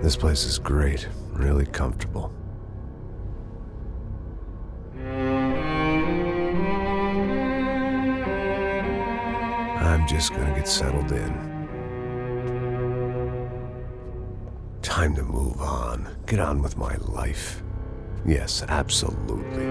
This place is great, really comfortable. I'm just gonna get settled in. Time to move on. Get on with my life. Yes, absolutely.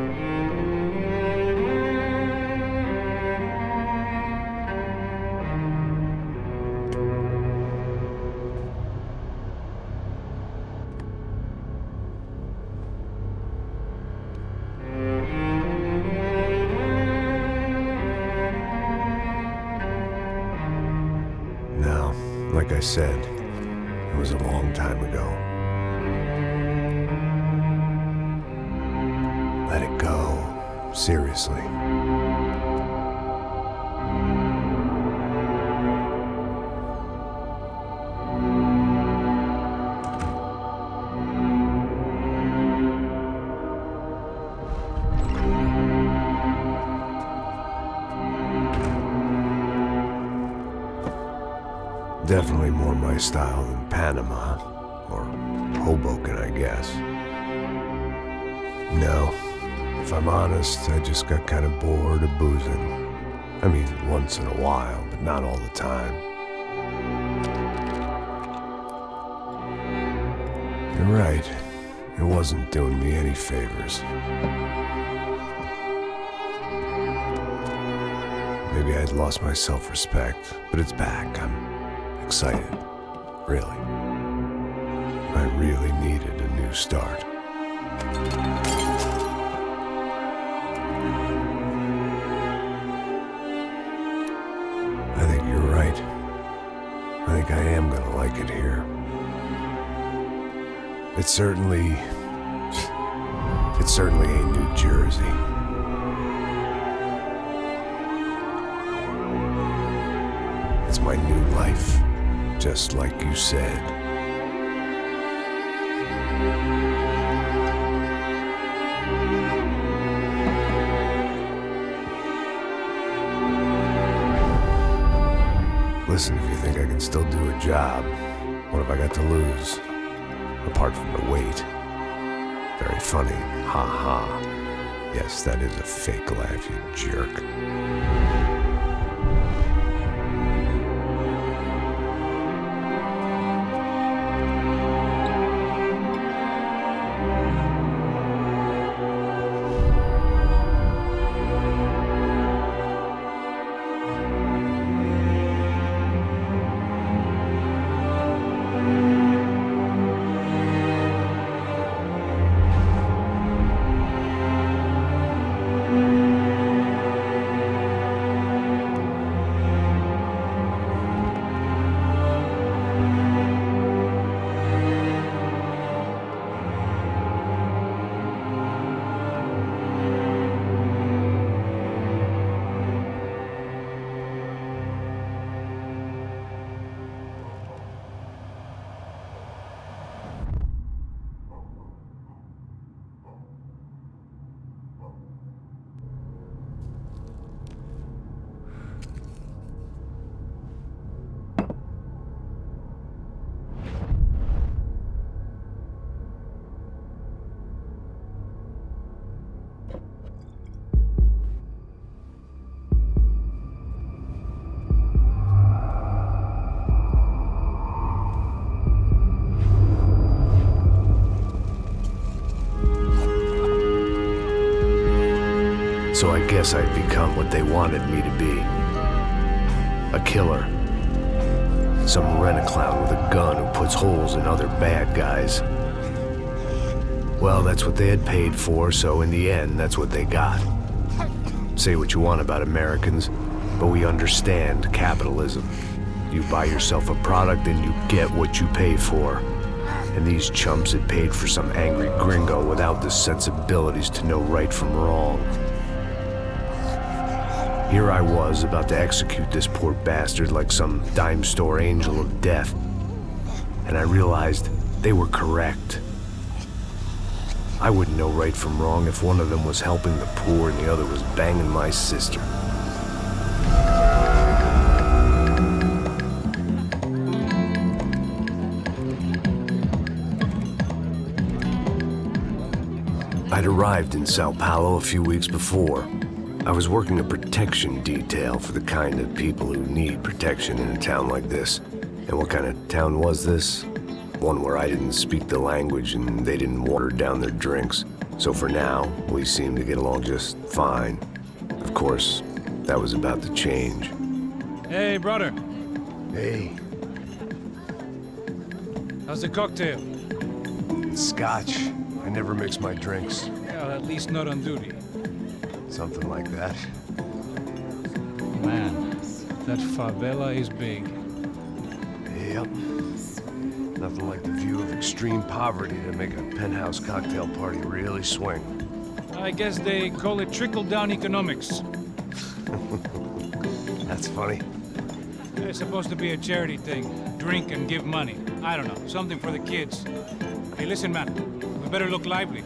Now, like I said, it was a long time ago. Let it go. Seriously. Definitely more my style than Panama, or Hoboken, I guess. No, if I'm honest, I just got kind of bored of boozing. I mean, once in a while, but not all the time. You're right, it wasn't doing me any favors. Maybe I'd lost my self-respect, but it's back. I'm excited, really. I really needed a new start. I think you're right. I think I am gonna like it here. It's certainly ain't New Jersey. It's my new life. Just like you said. Listen, if you think I can still do a job, what have I got to lose? Apart from the weight. Very funny. Ha ha. Yes, that is a fake laugh, you jerk. So I guess I'd become what they wanted me to be. A killer. Some rent-a-clown with a gun who puts holes in other bad guys. Well, that's what they had paid for, so in the end, that's what they got. Say what you want about Americans, but we understand capitalism. You buy yourself a product and you get what you pay for. And these chumps had paid for some angry gringo without the sensibilities to know right from wrong. Here I was, about to execute this poor bastard like some dime store angel of death. And I realized they were correct. I wouldn't know right from wrong if one of them was helping the poor and the other was banging my sister. arrived in Sao Paulo a few weeks before. I was working a protection detail for the kind of people who need protection in a town like this. And what kind of town was this? One where I didn't speak the language and they didn't water down their drinks. So for now, we seemed to get along just fine. Of course, that was about to change. Hey, brother. Hey. How's the cocktail? It's scotch. I never mix my drinks. Well, at least not on duty. Something like that. Man, that favela is big. Yep. Nothing like the view of extreme poverty to make a penthouse cocktail party really swing. I guess they call it trickle-down economics. That's funny. It's supposed to be a charity thing. Drink and give money. I don't know, something for the kids. Hey, listen, man. We better look lively.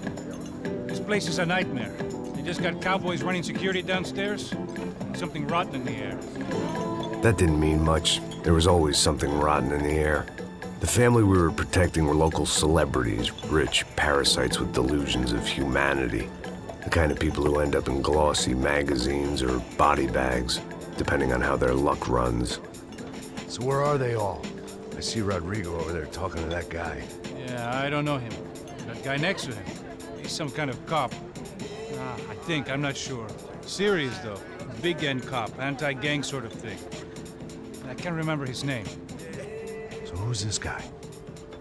This place is a nightmare. They just got cowboys running security downstairs. And something rotten in the air. That didn't mean much. There was always something rotten in the air. The family we were protecting were local celebrities, rich parasites with delusions of humanity. The kind of people who end up in glossy magazines or body bags, depending on how their luck runs. So where are they all? I see Rodrigo over there talking to that guy. Yeah, I don't know him. That guy next to him. He's some kind of cop. I think, I'm not sure. Serious, though. Big end cop, anti-gang sort of thing. I can't remember his name. So who's this guy?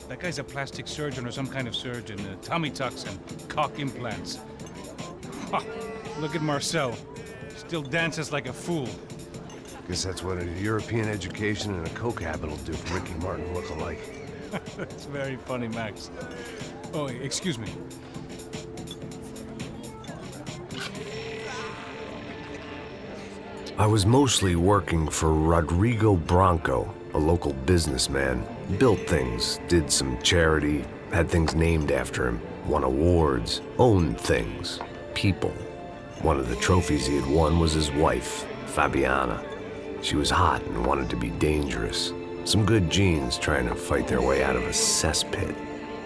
That guy's a plastic surgeon or some kind of surgeon. Tummy tucks and cock implants. Look at Marcel. Still dances like a fool. Guess that's what a European education and a coke habit will do for Ricky Martin look-alike. That's very funny, Max. Oh, excuse me. I was mostly working for Rodrigo Branco, a local businessman. Built things, did some charity, had things named after him, won awards, owned things, people. One of the trophies he had won was his wife, Fabiana. She was hot and wanted to be dangerous. Some good genes trying to fight their way out of a cesspit.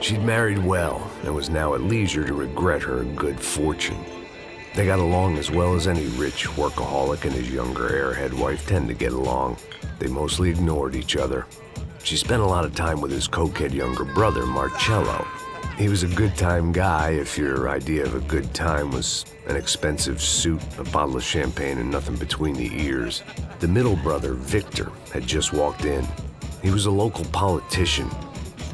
She'd married well and was now at leisure to regret her good fortune. They got along as well as any rich workaholic and his younger airhead wife tend to get along. They mostly ignored each other. She spent a lot of time with his cokehead younger brother, Marcello. He was a good-time guy if your idea of a good time was an expensive suit, a bottle of champagne, and nothing between the ears. The middle brother, Victor, had just walked in. He was a local politician.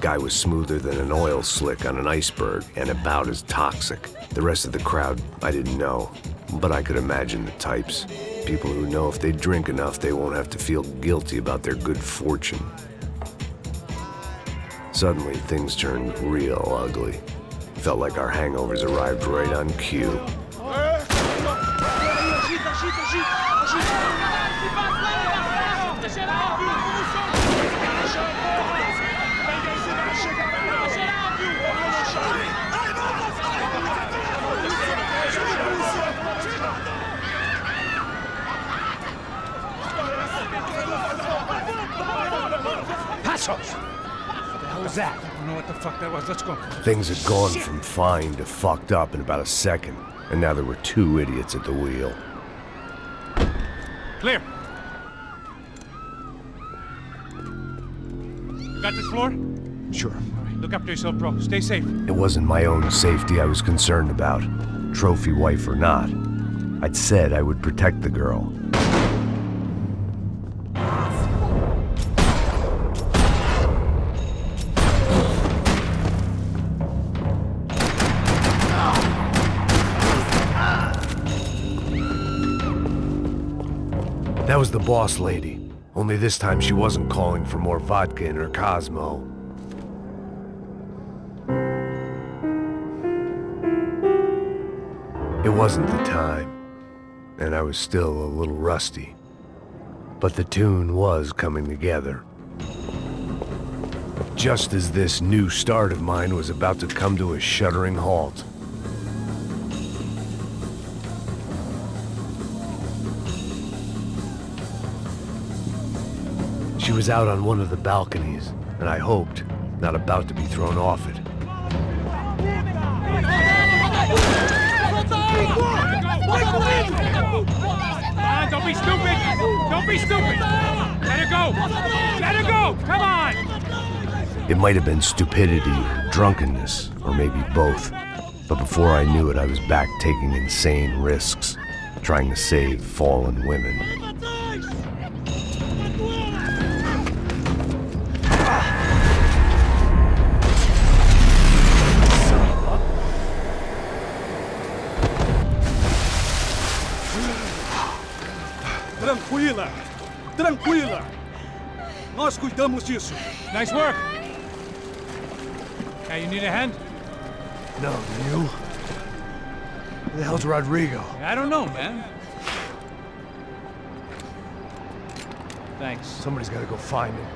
Guy was smoother than an oil slick on an iceberg and about as toxic. The rest of the crowd, I didn't know, but I could imagine the types. People who know if they drink enough, they won't have to feel guilty about their good fortune. Suddenly, things turned real ugly. Felt like our hangovers arrived right on cue. Passos! What was that? I don't know what the fuck that was. Let's go. Things had gone from fine to fucked up in about a second, and now there were two idiots at the wheel. Clear. You got this floor? Sure. All right, look after yourself, bro. Stay safe. It wasn't my own safety I was concerned about, trophy wife or not. I'd said I would protect the girl. That was the boss lady, only this time she wasn't calling for more vodka in her Cosmo. It wasn't the time, and I was still a little rusty, but the tune was coming together. Just as this new start of mine was about to come to a shuddering halt. She was out on one of the balconies, and I hoped, not about to be thrown off it. Don't be stupid! Don't be stupid! Let her go! Let her go! Come on! It might have been stupidity or drunkenness, or maybe both. But before I knew it, I was back taking insane risks, trying to save fallen women. Tranquila! Tranquila! Nós cuidamos disso. Nice work! Hey, you need a hand? No, do you? Who the hell's Rodrigo? I don't know, man. Thanks. Somebody's gotta go find him.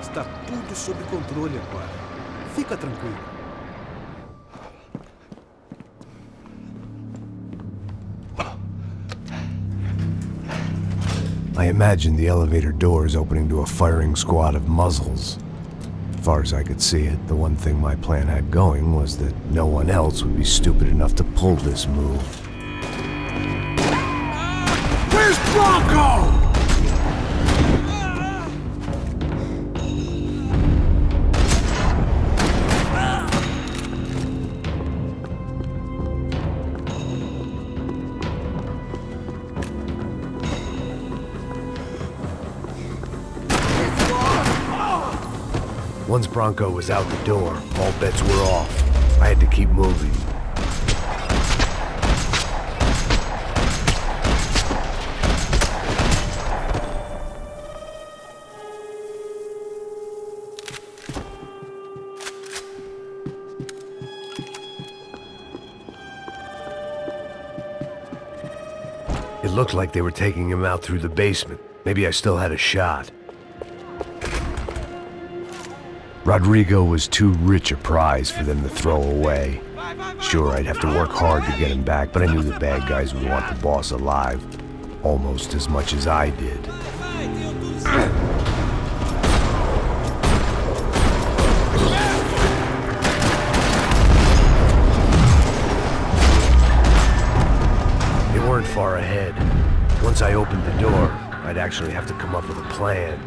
Está tudo sob controle agora. Fica tranquilo. I imagined the elevator doors opening to a firing squad of muzzles. As far as I could see it, the one thing my plan had going was that no one else would be stupid enough to pull this move. Where's Bronco? Once Bronco was out the door, all bets were off. I had to keep moving. It looked like they were taking him out through the basement. Maybe I still had a shot. Rodrigo was too rich a prize for them to throw away. Sure, I'd have to work hard to get him back, but I knew the bad guys would want the boss alive, almost as much as I did. They weren't far ahead. Once I opened the door, I'd actually have to come up with a plan.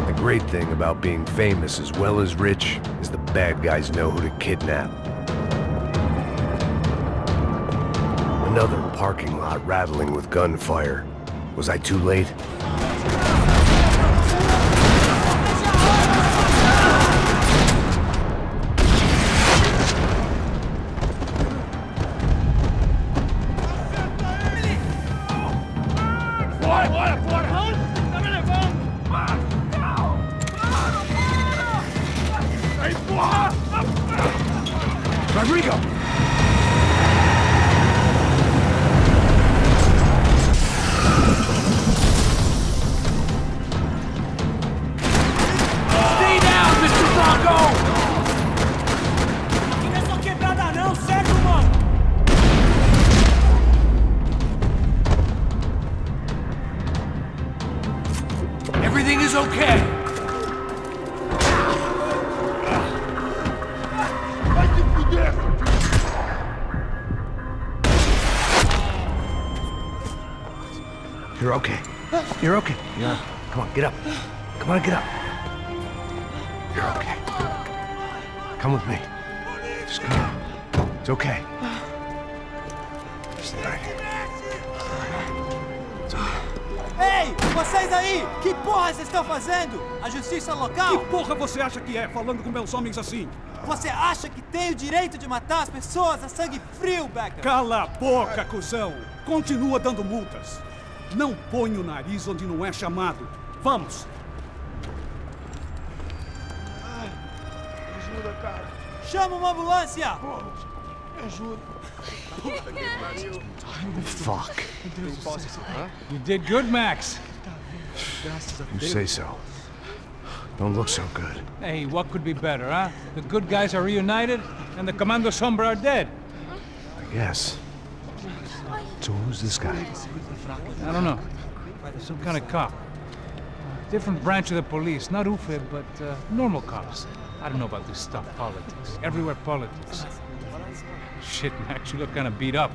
The great thing about being famous as well as rich is the bad guys know who to kidnap. Another parking lot rattling with gunfire. Was I too late? Rodrigo! Stay down, Mr. Bronco! Aqui não é só quebrada não, certo, mano? Everything is okay. You're okay. You're okay. Yeah. Come on, get up. Come on, get up. You're okay. Come with me. Just come on. It's okay. Stay right here. It's okay. Ei, vocês aí! Que porra vocês estão fazendo? A justiça local? Que porra você acha que é, falando com meus homens assim? Você acha que tem o direito de matar as pessoas a sangue frio, Becker? Cala a boca, cuzão! Continua dando multas. Não põe o nariz onde não é chamado. Vamos! Ajuda, cara. Chama uma ambulância! Pô, me ajuda. Fuck. You did good, Max. You say so. Don't look so good. Hey, what could be better, huh? The good guys are reunited, and the Commando Sombra are dead. Yes. So who's this guy? I don't know. Some kind of cop. Different branch of the police. Not UFE, but normal cops. I don't know about this stuff, politics. Everywhere politics. Shit, Max, you look kind of beat up.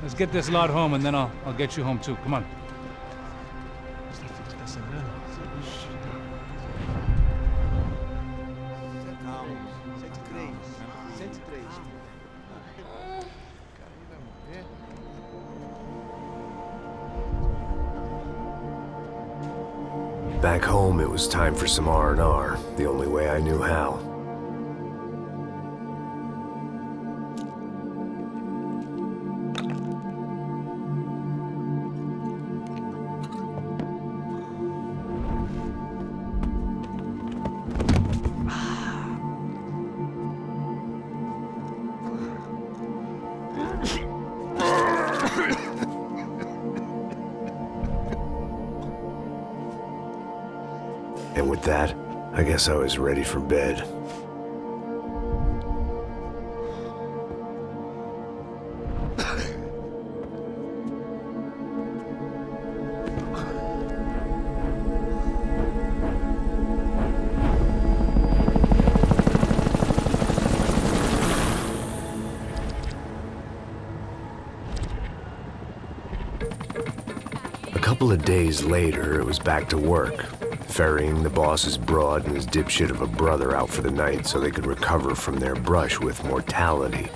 Let's get this lot home, and then I'll get you home too. Come on. Back home, it was time for some R&R, the only way I knew how. And with that, I guess I was ready for bed. A couple of days later, it was back to work. Ferrying the boss's broad and his dipshit of a brother out for the night so they could recover from their brush with mortality.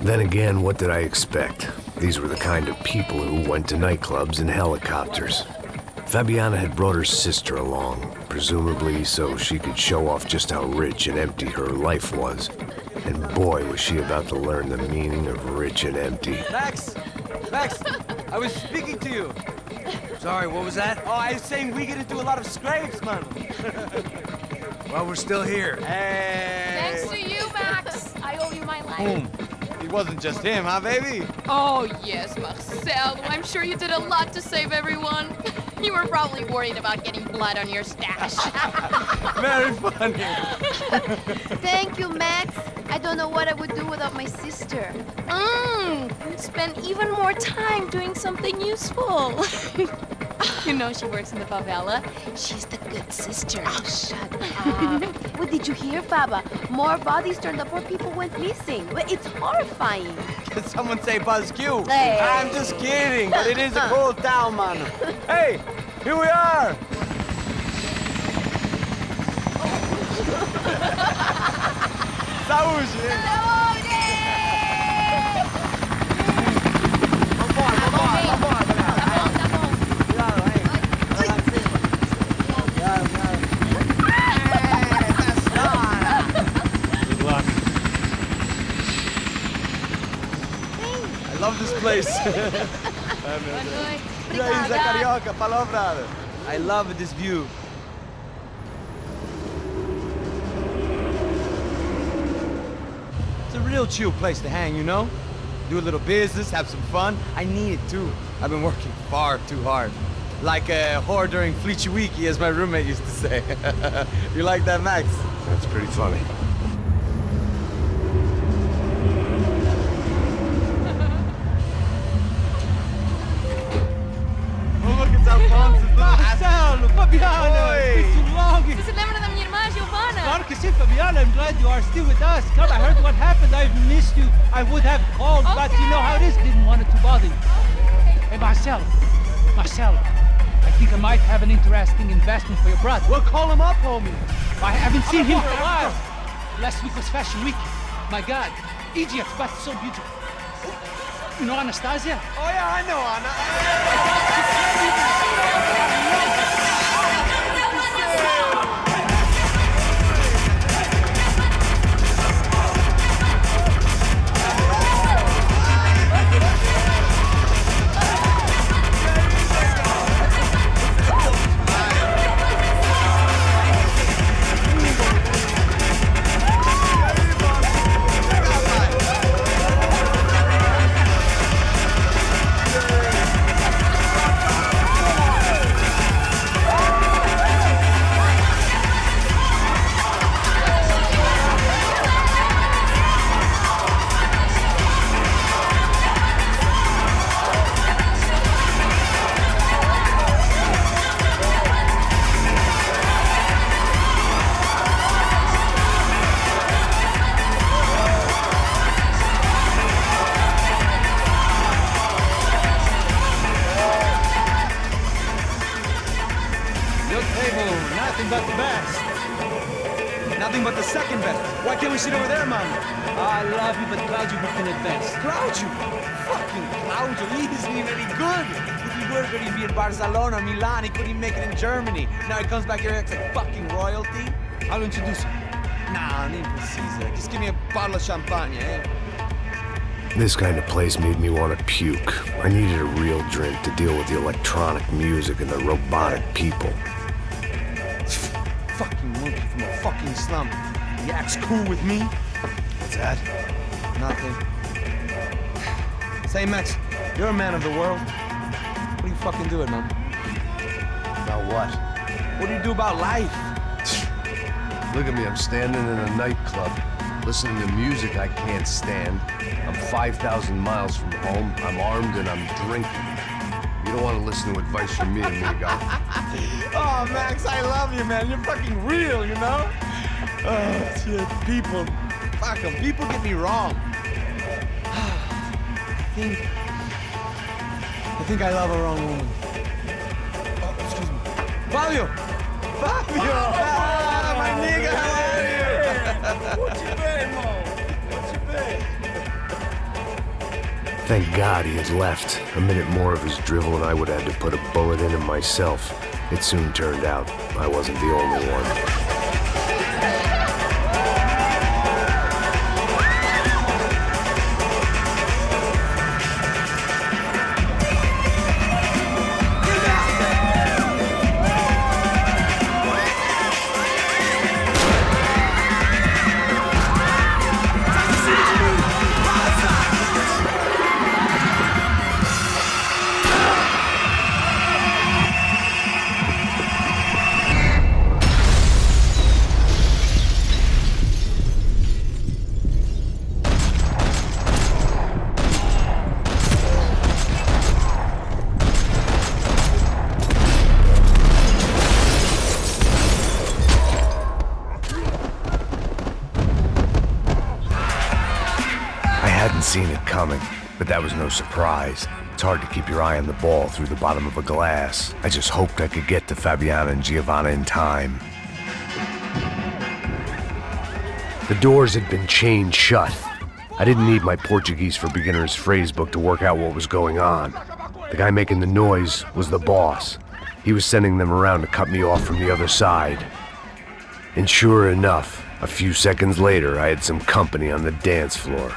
Then again, what did I expect? These were the kind of people who went to nightclubs in helicopters. Fabiana had brought her sister along, presumably so she could show off just how rich and empty her life was. And boy, was she about to learn the meaning of rich and empty. Max! Max! I was speaking to you! Sorry, what was that? Oh, I was saying we get to do a lot of scrapes, man. Well, we're still here. Hey! Thanks to you, Max. I owe you my life. Boom. It wasn't just him, huh, baby? Oh, yes, Marcel. I'm sure you did a lot to save everyone. You were probably worried about getting blood on your stash. Very funny. Thank you, Max. I don't know what I would do without my sister. You'd spend even more time doing something useful. You know she works in the favela. She's the good sister. Oh, shut up. What did you hear, Baba? More bodies turned up, more people went missing. Well, it's horrifying. Did someone say Buzz Q? Hey. I'm just kidding, but it is a cool town, man. Hey, here we are. Saúde! I love this place. E aí, Zé Carioca, palavra. I love this view. It's a real chill place to hang, you know? Do a little business, have some fun. I need it too. I've been working far too hard. Like a whore during Fleechy Weeky, as my roommate used to say. You like that, Max? That's pretty funny. Marcelo, Fabiana, it's been too long. Você se lembra da minha irmã, Giovanna? Claro que sim, Fabiana. I'm glad you are still with us. Come, I heard what happened. I've missed you. I would have called, but you know how it is. Didn't want it to bother you. Hey, Marcelo, I think I might have an interesting investment for your brother. Well, call him up, homie. I haven't seen him for a while. Last week was Fashion Week. My God, Egypt, but so beautiful. You know Anastasia? Oh, yeah, I know Anna. nothing but the best. Nothing but the second best. Why can't we sit over there, man? I love you, but Claudio would be the best. Claudio? Fucking Claudio, he isn't even any good. If he were good, he'd be in Barcelona, Milan, he couldn't even make it in Germany. Now he comes back here and acts like fucking royalty. I'll introduce you. Nah, nem precisa. Just give me a bottle of champagne, eh? This kind of place made me want to puke. I needed a real drink to deal with the electronic music and the robotic people. Fucking monkey from a fucking slum. He acts cool with me. What's that? Nothing. Say, Max, you're a man of the world. What do you fucking do it, man? About what? What do you do about life? Look at me, I'm standing in a nightclub, listening to music I can't stand. I'm 5,000 miles from home, I'm armed, and I'm drinking. You don't want to listen to advice from me, amigo. Oh, Max, I love you, man. You're fucking real, you know? Oh, shit, people. Fuck 'em. People get me wrong. I think I love a wrong woman. Oh, excuse me. Fabio! Fabio! Ah, my nigga, how are you? What you been, Mo? What you been? Thank God he had left. A minute more of his drivel and I would have had to put a bullet in him myself. It soon turned out I wasn't the only one. Seen it coming, but that was no surprise. It's hard to keep your eye on the ball through the bottom of a glass. I just hoped I could get to Fabiana and Giovanna in time. The doors had been chained shut. I didn't need my Portuguese for Beginners phrase book to work out what was going on. The guy making the noise was the boss. He was sending them around to cut me off from the other side. And sure enough, a few seconds later, I had some company on the dance floor.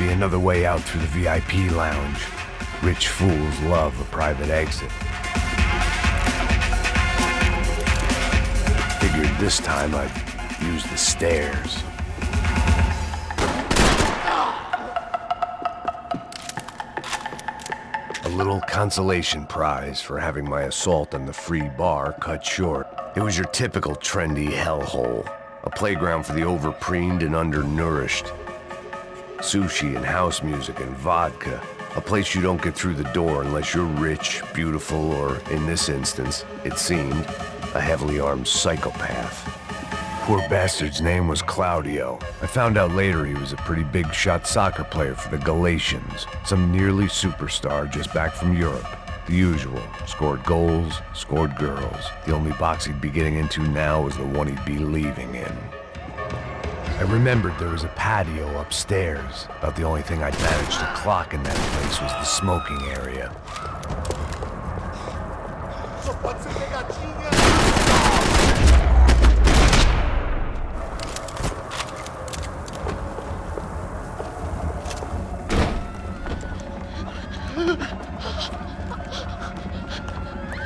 Another way out through the VIP lounge. Rich fools love a private exit. Figured this time I'd use the stairs. A little consolation prize for having my assault on the free bar cut short. It was your typical trendy hellhole. A playground for the overpreened and undernourished. Sushi and house music and vodka. A place you don't get through the door unless you're rich, beautiful, or, in this instance, it seemed, a heavily armed psychopath. Poor bastard's name was Claudio. I found out later he was a pretty big shot soccer player for the Galatians, some nearly superstar just back from Europe. The usual. Scored goals, scored girls. The only box he'd be getting into now was the one he'd be leaving in. I remembered there was a patio upstairs. About the only thing I'd managed to clock in that place was the smoking area.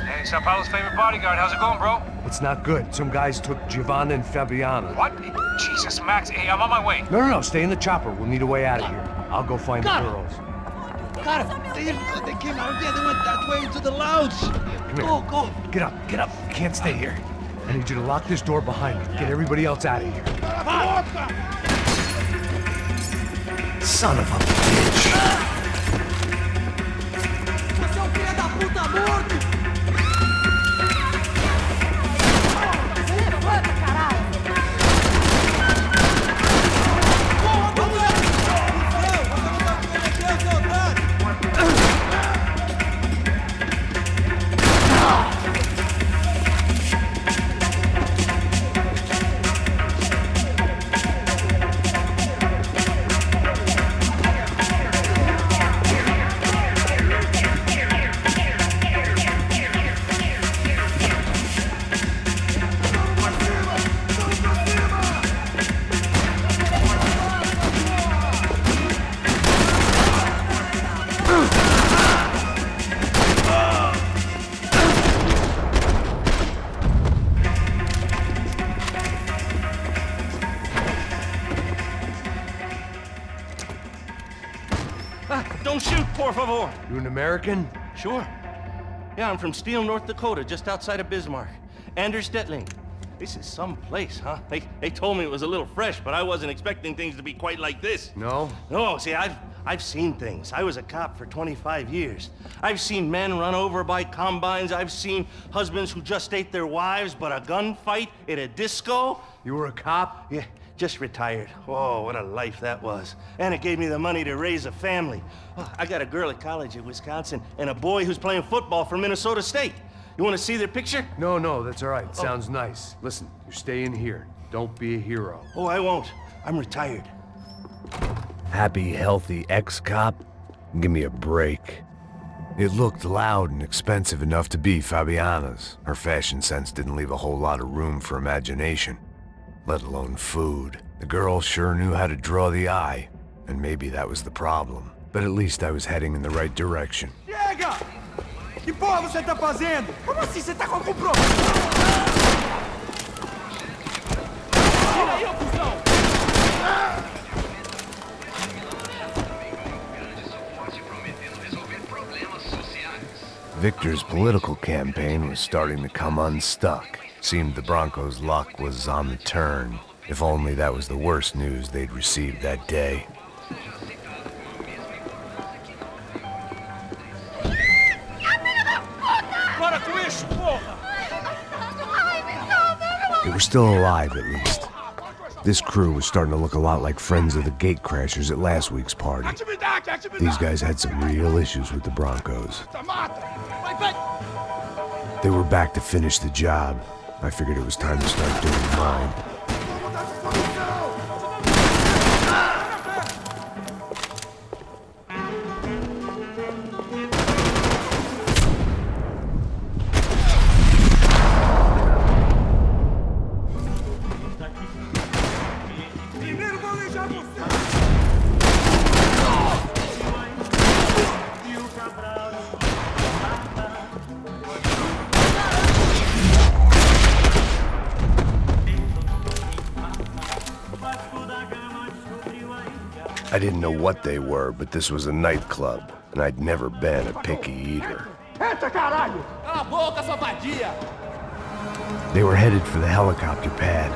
Hey, Sao Paulo's favorite bodyguard. How's it going, bro? It's not good. Some guys took Giovanna and Fabiana. What? Jesus, Max. Hey, I'm on my way. No. Stay in the chopper. We'll need a way out of here. I'll go find the girls. Got him. They came out here. They went that way into the lounge. Come here. Go. Get up. You can't stay here. I need you to lock this door behind me. Get everybody else out of here. Son of a bitch. favor. You an American? Sure. Yeah, I'm from Steele, North Dakota, just outside of Bismarck. Anders Detling. This is some place, huh? They told me it was a little fresh, but I wasn't expecting things to be quite like this. No? No, see, I've seen things. I was a cop for 25 years. I've seen men run over by combines. I've seen husbands who just ate their wives, but a gunfight at a disco. You were a cop? Yeah, just retired. Oh, what a life that was. And it gave me the money to raise a family. Oh, I got a girl at college in Wisconsin and a boy who's playing football for Minnesota State. You want to see their picture? No, that's all right. Sounds nice. Listen, you're staying here. Don't be a hero. Oh, I won't. I'm retired. Happy, healthy ex-cop? Give me a break. It looked loud and expensive enough to be Fabiana's. Her fashion sense didn't leave a whole lot of room for imagination, let alone food. The girl sure knew how to draw the eye, and maybe that was the problem. But at least I was heading in the right direction. Chega! Que porra você tá fazendo? Como assim você tá com algum problema? Tira aí, ô cuzão! Victor's political campaign was starting to come unstuck. Seemed the Broncos' luck was on the turn. If only that was the worst news they'd received that day. They were still alive, at least. This crew was starting to look a lot like friends of the gatecrashers at last week's party. These guys had some real issues with the Broncos. They were back to finish the job. I figured it was time to start doing mine. I didn't know what they were, but this was a nightclub, and I'd never been a picky eater. They were headed for the helicopter pad.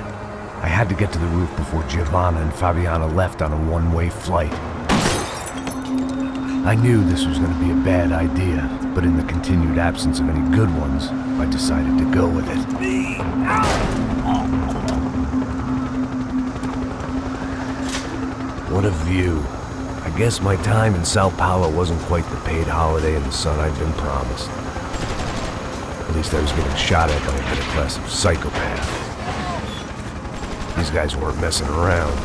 I had to get to the roof before Giovanna and Fabiana left on a one-way flight. I knew this was going to be a bad idea, but in the continued absence of any good ones, I decided to go with it. What a view. I guess my time in Sao Paulo wasn't quite the paid holiday in the sun I'd been promised. At least I was getting shot at by a middle-class psychopath. These guys weren't messing around.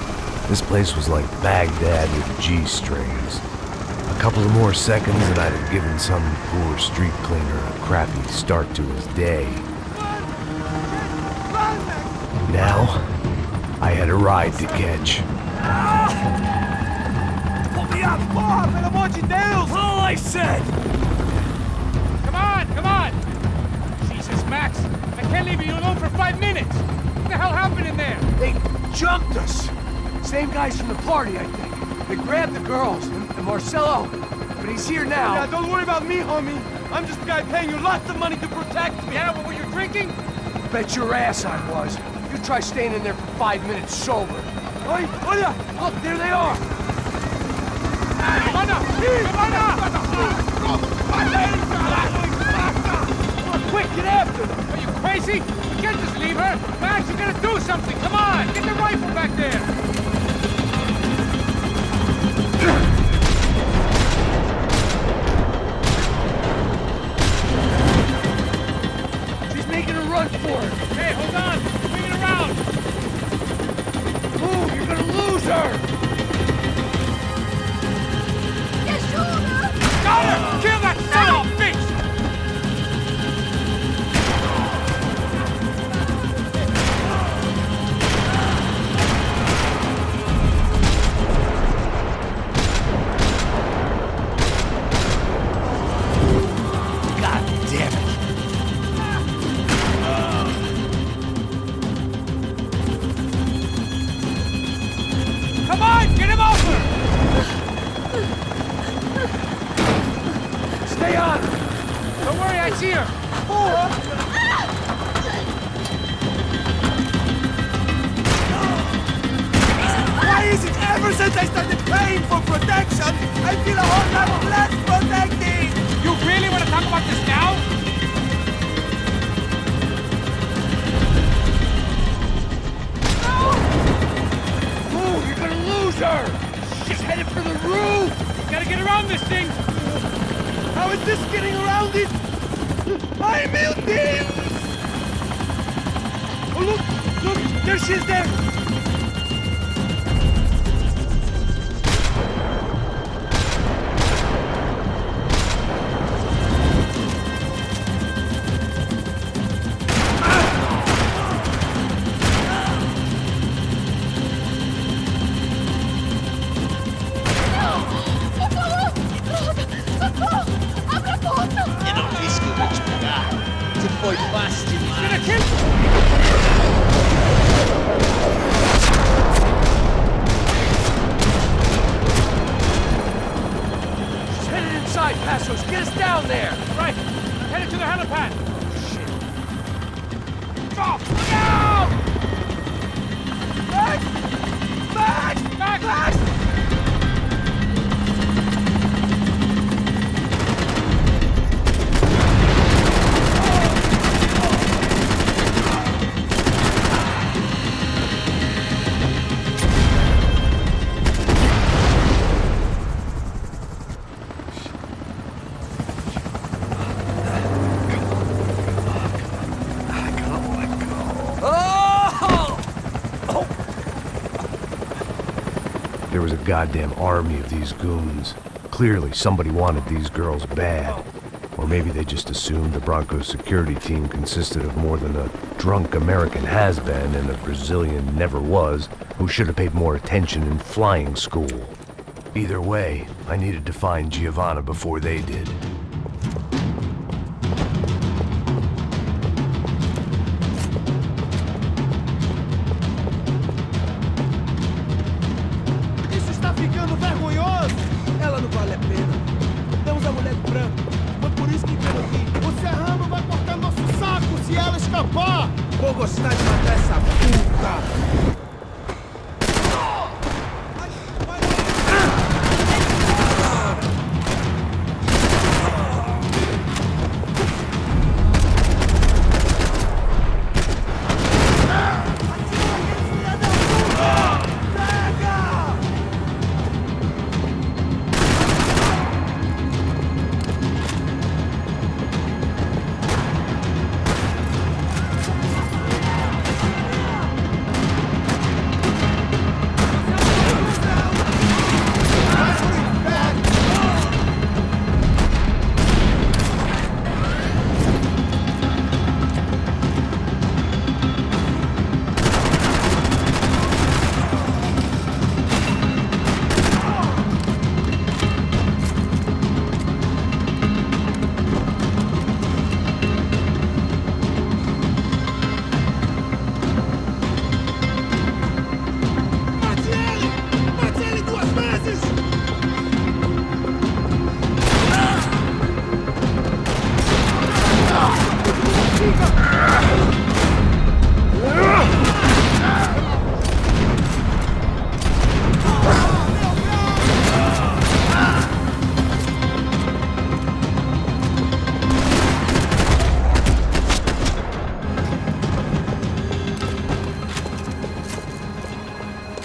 This place was like Baghdad with G-strings. A couple of more seconds and I'd have given some poor street cleaner a crappy start to his day. Now, I had a ride to catch. Pull me up! Porra, pelo amor de Deus! All I said! Come on! Jesus, Max, I can't leave you alone for 5 minutes! What the hell happened in there? They jumped us! Same guys from the party, I think. They grabbed the girls, and Marcelo, but he's here now. Yeah, don't worry about me, homie. I'm just the guy paying you lots of money to protect me. Yeah, but were you drinking? Bet your ass I was. You try staying in there for 5 minutes sober. Oi, Olía! Look, there they are! Quick, get after them! Are you crazy? We can't just leave her! Max, you gotta do something! Come on! Get the rifle back there! She's making a run for it! Hey, hold on! Bring it around! Move! You're gonna lose her! Got her! Kill that guy's here! Why is it ever since I started paying for protection, I feel a whole lot less protected? You really want to talk about this now? Move, you're gonna lose her! She's headed for the roof! Gotta get around this thing! How is this getting around it? I melted! Oh, look! There she is there! Foi fácil demais. She's headed inside, Passos. Get us down there! Right. Headed to the helipad. Shit. Oh, look out! Back! There was a goddamn army of these goons. Clearly, somebody wanted these girls bad. Or maybe they just assumed the Broncos security team consisted of more than a drunk American has-been and a Brazilian never-was who should have paid more attention in flying school. Either way, I needed to find Giovanna before they did. Vou gostar de matar essa puta!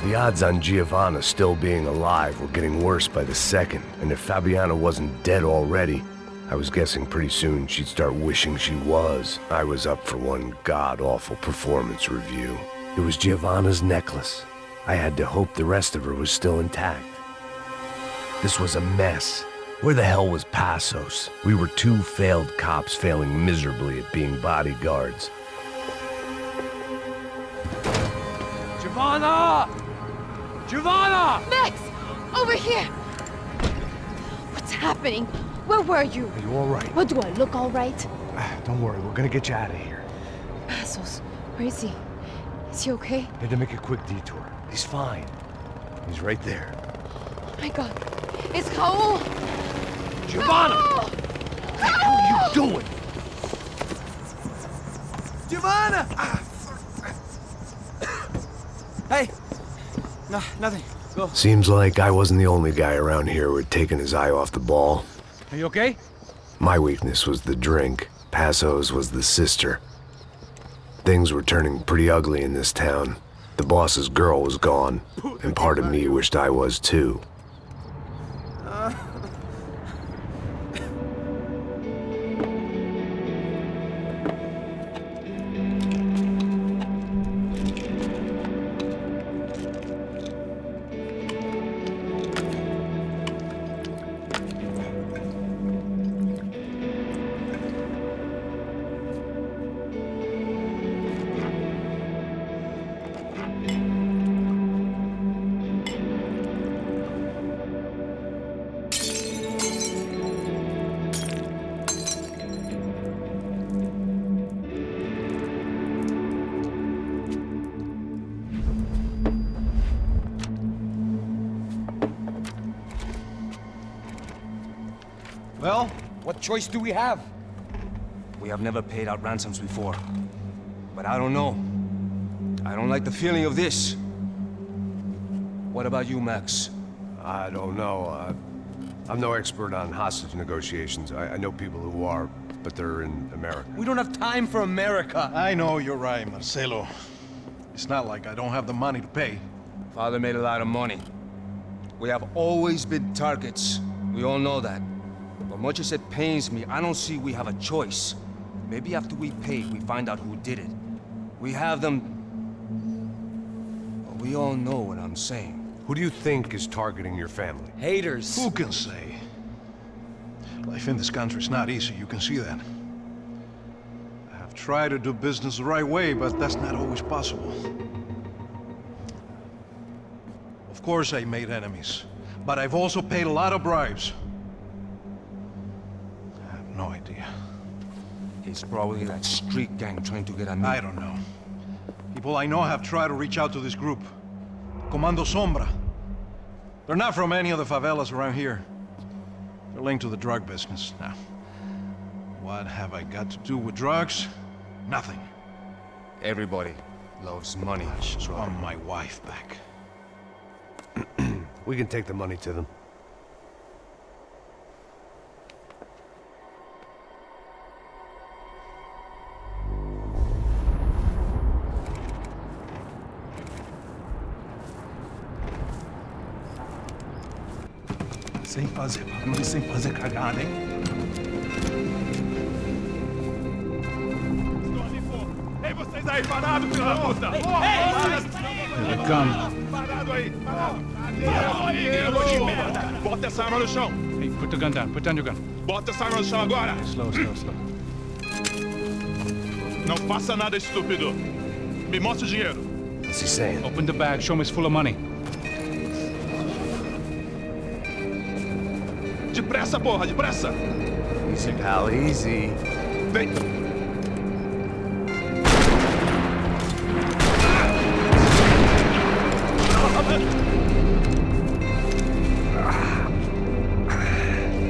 The odds on Giovanna still being alive were getting worse by the second, and if Fabiana wasn't dead already, I was guessing pretty soon she'd start wishing she was. I was up for one god-awful performance review. It was Giovanna's necklace. I had to hope the rest of her was still intact. This was a mess. Where the hell was Passos? We were two failed cops failing miserably at being bodyguards. Giovanna! Giovanna! Max! Over here! What's happening? Where were you? Are you all right? What, do I look all right? Don't worry, we're gonna get you out of here. Passos, where is he? Is he okay? Had to make a quick detour. He's fine. He's right there. Oh my God. It's Raul! Giovanna! Raul! What the hell are you doing? Giovanna! Hey! No, nothing. Go. Seems like I wasn't the only guy around here who had taken his eye off the ball. Are you okay? My weakness was the drink. Passo's was the sister. Things were turning pretty ugly in this town. The boss's girl was gone, and part of me wished I was too. Well, what choice do we have? We have never paid out ransoms before. But I don't know. I don't like the feeling of this. What about you, Max? I don't know. I'm no expert on hostage negotiations. I know people who are, but they're in America. We don't have time for America. I know you're right, Marcelo. It's not like I don't have the money to pay. Father made a lot of money. We have always been targets. We all know that. But much as it pains me, I don't see we have a choice. Maybe after we pay, we find out who did it. We have them... Well, we all know what I'm saying. Who do you think is targeting your family? Haters. Who can say? Life in this country is not easy, you can see that. I have tried to do business the right way, but that's not always possible. Of course I made enemies, but I've also paid a lot of bribes. I have no idea. It's probably that street gang trying to get at me. I don't know. People I know have tried to reach out to this group. Comando Sombra. They're not from any of the favelas around here. They're linked to the drug business. Now, what have I got to do with drugs? Nothing. Everybody loves money. I just want my wife back. We can take the money to them. Sem fazer cagada, hein? Ei, vocês aí, parado, filho da puta! Here they come. Parado aí! Parado! Bota essa arma no chão! Hey, put the gun down. Put down your gun. Bota essa arma no chão agora! Slow, slow, slow. Não faça nada estúpido! Me mostre o dinheiro! What's he saying? Open the bag. Show me it's full of money. Depressa, porra, depressa! Easy, pal, easy. Vem!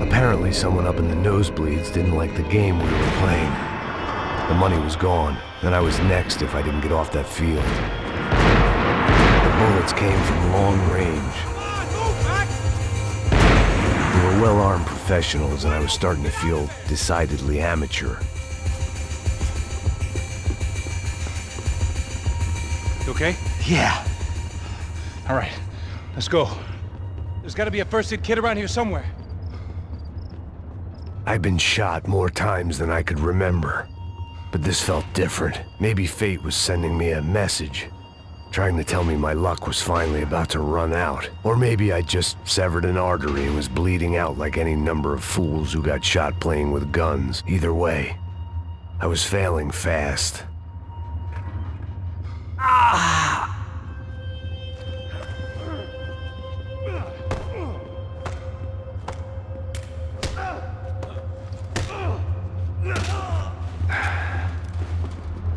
Apparently someone up in the nosebleeds didn't like the game we were playing. The money was gone, and I was next if I didn't get off that field. The bullets came from long range. They were well-armed professionals, and I was starting to feel decidedly amateur. You okay? Yeah. All right, let's go. There's got to be a first-aid kit around here somewhere. I'd been shot more times than I could remember. But this felt different. Maybe fate was sending me a message, trying to tell me my luck was finally about to run out. Or maybe I just severed an artery and was bleeding out like any number of fools who got shot playing with guns. Either way, I was failing fast.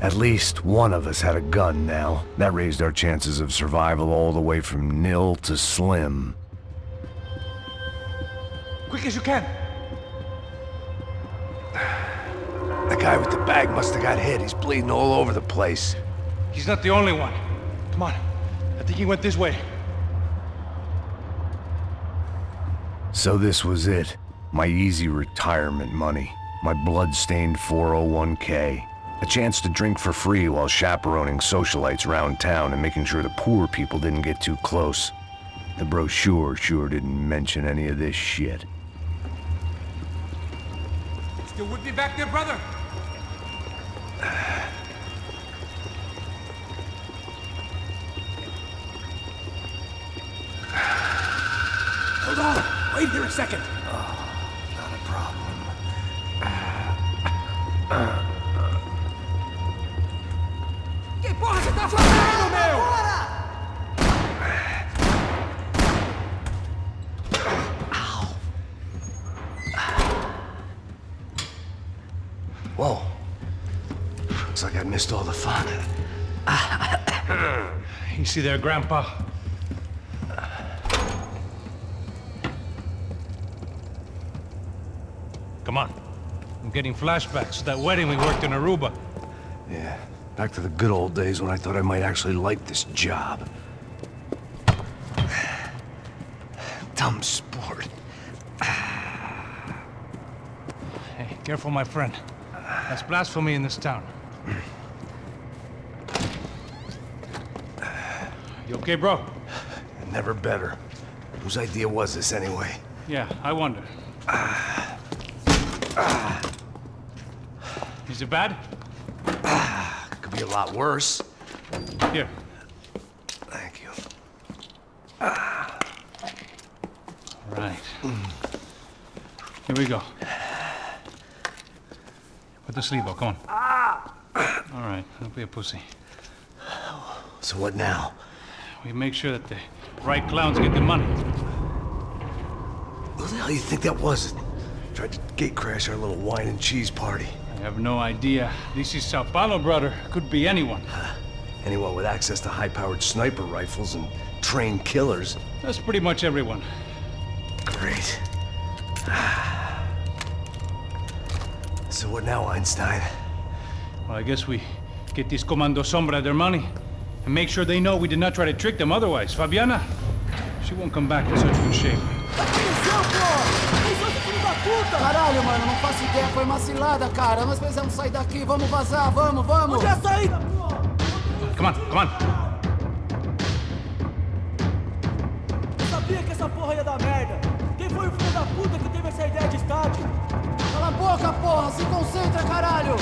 At least one of us had a gun now. That raised our chances of survival all the way from nil to slim. Quick as you can. I guy with the bag must have got hit. He's bleeding all over the place. He's not the only one. Come on. I think he went this way. So this was it. My easy retirement money. My blood-stained 401k. A chance to drink for free while chaperoning socialites around town and making sure the poor people didn't get too close. The brochure sure didn't mention any of this shit. Still with me back there, brother? Hold on! Wait here a second! Not a problem. Que porra você tá fazendo, meu? Whoa. Looks like I missed all the fun. You see there, Grandpa? Come on. I'm getting flashbacks to that wedding we worked in Aruba. Yeah, back to the good old days when I thought I might actually like this job. Dumb sport. Hey, careful, my friend. That's blasphemy in this town. You okay, bro? Never better. Whose idea was this anyway? Yeah, I wonder. Is it bad? Could be a lot worse. Here. Thank you. Right. Here we go. Put the sleeve on, come on. All right, don't be a pussy. So what now? We make sure that the right clowns get the money. Who the hell do you think that was? Tried to gate crash our little wine and cheese party. I have no idea. This is Sao Paulo, brother. Could be anyone. Anyone with access to high-powered sniper rifles and trained killers. That's pretty much everyone. Great. So what now, Einstein? Well, I guess we get these Comando Sombra their money and make sure they know we did not try to trick them otherwise. Fabiana, she won't come back in such good shape. Caralho, mano, não faço ideia, foi uma cilada, cara. Nós precisamos sair daqui, vamos vazar, vamos! Onde é a saída, pô? Come on, come on. Eu sabia que essa porra ia dar merda. Quem foi o filho da puta que teve essa ideia de estádio? Cala a boca, porra! Se concentra, caralho!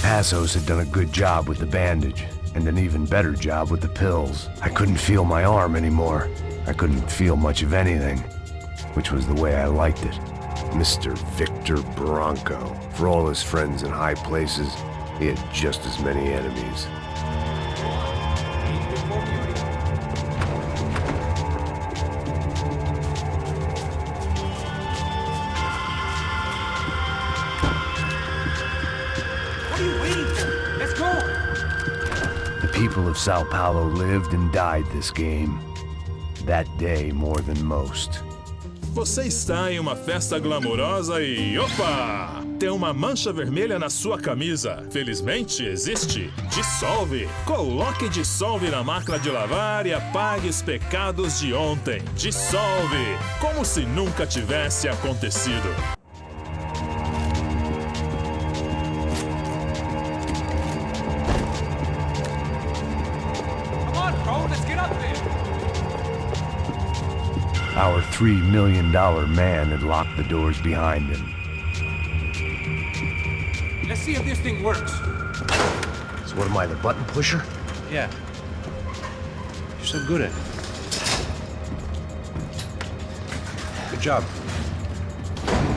Passos had done a good job with the bandage, and an even better job with the pills. I couldn't feel my arm anymore. I couldn't feel much of anything, which was the way I liked it. Mr. Victor Bronco. For all his friends in high places, he had just as many enemies. People of Sao Paulo lived and died this game. That day more than most. Você está em uma festa glamourosa e... Opa! Tem uma mancha vermelha na sua camisa. Felizmente, existe. Dissolve. Coloque Dissolve na máquina de lavar e apague os pecados de ontem. Dissolve. Como se nunca tivesse acontecido. Our $3 million man had locked the doors behind him. Let's see if this thing works. So what am I, the button pusher? Yeah. You're so good at it. Good job.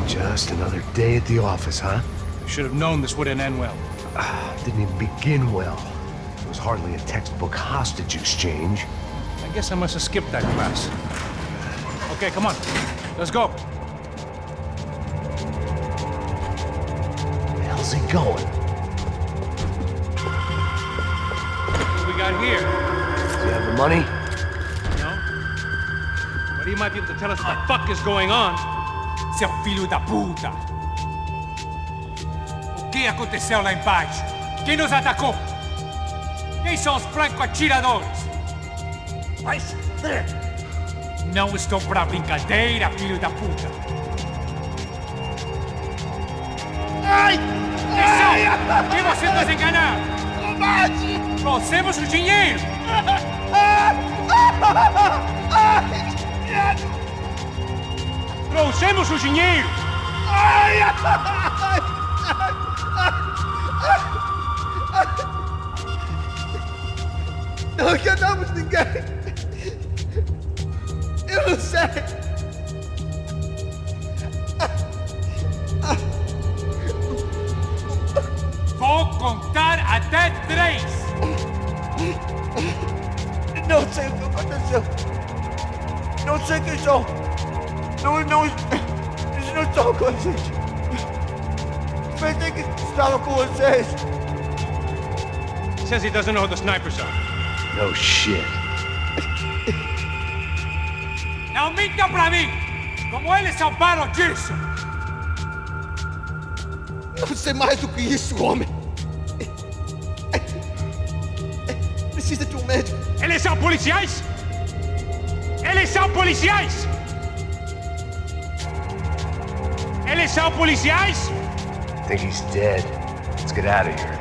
Just another day at the office, huh? You should have known this wouldn't end well. Didn't even begin well. It was hardly a textbook hostage exchange. I guess I must have skipped that class. Okay, come on. Let's go. What the hell's hell's he going? What we got here? Does he have the money? No? But he might be able to tell us what the fuck is going on. Seu filho da puta! O que aconteceu lá embaixo? Quem nos atacou? Quem são os franco-atiradores? Right there. Não estou pra brincadeira, filho da puta! Ai! Atenção! Quem você nos enganar? Combate! Trouxemos o dinheiro! Trouxemos o dinheiro! Ai! Não enganamos ninguém! Eu não sei! Vou contar até 3! Não sei o que aconteceu! Não sei quem são! Eles não estão com a gente! Pensei que estava com vocês! Says he doesn't know who the snipers are. No shit. Não minta pra mim! Como eles salvaram disso! Não sei mais do que isso, homem! Precisa de um médico! Eles são policiais? Eles são policiais? Eles são policiais? I think he's dead. Let's get out of here.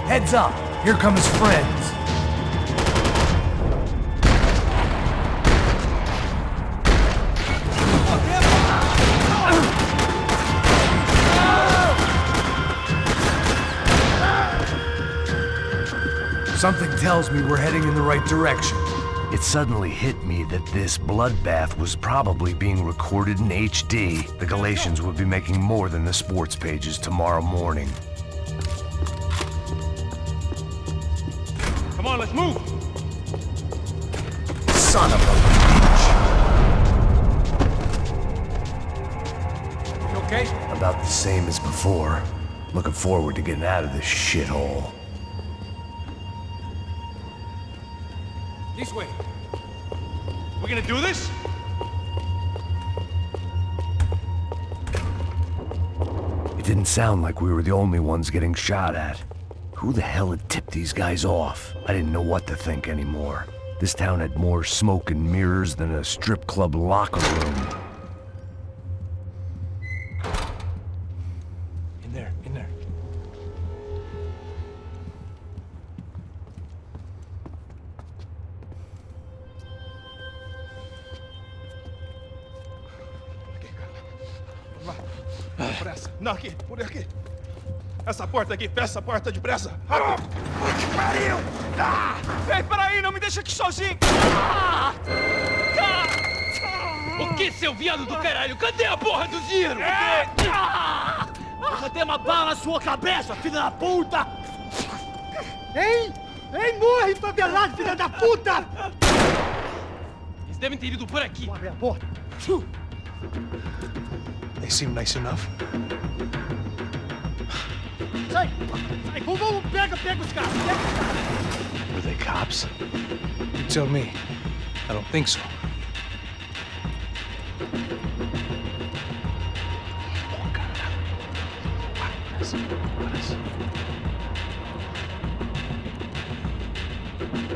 Heads up! Here come his friends. Something tells me we're heading in the right direction. It suddenly hit me that this bloodbath was probably being recorded in HD. The Galatians would be making more than the sports pages tomorrow morning. Come on, let's move! Son of a bitch! You okay? About the same as before. Looking forward to getting out of this shithole. This way. We're gonna do this? It didn't sound like we were the only ones getting shot at. Who the hell had tipped these guys off? I didn't know what to think anymore. This town had more smoke and mirrors than a strip club locker room. In there, in there. Pressa. Não, aqui, por aqui. Essa porta aqui, fecha essa porta depressa. Rápido. Que pariu! Ei, peraí, não me deixa aqui sozinho. O que, seu viado do caralho? Cadê a porra do tiro? Vou ter uma bala na sua cabeça, filha da puta! Ei! Ei, morre, favelado, filha da puta! Eles devem ter ido por aqui. Abre a porta. They seem nice enough. Sai! Sai! Vamos, pega os caras! Pega os caras! Were they cops? You tell me. I don't think so.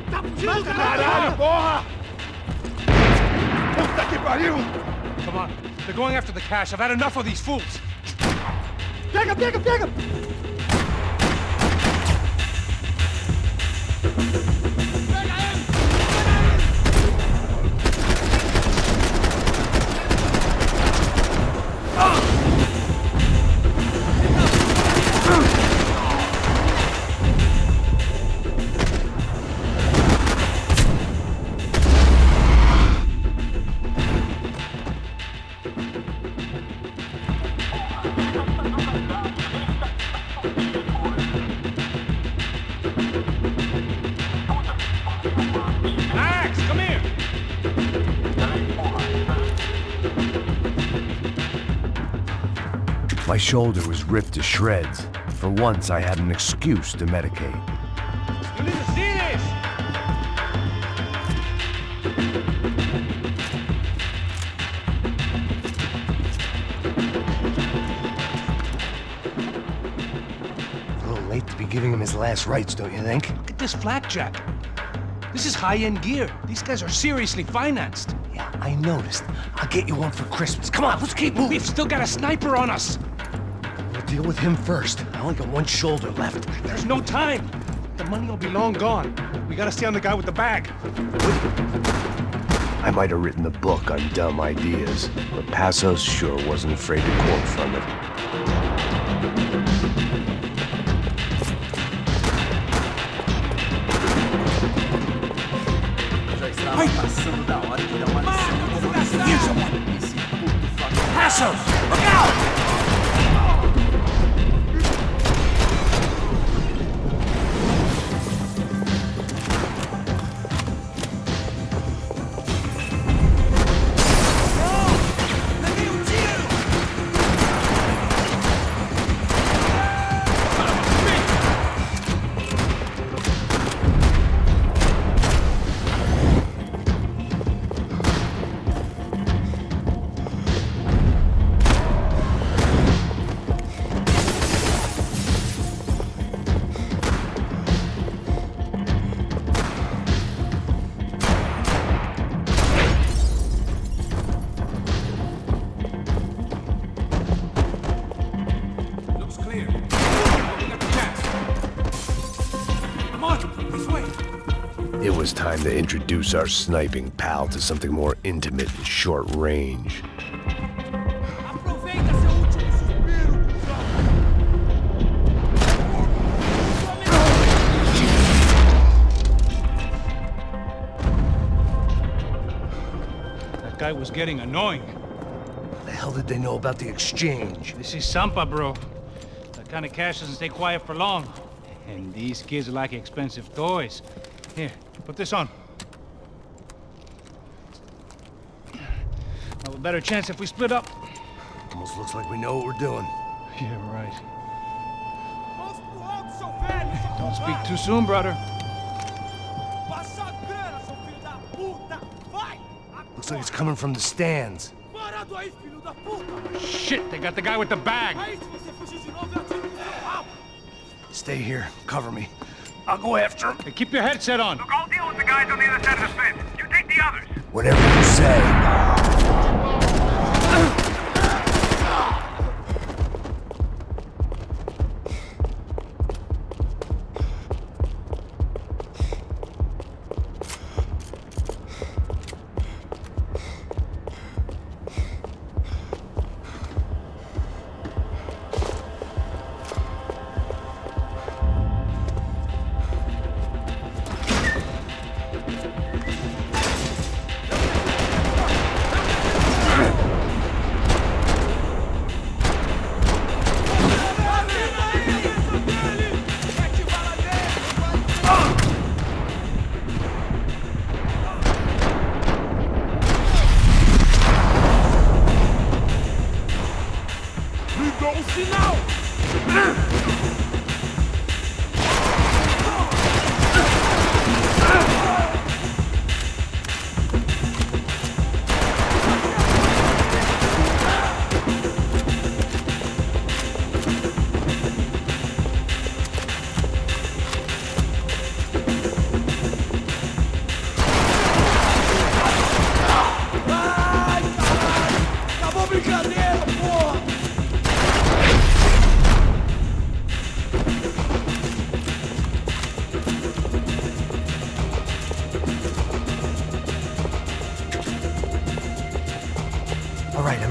Tá fugindo, Caralho, porra! Puta que pariu! Come on. They're going after the cash. I've had enough of these fools. Pega! My shoulder was ripped to shreds. For once, I had an excuse to medicate. You need to see this! A little late to be giving him his last rites, don't you think? Look at this flakjack. This is high-end gear. These guys are seriously financed. Yeah, I noticed. I'll get you one for Christmas. Come on, let's keep moving. We've still got a sniper on us. We'll deal with him first. I only got one shoulder left. There's no time. The money will be long gone. We gotta stay on the guy with the bag. I might have written the book on dumb ideas, but Passos sure wasn't afraid to quote from it. Passos! Look out! It was time to introduce our sniping pal to something more intimate and short range. That guy was getting annoying. What the hell did they know about the exchange? This is Sampa, bro. That kind of cash doesn't stay quiet for long. And these kids like expensive toys. Here, put this on. Have a better chance if we split up. Almost looks like we know what we're doing. Yeah, right. Don't speak too soon, brother. Looks like it's coming from the stands. Shit, they got the guy with the bag. Stay here. Cover me. I'll go after him. Hey, keep your headset on. Look, I'll deal with the guys on the other side of the fence. You take the others. Whatever you say.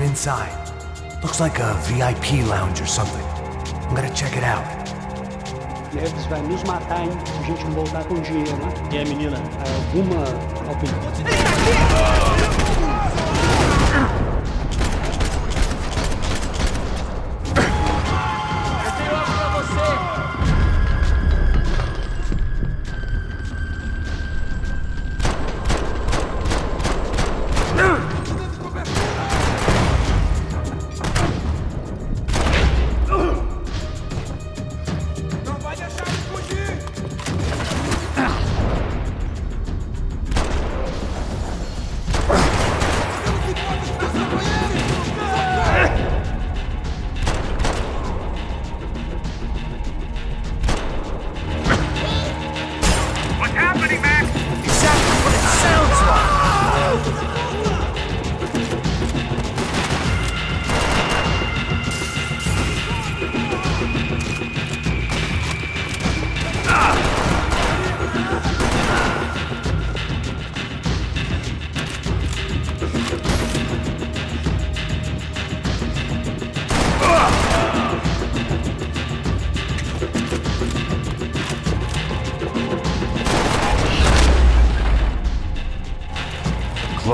Inside. Looks like a VIP lounge or something. I'm gonna check it out. Eles vai nos matar, hein? Se a gente não voltar com dinheiro, né? E a menina? Alguma opinião?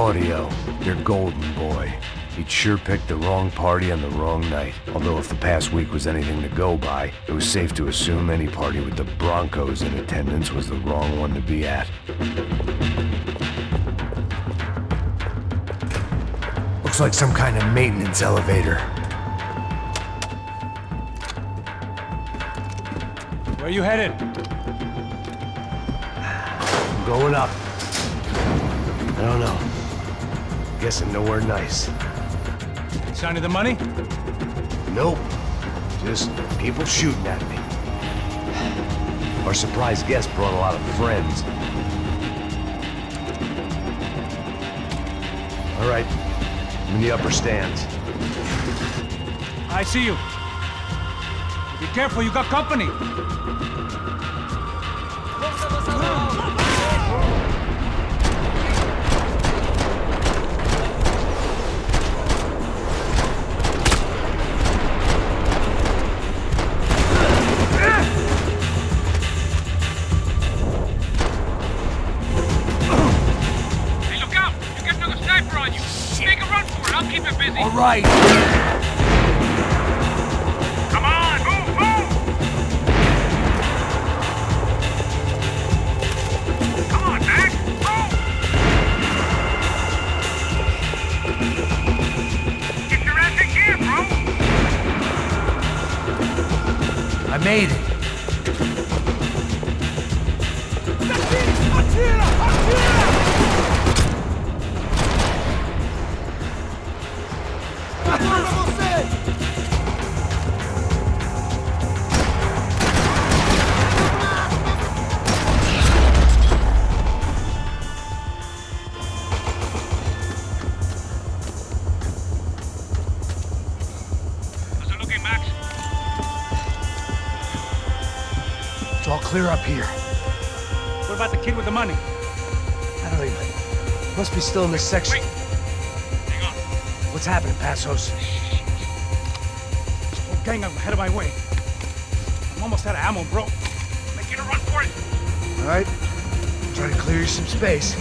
Claudio, your golden boy. He'd sure picked the wrong party on the wrong night. Although if the past week was anything to go by, it was safe to assume any party with the Broncos in attendance was the wrong one to be at. Looks like some kind of maintenance elevator. Where are you headed? I'm going up. I don't know. Guessing nowhere nice. Sign of the money? Nope. Just people shooting at me. Our surprise guest brought a lot of friends. All right. I'm in the upper stands. I see you. Be careful, you got company. All right. Come on, move, move! Come on, Max, move! Get your ass in gear, bro! I made it. Clear up here. What about the kid with the money? I don't even... Must be still in this section. Wait. Hang on. What's happening, Passos? Whole gang ahead of my way. I'm almost out of ammo, bro. Making a run for it. All right. Try to clear you some space.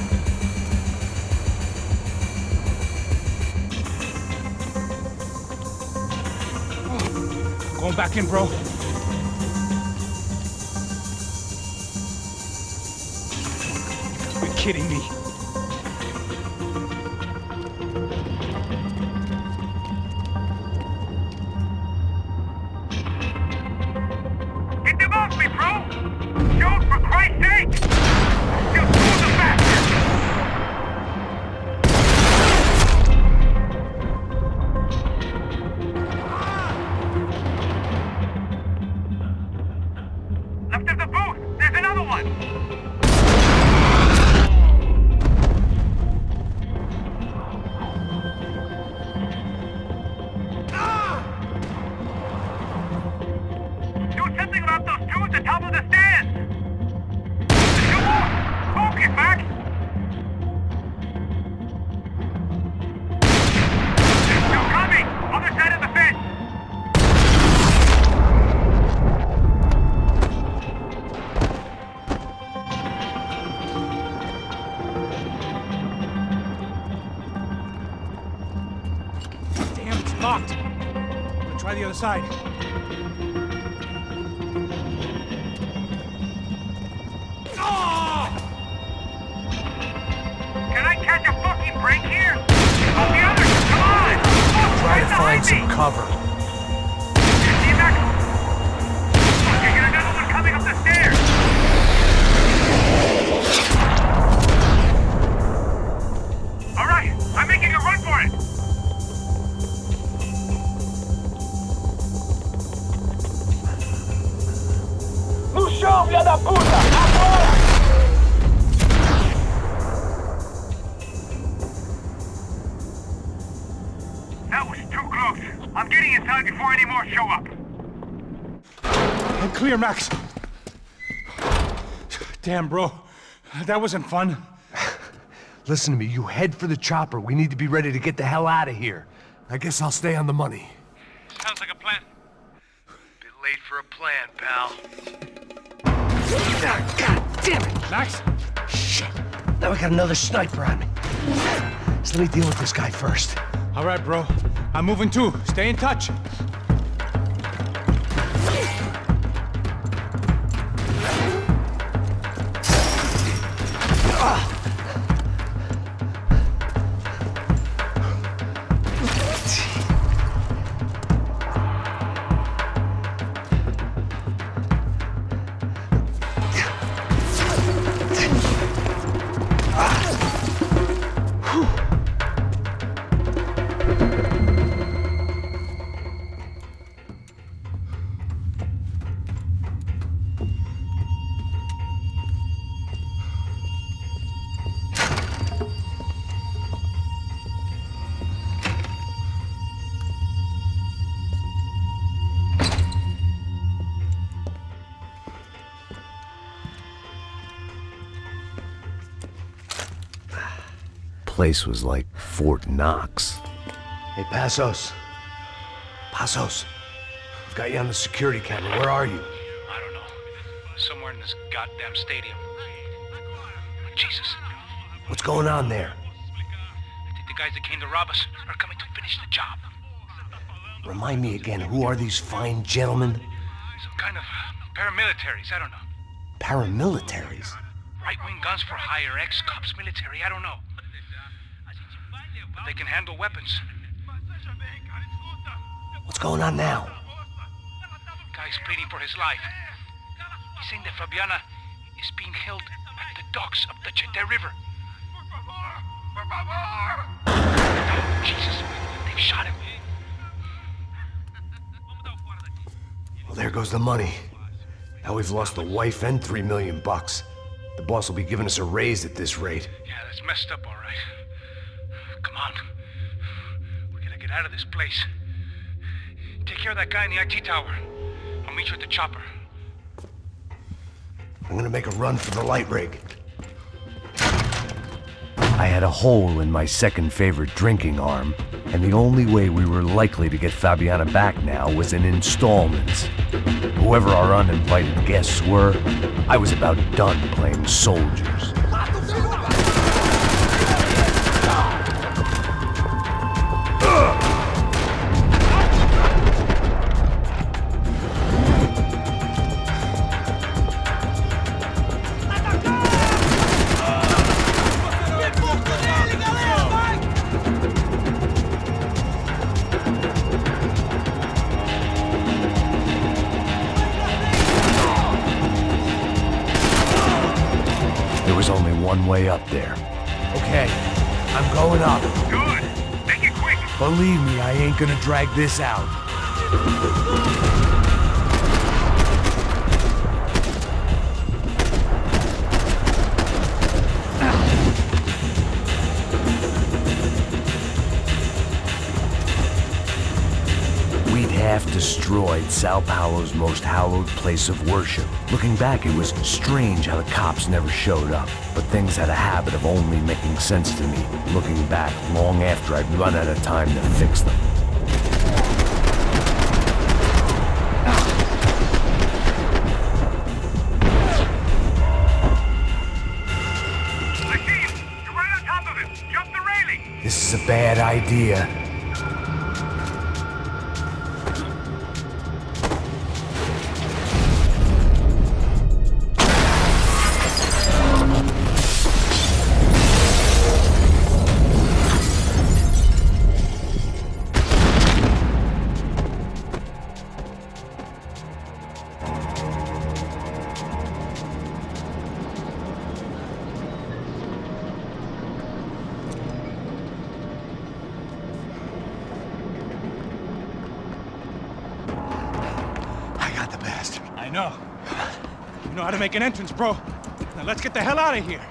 Going back in, bro. You're kidding me. Get them off me, bro! Shoot, for Christ's sake! You fool the bastard! Left of the booth! There's another one! Do something about those dudes at top of the stairs! Two more! Focus, Max! There's two coming! Other side of the fence! Damn, it's locked. I'm gonna try the other side. Can I catch a fucking break here? Oh, the others! Come on! Look, Try to right find behind some me! cover. See, Max? Look, I got another one coming up the stairs! Alright, I'm making a run for it! No chão, filha da puta! Agora! That was too close. I'm getting inside before any more show up. I'm clear, Max. Damn, bro. That wasn't fun. Listen to me, you head for the chopper. We need to be ready to get the hell out of here. I guess I'll stay on the money. Sounds like a plan. Bit late for a plan, pal. God damn it! Max? Shit. Now we got another sniper on me. Let me deal with this guy first. All right, bro. I'm moving too. Stay in touch. Place was like Fort Knox. Hey, Passos. Passos. I've got you on the security camera. Where are you? I don't know. Somewhere in this goddamn stadium. Jesus. What's going on there? I think the guys that came to rob us are coming to finish the job. Remind me again, who are these fine gentlemen? Some kind of paramilitaries, I don't know. Paramilitaries? Right-wing guns for hire, ex-cops, military, I don't know. But they can handle weapons. What's going on now? Guy's pleading for his life. He's saying that Fabiana is being held at the docks of the Chete River. Oh, Jesus, they've shot him. Well, there goes the money. Now we've lost the wife and $3 million. The boss will be giving us a raise at this rate. Yeah, that's messed up, all right. Come on. We gotta get out of this place. Take care of that guy in the IT tower. I'll meet you at the chopper. I'm gonna make a run for the light rig. I had a hole in my second favorite drinking arm, and the only way we were likely to get Fabiana back now was in installments. Whoever our uninvited guests were, I was about done playing soldiers. One way up there. Okay, I'm going up. Good. Make it quick. Believe me, I ain't gonna drag this out. We'd half destroyed Sao Paulo's most hallowed place of worship. Looking back, it was strange how the cops never showed up. But things had a habit of only making sense to me, looking back long after I'd run out of time to fix them. I see you. You're right on top of him. Jump the railing. This is a bad idea. I know. You know how to make an entrance, bro. Now let's get the hell out of here.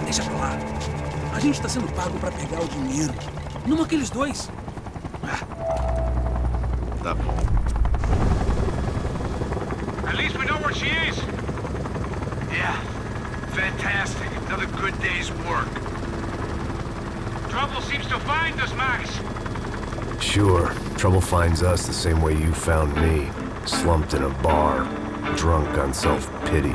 Deixa pra lá. A gente tá sendo pago pra pegar o dinheiro. Não aqueles dois. up. At least we know where she is. Yeah, fantastic. Another good day's work. Trouble seems to find us, Max. Sure, trouble finds us the same way you found me. Slumped in a bar, drunk on self-pity.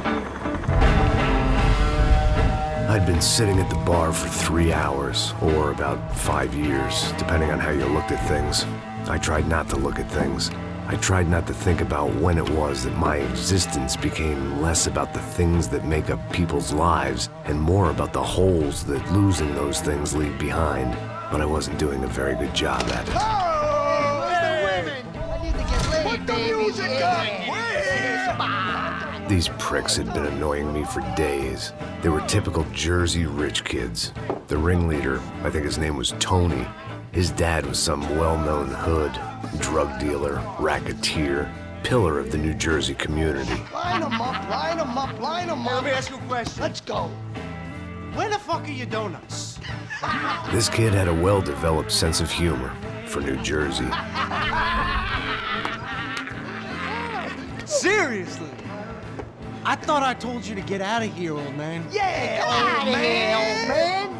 I'd been sitting at the bar for 3 hours, or about 5 years, depending on how you looked at things. I tried not to look at things. I tried not to think about when it was that my existence became less about the things that make up people's lives and more about the holes that losing those things leave behind. But I wasn't doing a very good job at it. Oh, where's the women? I need to get laid, Put the music up! These pricks had been annoying me for days. They were typical Jersey rich kids. The ringleader, I think his name was Tony. His dad was some well-known hood, drug dealer, racketeer, pillar of the New Jersey community. Line them up, line them up, line them up. Let me ask you a question. Let's go. Where the fuck are your donuts? This kid had a well-developed sense of humor for New Jersey. Seriously? I thought I told you to get out of here, old man. Yeah, old man.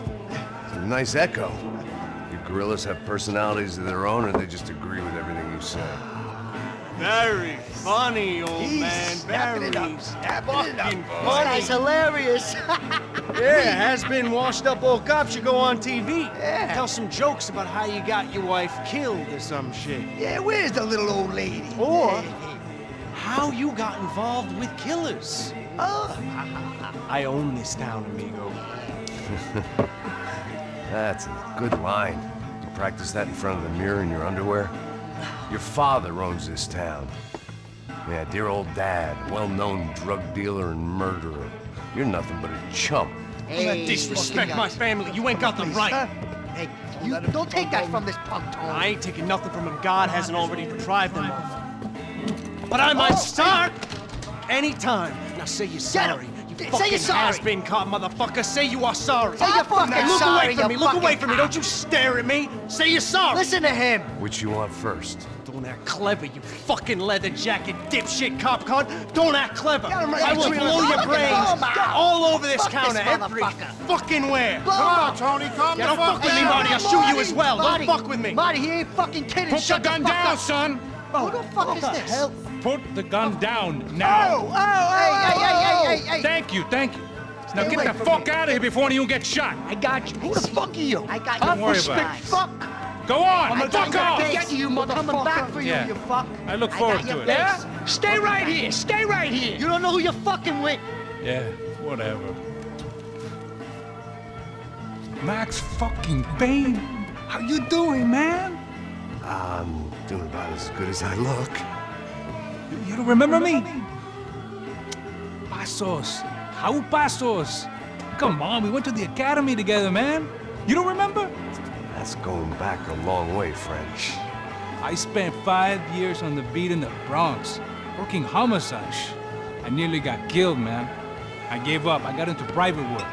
It's a nice echo. You gorillas have personalities of their own, or they just agree with everything you say? Very funny, old man. Very fucking This funny. guy's hilarious. Yeah, has-been washed-up old cop should go on TV. Yeah. Tell some jokes about how you got your wife killed or some shit. Yeah, where's the little old lady? Or how you got involved with killers. I own this town, amigo. That's a good line. You practice that in front of the mirror in your underwear? Your father owns this town. Yeah, dear old dad, well-known drug dealer and murderer. You're nothing but a chump. Hey, disrespect my family. You ain't got the right. Hey, you don't take that from this punk, Tony. I ain't taking nothing from him God hasn't already deprived them of. But I might start anytime. Now say you're sorry. You fucking has-been caught, motherfucker. Say you are sorry. Say you're fucking Look sorry, away from me. you Look away fucking from me. Don't you stare at me. Say you're sorry. Listen to him. Which you want first? Don't act clever, you fucking leather jacket dipshit cop cunt. Don't act clever. I will blow your brains all over this counter, every fucking where. Come on, Tony, calm Yeah, don't fuck with me, Marty. I'll shoot you as well. Don't fuck with me. Marty, he ain't fucking kidding. Put the gun down, son. Who the fuck is this? Hell? Put the gun down now. Hey. Thank you. Now Stay get the away from fuck me. out of here before you get shot. I got you. Who the fuck are you? I got Don't you. worry about it. Fuck. Go on, I'm fuck off. get you, motherfucker. Coming back for you, Yeah. you fuck. I look forward to it. Yeah? Stay right here. Stay right here. You don't know who you're fucking with. Yeah, whatever. Max fucking Payne. How you doing, man? I'm doing about as good as I look. You don't remember me? Pasos. How Pasos? Come on, we went to the academy together, man. You don't remember? That's going back a long way, friend. I spent 5 years on the beat in the Bronx, working homicide. I nearly got killed, man. I gave up. I got into private work.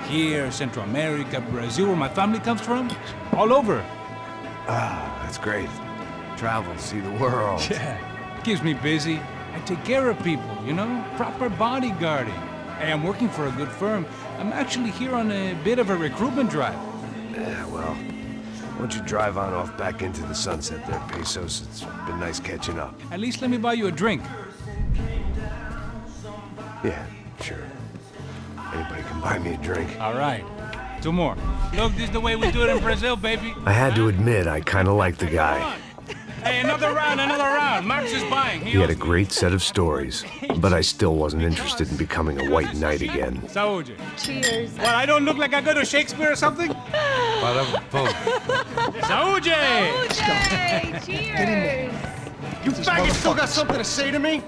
Here, Central America, Brazil, where my family comes from, all over. Ah, that's great. Travel, see the world. Yeah, keeps me busy. I take care of people, you know? Proper bodyguarding. Hey, I'm working for a good firm. I'm actually here on a bit of a recruitment drive. Yeah, well, why don't you drive on off back into the sunset there, Pesos? It's been nice catching up. At least let me buy you a drink. Yeah, sure. Anybody can buy me a drink. All right. 2 more. Look, this is the way we do it in Brazil, baby. I had to admit, I kind of liked the guy. Hey, another round. Max is buying. He had a great set of stories, but I still wasn't interested in becoming a white knight again. Saúde. Cheers. What, I don't look like I go to Shakespeare or something? Saúde! Cheers. You faggots still got something to say to me?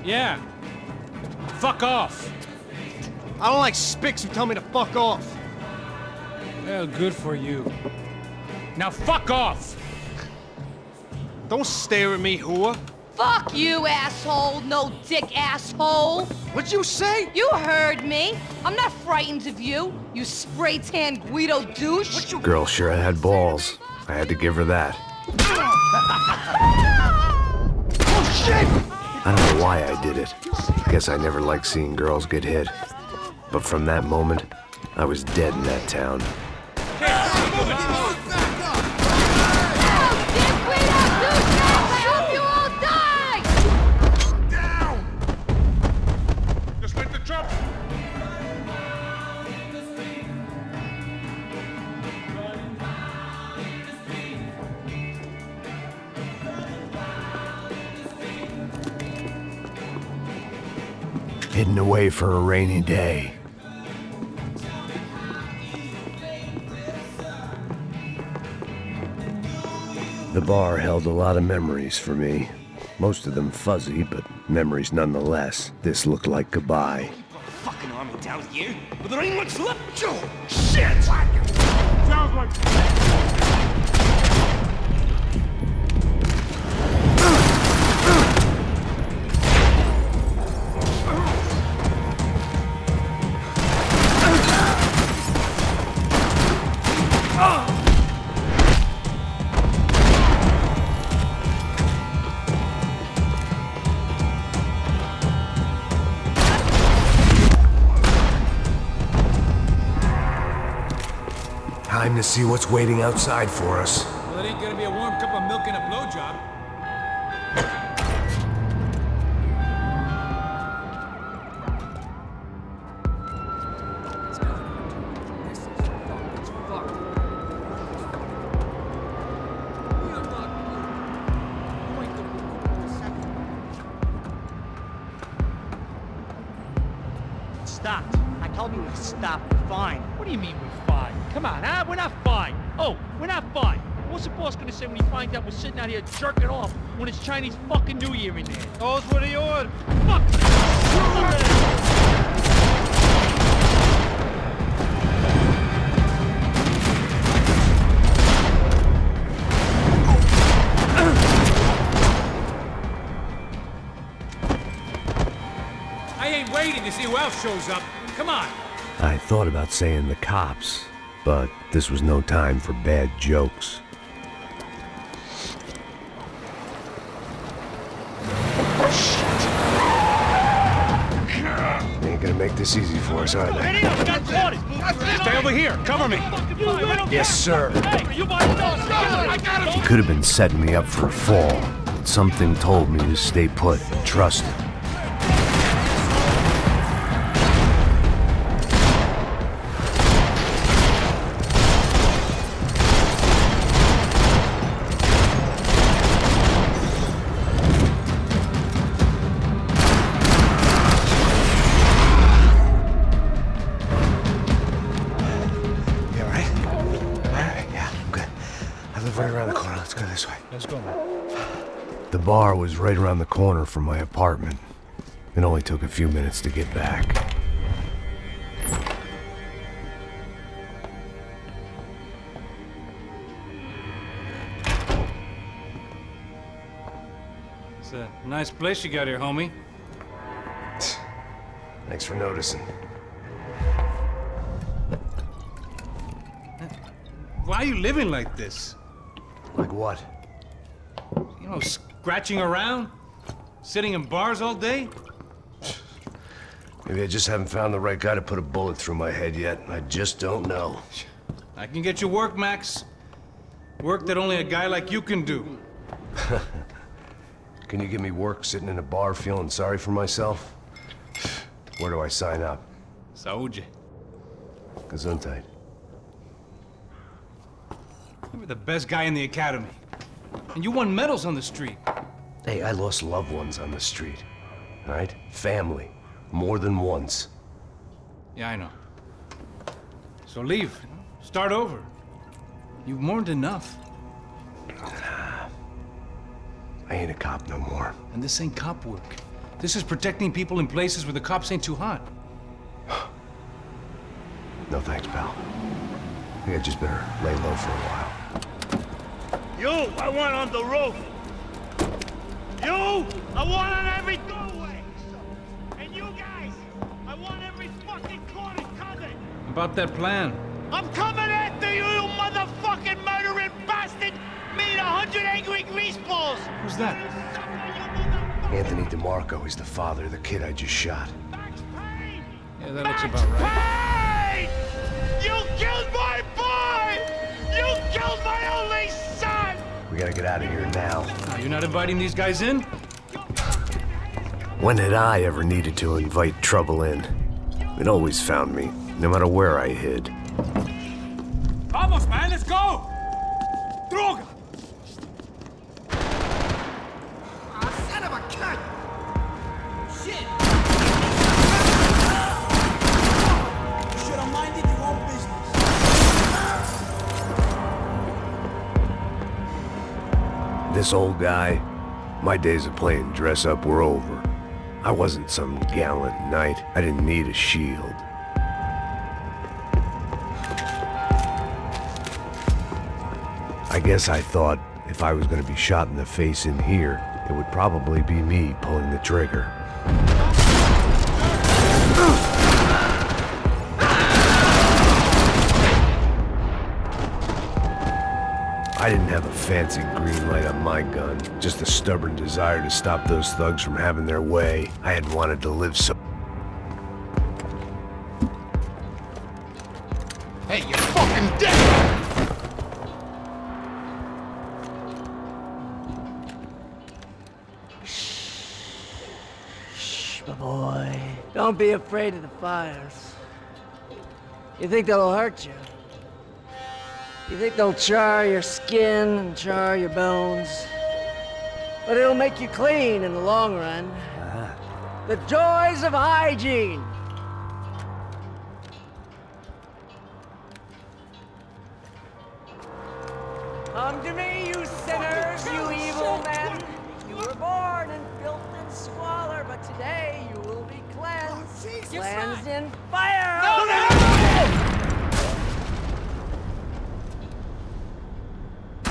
Yeah. Fuck off. I don't like spics who tell me to fuck off. Well, good for you. Now fuck off. Don't stare at me, whore. Fuck you, asshole. No dick asshole. What'd you say? You heard me. I'm not frightened of you, you spray-tan Guido douche. Girl sure had balls. I had to give her that. Oh, shit! I don't know why I did it. Guess I never liked seeing girls get hit. But from that moment, I was dead in that town. Hidden away for a rainy day. The bar held a lot of memories for me. Most of them fuzzy, but memories nonetheless. This looked like goodbye. Fucking army down here, but there ain't much left. Oh, shit! Sounds like... Time to see what's waiting outside for us. Well, it ain't gonna be a warm cup of milk and a blowjob. Stop. I told you to stop. We're fine. What do you mean we're fine? Come on, huh? We're not fine. Oh, we're not fine. What's the boss gonna say when he finds out we're sitting out here jerking off when it's Chinese fucking New Year in there? Those were the orders. Fuck! I ain't waiting to see who else shows up. Come on. I thought about saying the cops, but this was no time for bad jokes. They ain't gonna make this easy for us, are they? Stay over here. Cover me. Yes, sir. He could have been setting me up for a fall, but something told me to stay put and trust him. Let's go, man. The bar was right around the corner from my apartment. It only took a few minutes to get back. It's a nice place you got here, homie. Thanks for noticing. Why are you living like this? Like what? You know, scratching around? Sitting in bars all day? Maybe I just haven't found the right guy to put a bullet through my head yet. I just don't know. I can get you work, Max. Work that only a guy like you can do. Can you give me work sitting in a bar feeling sorry for myself? Where do I sign up? Saúde. Gesundheit. You were the best guy in the academy. And you won medals on the street. Hey, I lost loved ones on the street. All right? Family. More than once. Yeah, I know. So leave. Start over. You've mourned enough. I ain't a cop no more. And this ain't cop work. This is protecting people in places where the cops ain't too hot. No thanks, pal. I think I just better lay low for a while. You, I want on the roof. You, I want on every doorway. And you guys, I want every fucking corner covered. About that plan. I'm coming after you, you motherfucking murdering bastard! Meet 100 angry greaseballs! Who's that? Anthony DeMarco. He's the father of the kid I just shot. Yeah, that looks about right. Payne! You killed my boy! You killed my only son! We gotta get out of here now. You're not inviting these guys in? When had I ever needed to invite trouble in? It always found me, no matter where I hid. Vamos, man, let's go! Droga! Son of a cunt! Shit! You should have minded your own business. This old guy, my days of playing dress up were over. I wasn't some gallant knight. I didn't need a shield. I guess I thought if I was going to be shot in the face in here, it would probably be me pulling the trigger. I didn't have a fancy green light on my gun, just a stubborn desire to stop those thugs from having their way. I had wanted to live so... Hey, you're fucking dead! Shh, my boy. Don't be afraid of the fires. You think they'll hurt you? You think they'll char your skin and char your bones? But it'll make you clean in the long run. The joys of hygiene! Come to me, you sinners, you evil men! You were born in filth and squalor, but today you will be cleansed. Cleansed in fire!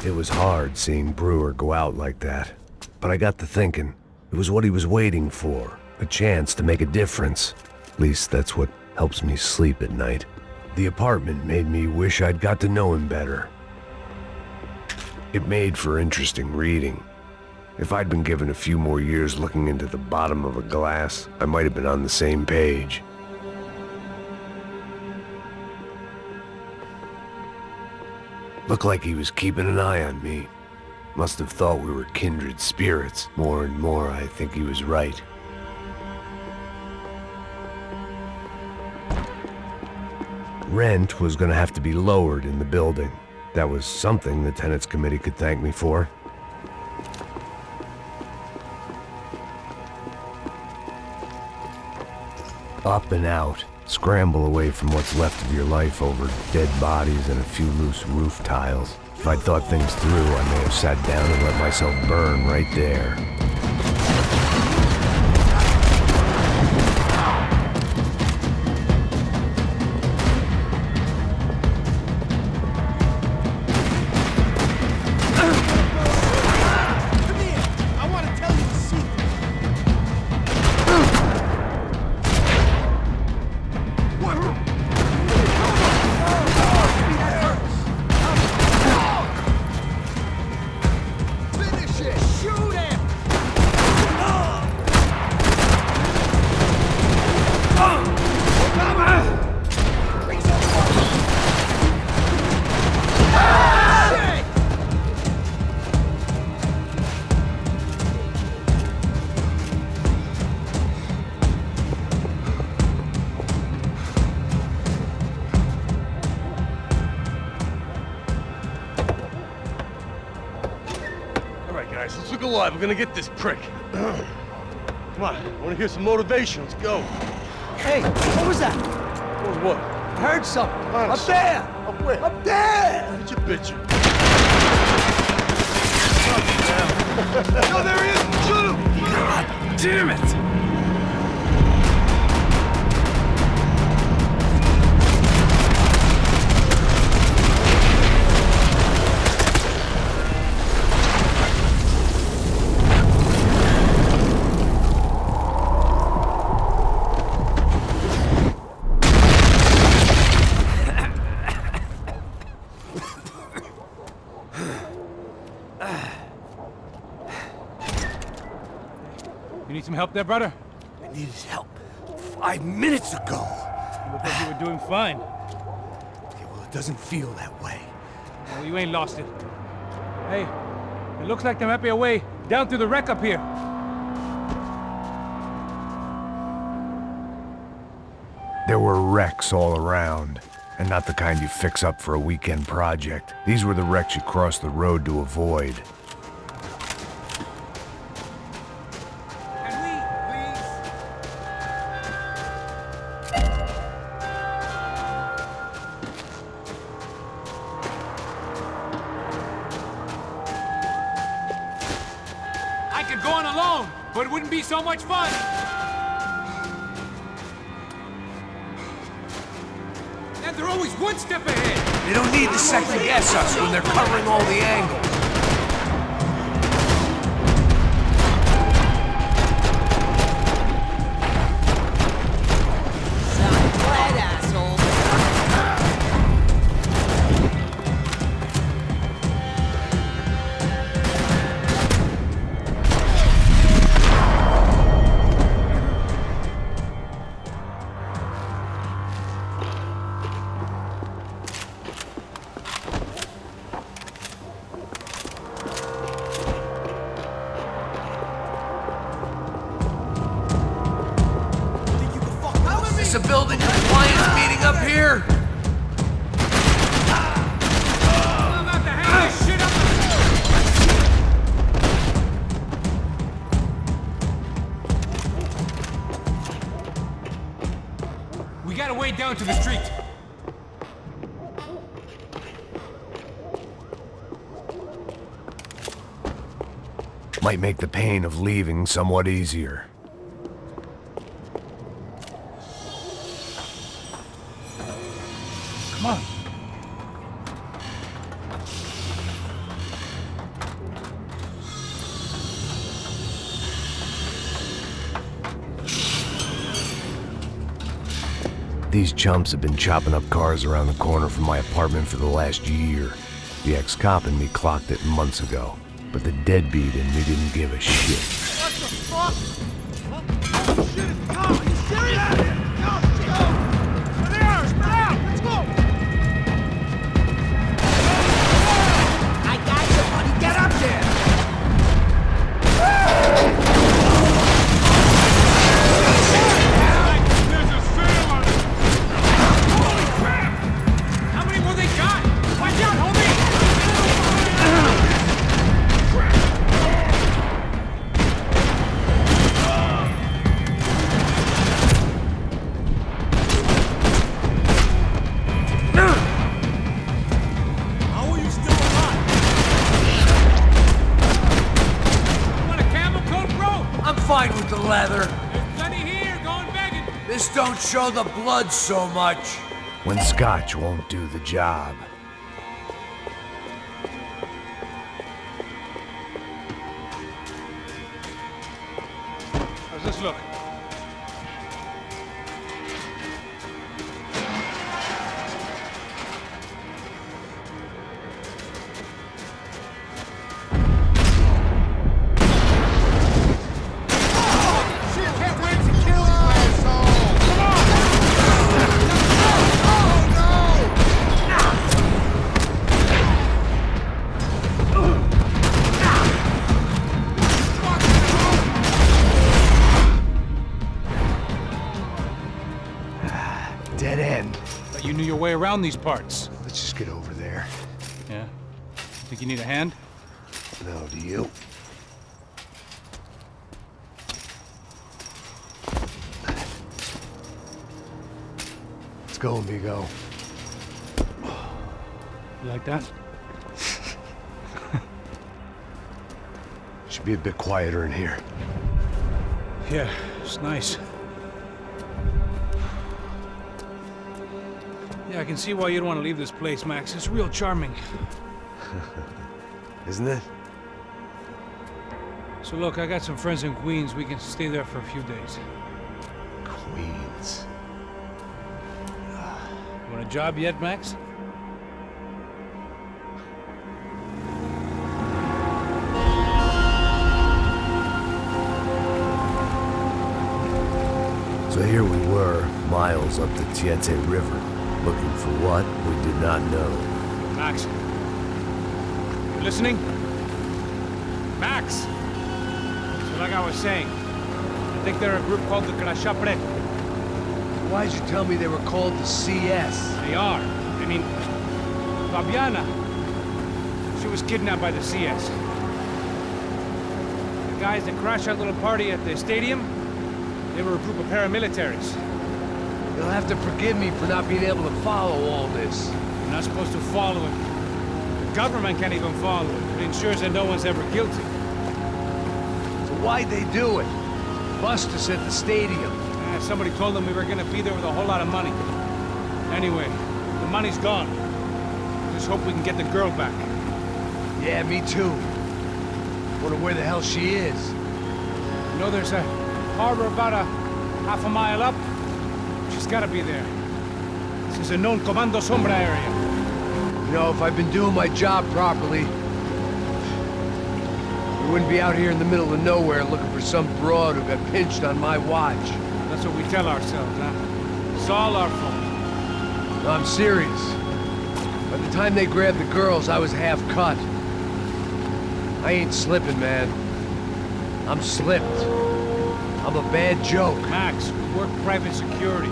It was hard seeing Brewer go out like that. But I got to thinking, it was what he was waiting for. A chance to make a difference. At least that's what helps me sleep at night. The apartment made me wish I'd got to know him better. It made for interesting reading. If I'd been given a few more years looking into the bottom of a glass, I might have been on the same page. Looked like he was keeping an eye on me. Must have thought we were kindred spirits. More and more, I think he was right. Rent was gonna have to be lowered in the building. That was something the tenants committee could thank me for. Up and out. Scramble away from what's left of your life over dead bodies and a few loose roof tiles. If I'd thought things through, I may have sat down and let myself burn right there. We're gonna get this prick. Come on, I wanna hear some motivation. Let's go. Hey, what was that? What was what? I heard something. Honest. Up there! Up where? Up there! Get your bitch. No, there he is! Shoot him! God damn it! some help there, brother? I needed help 5 minutes ago. You look like you were doing fine. Okay, well, it doesn't feel that way. Well, you ain't lost it. Hey, it looks like there might be a way down through the wreck up here. There were wrecks all around, and not the kind you fix up for a weekend project. These were the wrecks you cross the road to avoid. I could go on alone, but it wouldn't be so much fun. And they're always one step ahead. They don't need to second guess us when they're covering all the angles. Is a building compliance meeting up here? I'm about to hang this shit up. We got a way down to the street. Might make the pain of leaving somewhat easier. Come on. These chumps have been chopping up cars around the corner from my apartment for the last year. The ex-cop in me clocked it months ago, but the deadbeat in me didn't give a shit. What the fuck? Oh, shit, it's Tom! Are you serious? Go! There! Spread out! Let's go! I got you, buddy! Get up there! There's a sailor! Holy crap! How many more they got? Watch out, homie! How are you still alive? You want a camel coat, bro? I'm fine with the leather. There's plenty here, going begging. This don't show the blood so much. When scotch won't do the job. How's this look? Dead end. But you knew your way around these parts. Let's just get over there. Yeah? Think you need a hand? No, do you? Let's go, amigo. You like that? Should be a bit quieter in here. Yeah, it's nice. Yeah, I can see why you'd want to leave this place, Max. It's real charming. Isn't it? So look, I got some friends in Queens. We can stay there for a few days. Queens. You want a job yet, Max? So here we were, miles up the Tiete River, looking for what we did not know. Max. You listening? Max! So like I was saying, I think they're a group called the Crashapre. Why'd you tell me they were called the CS? They are. I mean, Fabiana. She was kidnapped by the CS. The guys that crashed that little party at the stadium, they were a group of paramilitaries. You'll have to forgive me for not being able to follow all this. You're not supposed to follow it. The government can't even follow it. It ensures that no one's ever guilty. So why'd they do it? Bust us at the stadium. Somebody told them we were gonna be there with a whole lot of money. Anyway, the money's gone. Just hope we can get the girl back. Yeah, me too. Wonder where the hell she is. You know, there's a harbor about a half a mile up. She's gotta be there. This is a known Comando Sombra area. You know, if I'd been doing my job properly, we wouldn't be out here in the middle of nowhere looking for some broad who got pinched on my watch. That's what we tell ourselves, huh? It's all our fault. No, I'm serious. By the time they grabbed the girls, I was half cut. I ain't slipping, man. I'm slipped. I'm a bad joke. Max, we work private security.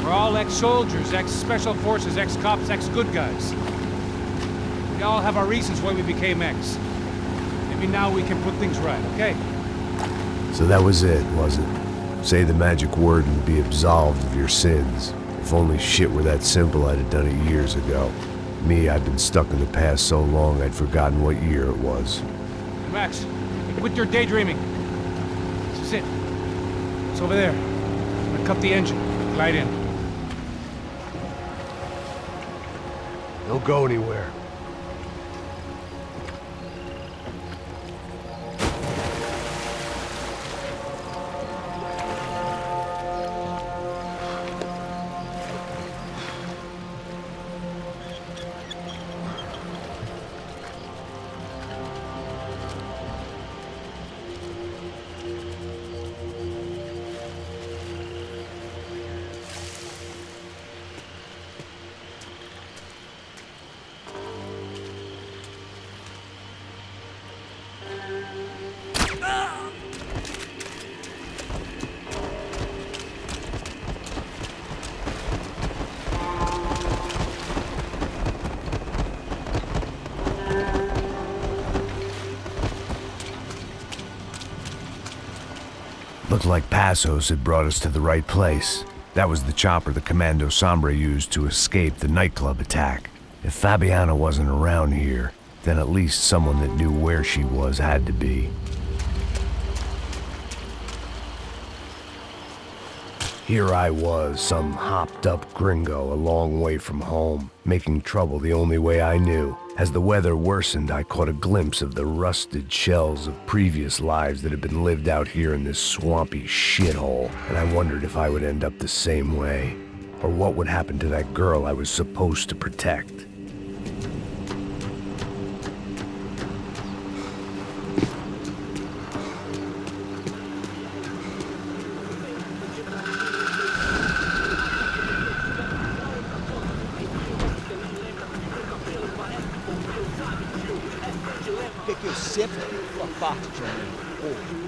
We're all ex-soldiers, ex-special forces, ex-cops, ex-good guys. We all have our reasons why we became ex. Maybe now we can put things right, okay? So that was it, was it? Say the magic word and be absolved of your sins. If only shit were that simple, I'd have done it years ago. Me, I've been stuck in the past so long I'd forgotten what year it was. Hey, Max, quit your daydreaming. This is it. It's over there. I'm gonna cut the engine. Glide in. Don't go anywhere. Looked like Passos had brought us to the right place. That was the chopper the Comando Sombra used to escape the nightclub attack. If Fabiana wasn't around here, then at least someone that knew where she was had to be. Here I was, some hopped-up gringo a long way from home, making trouble the only way I knew. As the weather worsened, I caught a glimpse of the rusted shells of previous lives that had been lived out here in this swampy shithole, and I wondered if I would end up the same way, or what would happen to that girl I was supposed to protect.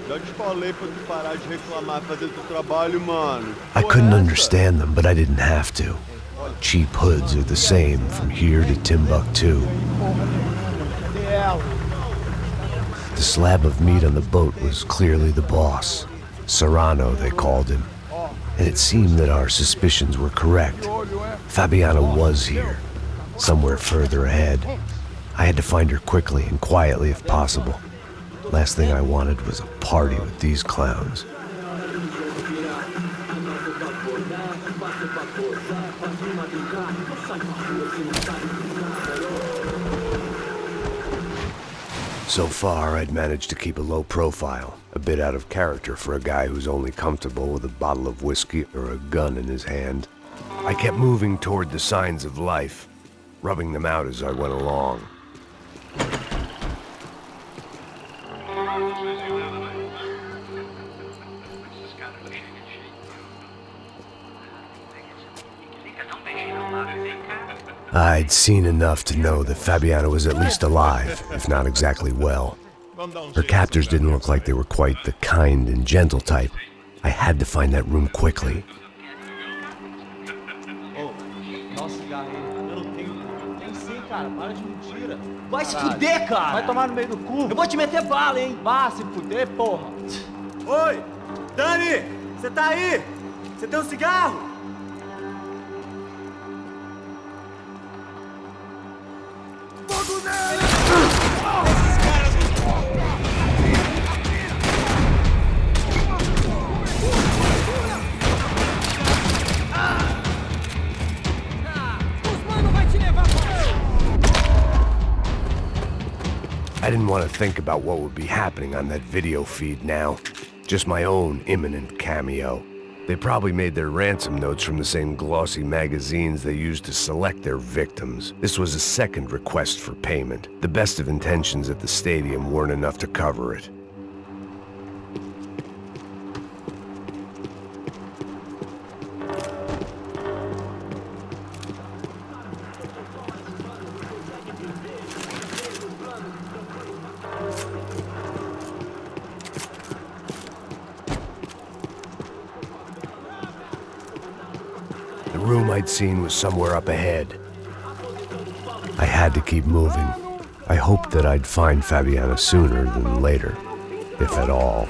Já te falei pra tu parar de reclamar, fazer teu trabalho, mano. I couldn't understand them, but I didn't have to. Cheap hoods are the same from here to Timbuktu. The slab of meat on the boat was clearly the boss. Serrano, they called him. And it seemed that our suspicions were correct. Fabiana was here, somewhere further ahead. I had to find her quickly and quietly if possible. Last thing I wanted was a party with these clowns. So far, I'd managed to keep a low profile, a bit out of character for a guy who's only comfortable with a bottle of whiskey or a gun in his hand. I kept moving toward the signs of life, rubbing them out as I went along. I'd seen enough to know that Fabiana was at least alive, if not exactly well. Her captors didn't look like they were quite the kind and gentle type. I had to find that room quickly. Tem sim, cara. Para de mentira. Vai se fuder, cara. Vai tomar no meio do cu. Eu vou te meter bala, hein. Vá se fuder, porra. Oi, Dani, você tá aí? Você tem um cigarro? Fogo nele! I didn't want to think about what would be happening on that video feed now. Just my own imminent cameo. They probably made their ransom notes from the same glossy magazines they used to select their victims. This was a second request for payment. The best of intentions at the stadium weren't enough to cover it. The room I'd seen was somewhere up ahead. I had to keep moving. I hoped that I'd find Fabiana sooner than later, if at all.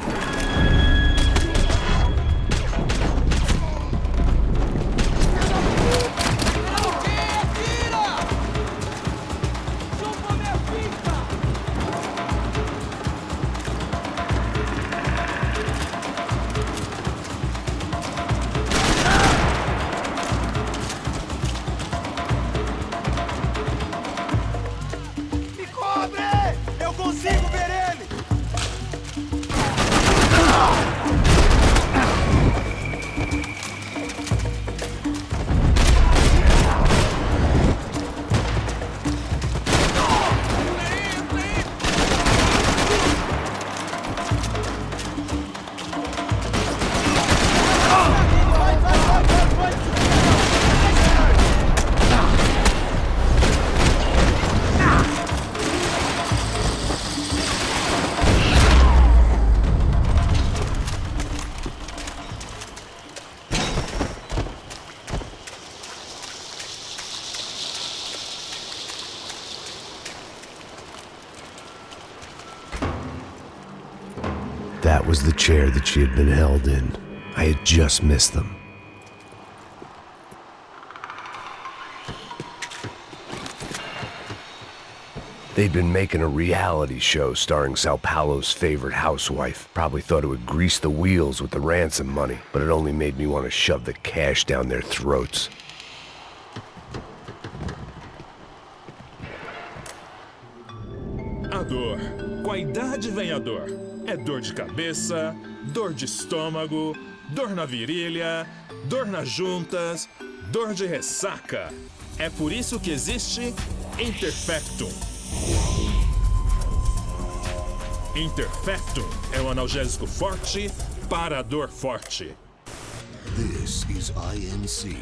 That was the chair that she had been held in. I had just missed them. They'd been making a reality show starring Sao Paulo's favorite housewife. Probably thought it would grease the wheels with the ransom money, but it only made me want to shove the cash down their throats. A dor. Com a idade vem a dor. É dor de cabeça, dor de estômago, dor na virilha, dor nas juntas, dor de ressaca. É por isso que existe Interfectum. Interfectum é um analgésico forte para a dor forte. This is INC.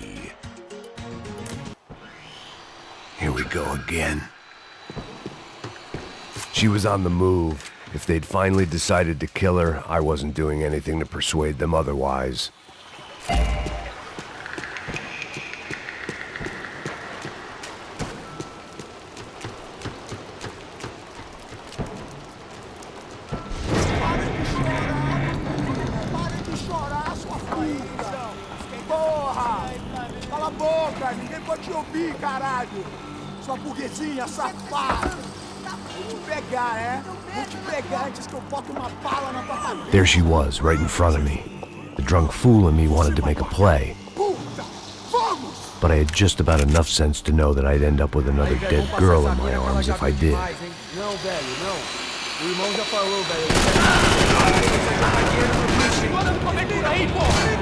Here we go again. She was on the move. If they'd finally decided to kill her, I wasn't doing anything to persuade them otherwise. Cala a boca, ninguém pode te ouvir, caralho! Sua burguesinha safada! Vou te pegar, é? Vou te pegar antes que eu bote uma bala na tua cabeça! There she was, right in front of me. The drunk fool in me wanted to make a play. But I had just about enough sense to know that I'd end up with another dead girl in my arms if I did. Não, velho, não. O irmão já falou, velho. Bora no cobertura aí, porra!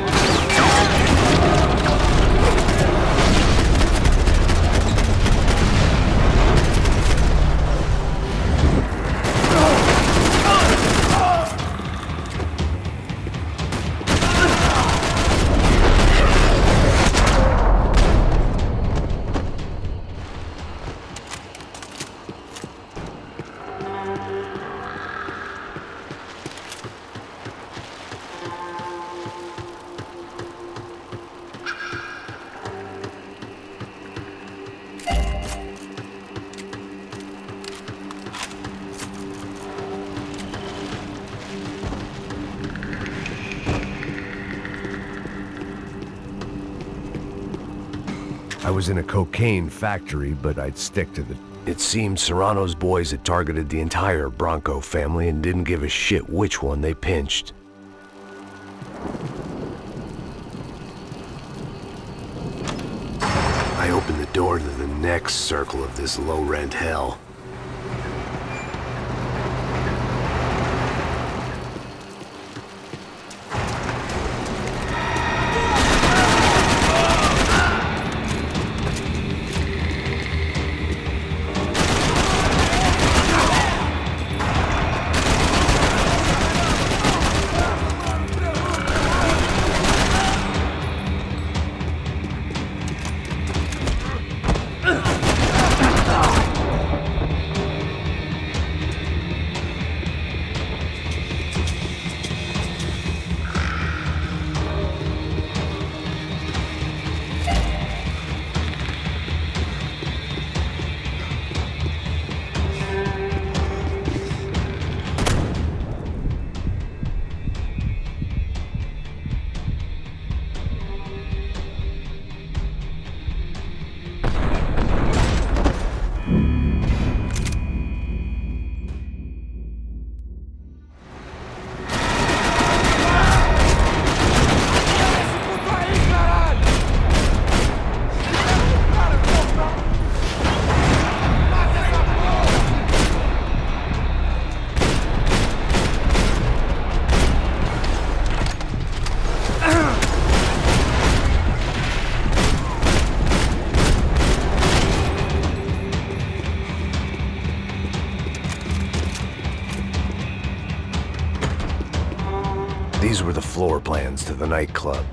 I was in a cocaine factory, but I'd stick to the... It seemed Serrano's boys had targeted the entire Bronco family and didn't give a shit which one they pinched. I opened the door to the next circle of this low-rent hell. These were the floor plans to the nightclub.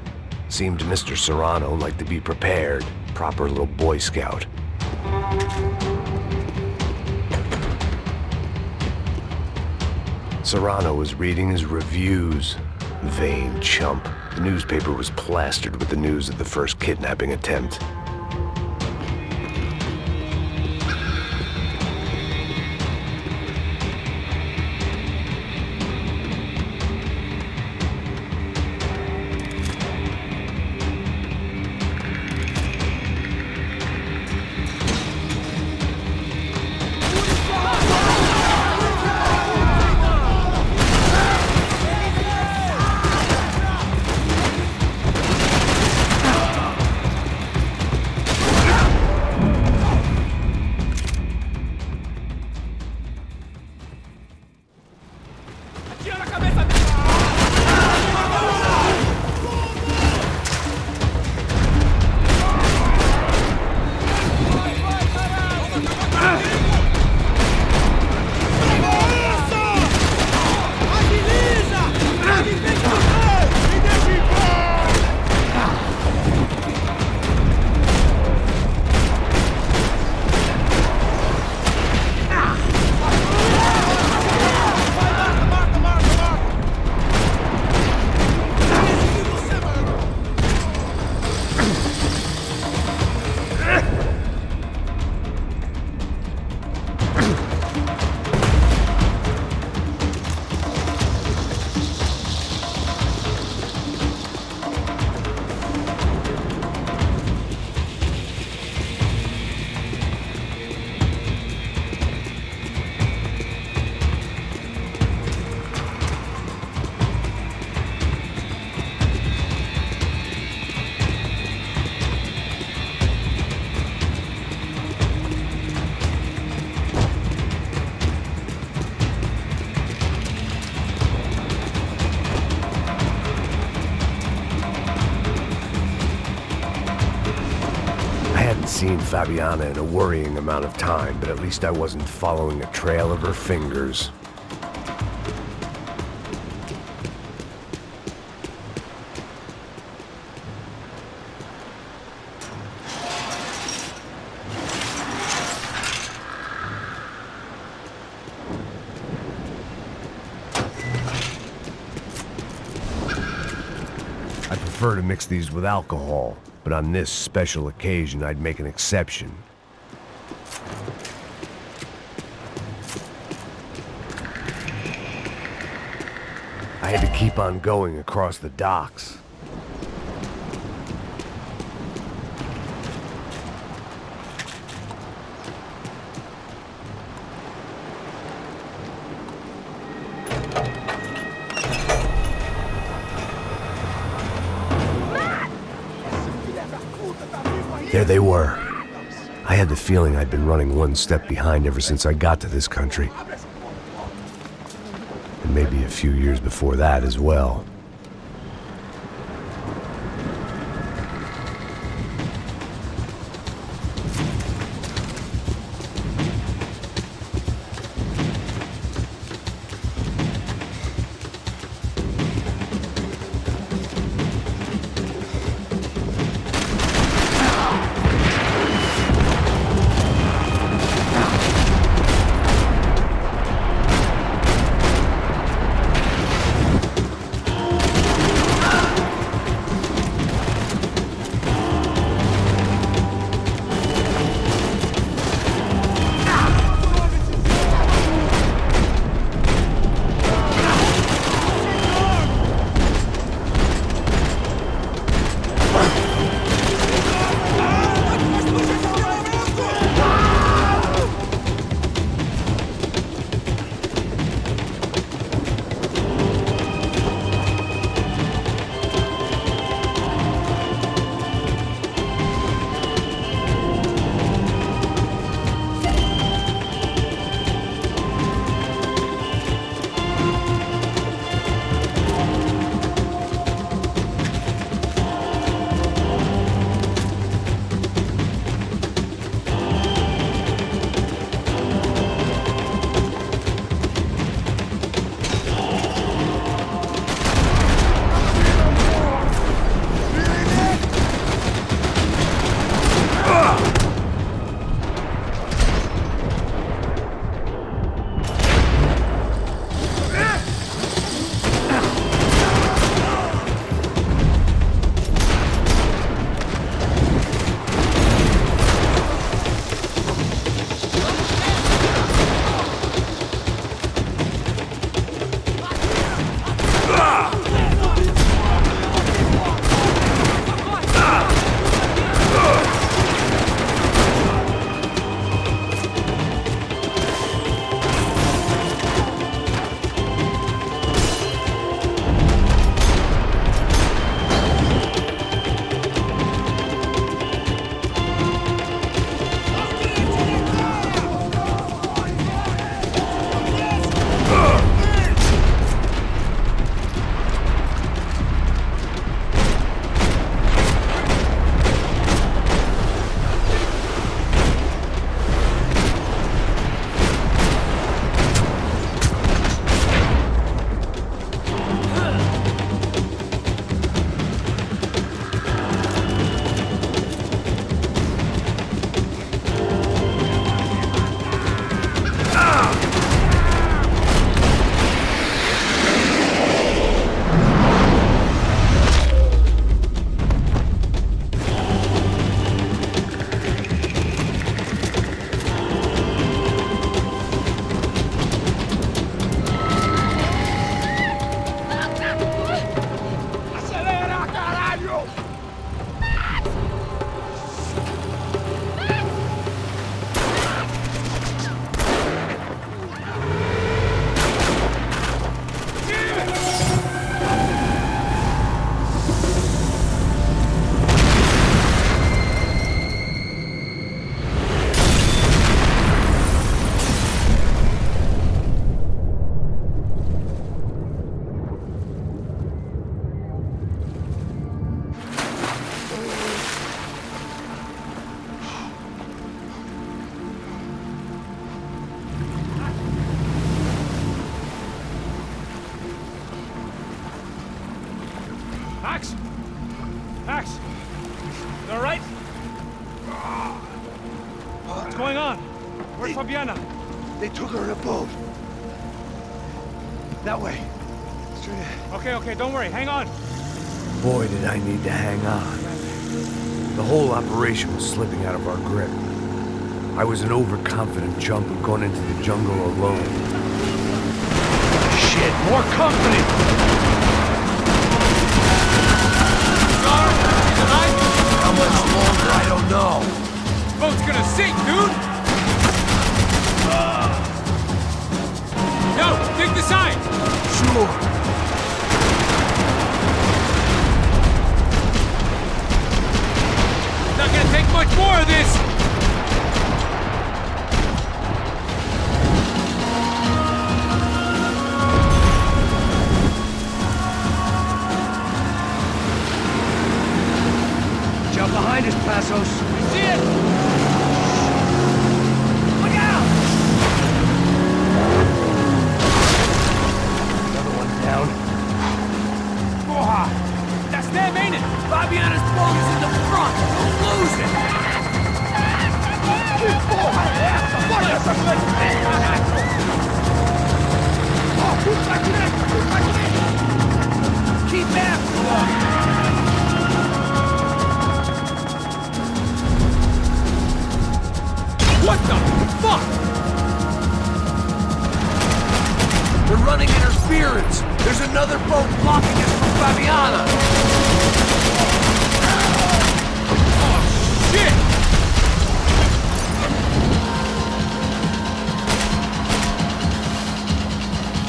Seemed Mr. Serrano like to be prepared. Proper little Boy Scout. Serrano was reading his reviews. Vain chump. The newspaper was plastered with the news of the first kidnapping attempt. Seen Fabiana in a worrying amount of time, but at least I wasn't following a trail of her fingers. I prefer to mix these with alcohol. But on this special occasion, I'd make an exception. I had to keep on going across the docks. they were. I had the feeling I'd been running one step behind ever since I got to this country. And maybe a few years before that as well. They took her in a boat. That way. Straight ahead. Okay, don't worry. Hang on. Boy, did I need to hang on. The whole operation was slipping out of our grip. I was an overconfident chump who'd gone into the jungle alone. Shit, more company! How much longer, I don't know. This boat's gonna sink, dude! No, take the sign! Sure. Not gonna take much more of this! Jump behind us, Passos. See it! Look out! Another one down. Porra! That's them, ain't it? Fabiana's boat is in the front! Don't lose it! Porra, essa! Bora essa Oh, puta pra direita! Puta pra direita! Keep after them! What the fuck? They're running interference. There's another boat blocking us from Fabiana. Oh, shit!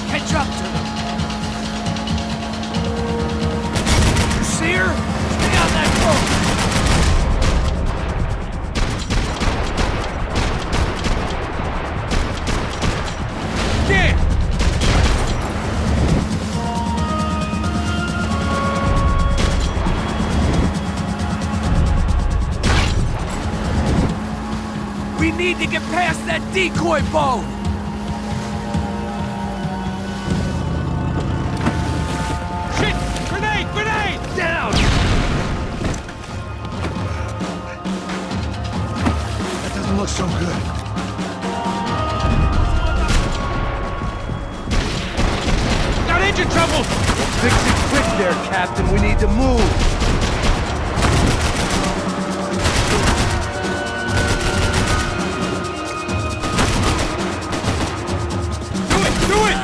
Catch up to them. You see her? Stay on that boat. Damn! We need to get past that decoy boat! Shit! Grenade! Grenade! Down! That doesn't look so good. Got engine trouble! Fix it quick there, Captain. We need to move. Do it!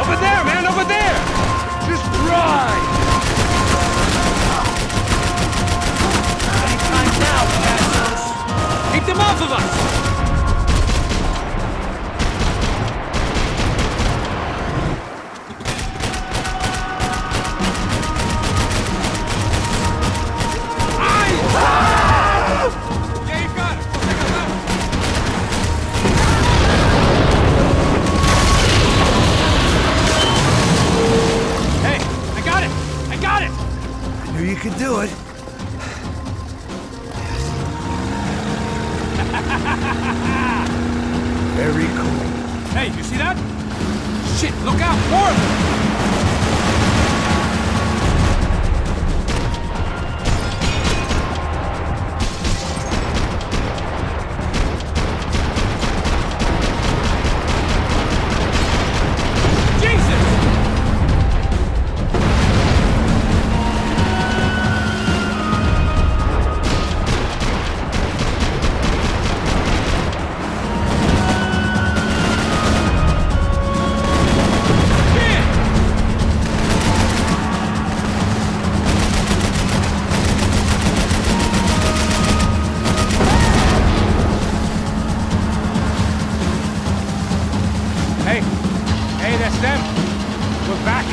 Over there, man! Over there! Just drive! Anytime now, Passos! Keep them off of us! You can do it. Very cool. Hey, you see that? Shit, look out! More of them! Hey, that's them. We're back.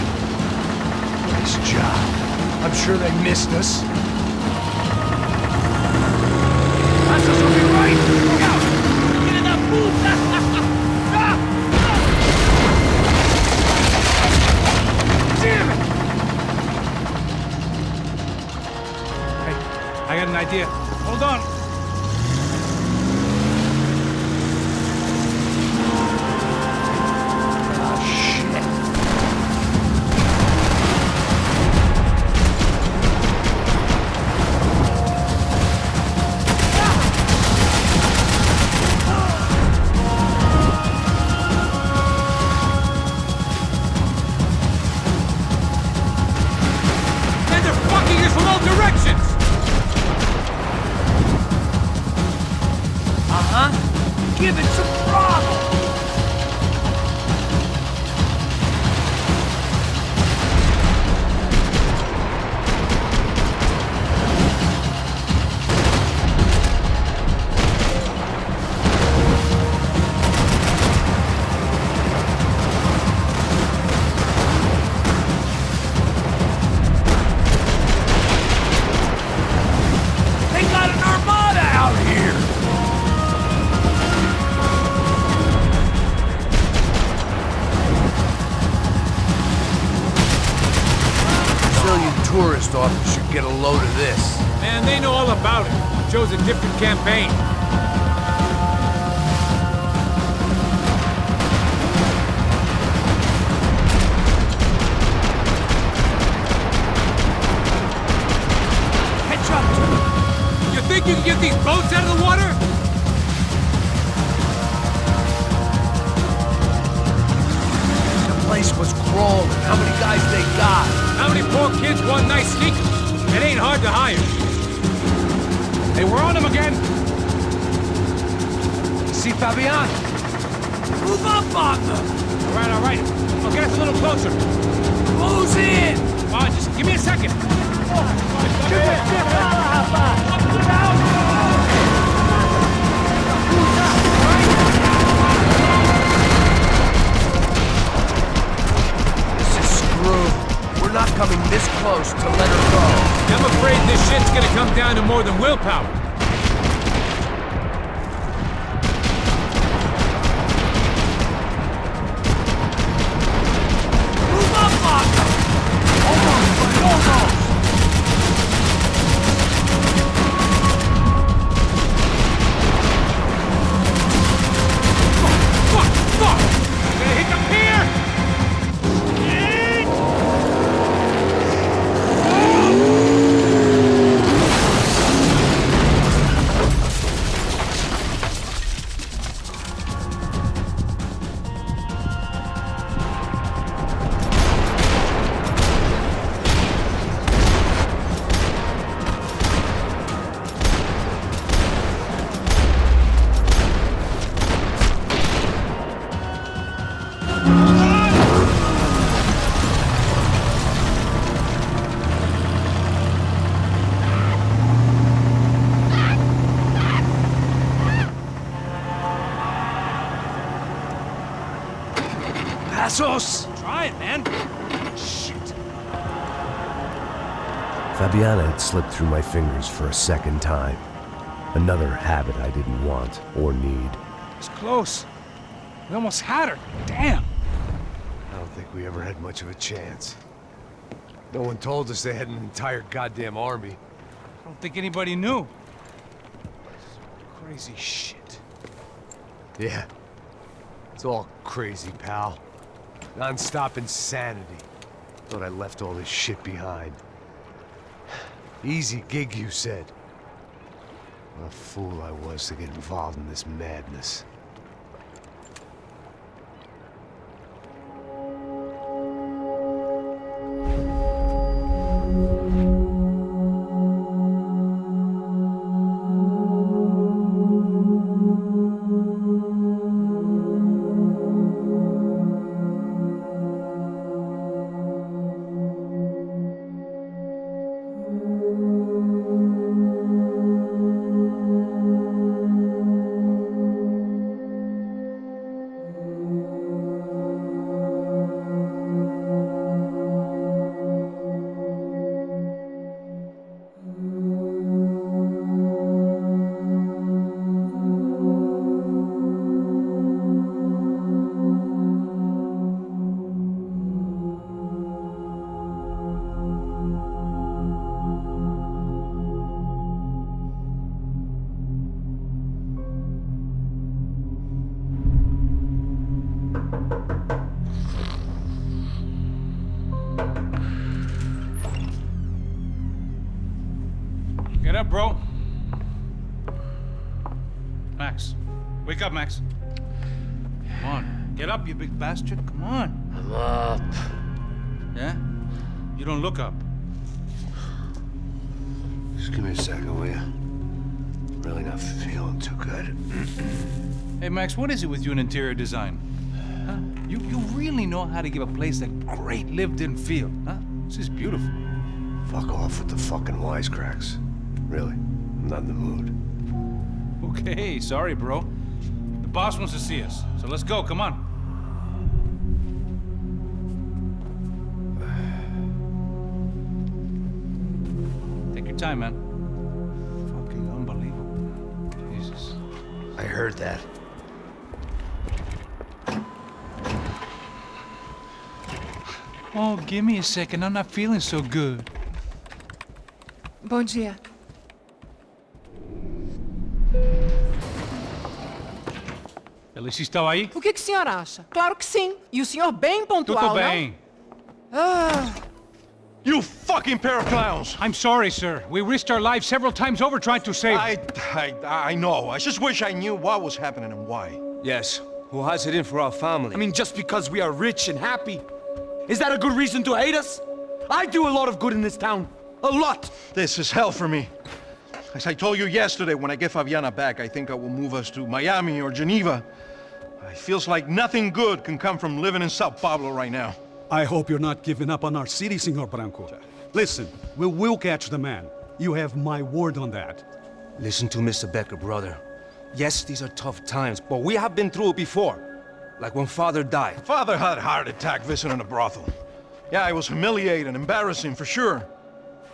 Nice job. I'm sure they missed us. Passos will be right. Look out! Get in that pool! Damn it! Hey, I got an idea. Hold on. Give it some throttle! post office should get a load of this. Man, they know all about it. Chose a different campaign. Catch up! You think you can get these boats out of the water? The place was crawling. How many guys they got? How many poor kids want nice sneakers? It ain't hard to hire. Hey, we're on them again. See Fabian? Move up on them! All right. I'll get us a little closer. Close in! Come on, just give me a second. This is screwed. We're not coming this close to let her go. I'm afraid this shit's gonna come down to more than willpower. Move up on them! Almost, buddy, almost! Fuck! Gonna hit the pier! Passos! Try it, man. Shit. Fabiana had slipped through my fingers for a second time. Another habit I didn't want or need. It's close. We almost had her. Damn. I don't think we ever had much of a chance. No one told us they had an entire goddamn army. I don't think anybody knew. Crazy shit. Yeah. It's all crazy, pal. Non-stop insanity. Thought I left all this shit behind. Easy gig, you said. What a fool I was to get involved in this madness. Get up, bro. Max. Wake up, Max. Come on. Get up, you big bastard. Come on. I'm up. Yeah? You don't look up. Just give me a second, will you? Really not feeling too good. Hey, Max, what is it with you and interior design? Huh? You really know how to give a place that great lived-in feel, huh? This is beautiful. Fuck off with the fucking wisecracks. Really, I'm not in the mood. Okay, sorry, bro. The boss wants to see us, so let's go, come on. Take your time, man. Fucking unbelievable. Jesus. I heard that. Oh, give me a second. I'm not feeling so good. Bom dia. Eles estão aí? O que o senhor acha? Claro que sim. E o senhor bem pontual, Tudo bem. não? Ah... You fucking pair of clowns! I'm sorry, sir. We risked our lives several times over trying to save... I know. I just wish I knew what was happening and why. Yes. Who has it in for our family? I mean, just because we are rich and happy? Is that a good reason to hate us? I do a lot of good in this town. A lot! This is hell for me. As I told you yesterday, when I get Fabiana back, I think I will move us to Miami or Geneva. It feels like nothing good can come from living in Sao Paulo right now. I hope you're not giving up on our city, Senor Branco. Listen, we will catch the man. You have my word on that. Listen to Mr. Becker, brother. Yes, these are tough times, but we have been through it before. Like when Father died. Father had a heart attack visiting a brothel. Yeah, it was humiliating, embarrassing, for sure.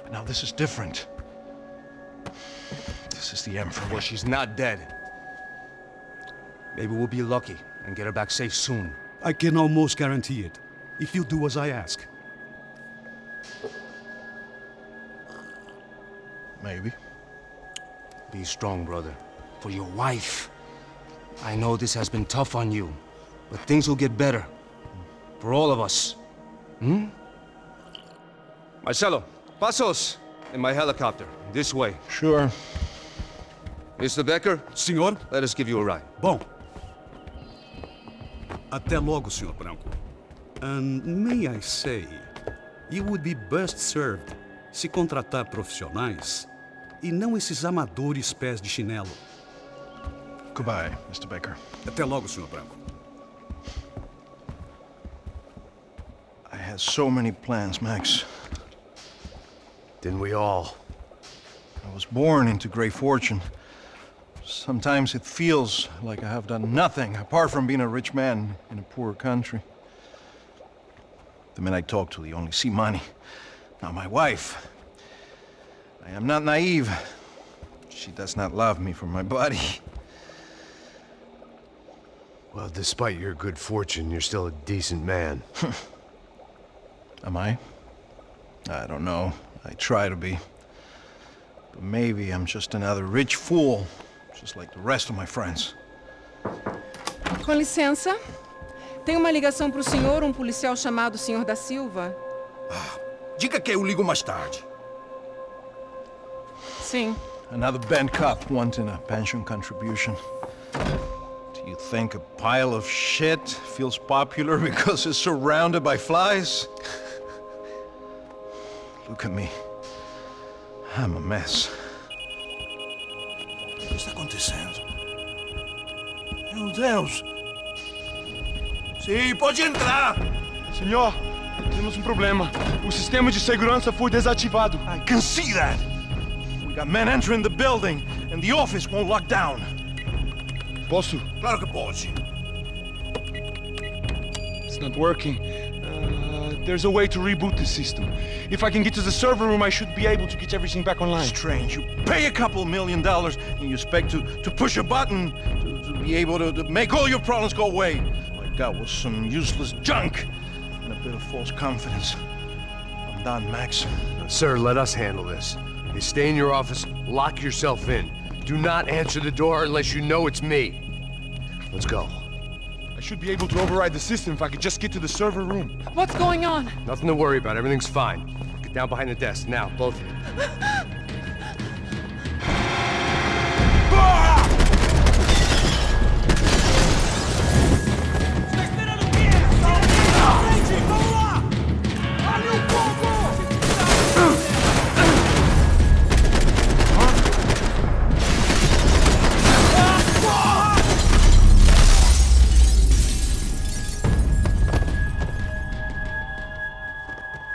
But now this is different. This is the Emperor. Well, she's not dead. Maybe we'll be lucky and get her back safe soon. I can almost guarantee it, if you do as I ask. Maybe. Be strong, brother. For your wife. I know this has been tough on you, but things will get better. For all of us. Hmm? Marcelo, pasos in my helicopter. This way. Sure. Mr. Becker? Senhor? Let us give you a ride. Bom. Até logo, Senhor Branco. And may I say, you would be best served se contratar profissionais e não esses amadores pés de chinelo. Goodbye, Mr. Becker. Até logo, Senhor Branco. I had so many plans, Max. Didn't we all? I was born into great fortune. Sometimes it feels like I have done nothing apart from being a rich man in a poor country. The men I talk to, they only see money. Now my wife, I am not naive. She does not love me for my body. Well, despite your good fortune, you're still a decent man. Am I? I don't know. I try to be. But maybe I'm just another rich fool, just like the rest of my friends. Com licença. Tem uma ligação para o senhor, policial chamado Sr. da Silva. Diga que eu ligo mais tarde. Sim. Another bent cop wanting a pension contribution. Do you think a pile of shit feels popular because it's surrounded by flies? Look at me. I'm a mess. O que está acontecendo? Meu Deus! Sim, pode entrar! Senhor, temos problema. O sistema de segurança foi desativado. I can see that! We got men entering the building, and the office won't lock down. Posso? Claro que pode. It's not working. There's a way to reboot the system. If I can get to the server room, I should be able to get everything back online. Strange. You pay a couple $1 million, and you expect to push a button to be able to make all your problems go away. All I got was some useless junk and a bit of false confidence. I'm done, Max. Sir, let us handle this. You stay in your office, lock yourself in. Do not answer the door unless you know it's me. Let's go. I should be able to override the system if I could just get to the server room. What's going on? Nothing to worry about. Everything's fine. Get down behind the desk. Now, both of you.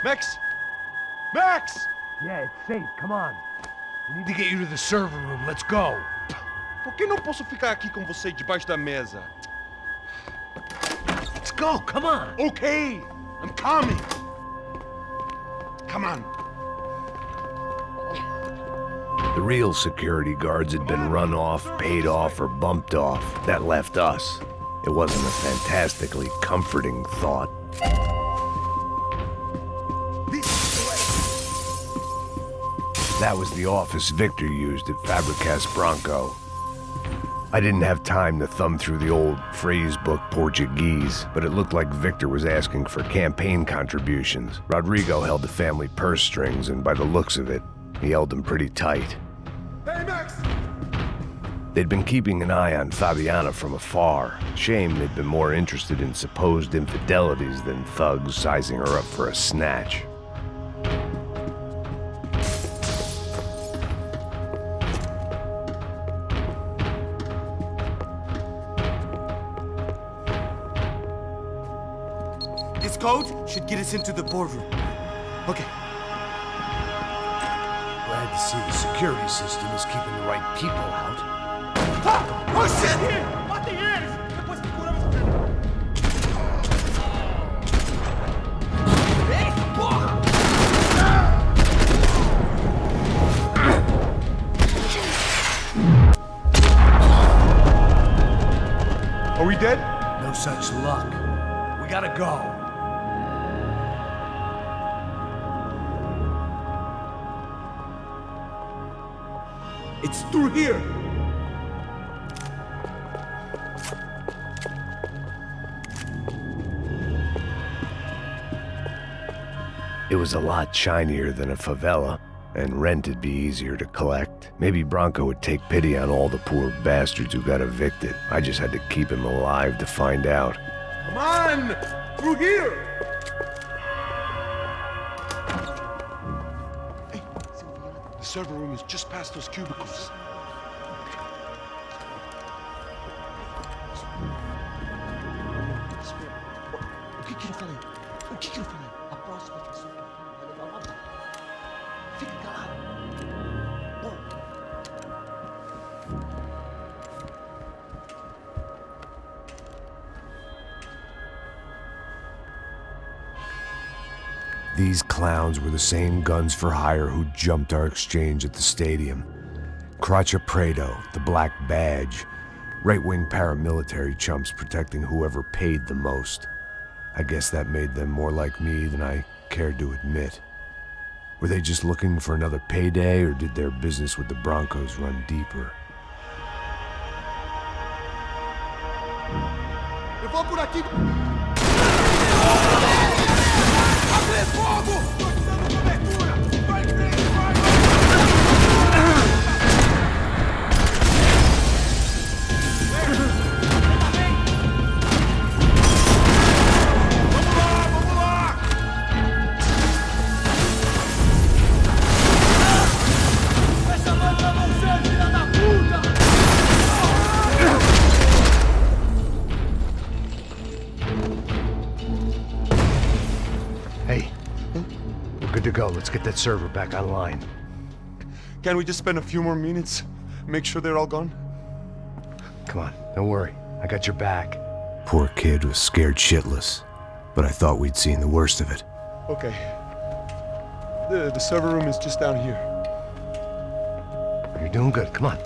Max! Max! Yeah, it's safe. Come on. We need to get you to the server room. Let's go. Por que não posso ficar aqui com você debaixo da mesa? Let's go. Come on. Okay, I'm coming. Come on. The real security guards had been run off, paid off, or bumped off. That left us. It wasn't a fantastically comforting thought. That was the office Victor used at Fabricas Bronco. I didn't have time to thumb through the old phrase book Portuguese, but it looked like Victor was asking for campaign contributions. Rodrigo held the family purse strings, and by the looks of it, he held them pretty tight. Hey, Max! They'd been keeping an eye on Fabiana from afar. Shame they'd been more interested in supposed infidelities than thugs sizing her up for a snatch. This code should get us into the boardroom. Okay. Glad to see the security system is keeping the right people out. Oh shit! Bate eles! Depois procuramos... Ei, porra! Are we dead? No such luck. We gotta go. It's through here. It was a lot shinier than a favela, and rent'd be easier to collect. Maybe Bronco would take pity on all the poor bastards who got evicted. I just had to keep him alive to find out. Come on! Through here! Hey, the server room is just past those cubicles. O que eu falei? O que eu falei? A próxima pessoa que eu falo vai levar uma bala. Fica calado. Bom. These clowns were the same guns for hire who jumped our exchange at the stadium. Crotcha Prado, the Black Badge. Right-wing paramilitary chumps protecting whoever paid the most. I guess that made them more like me than I cared to admit. Were they just looking for another payday, or did their business with the Broncos run deeper? Eu vou por aqui. Abre fogo! Tô te dando cobertura! Vai ver, vai! Vamos lá! Fecha a mão pra você, filha da puta! Hey, we're good to go. Let's get that server back online. Can't we just spend a few more minutes? Make sure they're all gone? Come on, don't worry. I got your back. Poor kid was scared shitless, but I thought we'd seen the worst of it. Okay. The server room is just down here. You're doing good. Come on.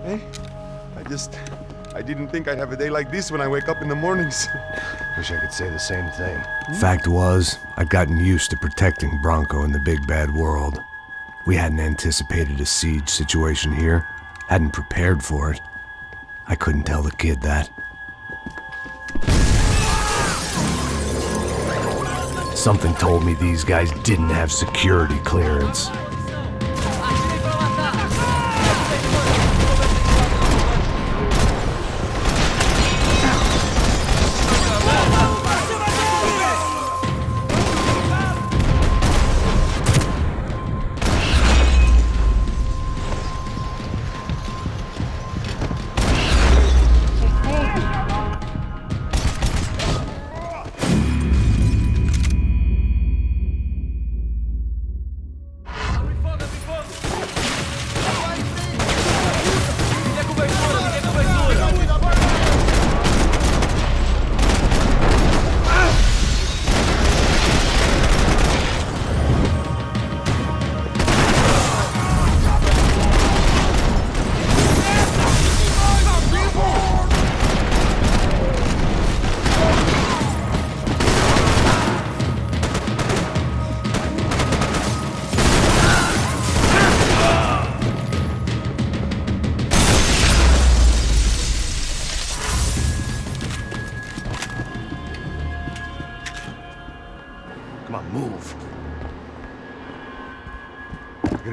Hey, I didn't think I'd have a day like this when I wake up in the mornings. Wish I could say the same thing. Fact was, I'd gotten used to protecting Bronco in the big bad world. We hadn't anticipated a siege situation here, hadn't prepared for it. I couldn't tell the kid that. Something told me these guys didn't have security clearance.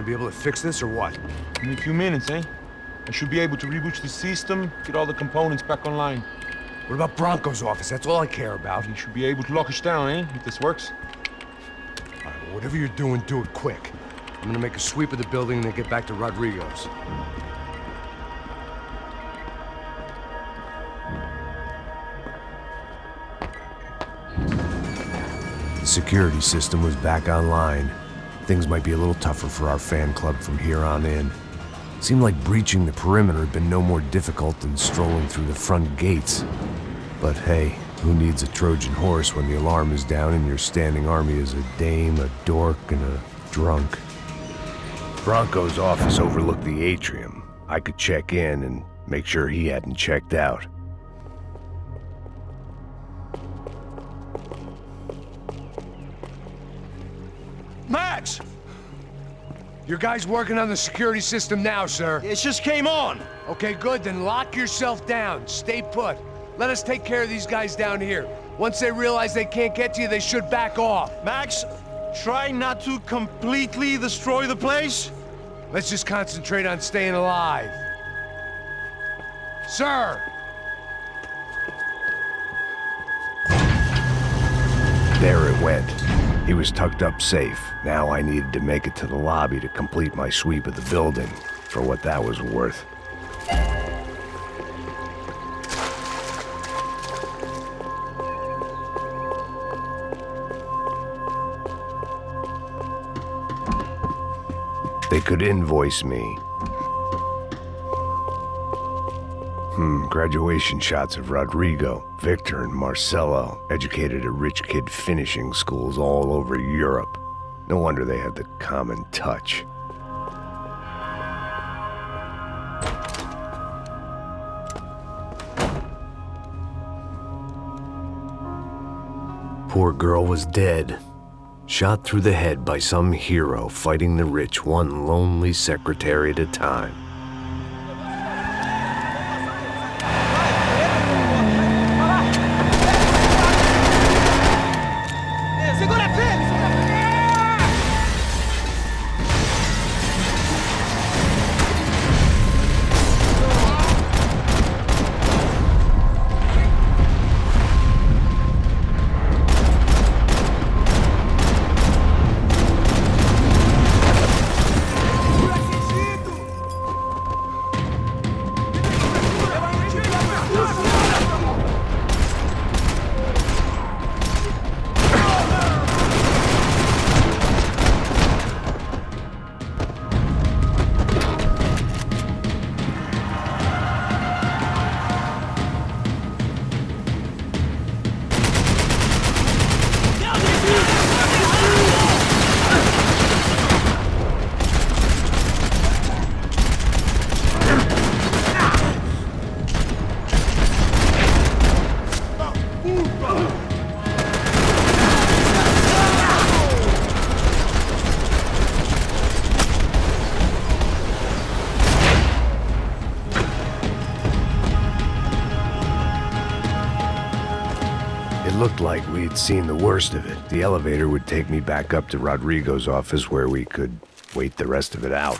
be able to fix this or what? In a few minutes, eh? I should be able to reboot the system, get all the components back online. What about Bronco's office? That's all I care about. He should be able to lock us down, eh? If this works. All right, well, whatever you're doing, do it quick. I'm gonna make a sweep of the building and then get back to Rodrigo's. The security system was back online. Things might be a little tougher for our fan club from here on in. Seemed like breaching the perimeter had been no more difficult than strolling through the front gates. But hey, who needs a Trojan horse when the alarm is down and your standing army is a dame, a dork, and a drunk? Bronco's office overlooked the atrium. I could check in and make sure he hadn't checked out. Max! Your guy's working on the security system now, sir. It just came on. Okay, good. Then lock yourself down. Stay put. Let us take care of these guys down here. Once they realize they can't get to you, they should back off. Max, try not to completely destroy the place. Let's just concentrate on staying alive. Sir! There it went. He was tucked up safe. Now I needed to make it to the lobby to complete my sweep of the building, for what that was worth. They could invoice me. Graduation shots of Rodrigo, Victor, and Marcelo, educated at rich kid finishing schools all over Europe. No wonder they had the common touch. Poor girl was dead. Shot through the head by some hero fighting the rich one lonely secretary at a time. Looked like we'd seen the worst of it. The elevator would take me back up to Rodrigo's office where we could wait the rest of it out.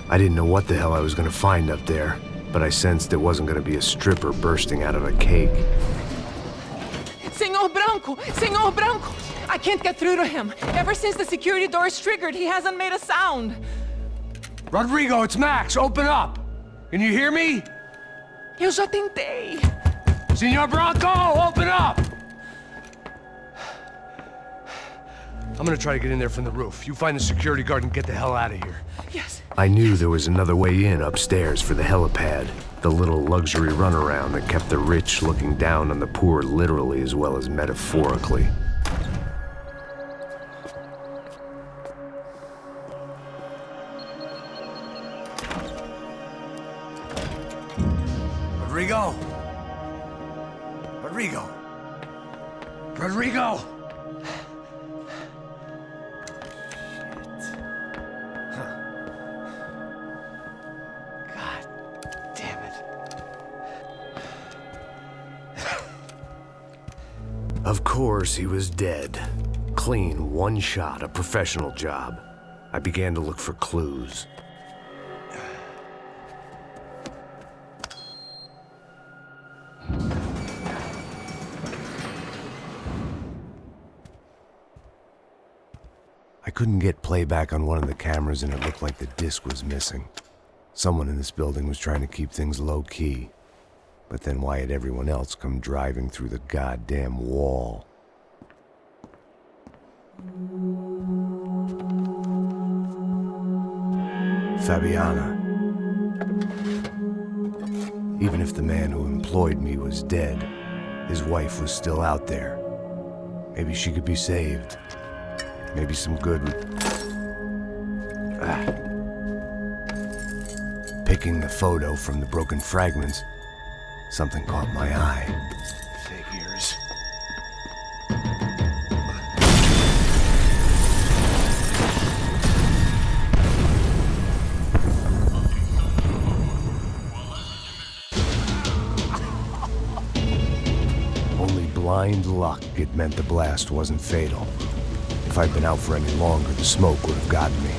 I didn't know what the hell I was going to find up there, but I sensed it wasn't going to be a stripper bursting out of a cake. Senor Branco! Senor Branco! I can't get through to him. Ever since the security door is triggered, he hasn't made a sound. Rodrigo, it's Max. Open up. Can you hear me? Eu já tentei. Senor Branco, open up! I'm gonna try to get in there from the roof. You find the security guard and get the hell out of here. Yes. I knew there was another way in upstairs for the helipad, the little luxury runaround that kept the rich looking down on the poor literally as well as metaphorically. Rodrigo? course, he was dead. Clean, one shot, a professional job. I began to look for clues. I couldn't get playback on one of the cameras and it looked like the disc was missing. Someone in this building was trying to keep things low-key. But then why had everyone else come driving through the goddamn wall? Fabiana. Even if the man who employed me was dead, his wife was still out there. Maybe she could be saved. Maybe some good would... Picking the photo from the broken fragments, something caught my eye. Figures. Only blind luck it meant the blast wasn't fatal. If I'd been out for any longer, the smoke would have gotten me.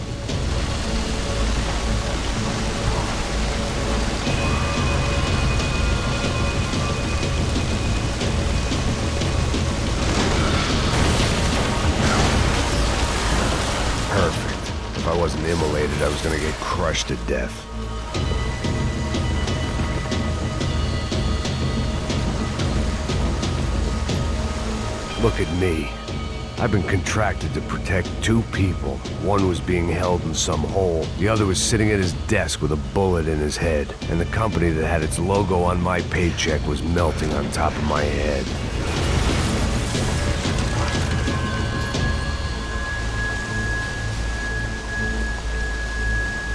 Perfect. If I wasn't immolated, I was gonna get crushed to death. Look at me. I've been contracted to protect two people. One was being held in some hole. The other was sitting at his desk with a bullet in his head. And the company that had its logo on my paycheck was melting on top of my head.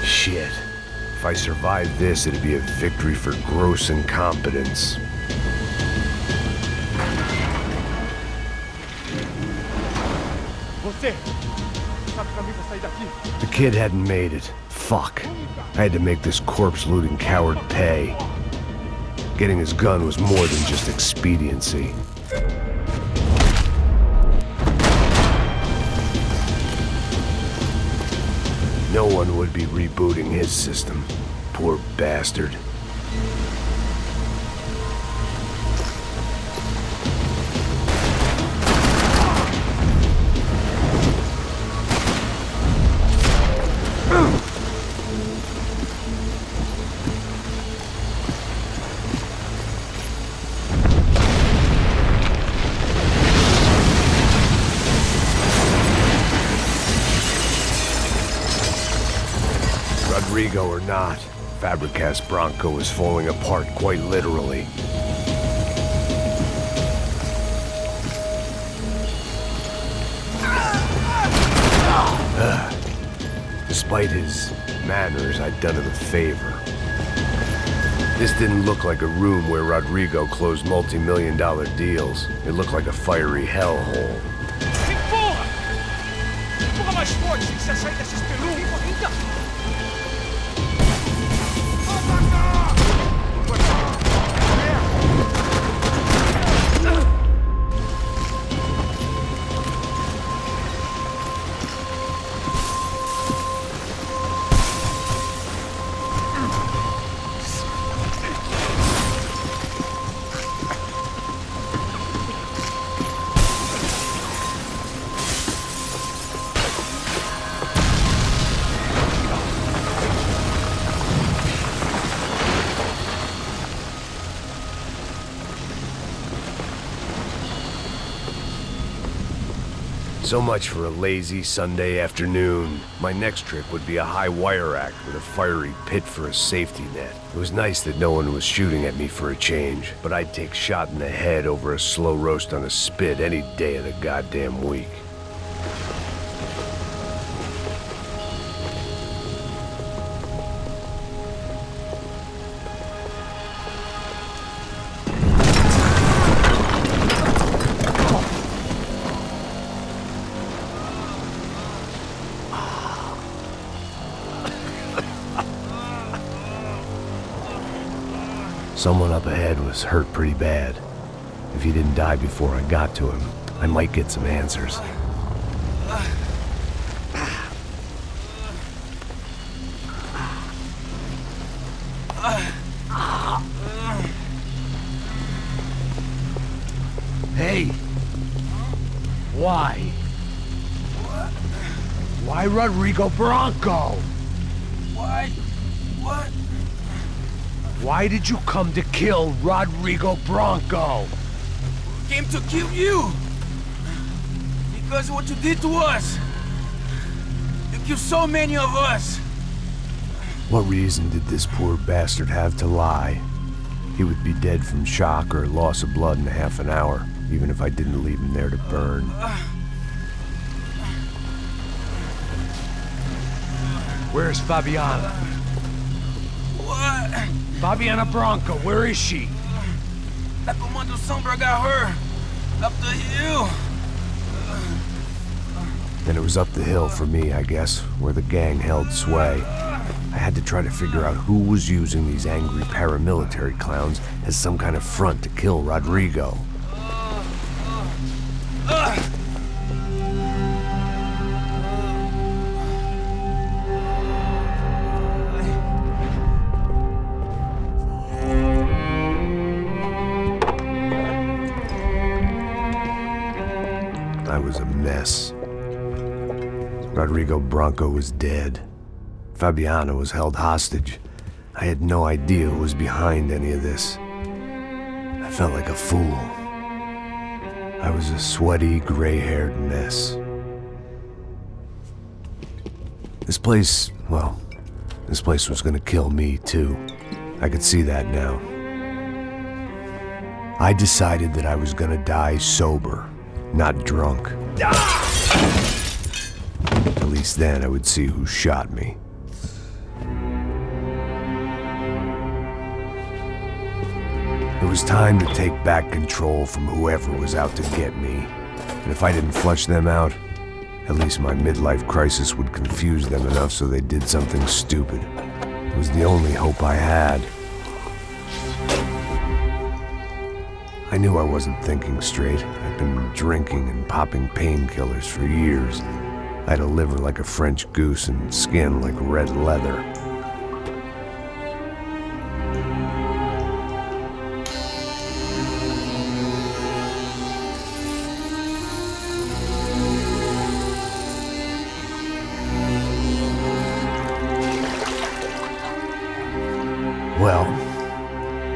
Shit. If I survived this, it'd be a victory for gross incompetence. The kid hadn't made it. Fuck. I had to make this corpse-looting coward pay. Getting his gun was more than just expediency. No one would be rebooting his system. Poor bastard. Rodrigo or not, Fabricas Bronco is falling apart quite literally. Despite his manners, I'd done him a favor. This didn't look like a room where Rodrigo closed multi-million-dollar deals. It looked like a fiery hellhole. Empurra! Empurra mais forte, sem se sair dessa espelunca! So much for a lazy Sunday afternoon. My next trick would be a high wire act with a fiery pit for a safety net. It was nice that no one was shooting at me for a change, but I'd take shot in the head over a slow roast on a spit any day of the goddamn week. Someone up ahead was hurt pretty bad. If he didn't die before I got to him, I might get some answers. Hey! Why? Why Rodrigo Bronco? Why? What? Why did you come to kill Rodrigo Bronco? Came to kill you! Because of what you did to us! You killed so many of us! What reason did this poor bastard have to lie? He would be dead from shock or loss of blood in half an hour, even if I didn't leave him there to burn. Where's Fabiana? What? Fabiana Bronco, where is she? La Comando Sombra got her! Up the hill! Then it was up the hill for me, I guess, where the gang held sway. I had to try to figure out who was using these angry paramilitary clowns as some kind of front to kill Rodrigo. I was a mess. Rodrigo Bronco was dead. Fabiana was held hostage. I had no idea who was behind any of this. I felt like a fool. I was a sweaty, gray-haired mess. This place was gonna kill me too. I could see that now. I decided that I was gonna die sober, not drunk. At least then I would see who shot me. It was time to take back control from whoever was out to get me. And if I didn't flush them out, at least my midlife crisis would confuse them enough so they did something stupid. It was the only hope I had. I knew I wasn't thinking straight. I'd been drinking and popping painkillers for years. I had a liver like a French goose and skin like red leather. Well,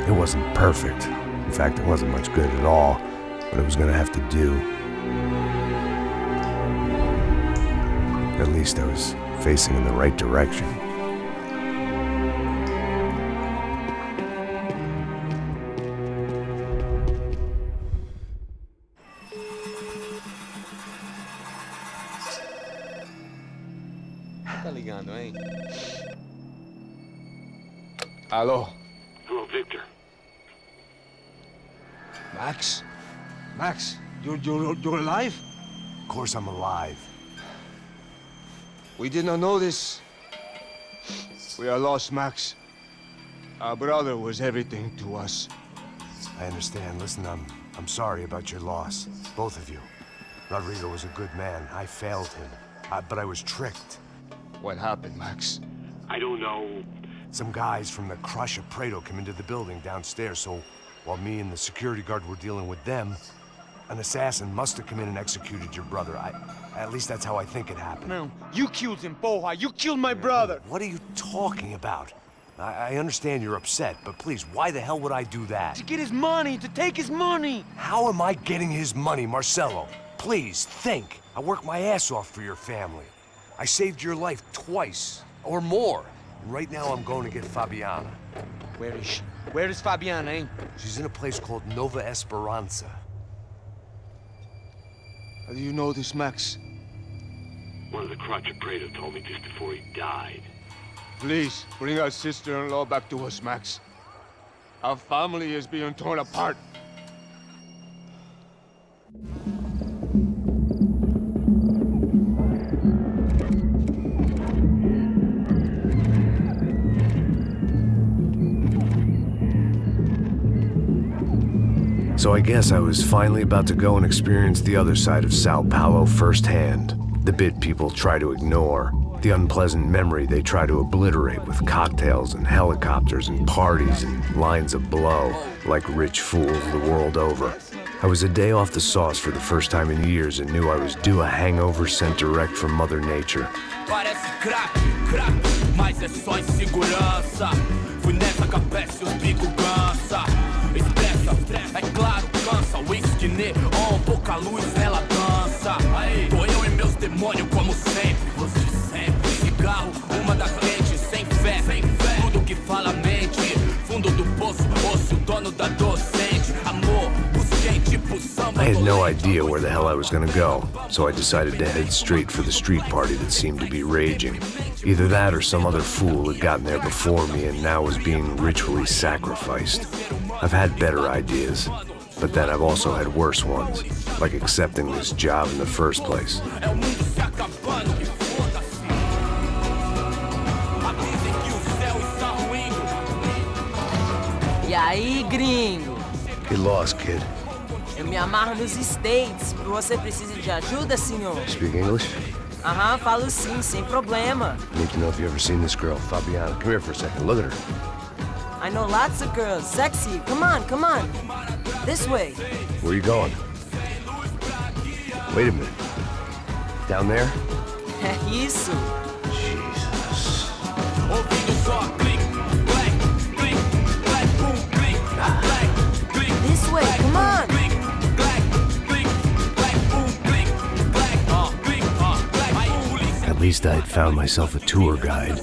it wasn't perfect. In fact, it wasn't much good at all, but it was gonna have to do. At least I was facing in the right direction. Tá ligando, hein? Alô? Hello, Victor. Max? Max, you're alive? Of course I'm alive. We did not know this. We are lost, Max. Our brother was everything to us. I understand. Listen, I'm sorry about your loss. Both of you. Rodrigo was a good man. I failed him. But I was tricked. What happened, Max? I don't know. Some guys from the Crush of Prado came into the building downstairs, so while me and the security guard were dealing with them, an assassin must have come in and executed your brother. At least that's how I think it happened. No, you killed him, Porra. You killed my brother. What are you talking about? I understand you're upset, but please, why the hell would I do that? To get his money, to take his money. How am I getting his money, Marcelo? Please, think. I worked my ass off for your family. I saved your life twice, or more. And right now I'm going to get Fabiana. Where is she? Where is Fabiana, eh? She's in a place called Nova Esperanza. How do you know this, Max? One of the Crotch of Prado told me just before he died. Please, bring our sister-in-law back to us, Max. Our family is being torn apart. So I guess I was finally about to go and experience the other side of Sao Paulo firsthand. The bit people try to ignore. The unpleasant memory they try to obliterate with cocktails and helicopters and parties and lines of blow, like rich fools the world over. I was a day off the sauce for the first time in years and knew I was due a hangover sent direct from Mother Nature. Parece crack, mas é só insegurança. Fui nessa capeste, os bico cansa. Estressa, é claro, cansa. Whisky, neon, pouca luz, ela dança. Tô eu e meus demônios como sempre. Você sempre. Cigarro, uma da frente, sem fé. Tudo que fala mente. Fundo do poço, osso, dono da docente. Amor, busquei tipo samba. I had no idea where the hell I was gonna go, so I decided to head straight for the street party that seemed to be raging. Either that or some other fool had gotten there before me and now was being ritually sacrificed. I've had better ideas, but then I've also had worse ones, like accepting this job in the first place. E aí, gringo? Get lost, kid. Eu me amarro nos States. Você precisa de ajuda, senhor? Speak English? Aham, falo sim, sem problema. I need to know if you've ever seen this girl, Fabiana. Come here for a second. Look at her. I know lots of girls. Sexy. Come on, come on. This way. Where are you going? Wait a minute. Down there? É isso. Jesus. This way, come on. At least I had found myself a tour guide.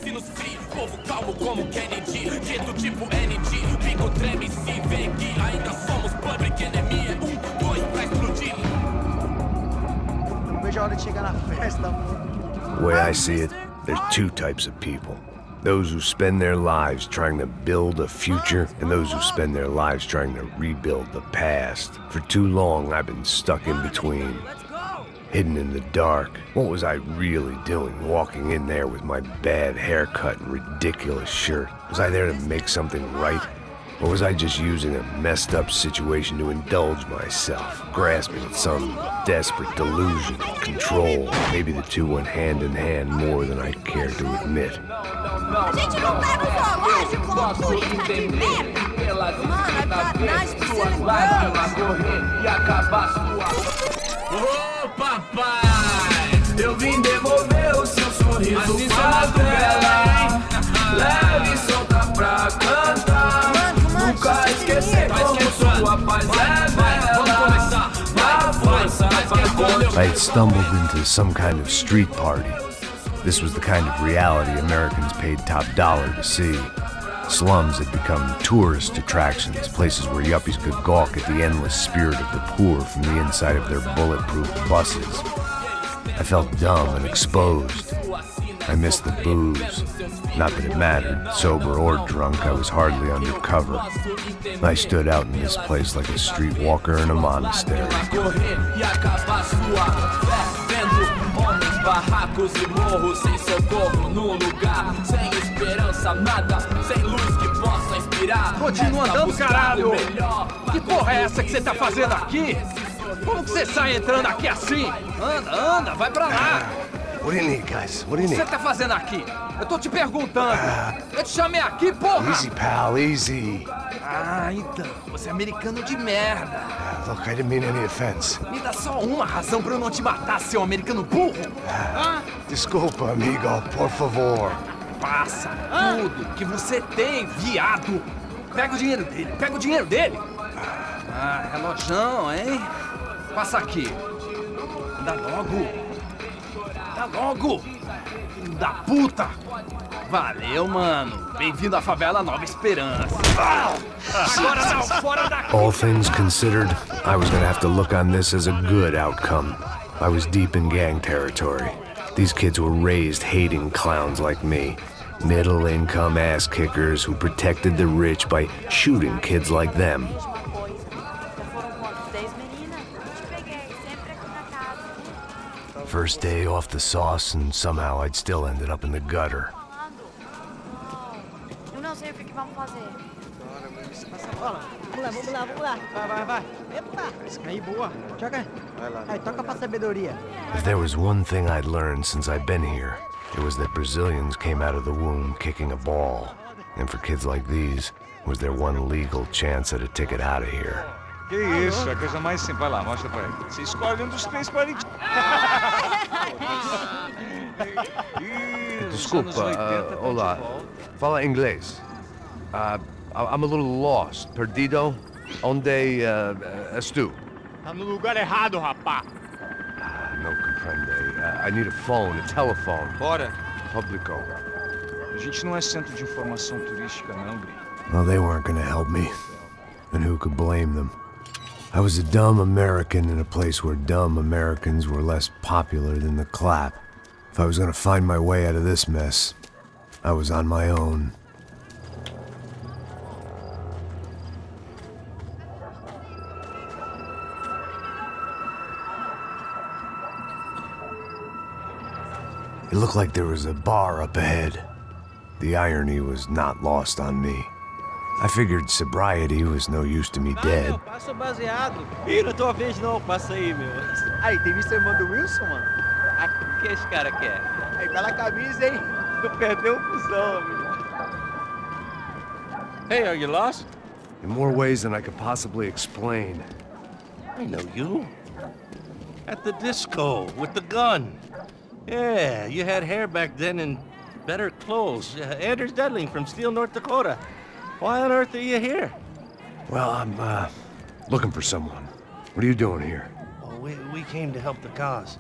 The way I see it, there's two types of people. Those who spend their lives trying to build a future, and those who spend their lives trying to rebuild the past. For too long, I've been stuck in between. Hidden in the dark. What was I really doing, walking in there with my bad haircut and ridiculous shirt? Was I there to make something right? Or was I just using a messed up situation to indulge myself, grasping at some desperate delusion of control? Maybe the two went hand in hand more than I care to admit. A gente não pega o relógio com merda. Come on, I've got nice Brazilian girls. Ô papai, eu vim devolver o seu sorriso pra tela. Leve e solta pra cantar. Nunca esquecer como sua paz é bela. Na força pra I had stumbled into some kind of street party. This was the kind of reality Americans paid top dollar to see. Slums had become tourist attractions, places where yuppies could gawk at the endless spirit of the poor from the inside of their bulletproof buses. I felt dumb and exposed. I missed the booze. Not that it mattered. Sober or drunk, I was hardly undercover. I stood out in this place like a streetwalker in a monastery. Barracos e morros sem socorro num lugar sem esperança, nada, sem luz que possa inspirar. Continua andando, caralho! Que porra é essa que você tá fazendo aqui? Como que você sai entrando aqui assim? Anda, vai pra lá! What do you need, guys? What do you O que need? você tá fazendo aqui? Eu tô te perguntando. Eu te chamei aqui, porra! Easy, pal, easy. Ah, então, você é americano de merda. Look, I didn't mean any offense. Me dá só uma razão pra eu não te matar, seu americano burro. Desculpa, amigo, por favor. Passa tudo que você tem, viado. Pega o dinheiro dele, Ah, relojão, hein? Passa aqui. Dá logo. Filho da puta. Valeu, mano. Bem-vindo à favela Nova Esperança. Agora não, fora daqui. All things considered, I was gonna have to look on this as a good outcome. I was deep in gang territory. These kids were raised hating clowns like me. Middle-income ass-kickers who protected the rich by shooting kids like them. First day off the sauce, and somehow I'd still ended up in the gutter. Eu não sei o que vamos fazer. Passa a bola. Vamos lá. Vai. Epa. Aí, boa. Joga. Vai lá. Aí, toca pra sabedoria. If there was one thing I'd learned since I'd been here, it was that Brazilians came out of the womb kicking a ball. And for kids like these, was their one legal chance at a ticket out of here. Que isso, a coisa mais simples. Vai lá, mostra pra ele. Você escolhe um dos três para Desculpa, olá. Fala inglês. I'm a little lost. Perdido? Onde és tu? Tá no lugar errado, rapá. Não compreende. I need a phone, a telephone. Bora. Publico. A gente não é centro de informação turística, não, Gri. Well, they weren't gonna help me. And who could blame them? I was a dumb American in a place where dumb Americans were less popular than the clap. If I was gonna find my way out of this mess, I was on my own. It looked like there was a bar up ahead. The irony was not lost on me. I figured sobriety was no use to me dead. Meu, passa o baseado. Ih, não é tua vez não, passa aí, meu. Aí, tem visto a irmã do Wilson, mano? O que esse cara quer? Aí, bela camisa, hein? Perdeu o fusão, amigo. Hey, are you lost? In more ways than I could possibly explain. I know you. At the disco, with the gun. Yeah, you had hair back then and better clothes. Anders Dudling from Steele, North Dakota. Why on earth are you here? Well, I'm, looking for someone. What are you doing here? Oh, we came to help the cause.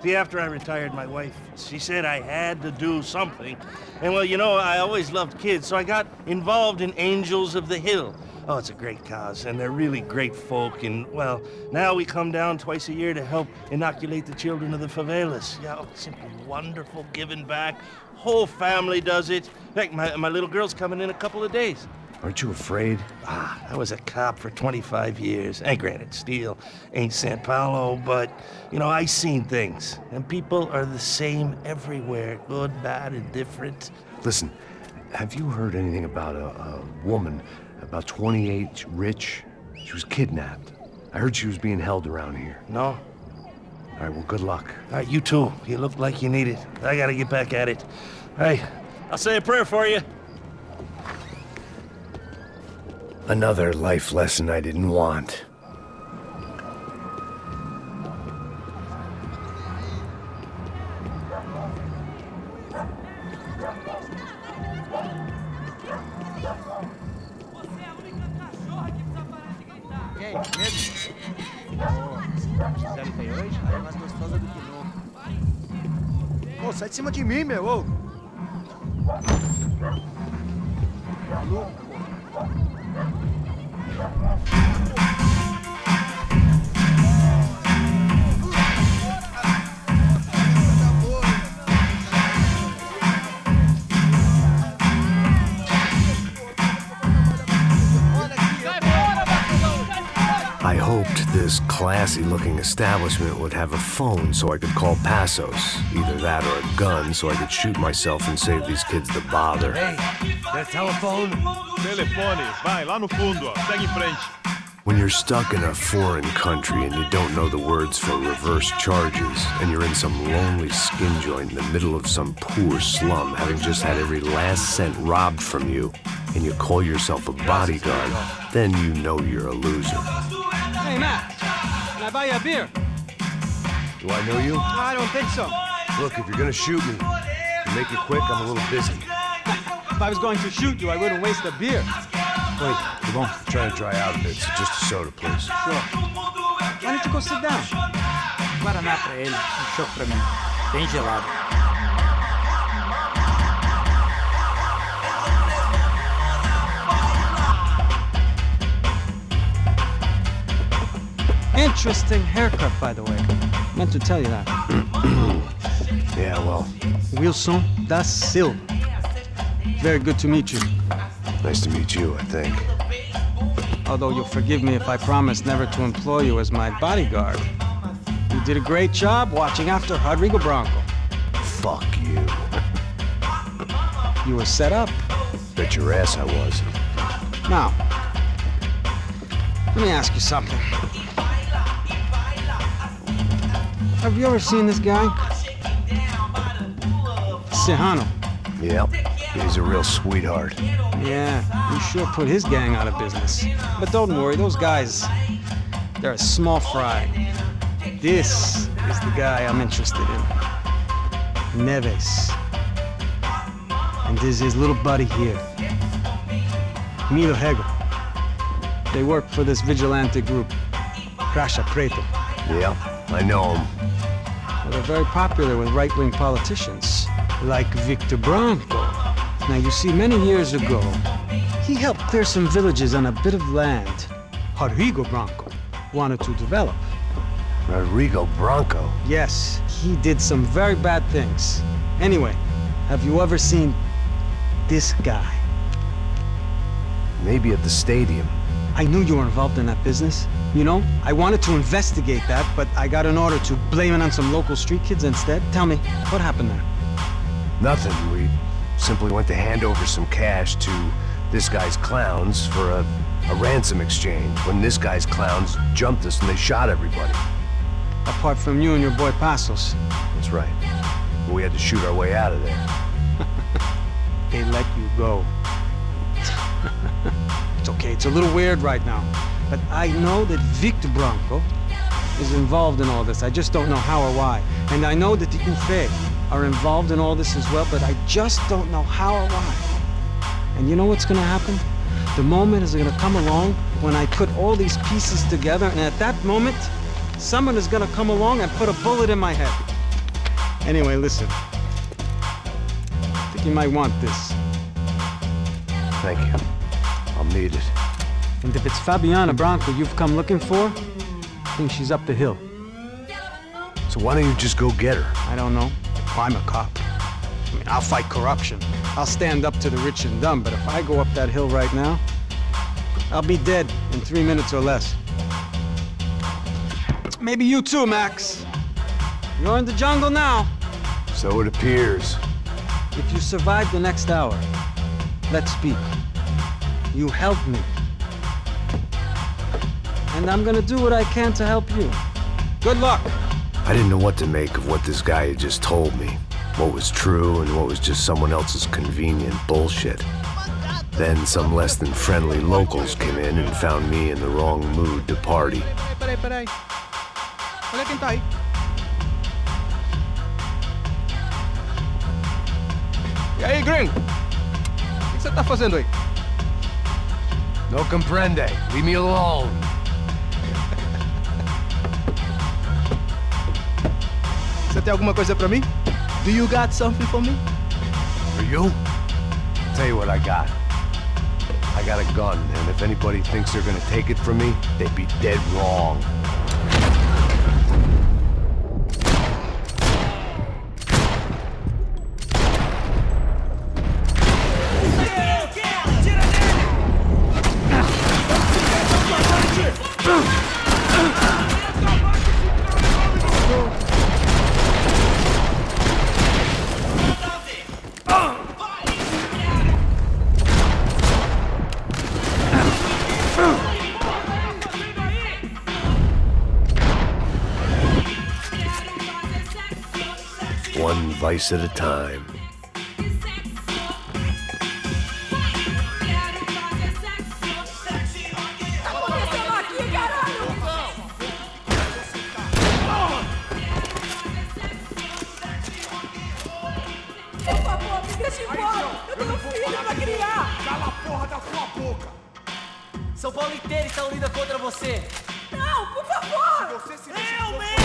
See, after I retired, my wife, she said I had to do something. And, well, you know, I always loved kids, so I got involved in Angels of the Hill. Oh, it's a great cause, and they're really great folk, and, well, now we come down twice a year to help inoculate the children of the favelas. Yeah, oh, simply wonderful, giving back. Whole family does it. In fact, my little girl's coming in a couple of days. Aren't you afraid? I was a cop for 25 years. And granted, Steele ain't San Paulo, but, you know, I seen things. And people are the same everywhere, good, bad, and different. Listen, have you heard anything about a woman, about 28, rich? She was kidnapped. I heard she was being held around here. No. All right, well, good luck. All right, you too. You look like you need it. I gotta get back at it. Hey, I'll say a prayer for you. Another life lesson I didn't want. E aí, medo? Gisele tem hoje? Ela é mais gostosa do que nunca. Ô, sai de cima de mim, meu, ô. Maluco, pô. I hoped this classy-looking establishment would have a phone so I could call Passos. Either that or a gun so I could shoot myself and save these kids the bother. Hey, got a telephone? Telefone, vai, lá no fundo, ó. Segue em frente. When you're stuck in a foreign country and you don't know the words for reverse charges, and you're in some lonely skin joint in the middle of some poor slum, having just had every last cent robbed from you, and you call yourself a bodyguard, then you know you're a loser. Hey, Matt, can I buy you a beer? Do I know you? I don't think so. Look, if you're gonna shoot me, make it quick, I'm a little busy. If I was going to shoot you, I wouldn't waste a beer. Wait, come on. I'm trying to dry out a bit, so just a soda, please. Sure. Why don't you go sit down? Guaraná pra ele, chopp pra mim. Bem gelado. Interesting haircut, by the way. Meant to tell you that. Yeah, well. Wilson da Silva. Very good to meet you. Nice to meet you, I think. Although you'll forgive me if I promise never to employ you as my bodyguard. You did a great job watching after Rodrigo Branco. Fuck you. You were set up. Bet your ass I was. Now, let me ask you something. Have you ever seen this guy? Sejano. Yep, he's a real sweetheart. Yeah, he sure put his gang out of business. But don't worry, those guys, they're a small fry. This is the guy I'm interested in. Neves. And this is his little buddy here. Milo Hegel. They work for this vigilante group, Crasha Preto. Yeah, I know him. Well, they're very popular with right-wing politicians, like Victor Branco. Now, you see, many years ago, he helped clear some villages on a bit of land Rodrigo Branco wanted to develop. Rodrigo Branco? Yes, he did some very bad things. Anyway, have you ever seen this guy? Maybe at the stadium. I knew you were involved in that business. You know, I wanted to investigate that, but I got an order to blame it on some local street kids instead. Tell me, what happened there? Nothing. We simply went to hand over some cash to this guy's clowns for a ransom exchange when this guy's clowns jumped us and they shot everybody. Apart from you and your boy Passos. That's right. But we had to shoot our way out of there. They let you go. It's okay, it's a little weird right now. But I know that Victor Branco is involved in all this. I just don't know how or why. And I know that the UFE are involved in all this as well, but I just don't know how or why. And you know what's gonna happen? The moment is gonna come along when I put all these pieces together, and at that moment, someone is gonna come along and put a bullet in my head. Anyway, listen. I think you might want this. Thank you. I'll need it. And if it's Fabiana Branco you've come looking for, I think she's up the hill. So why don't you just go get her? I don't know. I'm a cop. I mean, I'll fight corruption. I'll stand up to the rich and dumb, but if I go up that hill right now, I'll be dead in 3 minutes or less. Maybe you too, Max. You're in the jungle now. So it appears. If you survive the next hour, let's speak. You help me. And I'm gonna do what I can to help you. Good luck! I didn't know what to make of what this guy had just told me. What was true and what was just someone else's convenient bullshit. Then some less than friendly locals came in and found me in the wrong mood to party. Peraí. Olha quem tá aí. E aí, gringo? O que você tá fazendo aí? No comprende. Leave me alone. Você tem alguma coisa pra mim? Do you got something for me? For you? Tell you what I got. I got a gun, and if anybody thinks they're gonna take it from me, they'd be dead wrong. One vice at a time. São Paulo inteiro está unida contra você. Não, por favor! Se você se Eu mesmo!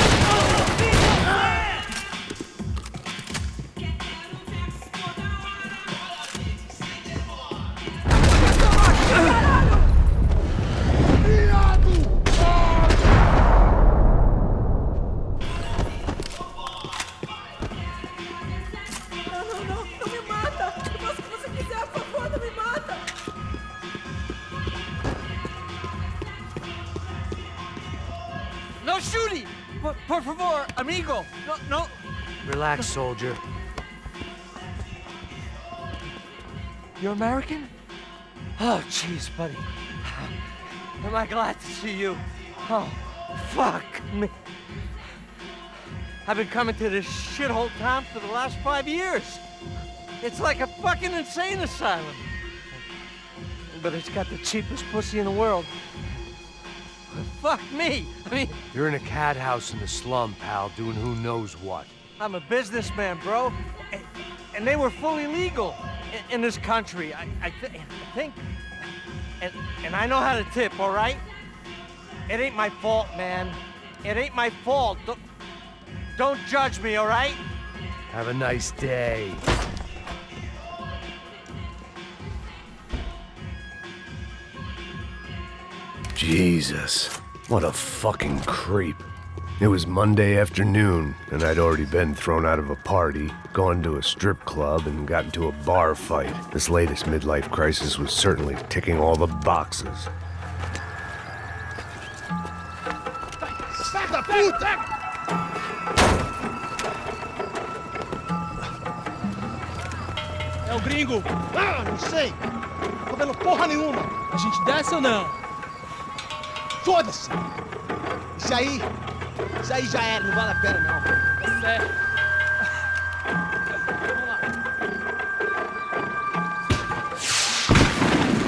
No shooting! Por favor, amigo! No. Relax, soldier. You're American? Oh, jeez, buddy. Am I glad to see you? Oh, fuck me. I've been coming to this shithole town for the last 5 years. It's like a fucking insane asylum. But it's got the cheapest pussy in the world. Fuck me. I mean... You're in a cat house in the slum, pal, doing who knows what. I'm a businessman, bro. And they were fully legal in this country. I think... And I know how to tip, all right? It ain't my fault, man. It ain't my fault. Don't judge me, all right? Have a nice day. Jesus, what a fucking creep. It was Monday afternoon, and I'd already been thrown out of a party, gone to a strip club, and got into a bar fight. This latest midlife crisis was certainly ticking all the boxes. Filha da puta! É o gringo. Ah, não sei. Tô vendo porra nenhuma. A gente desce ou não? Foda-se. Isso aí já era, não vale a pena não. Tá certo.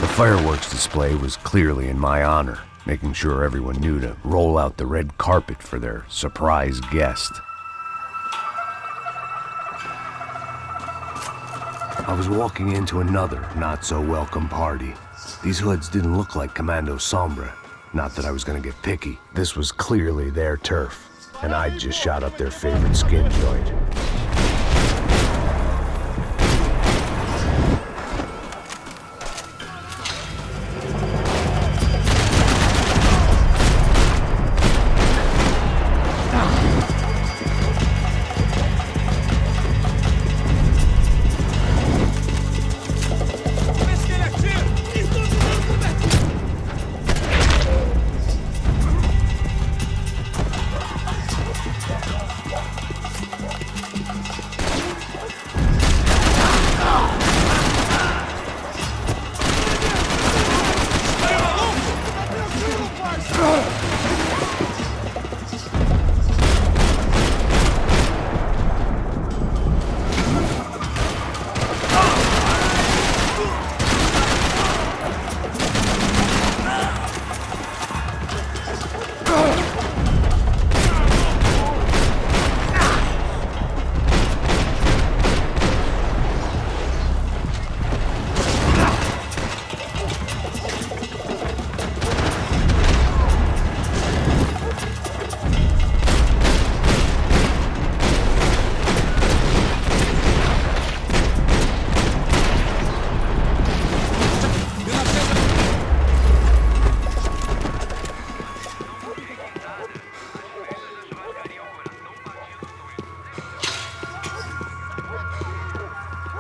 The fireworks display was clearly in my honor, making sure everyone knew to roll out the red carpet for their surprise guest. I was walking into another not-so-welcome party. These hoods didn't look like Commando Sombra. Not that I was gonna get picky. This was clearly their turf, and I'd just shot up their favorite skin joint.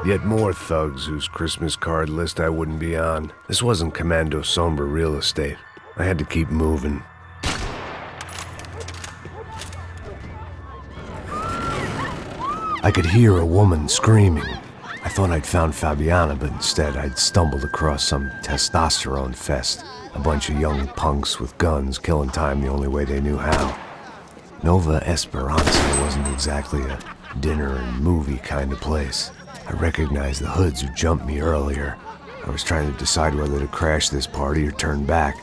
Yet more thugs whose Christmas card list I wouldn't be on. This wasn't Commando Sombra real estate. I had to keep moving. I could hear a woman screaming. I thought I'd found Fabiana, but instead I'd stumbled across some testosterone fest. A bunch of young punks with guns killing time the only way they knew how. Nova Esperanza wasn't exactly a dinner and movie kind of place. I recognized the hoods who jumped me earlier. I was trying to decide whether to crash this party or turn back,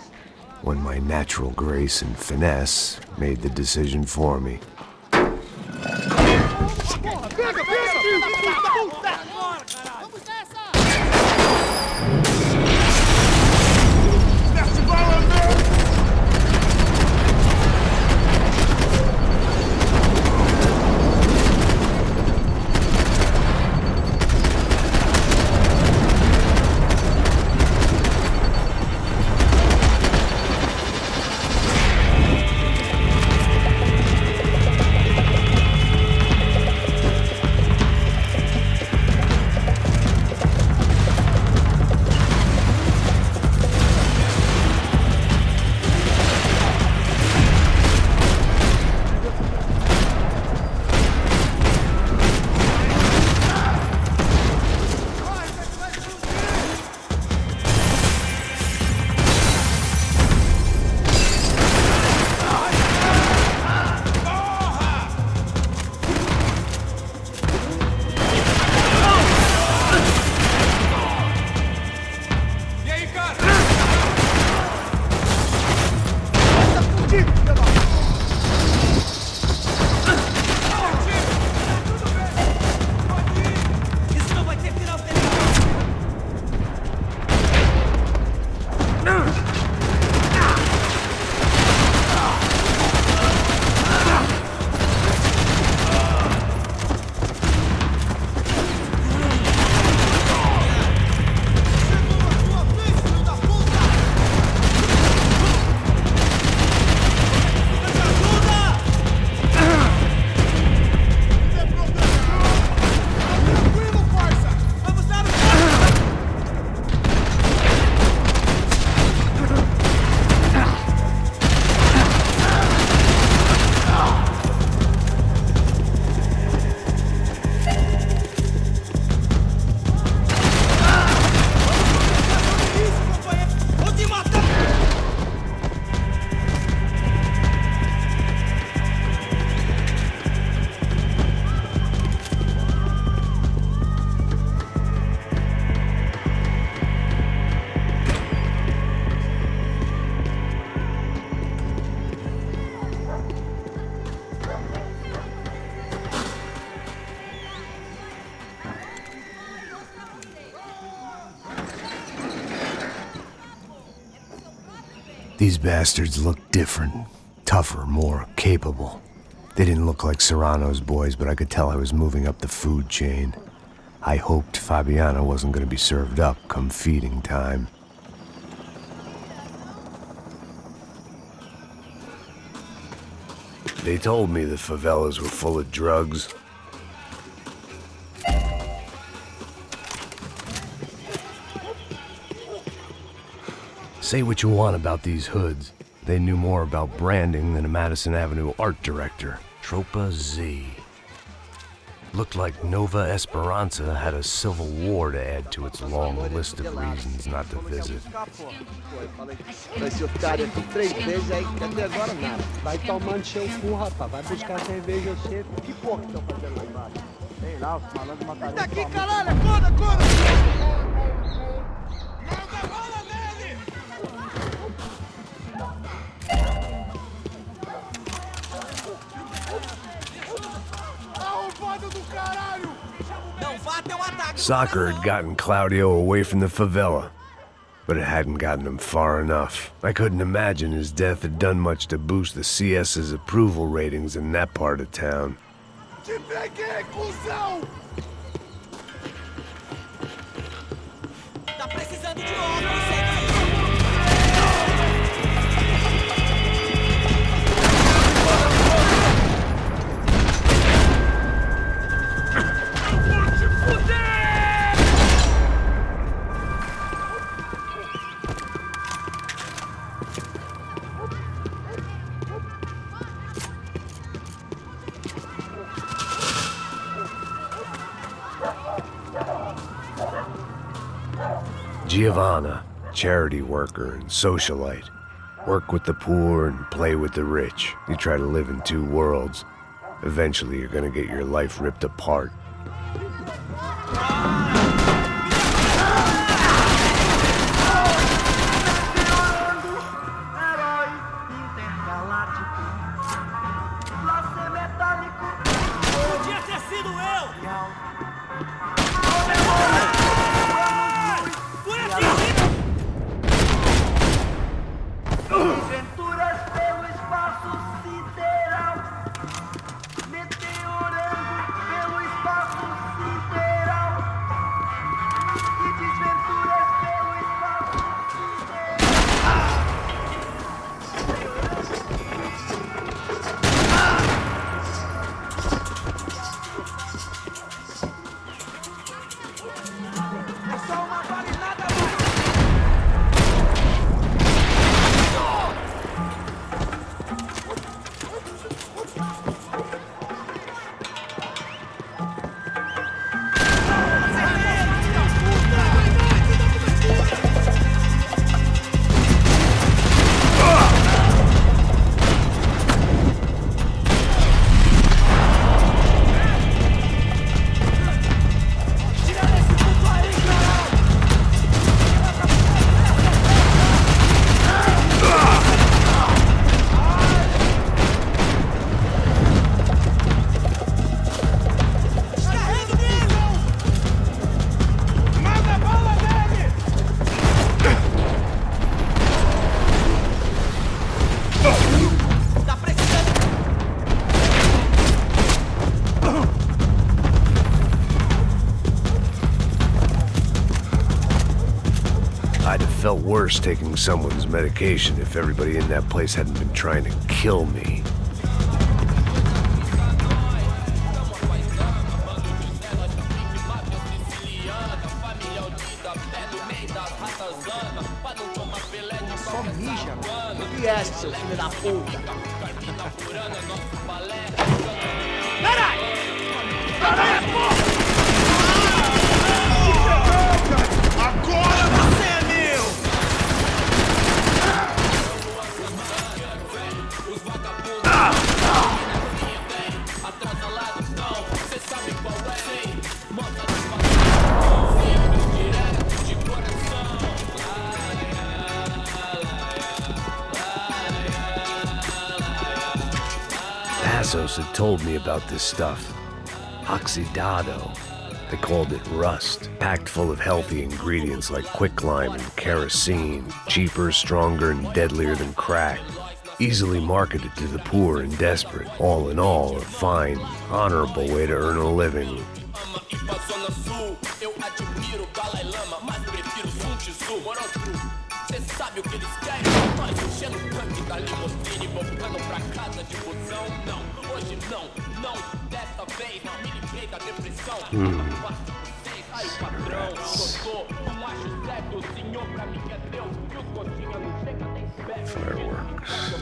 when my natural grace and finesse made the decision for me. These bastards looked different, tougher, more capable. They didn't look like Serrano's boys, but I could tell I was moving up the food chain. I hoped Fabiana wasn't going to be served up come feeding time. They told me the favelas were full of drugs. Say what you want about these hoods. They knew more about branding than a Madison Avenue art director. Tropa Z. Looked like Nova Esperanza had a civil war to add to its long list of reasons not to visit. Esse otário aqui 3 vezes aí, até agora nada. Vai tomando seu cu, rapaz. Vai buscar cerveja, eu sei. Que porra que estão fazendo lá embaixo? Sei lá, os malandros mataram. Tá aqui, caralho, acorda, acorda! Manda bala nele! Arrombado do caralho! Não vá ter ataque! Soccer had gotten Claudio away from the favela, but it hadn't gotten him far enough. I couldn't imagine his death had done much to boost the CS's approval ratings in that part of town. Te peguei, cuzão! Tá precisando de óculos, Giovanna, charity worker and socialite. Work with the poor and play with the rich. You try to live in two worlds. Eventually you're gonna get your life ripped apart. Felt worse taking someone's medication if everybody in that place hadn't been trying to kill me. Só mija, o que é, seu filho da puta? Caralho! Caralho, porra! Agora você é meu! Passos had told me about this stuff. Oxidado. They called it rust, packed full of healthy ingredients like quicklime and kerosene, cheaper, stronger, and deadlier than crack. Easily marketed to the poor and desperate. All in all, a fine, honorable way to earn a living. Fireworks.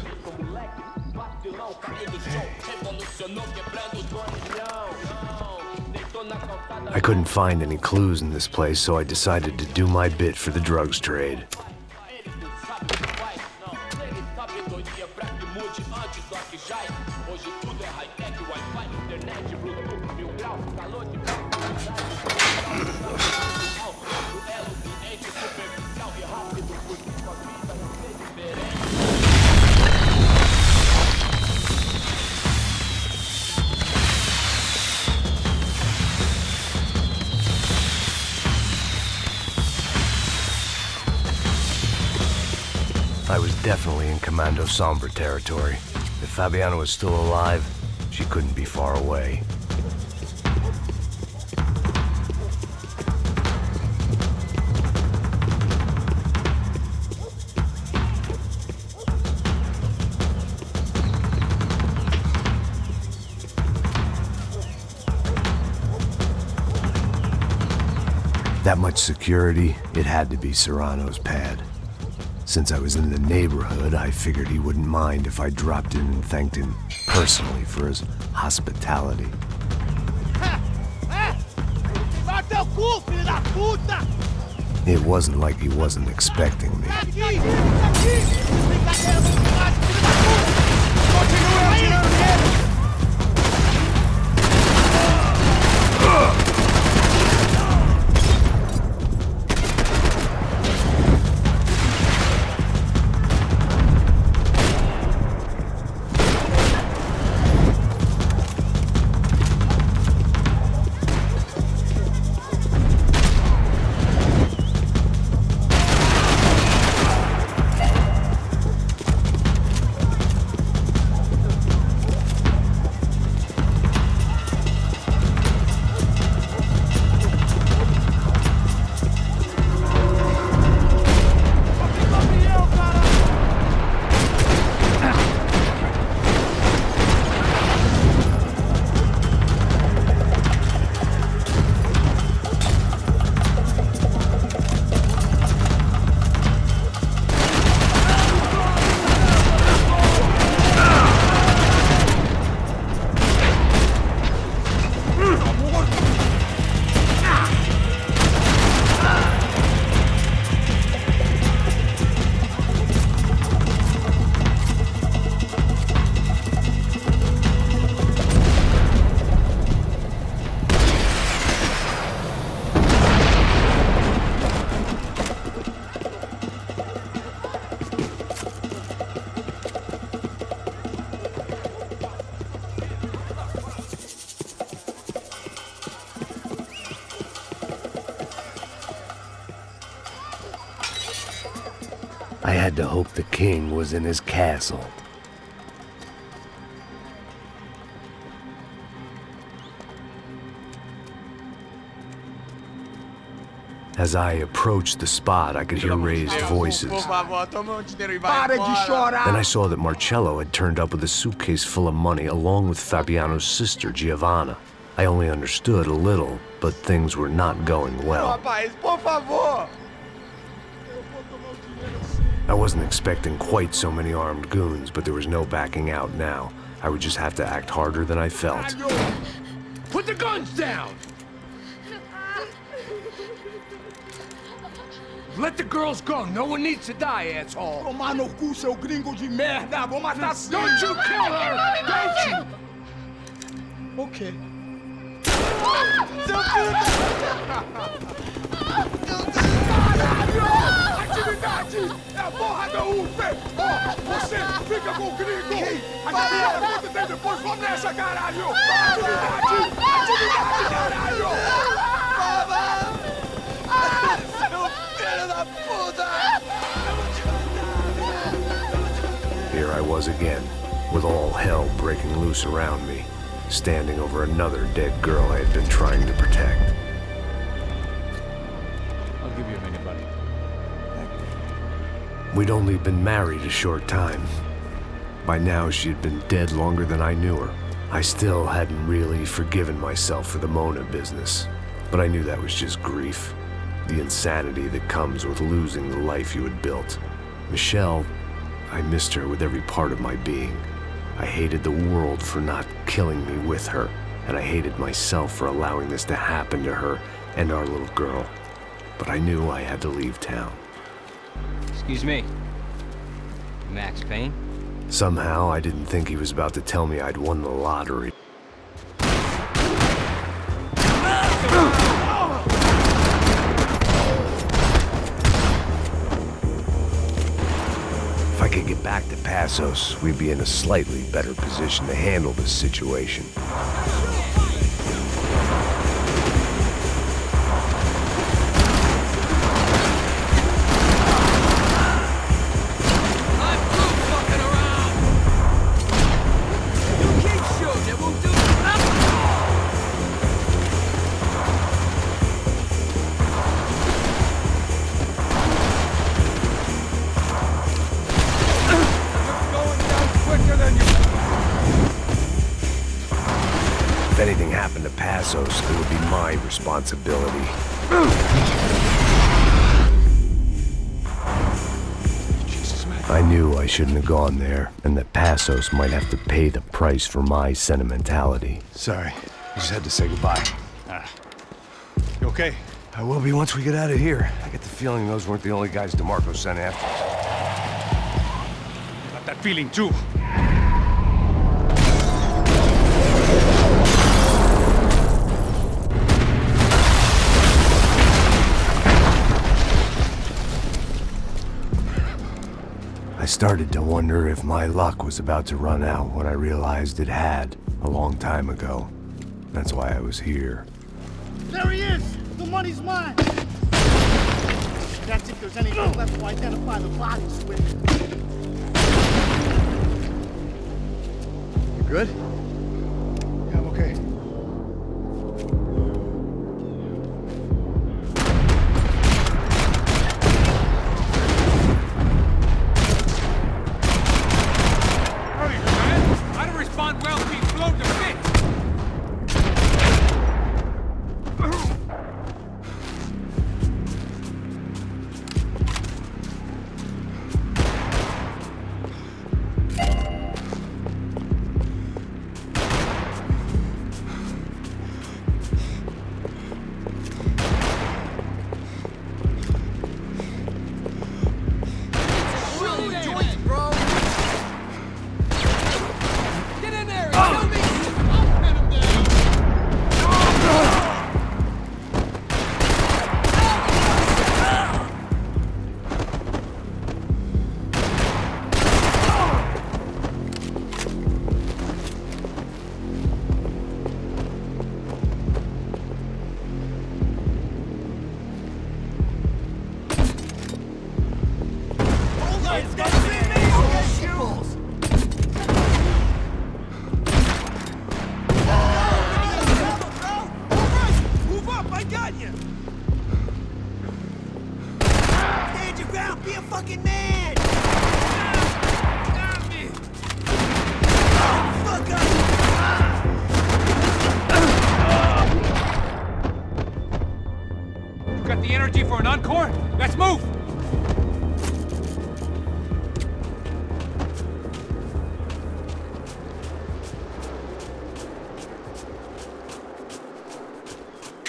I couldn't find any clues in this place, so I decided to do my bit for the drugs trade. I was definitely in Commando Sombra territory. If Fabiana was still alive, she couldn't be far away. That much security, it had to be Serrano's pad. Since I was in the neighborhood, I figured he wouldn't mind if I dropped in and thanked him personally for his hospitality. It wasn't like he wasn't expecting me. I had to hope the king was in his castle. As I approached the spot, I could hear raised voices. Then I saw that Marcello had turned up with a suitcase full of money along with Fabiano's sister, Giovanna. I only understood a little, but things were not going well. I wasn't expecting quite so many armed goons, but there was no backing out now. I would just have to act harder than I felt. Put the guns down! Let the girls go. No one needs to die, asshole. Tomar no cu, seu gringo de merda. Vou matar sim. Don't you kill her! Don't you? Okay. Caralho! Atividade! É a porra da UF! Ó, você fica com o gringo! A galera conta até depois, vamos nessa, caralho! Atividade! Atividade, caralho! with all hell breaking loose around me, standing over another dead girl I had been trying to protect. I'll give you a minute, buddy. We'd only been married a short time. By now, she had been dead longer than I knew her. I still hadn't really forgiven myself for the Mona business, but I knew that was just grief. The insanity that comes with losing the life you had built. Michelle, I missed her with every part of my being. I hated the world for not killing me with her, and I hated myself for allowing this to happen to her and our little girl. But I knew I had to leave town. Excuse me. Max Payne? Somehow, I didn't think he was about to tell me I'd won the lottery. If I could get back to Passos, we'd be in a slightly better position to handle this situation. If anything happened to Passos, it would be my responsibility. I knew I shouldn't have gone there, and that Passos might have to pay the price for my sentimentality. Sorry, I just had to say goodbye. You okay? I will be once we get out of here. I get the feeling those weren't the only guys DeMarco sent after us. Got that feeling too. I started to wonder if my luck was about to run out when I realized it had a long time ago. That's why I was here. There he is! The money's mine! That's if there's anything left to identify the bodies with. You good? Yeah, I'm okay.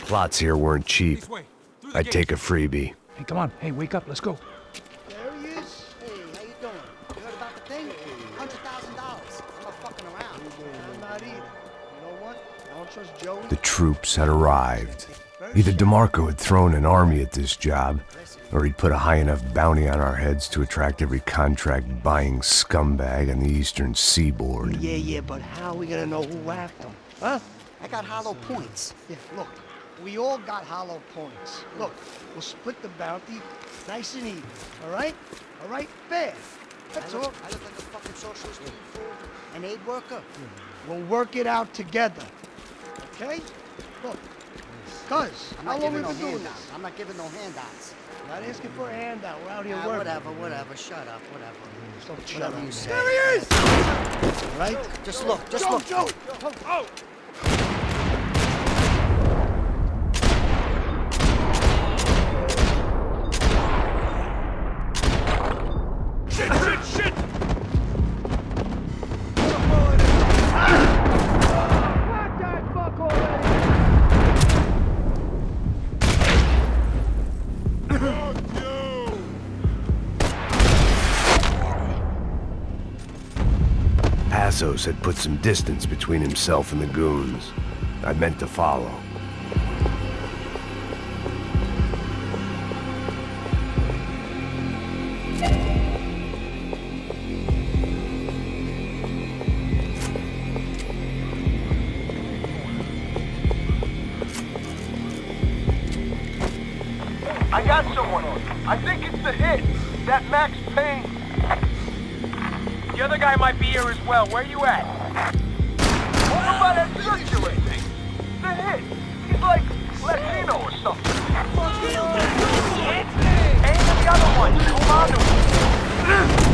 Plots here weren't cheap. I'd take a freebie. Hey, come on. Hey, wake up. Let's go. There he is. Hey, how you doing? You heard about the thing? $100,000. I'm not fucking around. I'm not either. You know what? I don't trust Joey. The troops had arrived. Either DeMarco had thrown an army at this job, or he'd put a high enough bounty on our heads to attract every contract-buying scumbag on the eastern seaboard. Yeah, but how are we gonna know who whacked him? Huh? I got hollow points. Yeah, look. We all got hollow points. Look, we'll split the bounty nice and even, all right? All right, fair. That's all. I look like a fucking socialist fool, an aid worker. We'll work it out together. Okay? Look. Cuz, how long we been doing this? I'm not giving no handouts. Not asking for a handout. We're out here Ah, working. whatever. Shut up, whatever. Don't shut Whatever up. you say. There he is! Right? Just look, look. Joe! Oh! Shit! Passos had put some distance between himself and the goons. I meant to follow. I got someone. I think it's the hit. That Max Payne. The other guy might be here as well. Where you at? What about that circulating? The hit. He's like Latino or something. Hit? Aim at the other one. Hold on to him.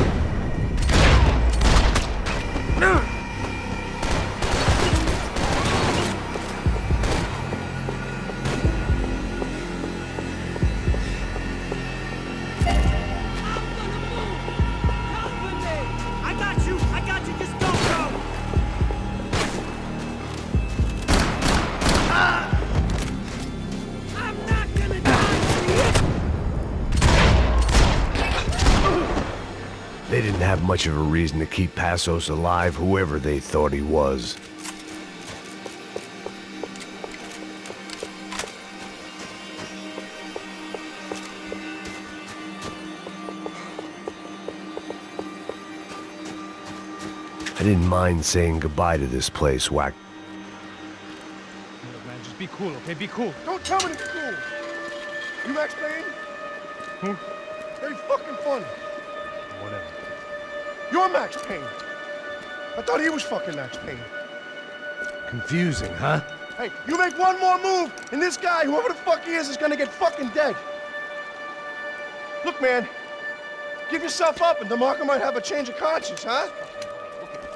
They didn't have much of a reason to keep Passos alive, whoever they thought he was. I didn't mind saying goodbye to this place, Whack. Look, man, just be cool, okay? Be cool. Don't tell me to be cool. You Max Payne? Who? Very fucking funny. Whatever. You're Max Payne. I thought he was fucking Max Payne. Confusing, huh? Hey, you make one more move, and this guy, whoever the fuck he is gonna get fucking dead. Look, man, give yourself up, and DeMarco might have a change of conscience, huh?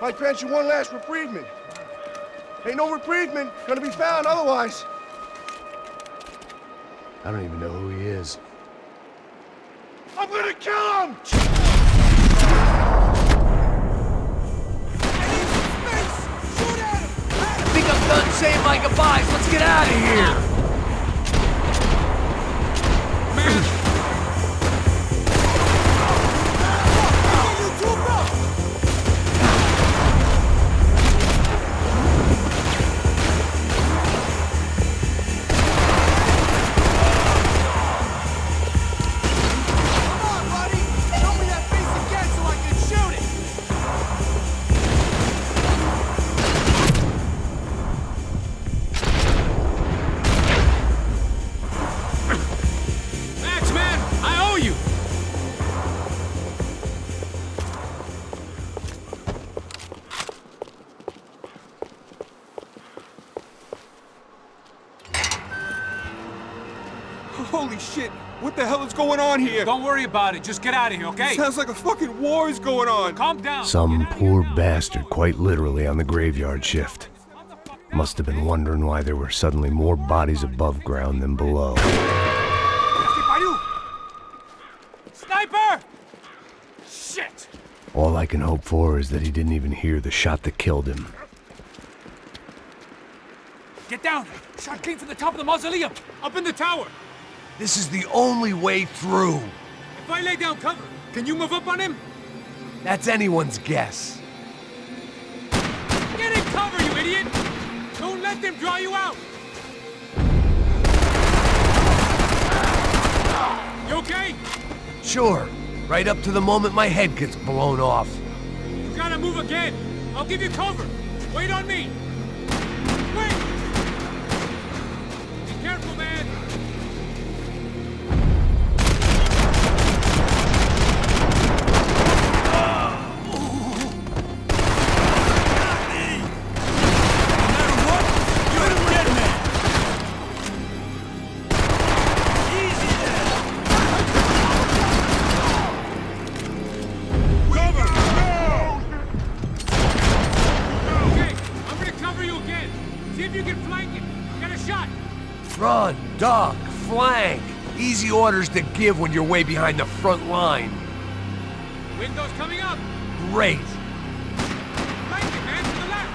Might grant you one last reprievement. Ain't no reprievement gonna be found otherwise. I don't even know who he is. I'm gonna kill him! I think I'm done saying my goodbyes. Let's get out of here. Holy shit! What the hell is going on here? Don't worry about it. Just get out of here, okay? Sounds like a fucking war is going on. Calm down. Some poor bastard, quite literally, on the graveyard shift. Must have been wondering why there were suddenly more bodies above ground than below. Sniper! Shit! All I can hope for is that he didn't even hear the shot that killed him. Get down! Shot came from the top of the mausoleum! Up in the tower! This is the only way through. If I lay down cover, can you move up on him? That's anyone's guess. Get in cover, you idiot! Don't let them draw you out! You okay? Sure. Right up to the moment my head gets blown off. You gotta move again! I'll give you cover! Wait on me! Wait! Be careful, man! Gun, duck, flank. Easy orders to give when you're way behind the front line. Windows coming up! Great. Flank it, man, to the left!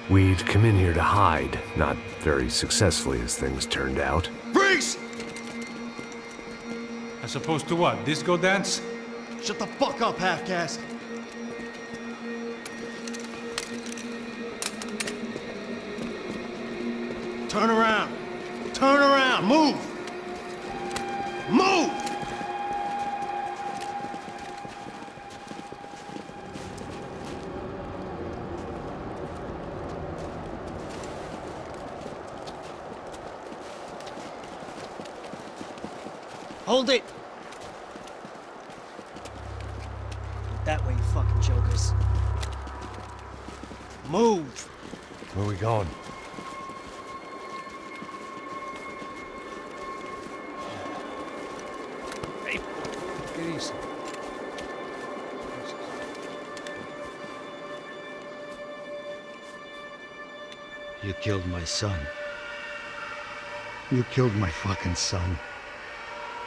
We'd come in here to hide, not very successfully as things turned out. Freeze! As opposed to what? Disco dance? Shut the fuck up, half-caste! Turn around! Turn around! Move! Move! Hold it! That way, you fucking jokers. Move! Where are we going? Hey, get easy. You killed my son. You killed my fucking son.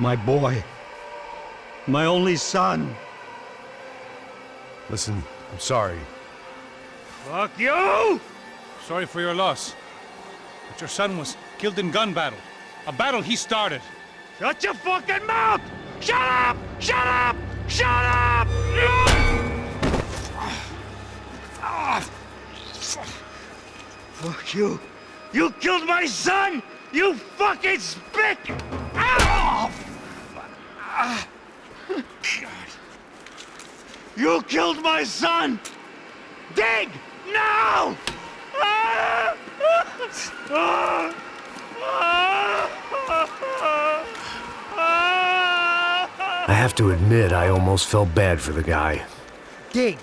My boy. My only son. Listen, I'm sorry. Fuck you! Sorry for your loss. But your son was killed in gun battle. A battle he started. Shut your fucking mouth! Shut up! Shut up! Shut up! Fuck you! You killed my son! You fucking spick! Ow! You killed my son! Dig! Now! I have to admit, I almost felt bad for the guy. Dig!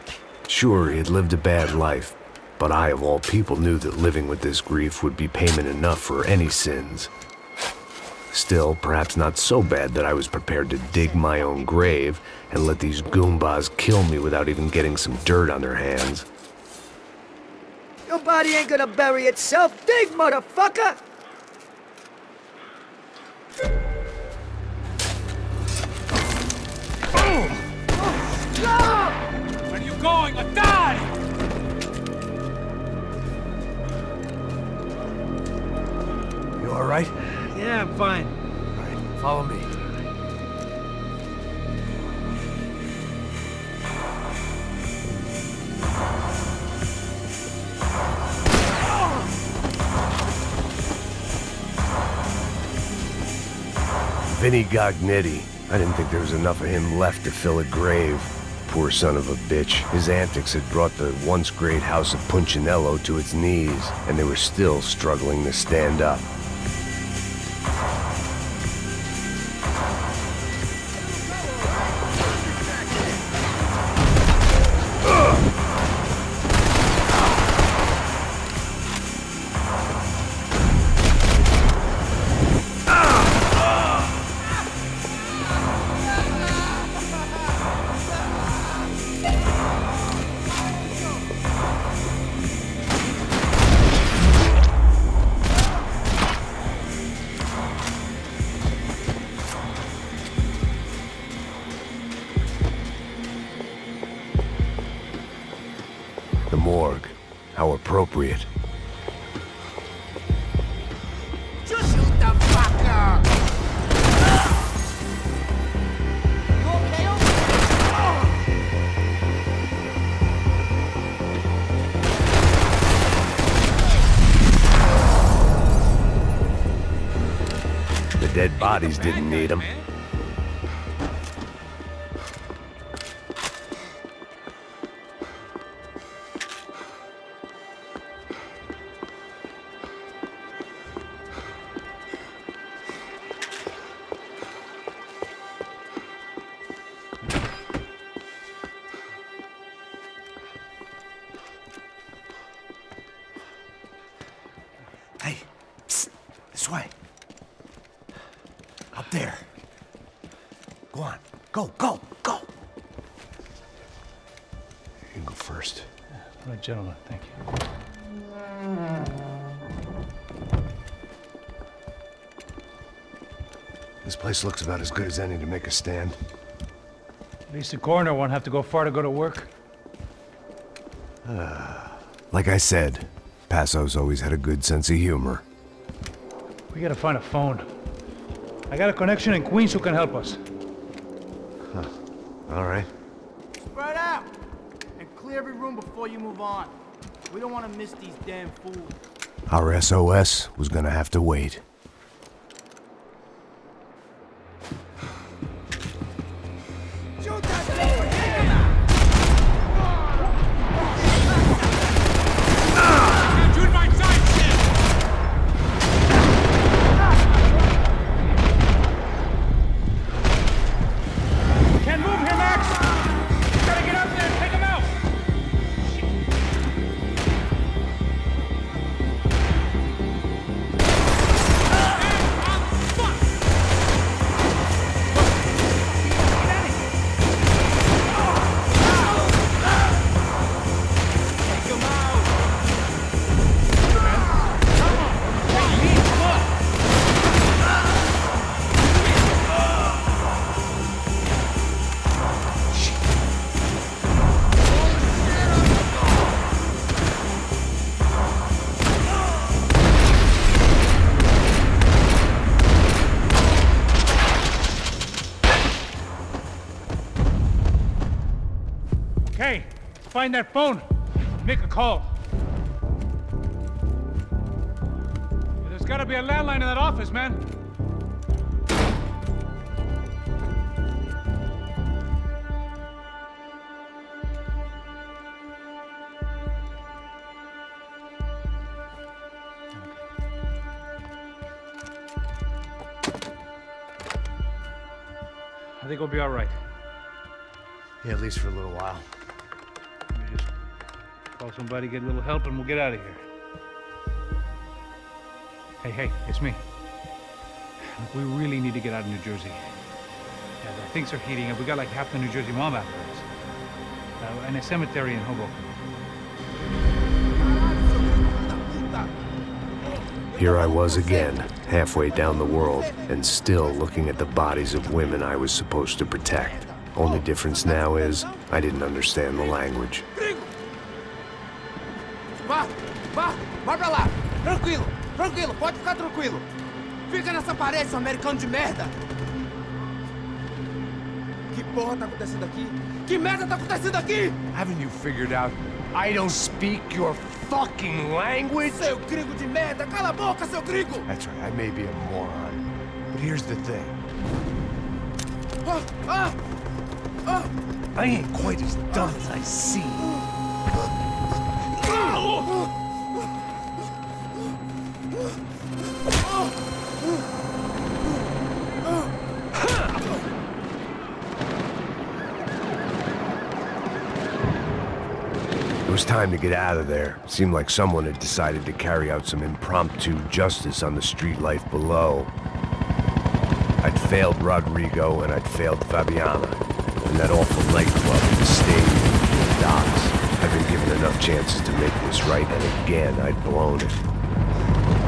Sure, he had lived a bad life, but I, of all people, knew that living with this grief would be payment enough for any sins. Still, perhaps not so bad that I was prepared to dig my own grave and let these goombas kill me without even getting some dirt on their hands. Your body ain't gonna bury itself. Dig, motherfucker! Where are you going? A die! You all right? Yeah, I'm fine. All right, follow me. Vinny Gognitti. I didn't think there was enough of him left to fill a grave. Poor son of a bitch. His antics had brought the once great house of Punchinello to its knees, and they were still struggling to stand up. The morgue. How appropriate. Just shoot the fucker! You okay over The dead bodies didn't need him. Up there. Go on. Go, go, go. You can go first. All right, gentlemen. Thank you. This place looks about as good as any to make a stand. At least the coroner won't have to go far to go to work. Like I said, Passo's always had a good sense of humor. We gotta find a phone. I got a connection in Queens who can help us. Huh. All right. Spread out! And clear every room before you move on. We don't want to miss these damn fools. Our SOS was gonna have to wait. Okay, find that phone. Make a call. There's gotta be a landline in that office, man. I think we'll be all right. Yeah, at least for a little while. Let me just call somebody, get a little help, and we'll get out of here. Hey, it's me. Look, we really need to get out of New Jersey. Yeah, things are heating up. We got like half the New Jersey mob after us. And a cemetery in Hoboken. Here I was again, halfway down the world, and still looking at the bodies of women I was supposed to protect. Only difference now is, I didn't understand the language. Vai pra lá! Tranquilo, pode ficar tranquilo! Fica nessa parede, seu americano de merda! Que porra tá acontecendo aqui? Que merda tá acontecendo aqui? Haven't you figured out I don't speak your fucking language? Seu gringo de merda! Cala a boca, seu gringo! That's right, I may be a moron, but here's the thing. I ain't quite as dumb as I seem. It was time to get out of there. It seemed like someone had decided to carry out some impromptu justice on the street life below. I'd failed Rodrigo and I'd failed Fabiana. And that awful nightclub, the stadium, the docks. I'd been given enough chances to make this right, and again, I'd blown it.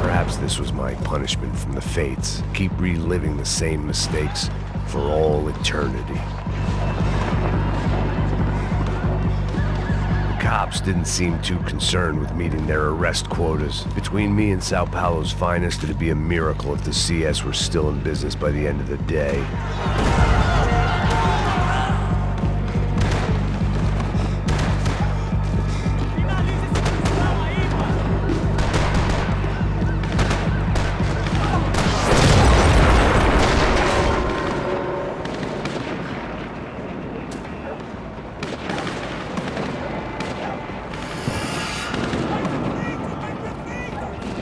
Perhaps this was my punishment from the fates. Keep reliving the same mistakes for all eternity. The cops didn't seem too concerned with meeting their arrest quotas. Between me and Sao Paulo's finest, it'd be a miracle if the CS were still in business by the end of the day.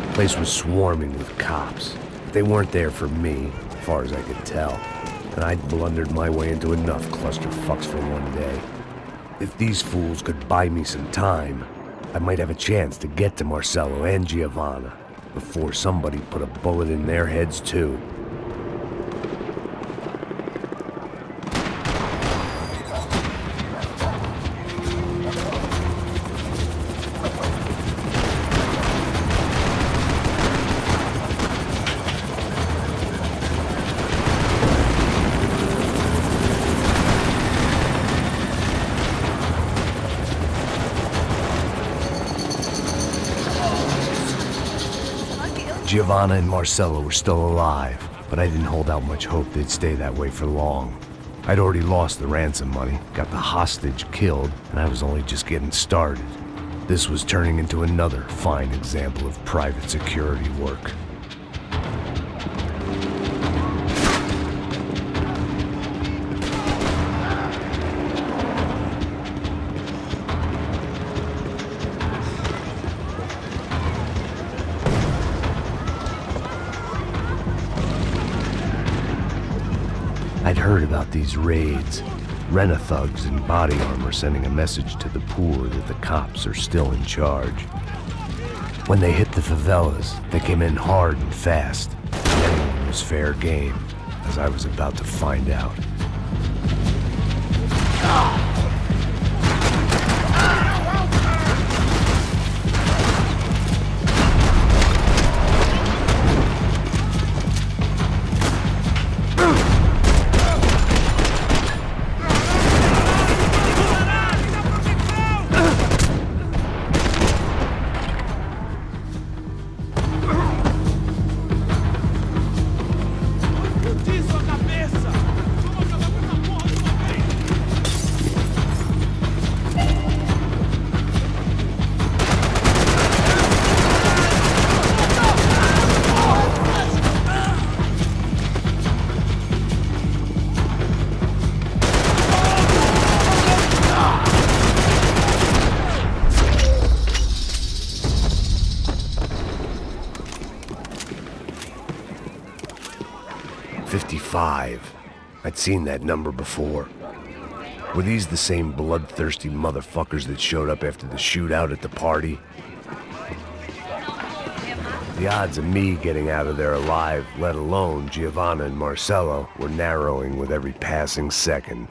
The place was swarming with cops. They weren't there for me, as far as I could tell, and I'd blundered my way into enough clusterfucks for one day. If these fools could buy me some time, I might have a chance to get to Marcello and Giovanna before somebody put a bullet in their heads too. Giovanna and Marcello were still alive, but I didn't hold out much hope they'd stay that way for long. I'd already lost the ransom money, got the hostage killed, and I was only just getting started. This was turning into another fine example of private security work. I'd heard about these raids. Rent-a-thugs in body armor sending a message to the poor that the cops are still in charge. When they hit the favelas, they came in hard and fast. And anyone was fair game, as I was about to find out. I'd seen that number before. Were these the same bloodthirsty motherfuckers that showed up after the shootout at the party? The odds of me getting out of there alive, let alone Giovanna and Marcello, were narrowing with every passing second.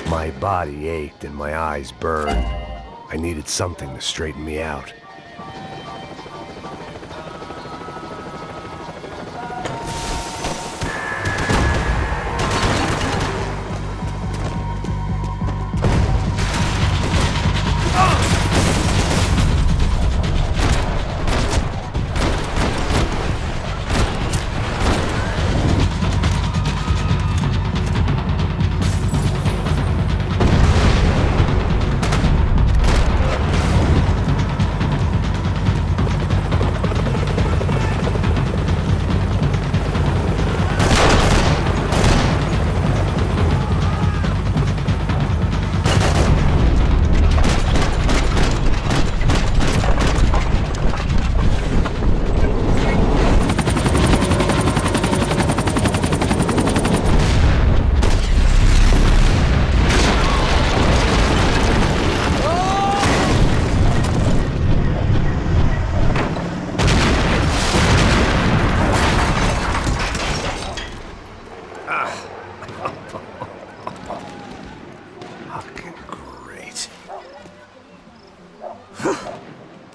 My body ached and my eyes burned. I needed something to straighten me out.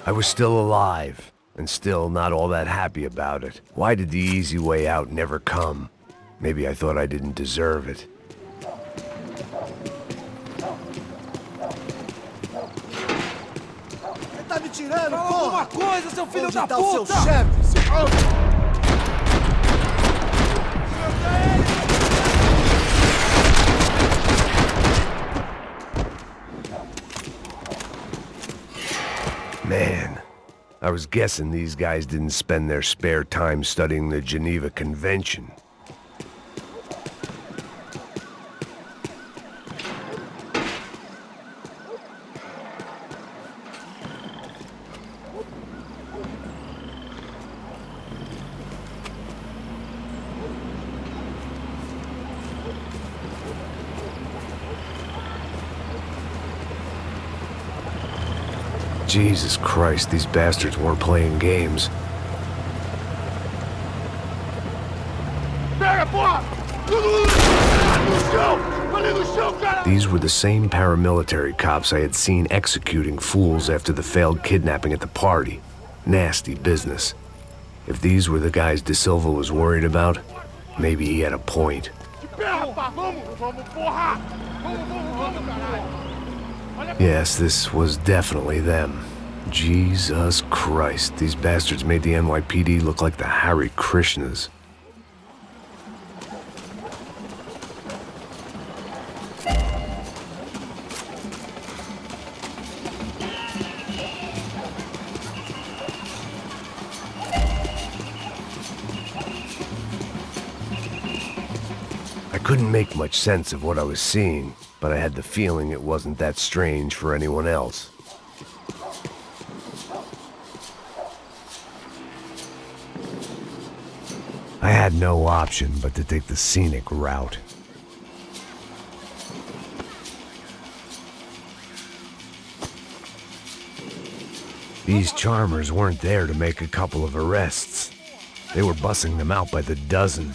I was still alive, and still not all that happy about it. Why did the easy way out never come? Maybe I thought I didn't deserve it. Você tá me tirando, Fala porra? alguma coisa, seu filho da Onde tá o seu puta! chefe, seu... Man, I was guessing these guys didn't spend their spare time studying the Geneva Convention. Jesus Christ, these bastards weren't playing games. These were the same paramilitary cops I had seen executing fools after the failed kidnapping at the party. Nasty business. If these were the guys De Silva was worried about, maybe he had a point. Yes, this was definitely them. Jesus Christ, these bastards made the NYPD look like the Hare Krishnas. I couldn't make much sense of what I was seeing, but I had the feeling it wasn't that strange for anyone else. I had no option but to take the scenic route. These charmers weren't there to make a couple of arrests. They were bussing them out by the dozen.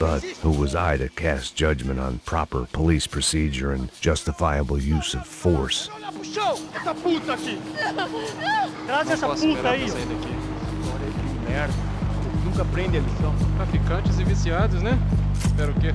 But who was I to cast judgment on proper police procedure and justifiable use of force? Traz essa puta aí, ó. Merda. Nunca aprende a lição. Traficantes e viciados, né? Espero o quê?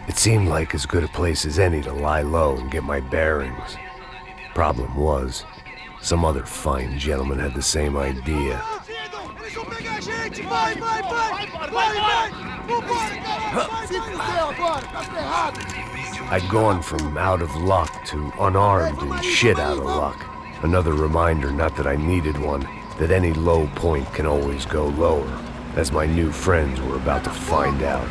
It seemed like as good a place as any to lie low and get my bearings. Problem was, some other fine gentleman had the same idea. I'd gone from out of luck to unarmed and shit out of luck. Another reminder, not that I needed one, that any low point can always go lower, as my new friends were about to find out.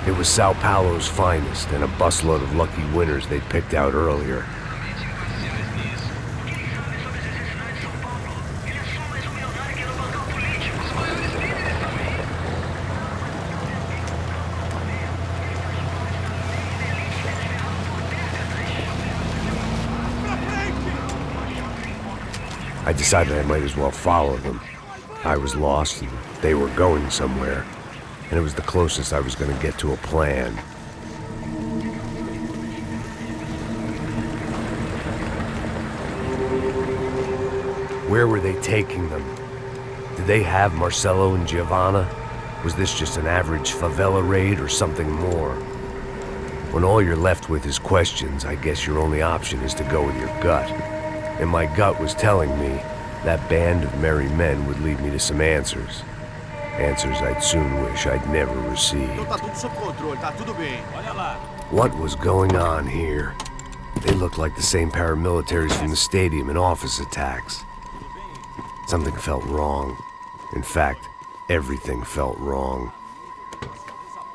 It was Sao Paulo's finest, and a busload of lucky winners they'd picked out earlier. I decided I might as well follow them. I was lost, and they were going somewhere. And it was the closest I was going to get to a plan. Where were they taking them? Did they have Marcelo and Giovanna? Was this just an average favela raid or something more? When all you're left with is questions, I guess your only option is to go with your gut. And my gut was telling me that band of merry men would lead me to some answers. Answers I'd soon wish I'd never received. What was going on here? They looked like the same paramilitaries from the stadium in office attacks. Something felt wrong. In fact, everything felt wrong.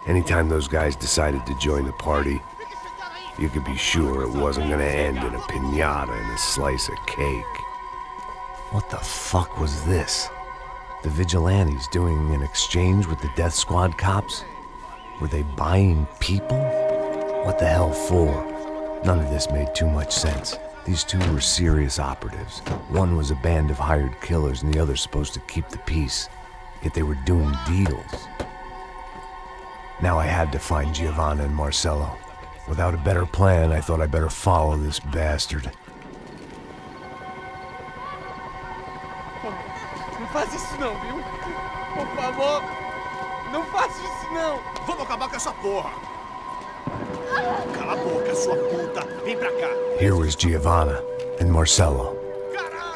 Anytime those guys decided to join the party, you could be sure it wasn't gonna end in a piñata and a slice of cake. What the fuck was this? The vigilantes doing an exchange with the death squad cops? Were they buying people? What the hell for? None of this made too much sense. These two were serious operatives. One was a band of hired killers and the other supposed to keep the peace. Yet they were doing deals. Now I had to find Giovanna and Marcelo. Without a better plan, I thought I'd better follow this bastard. Não faz isso não, viu? Por favor, Não faça isso, não! Vamos acabar com essa porra! Cala a boca, sua puta! Vem pra cá! Here was Giovanna and Marcello.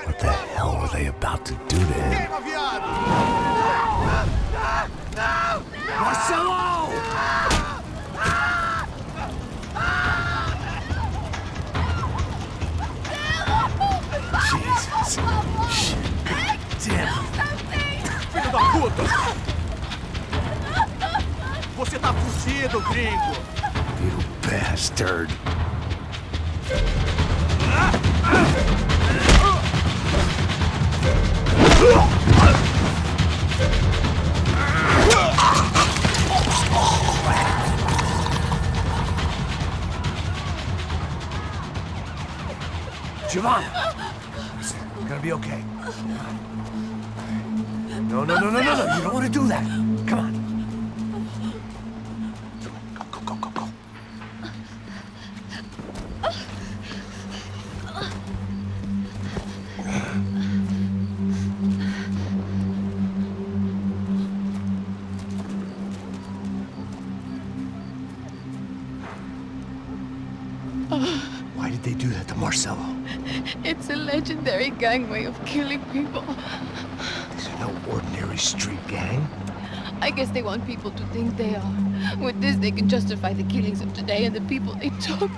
What the hell were they about to do to him? Queima, viado! Não! Marcello! Jesus. Shit. Damn. Filho da puta! Você tá fudido, gringo! You bastard. Giovanna! Listen, you're gonna be okay. No, no, no, no, no, no. You don't want to do that. Come on. Go, go, go, go, go. Why did they do that to Marcello? It's a legendary gang way of killing people. These are no ordinary street gang. I guess they want people to think they are. With this, they can justify the killings of today and the people they took.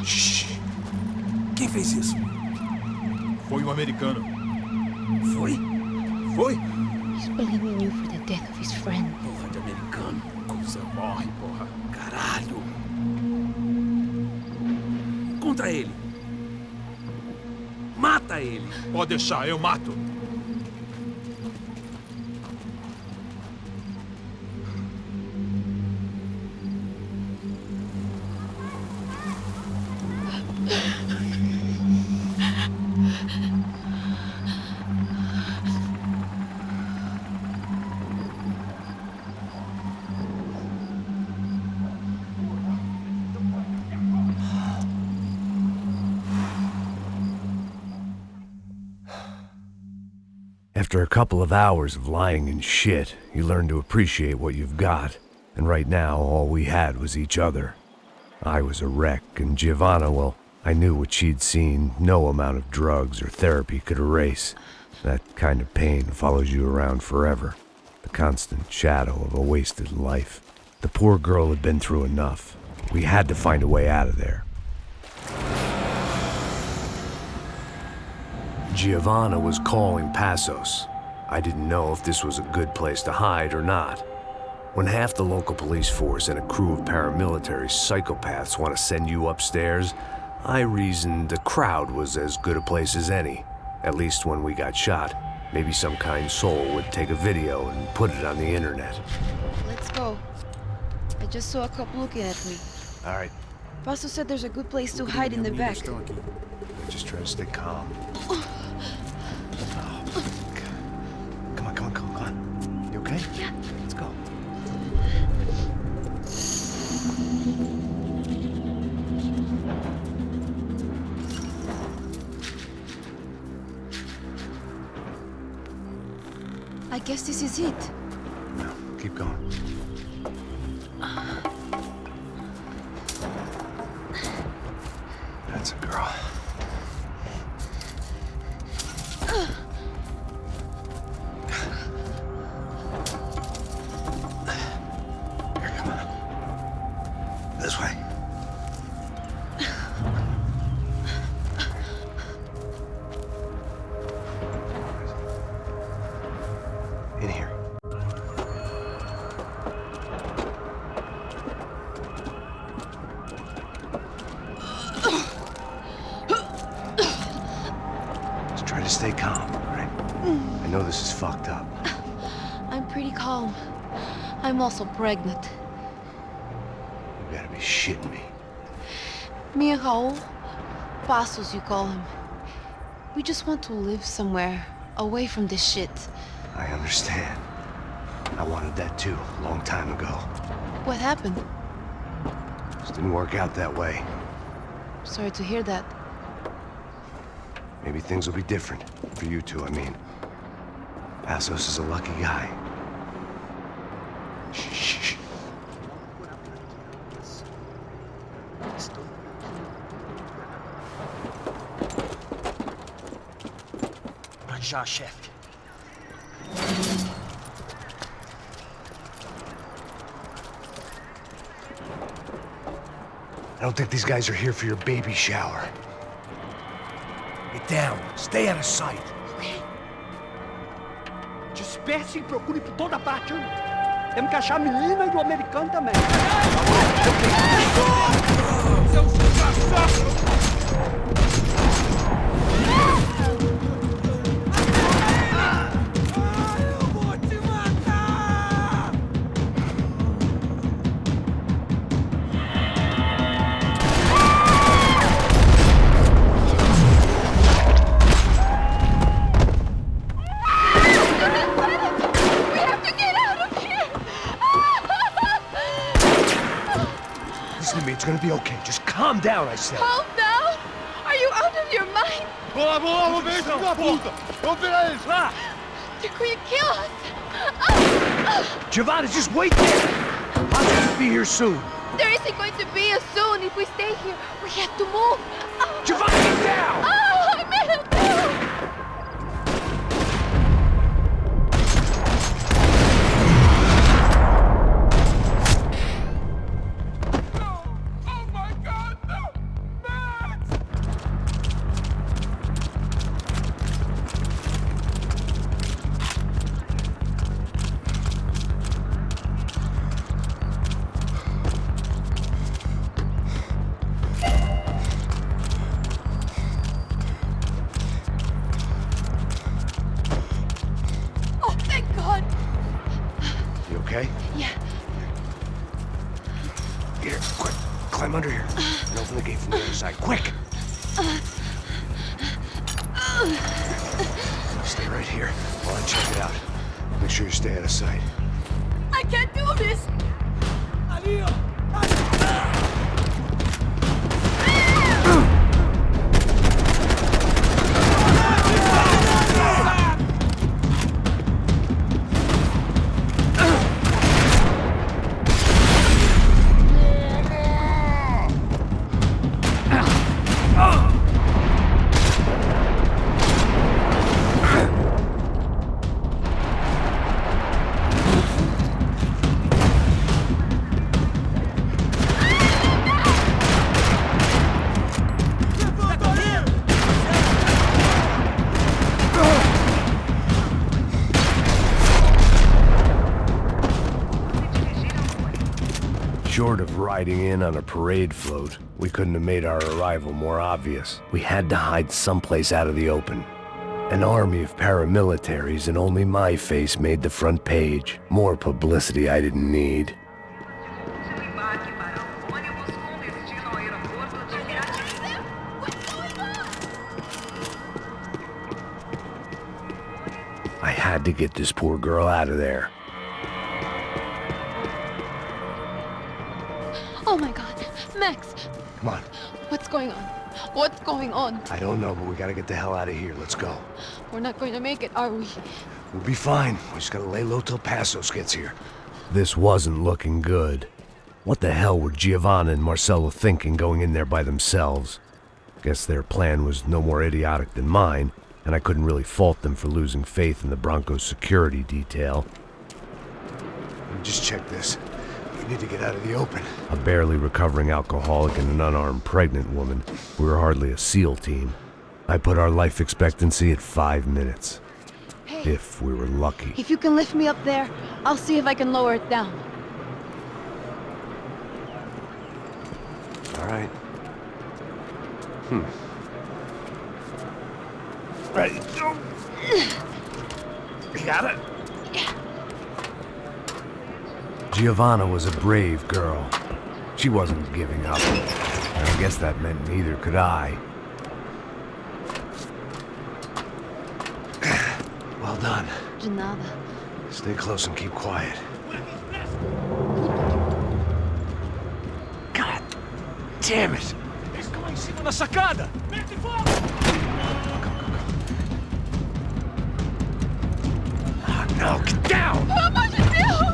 Shh! Quem fez isso? Foi um americano. Foi? Foi? He's blaming you for the death of his friend. Porra de americano. Coisa morre, porra. Caralho. Contra ele. Mata ele. Pode deixar, eu mato. After a couple of hours of lying in shit, you learn to appreciate what you've got. And right now, all we had was each other. I was a wreck, and Giovanna, well, I knew what she'd seen no amount of drugs or therapy could erase. That kind of pain follows you around forever. The constant shadow of a wasted life. The poor girl had been through enough. We had to find a way out of there. Giovanna was calling Passos. I didn't know if this was a good place to hide or not. When half the local police force and a crew of paramilitary psychopaths want to send you upstairs, I reasoned the crowd was as good a place as any. At least when we got shot, maybe some kind soul would take a video and put it on the internet. Let's go. I just saw a cop looking at me. All right, Passos said there's a good place to hide in the back. just try to stay calm. Oh, come on, come on, come on. You okay? Yeah. Let's go. I guess this is it. No, keep going. That's a girl. Here, come on. This way. In here. Just try to stay calm, all right? I know this is fucked up. I'm pretty calm. I'm also pregnant. You gotta be shitting me. Me and Raul, Passos you call him. We just want to live somewhere, away from this shit. I understand. I wanted that too, a long time ago. What happened? Just didn't work out that way. Sorry to hear that. Maybe things will be different. For you two, I mean. Passos is a lucky guy. já, chefe. I don't think these guys are here for your baby shower. Get down. Stay out of sight. Disperse e procure por toda parte. Temos que achar a menina e o americano também. Seu desgraçado! It's gonna be okay. Just calm down, I said. Calm down? Are you out of your mind? Vamos ver isso, filho da puta! Vamos virar eles, lá! They're going to kill us! Giovanna, just wait there! I'll just be here soon. There isn't going to be a soon if we stay here. We have to move. Giovanna, get down! I made a move! Climb under here and open the gate from the other side. Quick! Stay right here while I check it out. Make sure you stay out of sight. I can't do this! Short of riding in on a parade float, we couldn't have made our arrival more obvious. We had to hide someplace out of the open. An army of paramilitaries and only my face made the front page. More publicity I didn't need. I had to get this poor girl out of there. Oh my God, Max! Come on. What's going on? What's going on? I don't know, but we gotta get the hell out of here. Let's go. We're not going to make it, are we? We'll be fine. We just gotta lay low till Passos gets here. This wasn't looking good. What the hell were Giovanna and Marcello thinking going in there by themselves? Guess their plan was no more idiotic than mine, and I couldn't really fault them for losing faith in the Broncos' security detail. Let me just check this. We need to get out of the open. A barely recovering alcoholic and an unarmed pregnant woman. We were hardly a SEAL team. I put our life expectancy at 5 minutes. Hey, if we were lucky. if you can lift me up there, I'll see if I can lower it down. All right. Ready? Go. You got it? Yeah. Giovanna was a brave girl. She wasn't giving up. And I guess that meant neither could I. Well done. De nada. Stay close and keep quiet. God damn it! Eles estão lá em cima na sacada! Mete fogo! No, get down! Pelo amor de Deus!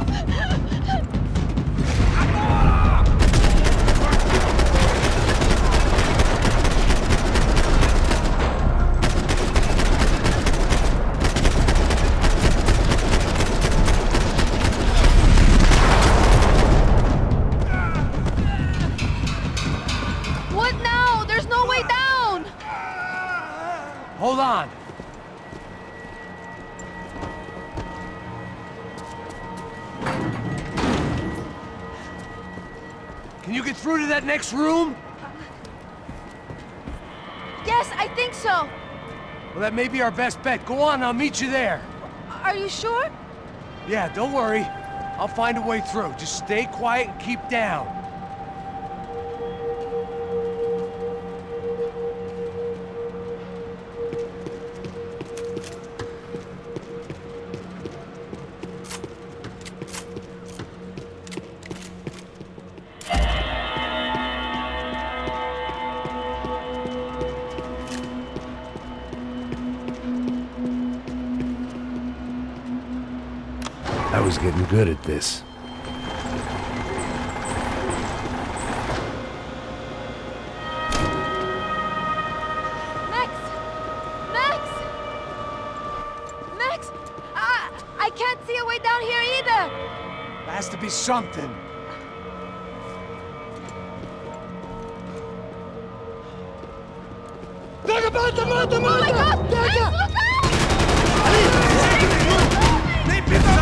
Hold on. Can you get through to that next room? Yes, I think so. Well, that may be our best bet. Go on, I'll meet you there. Are you sure? Yeah, don't worry. I'll find a way through. Just stay quiet and keep down. I was getting good at this. Max! I can't see a way down here either! There has to be something. Oh my God! Guys, look out!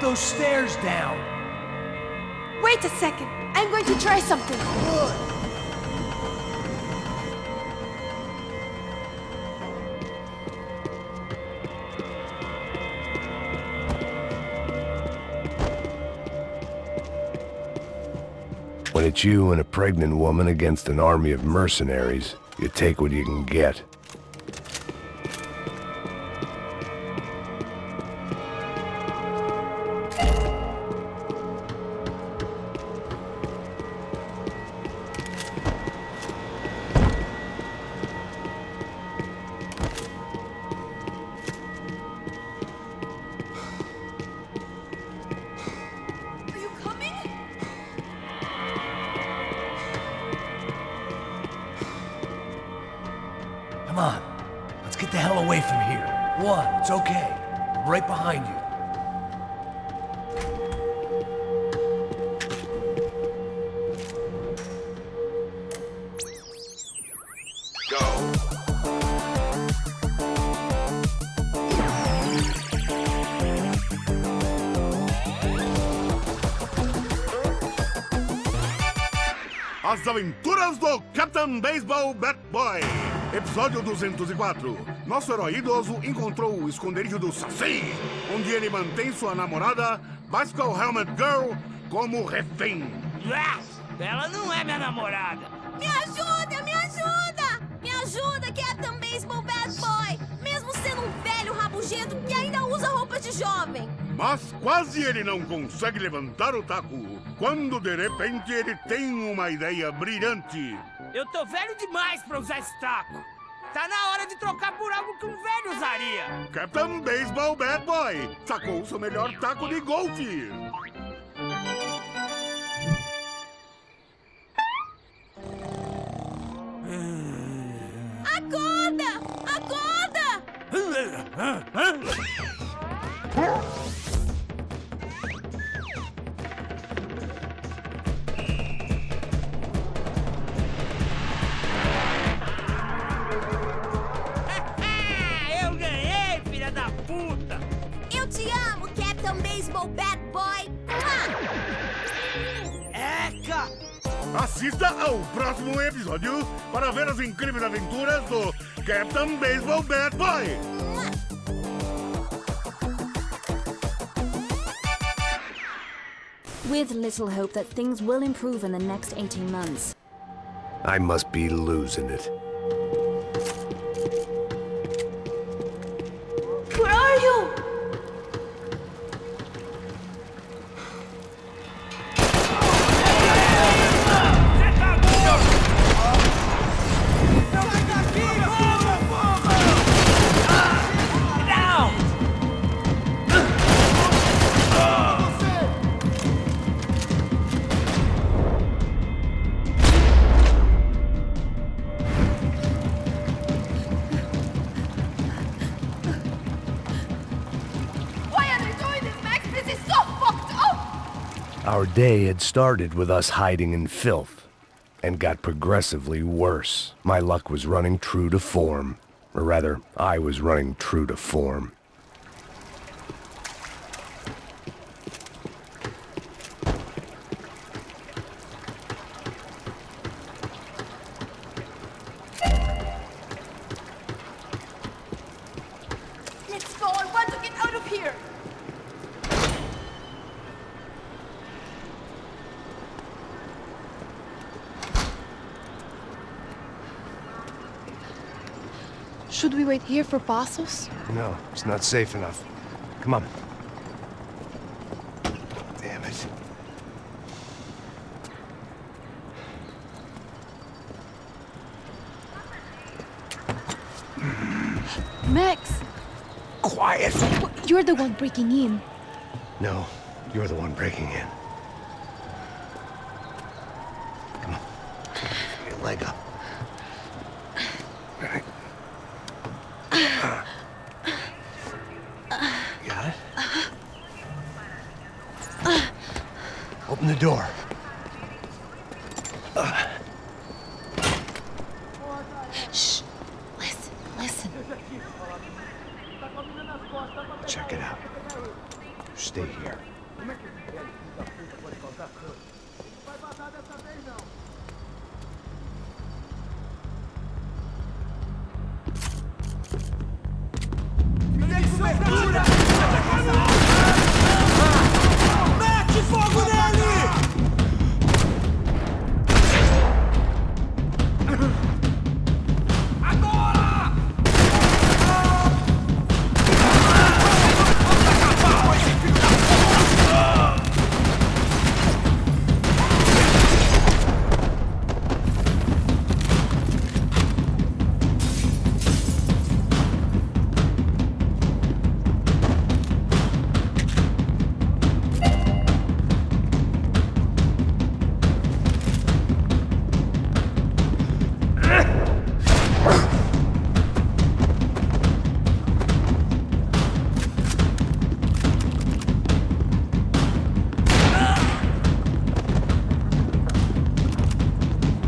Those stairs down. Wait a second. I'm going to try something. Good. When it's you and a pregnant woman against an army of mercenaries, you take what you can get. Come on. Let's get the hell away from here. One, it's okay. I'm right behind you. As Aventuras do Capitão Baseball Bat Boy. Episódio 204. Nosso herói idoso encontrou o esconderijo do Casi, onde ele mantém sua namorada, Bicycle Helmet Girl, como refém. Ela não é minha namorada. Me ajuda, me ajuda! Me ajuda, Capitão Baseball Bad Boy! Mesmo sendo um velho rabugento que ainda usa roupas de jovem. Mas quase ele não consegue levantar o taco, quando de repente ele tem uma ideia brilhante. Eu tô velho demais pra usar esse taco. Tá na hora de trocar por algo que um velho usaria. Capitão Baseball Bad Boy sacou seu melhor taco de golfe. Acorda! Acorda! Eu ganhei, filha da puta! Eu te amo, Capitão! Captain Baseball Bad Boy. Eca! Assista ao próximo episódio para ver as incríveis aventuras do Captain Baseball Bad Boy. With little hope that things will improve in the next 18 months. I must be losing it. Where are you? Our day had started with us hiding in filth, and got progressively worse. My luck was running true to form. Or rather, I was running true to form. Let's go, I want to get out of here. Should we wait here for Passos? No, it's not safe enough. Come on. Damn it. Max! Quiet! You're the one breaking in. No, you're the one breaking in. Come on. Get your leg up. All right. Got it? Open the door. Shh. Listen, listen. Check it out. Stay here. Mete fogo nele! Agora!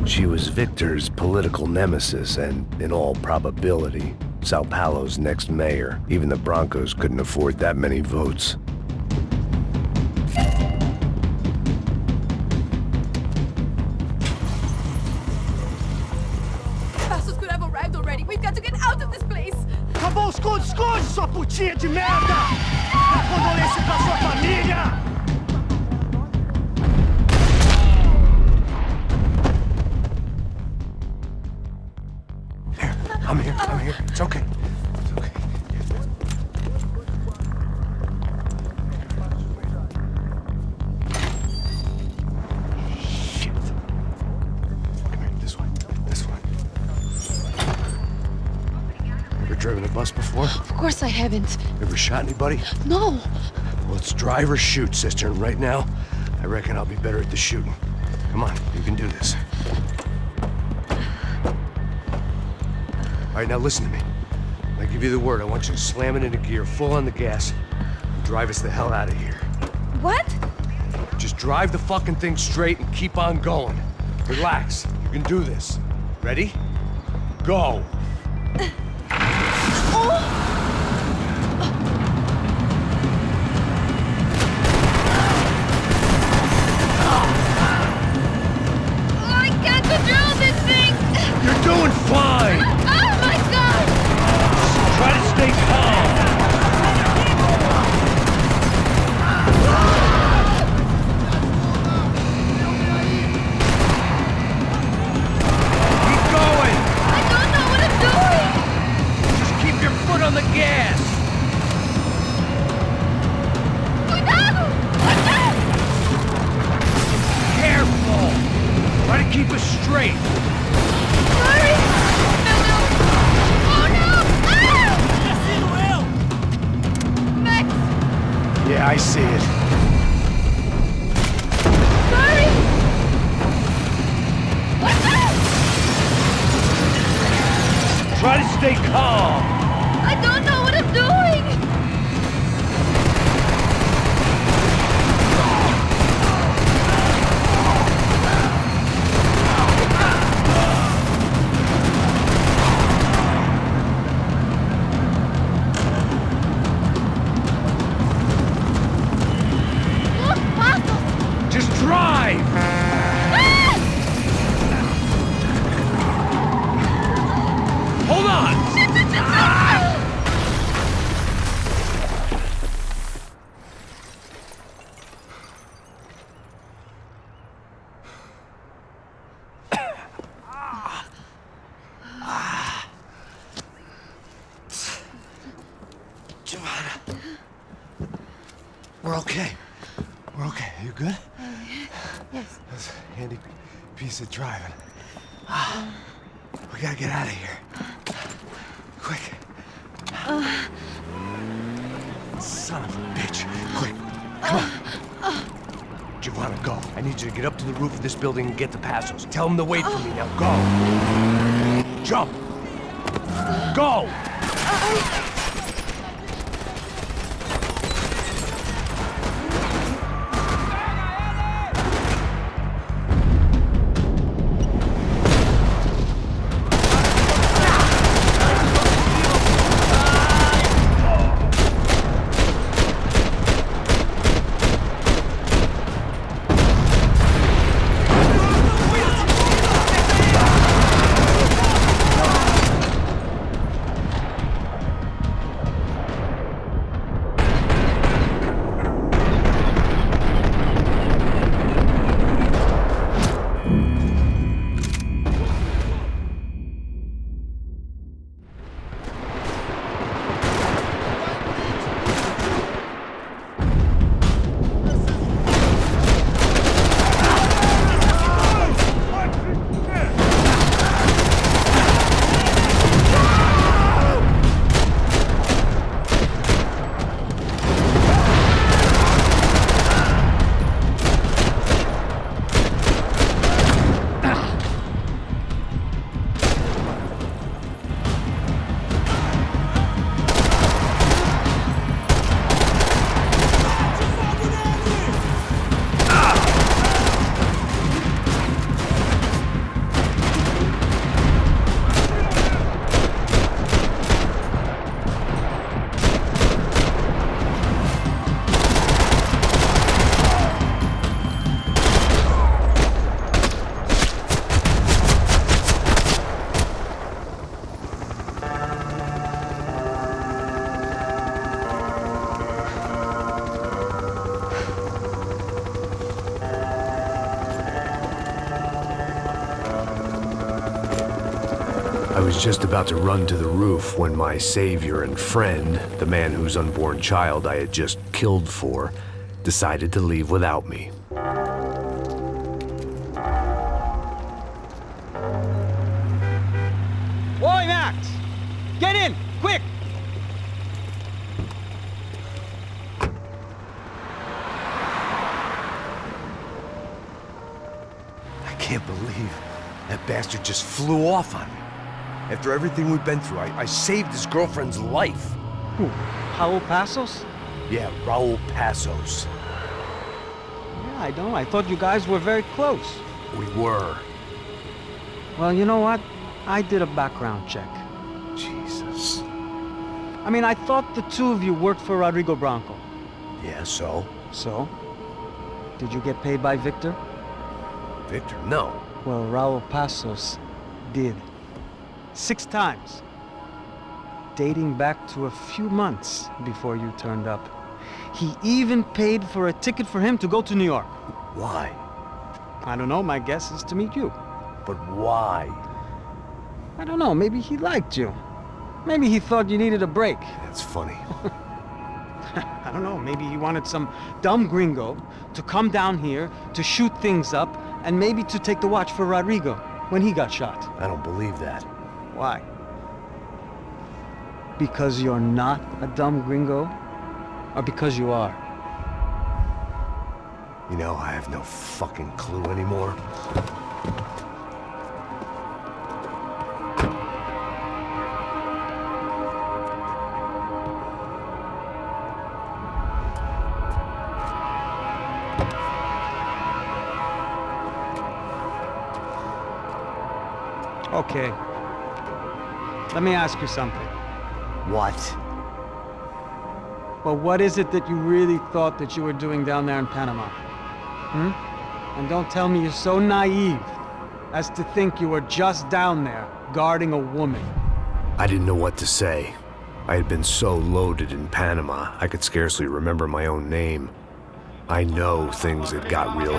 She was Victor's political nemesis and, in all probability, Sao Paulo's next mayor. Even the Broncos couldn't afford that many votes. Passos could have arrived already. We've got to get out of this place. Acabou os esconde, sua putinha de merda! Minha condolência pra sua família! I'm here. It's okay. It's okay. Shit. Come here, this way. This way. Ever driven a bus before? Of course I haven't. Ever shot anybody? No. Well, it's drive or shoot, sister, and right now, I reckon I'll be better at the shooting. Come on, you can do this. All right, now listen to me. When I give you the word, I want you to slam it into gear, full on the gas, and drive us the hell out of here. What? Just drive the fucking thing straight and keep on going. Relax. You can do this. Ready? Go. Yeah, I see it. Sorry! Try to stay calm. I don't know what I'm doing! Just drive! Hold on! We're okay. We're okay. You good? Yes. That's a handy piece of driving. We gotta get out of here. Quick. Son of a bitch. Quick. Come on. Giovanna, go. I need you to get up to the roof of this building and get the Passos. Tell them to wait for me. Now go. Jump. Go! I was just about to run to the roof when my savior and friend, the man whose unborn child I had just killed for, decided to leave without me. Oi, Max! Get in, quick! I can't believe that bastard just flew off on me. After everything we've been through, I saved his girlfriend's life. Who? Raul Passos? Yeah, Raul Passos. Yeah, I know. I thought you guys were very close. We were. Well, you know what? I did a background check. Jesus. I mean, I thought the two of you worked for Rodrigo Branco. Yeah, so? So? Did you get paid by Victor? Victor? No. Well, Raul Passos did. 6 times. Dating back to a few months before you turned up. He even paid for a ticket for him to go to New York. Why? I don't know. My guess is to meet you. But why? I don't know. Maybe he liked you. Maybe he thought you needed a break. That's funny. I don't know. Maybe he wanted some dumb gringo to come down here to shoot things up and maybe to take the watch for Rodrigo when he got shot. I don't believe that. Why? Because you're not a dumb gringo? Or because you are? You know, I have no fucking clue anymore. Okay. Let me ask you something. What? Well, what is it that you really thought that you were doing down there in Panama? And don't tell me you're so naive as to think you were just down there guarding a woman. I didn't know what to say. I had been so loaded in Panama, I could scarcely remember my own name. I know things had got real.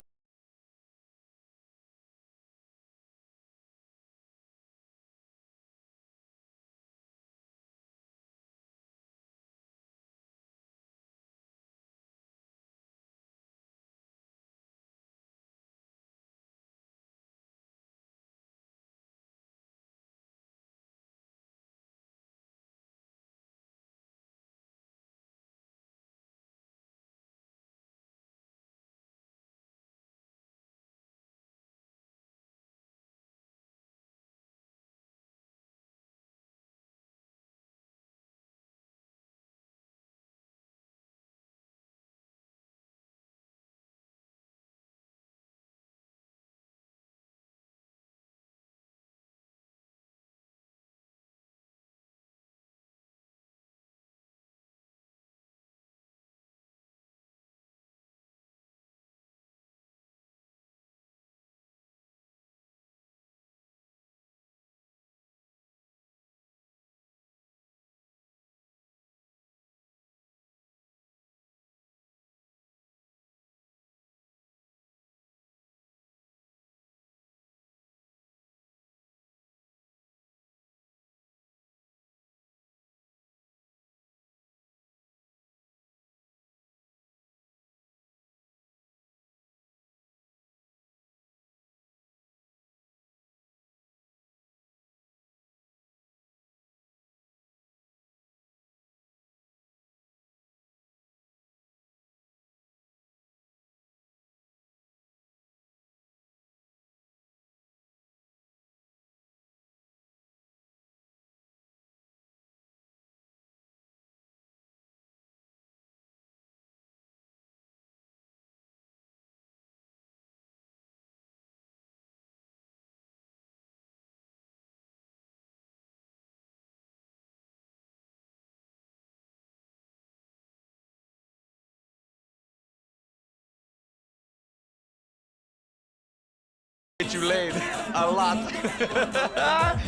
Get you laid a lot.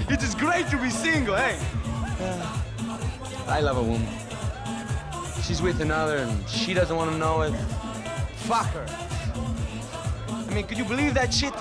It is great to be single, hey? I love a woman. She's with another and she doesn't want to know it. Fuck her. I mean, could you believe that shit?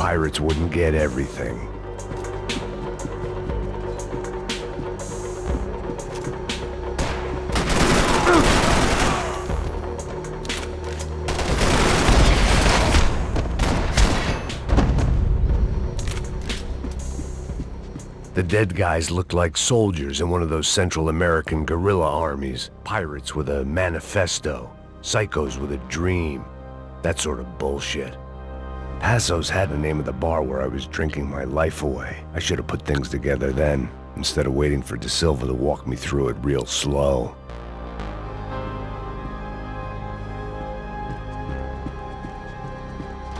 pirates wouldn't get everything. The dead guys looked like soldiers in one of those Central American guerrilla armies. Pirates with a manifesto, psychos with a dream, that sort of bullshit. Passos had the name of the bar where I was drinking my life away. I should have put things together then, instead of waiting for De Silva to walk me through it real slow.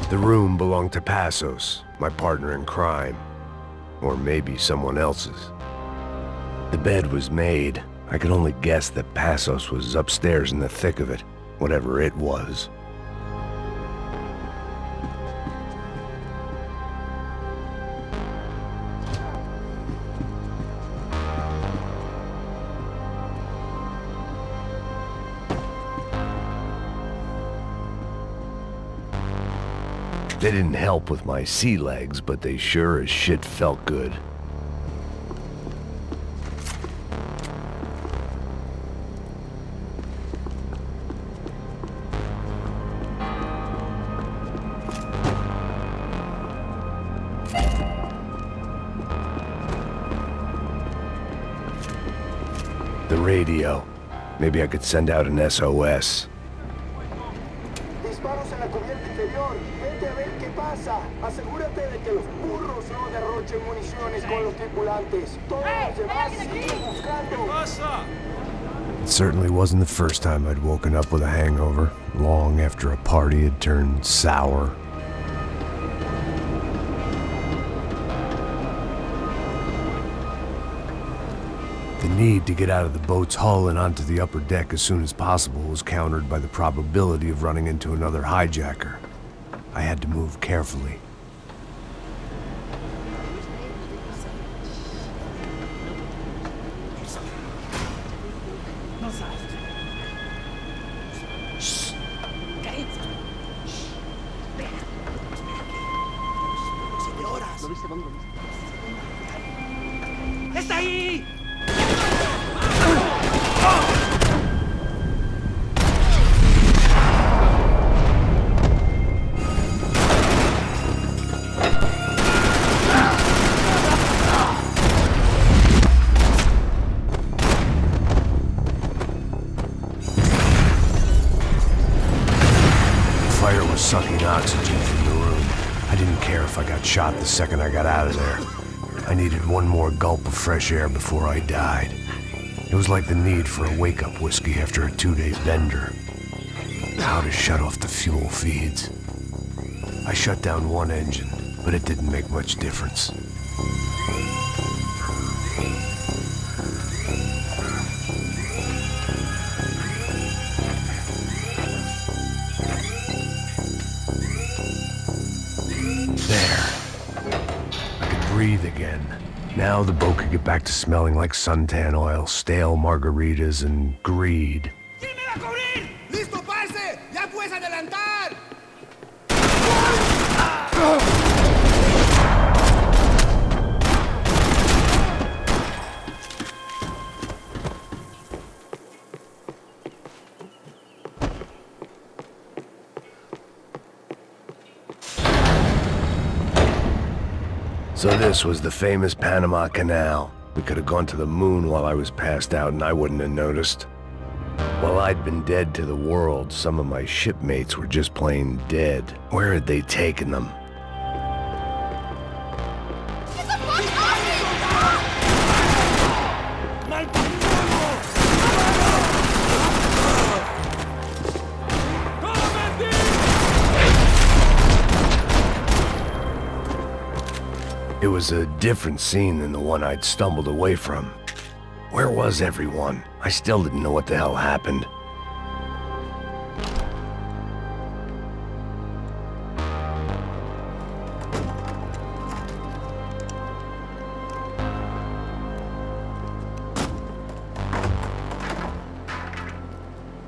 The room belonged to Passos, my partner in crime. Or maybe someone else's. The bed was made. I could only guess that Passos was upstairs in the thick of it, whatever it was. They didn't help with my sea legs, but they sure as shit felt good. The radio. Maybe I could send out an SOS. Asegúrate de que los burros no derrochen municiones con los tripulantes. Todos los demás siguen buscando. It certainly wasn't the first time I'd woken up with a hangover, long after a party had turned sour. The need to get out of the boat's hull and onto the upper deck as soon as possible was countered by the probability of running into another hijacker. I had to move carefully. ¡Está ahí! Sucking oxygen from the room. I didn't care if I got shot the second I got out of there. I needed one more gulp of fresh air before I died. It was like the need for a wake-up whiskey after a 2-day bender. How to shut off the fuel feeds. I shut down one engine, but it didn't make much difference. Breathe again. Now the boat could get back to smelling like suntan oil, stale margaritas, and greed. ¡Listo, parce! ¡Ya puedes adelantar! So this was the famous Panama Canal. We could have gone to the moon while I was passed out and I wouldn't have noticed. While I'd been dead to the world, some of my shipmates were just plain dead. Where had they taken them? It was a different scene than the one I'd stumbled away from. Where was everyone? I still didn't know what the hell happened.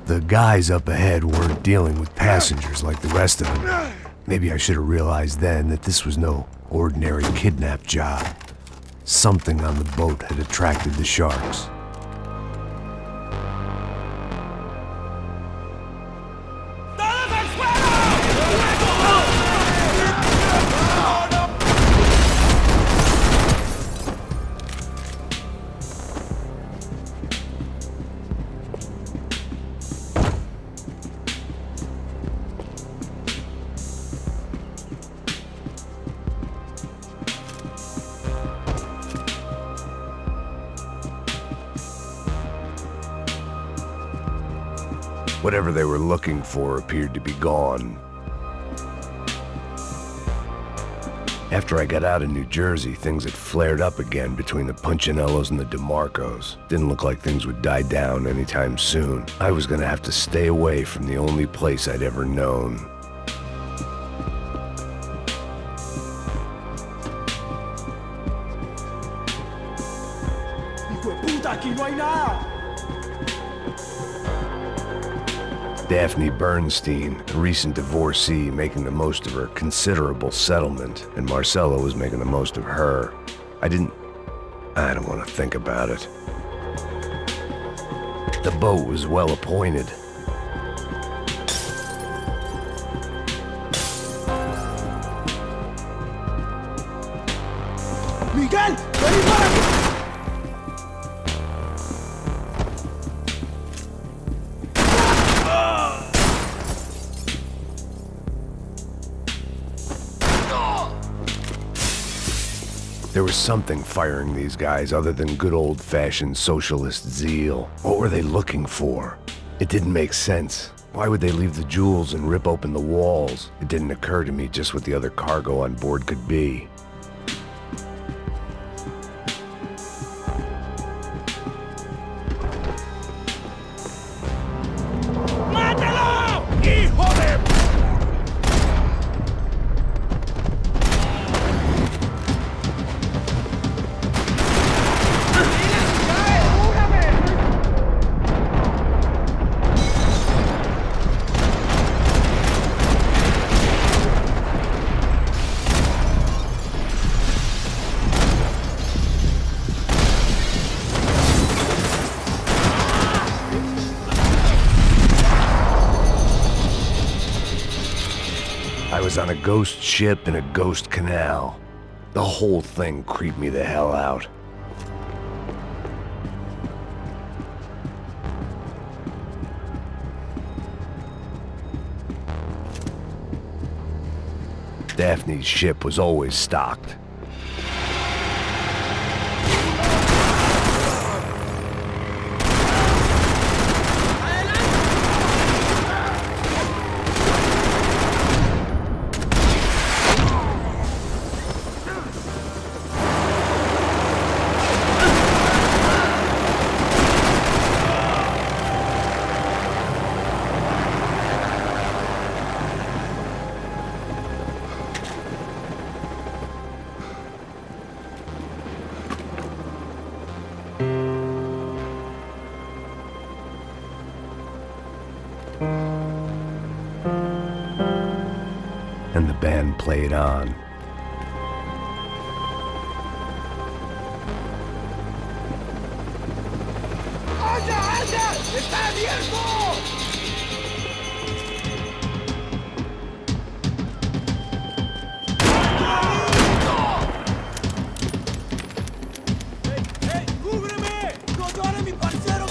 The guys up ahead weren't dealing with passengers like the rest of them. Maybe I should have realized then that this was no ordinary kidnap job. Something on the boat had attracted the sharks. Whatever they were looking for appeared to be gone. After I got out of New Jersey, things had flared up again between the Punchinellos and the DeMarcos. Didn't look like things would die down anytime soon. I was gonna have to stay away from the only place I'd ever known. Hijo de puta, aquí no hay nada. Daphne Bernstein, a recent divorcee, making the most of her considerable settlement, and Marcella was making the most of her. I don't want to think about it. The boat was well appointed. Miguel, vení para acá. There was something firing these guys other than good old-fashioned socialist zeal. What were they looking for? It didn't make sense. Why would they leave the jewels and rip open the walls? It didn't occur to me just what the other cargo on board could be. ¡Mátalo! ¡Hijo de... I was on a ghost ship in a ghost canal. The whole thing creeped me the hell out. Daphne's ship was always stocked. And the band played on. ¡Anda, anda! ¡Está abierto! ¡Hey, cúbreme! ¡Condone mi parcero!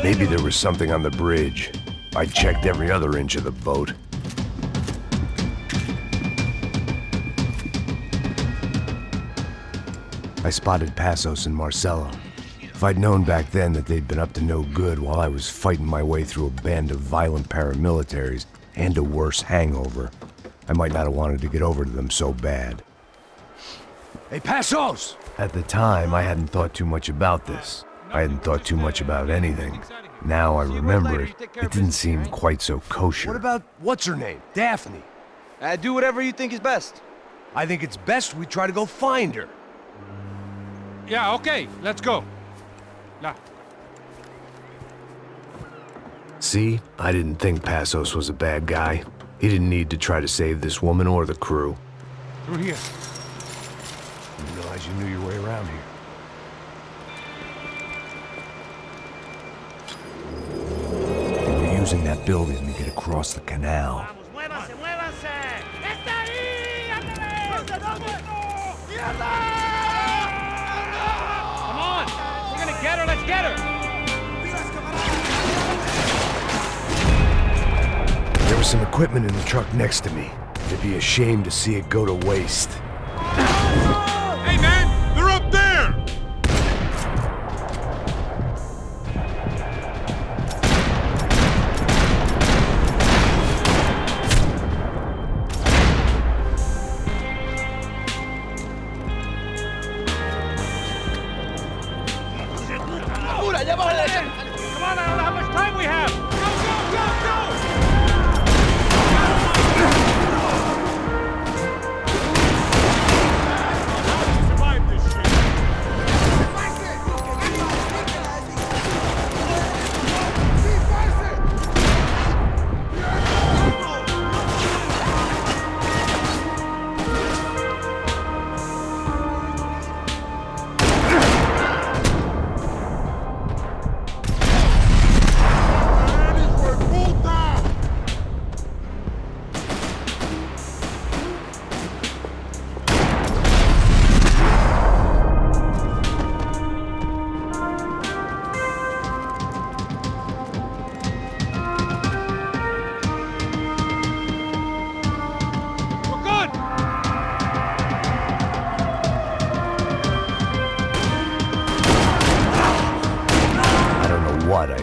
Maybe there was something on the bridge. I checked every other inch of the boat. I spotted Passos and Marcelo. If I'd known back then that they'd been up to no good while I was fighting my way through a band of violent paramilitaries and a worse hangover, I might not have wanted to get over to them so bad. Hey, Passos! At the time, I hadn't thought too much about this. I hadn't thought too much about anything. Now I remember it didn't seem quite so kosher. What about, what's her name? Daphne? Do whatever you think is best. I think it's best we try to go find her. Yeah, okay, let's go. Nah. See? I didn't think Passos was a bad guy. He didn't need to try to save this woman or the crew. Through here. Didn't realize you knew your way around here. They were using that building to get across the canal. Come on! We're gonna get her, let's get her! There was some equipment in the truck next to me. It'd be a shame to see it go to waste. Hey, man! They're up there! Come on, I don't know how much time we have! Go, survive this shit!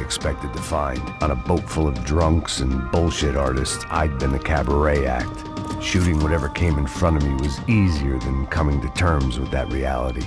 Expected to find. On a boat full of drunks and bullshit artists, I'd been the cabaret act. Shooting whatever came in front of me was easier than coming to terms with that reality.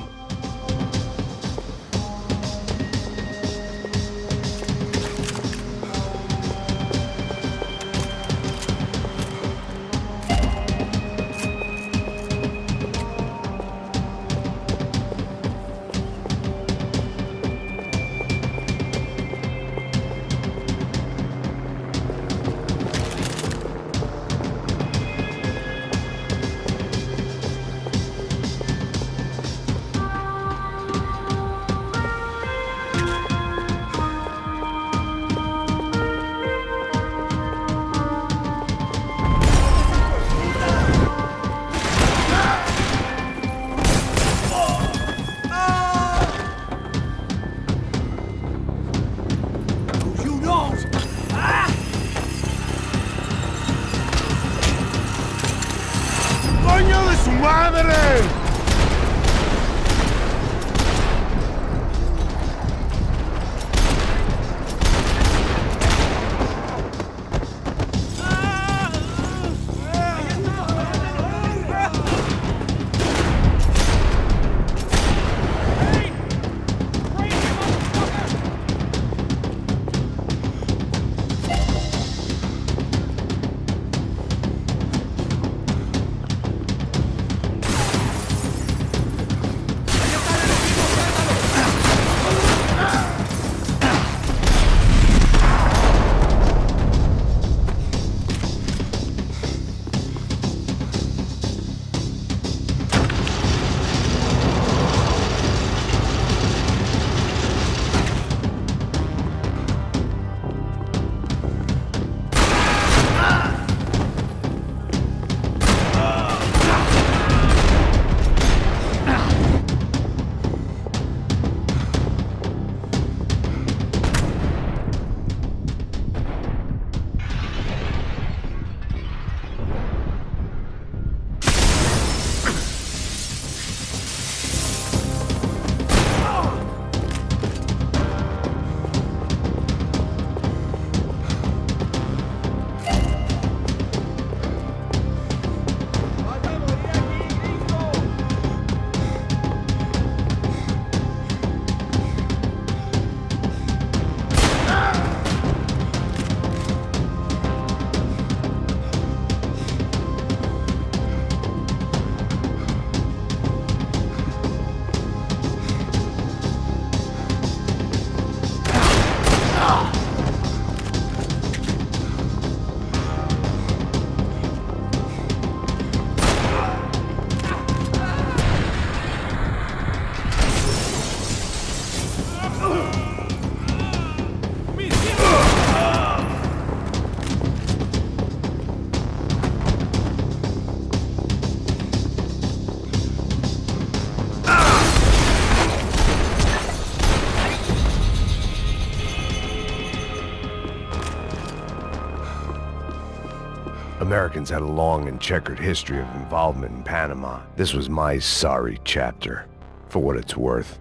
Americans had a long and checkered history of involvement in Panama. This was my sorry chapter, for what it's worth.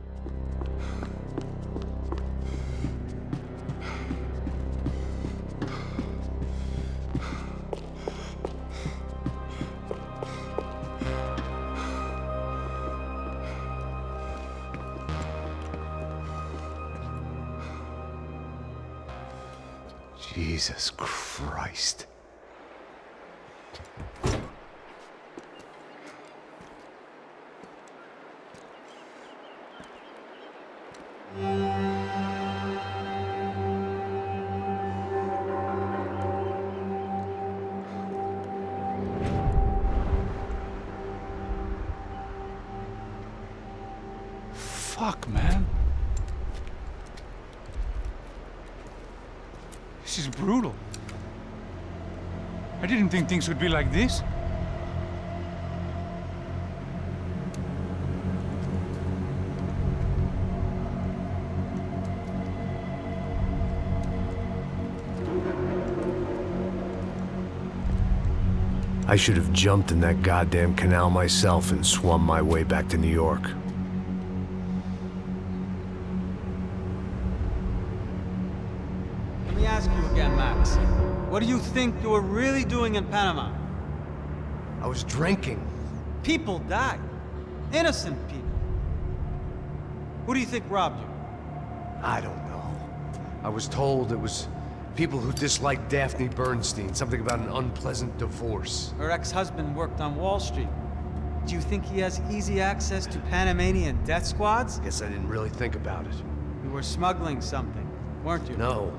Jesus Christ. Fuck, man. This is brutal. I didn't think things would be like this. I should have jumped in that goddamn canal myself and swum my way back to New York. Let me ask you again, Max. What do you think you were really doing in Panama? I was drinking. People died. Innocent people. Who do you think robbed you? I don't know. I was told it was people who disliked Daphne Bernstein, something about an unpleasant divorce. Her ex-husband worked on Wall Street. Do you think he has easy access to Panamanian death squads? Guess I didn't really think about it. You were smuggling something, weren't you? No.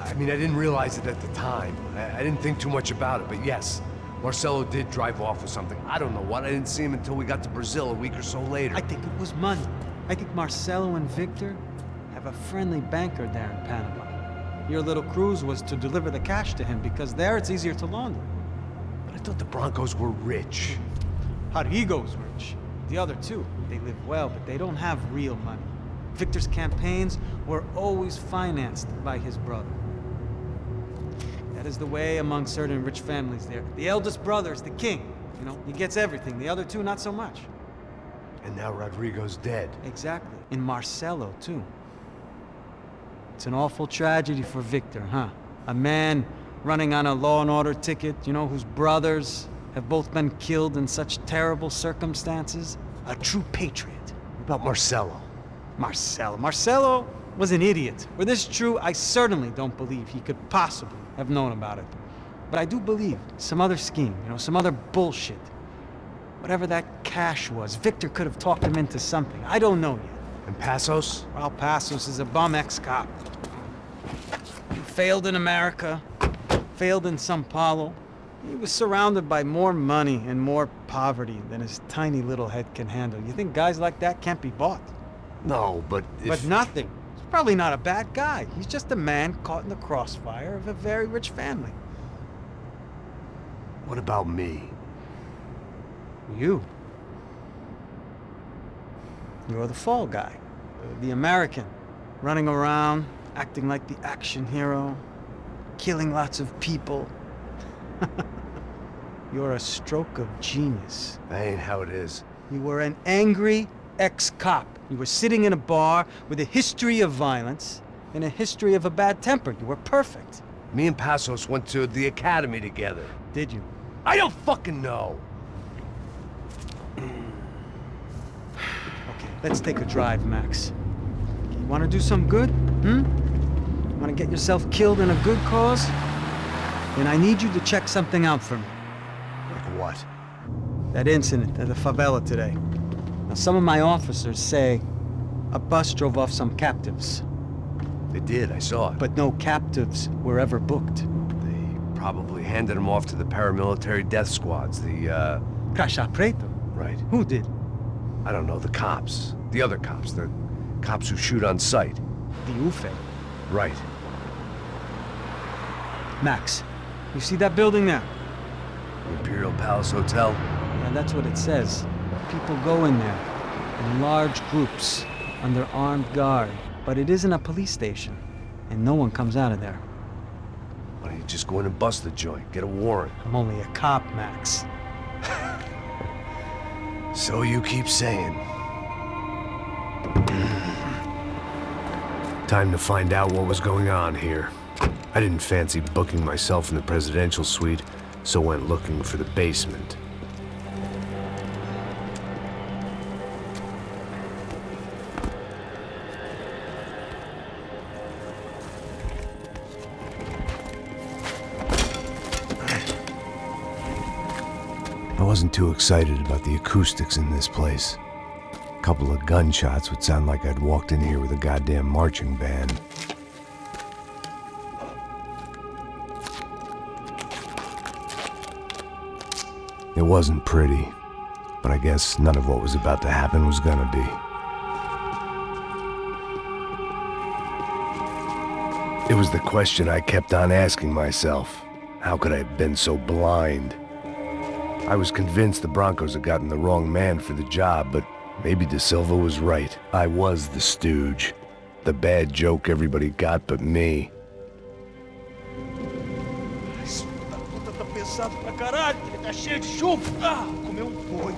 I mean, I didn't realize it at the time. I didn't think too much about it, but yes, Marcelo did drive off with something. I don't know what. I didn't see him until we got to Brazil a week or so later. I think it was money. I think Marcelo and Victor have a friendly banker there in Panama. Your little cruise was to deliver the cash to him because there it's easier to launder. But I thought the Broncos were rich. Rodrigo's rich. The other two, they live well, but they don't have real money. Victor's campaigns were always financed by his brother. That is the way among certain rich families there. The eldest brother is the king. You know, he gets everything. The other two, not so much. And now Rodrigo's dead. Exactly. And Marcelo, too. It's an awful tragedy for Victor, huh? A man running on a law and order ticket, you know, whose brothers have both been killed in such terrible circumstances. A true patriot. What about Marcelo? Marcelo was an idiot. Were this true, I certainly don't believe he could possibly have known about it. But I do believe some other scheme, you know, some other bullshit. Whatever that cash was, Victor could have talked him into something. I don't know yet. And Passos? Well, Passos is a bum ex-cop. He failed in America, failed in São Paulo. He was surrounded by more money and more poverty than his tiny little head can handle. You think guys like that can't be bought? No, but if... But nothing. He's probably not a bad guy. He's just a man caught in the crossfire of a very rich family. What about me? You. You're the fall guy. The American. Running around, acting like the action hero. Killing lots of people. You're a stroke of genius. That ain't how it is. You were an angry ex-cop. You were sitting in a bar with a history of violence and a history of a bad temper. You were perfect. Me and Passos went to the academy together. Did you? I don't fucking know. Okay, let's take a drive, Max. You want to do some good? You want to get yourself killed in a good cause? Then I need you to check something out for me. Like what? That incident at the favela today. Now, some of my officers say a bus drove off some captives. They did, I saw it. But no captives were ever booked. They probably handed them off to the paramilitary death squads, the, Caixa Preto? Right. Who did? I don't know, the cops. The other cops, the cops who shoot on sight. The UFE. Right. Max, you see that building there? The Imperial Palace Hotel? Yeah, that's what it says. People go in there, in large groups, under armed guard. But it isn't a police station, and no one comes out of there. Why don't you just go in and bust the joint? Get a warrant. I'm only a cop, Max. So you keep saying. Time to find out what was going on here. I didn't fancy booking myself in the presidential suite, so went looking for the basement. I wasn't too excited about the acoustics in this place. A couple of gunshots would sound like I'd walked in here with a goddamn marching band. It wasn't pretty, but I guess none of what was about to happen was gonna be. It was the question I kept on asking myself. How could I have been so blind? I was convinced the Broncos had gotten the wrong man for the job, but maybe De Silva was right. I was the stooge. The bad joke everybody got but me. Esse puta tá pesado pra caralho, ele tá cheio de chumbo. Ah, comeu boi.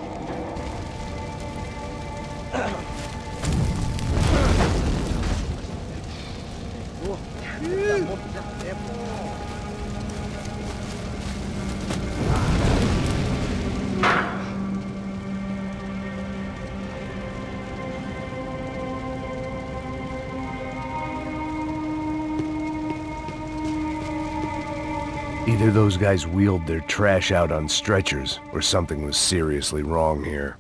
Either those guys wheeled their trash out on stretchers, or something was seriously wrong here.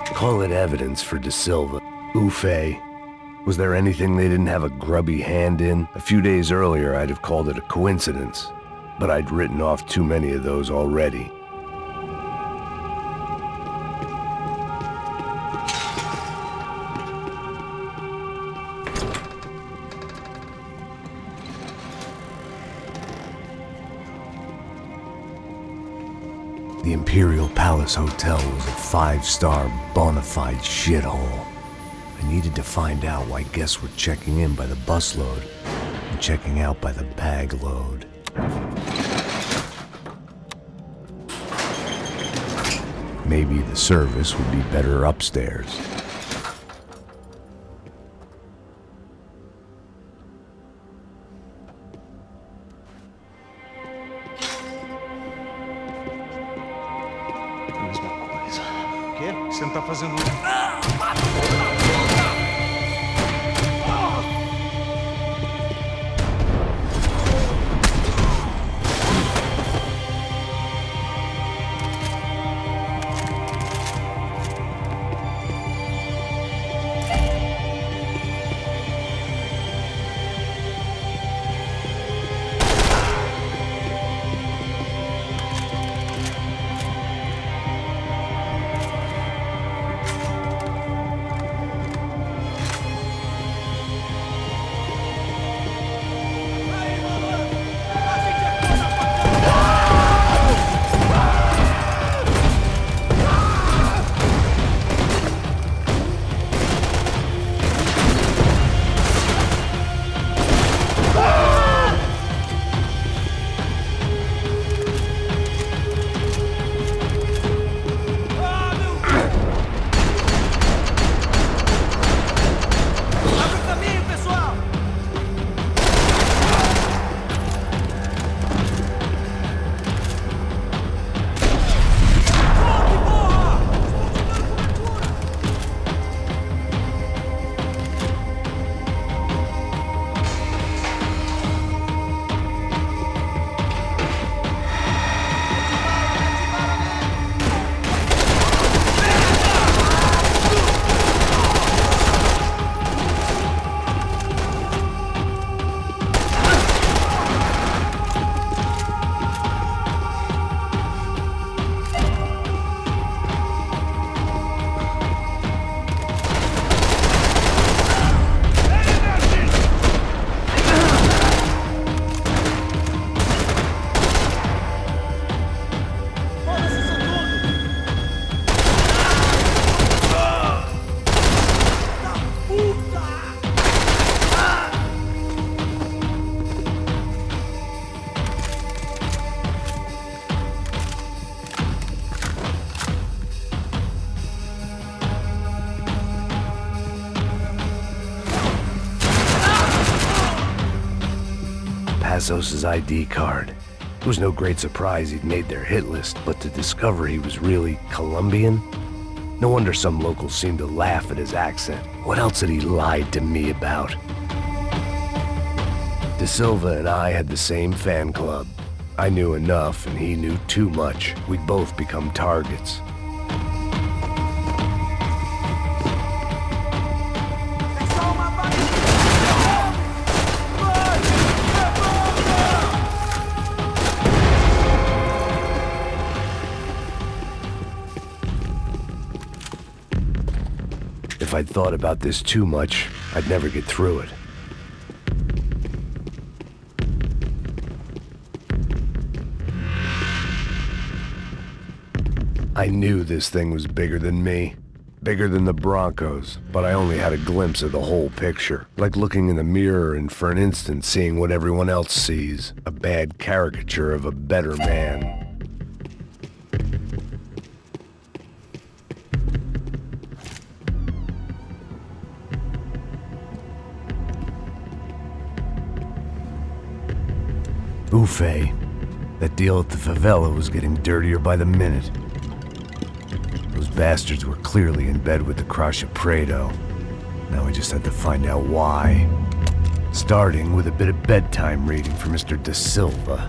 Call it evidence for De Silva. Ufe. Was there anything they didn't have a grubby hand in? A few days earlier, I'd have called it a coincidence, but I'd written off too many of those already. The Imperial Palace Hotel was a 5-star bona fide shithole. I needed to find out why guests were checking in by the busload and checking out by the bag load. Maybe the service would be better upstairs. Você não tá fazendo... Passos' ID card. It was no great surprise he'd made their hit list, but to discover he was really Colombian? No wonder some locals seemed to laugh at his accent. What else had he lied to me about? De Silva and I had the same fan club. I knew enough and he knew too much. We'd both become targets. If I'd thought about this too much, I'd never get through it. I knew this thing was bigger than me, bigger than the Broncos, but I only had a glimpse of the whole picture, like looking in the mirror and for an instant seeing what everyone else sees, a bad caricature of a better man. Buffet. That deal at the favela was getting dirtier by the minute. Those bastards were clearly in bed with the Crusher Prado. Now we just had to find out why. Starting with a bit of bedtime reading for Mr. De Silva.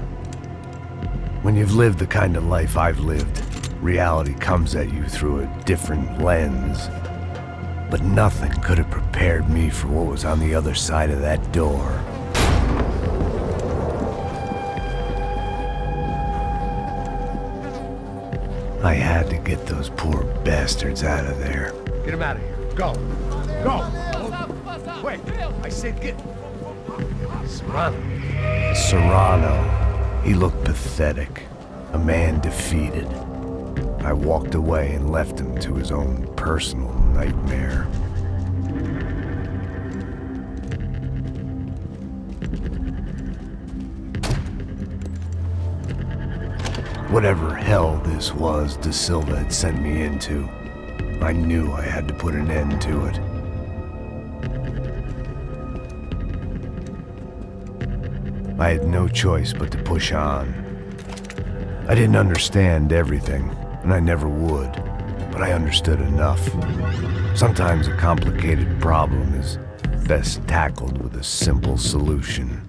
When you've lived the kind of life I've lived, reality comes at you through a different lens. But nothing could have prepared me for what was on the other side of that door. I had to get those poor bastards out of there. Get him out of here. Go. Go. Quick. I said get... Serrano. Serrano. He looked pathetic. A man defeated. I walked away and left him to his own personal nightmare. Whatever hell this was De Silva had sent me into, I knew I had to put an end to it. I had no choice but to push on. I didn't understand everything, and I never would, but I understood enough. Sometimes a complicated problem is best tackled with a simple solution.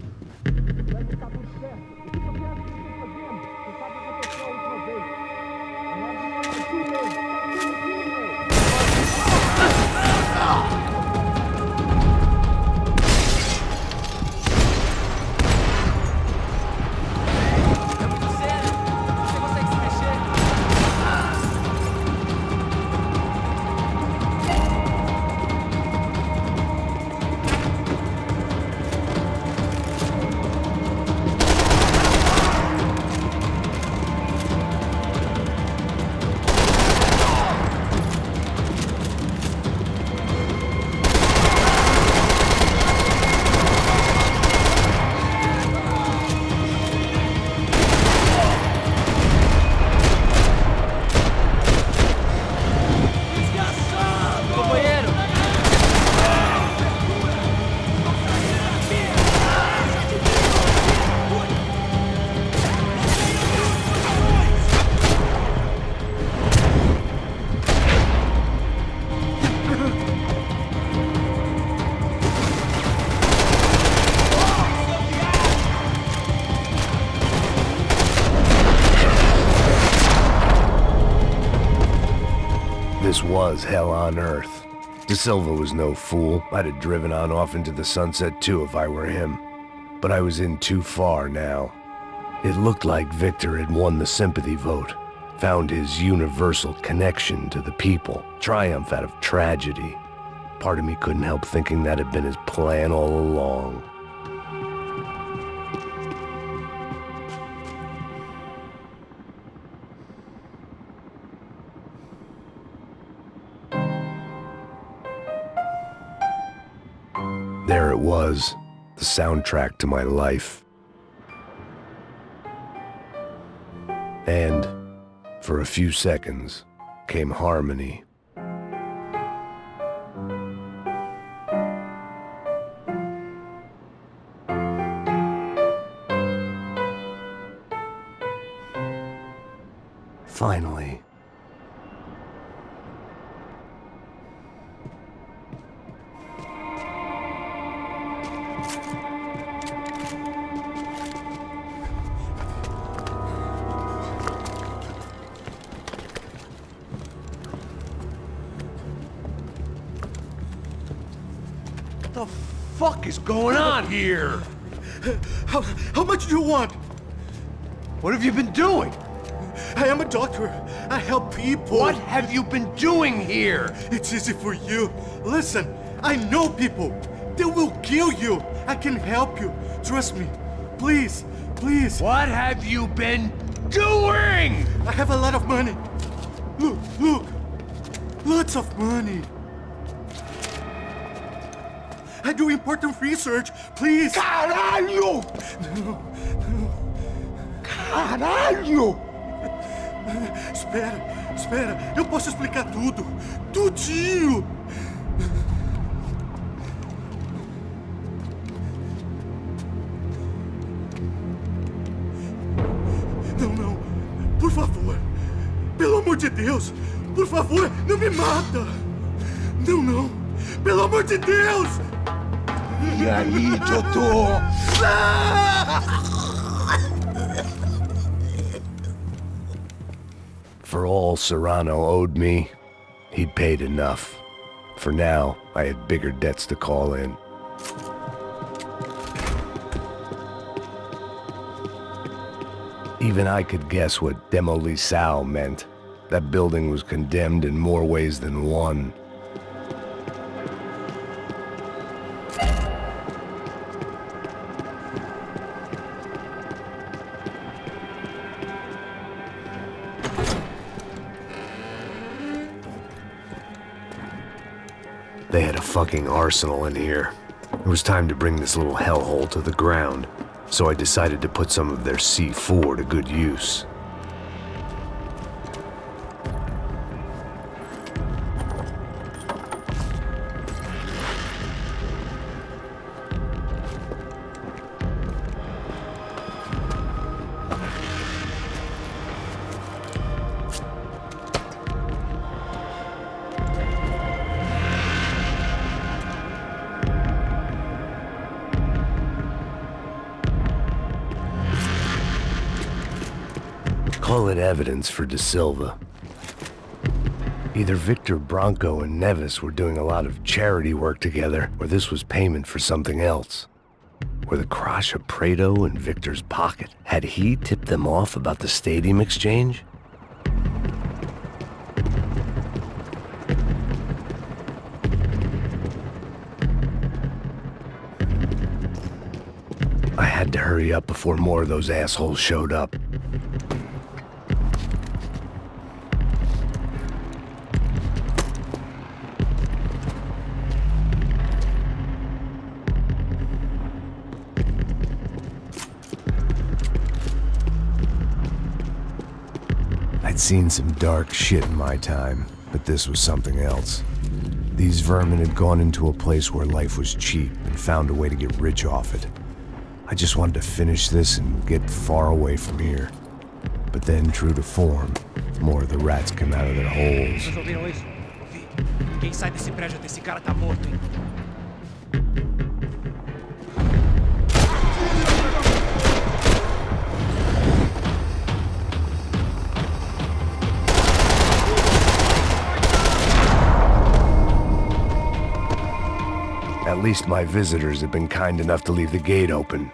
This was hell on earth. De Silva was no fool. I'd have driven on off into the sunset too if I were him. But I was in too far now. It looked like Victor had won the sympathy vote, found his universal connection to the people, triumph out of tragedy. Part of me couldn't help thinking that had been his plan all along. There it was, the soundtrack to my life. And, for a few seconds, came harmony. the fuck is going on here? How much do you want? What have you been doing? I am a doctor. I help people. What have you been doing here? It's easy for you. Listen, I know people. They will kill you. I can help you. Trust me. Please, please. What have you been doing? I have a lot of money. Look, look. Lots of money. I do important research. Please. Caralho! No. Caralho! Espera. Eu posso explicar tudo. Tudinho. Não. Por favor. Pelo amor de Deus. Por favor, não me mata. Não. Pelo amor de Deus. E aí, doutor? For all Serrano owed me, he'd paid enough. For now, I had bigger debts to call in. Even I could guess what demolição meant. That building was condemned in more ways than one. They had a fucking arsenal in here. It was time to bring this little hellhole to the ground, so I decided to put some of their C4 to good use. Call it evidence for De Silva. Either Victor Branco and Neves were doing a lot of charity work together, or this was payment for something else. Were the crash of Prado in Victor's pocket? Had he tipped them off about the stadium exchange? I had to hurry up before more of those assholes showed up. I'd seen some dark shit in my time, but this was something else. These vermin had gone into a place where life was cheap and found a way to get rich off it. I just wanted to finish this and get far away from here. But then, true to form, more of the rats came out of their holes. Vocês ouviram isso? Ouvi. Ninguém sai desse prédio até esse cara tá morto, hein? At least my visitors had been kind enough to leave the gate open.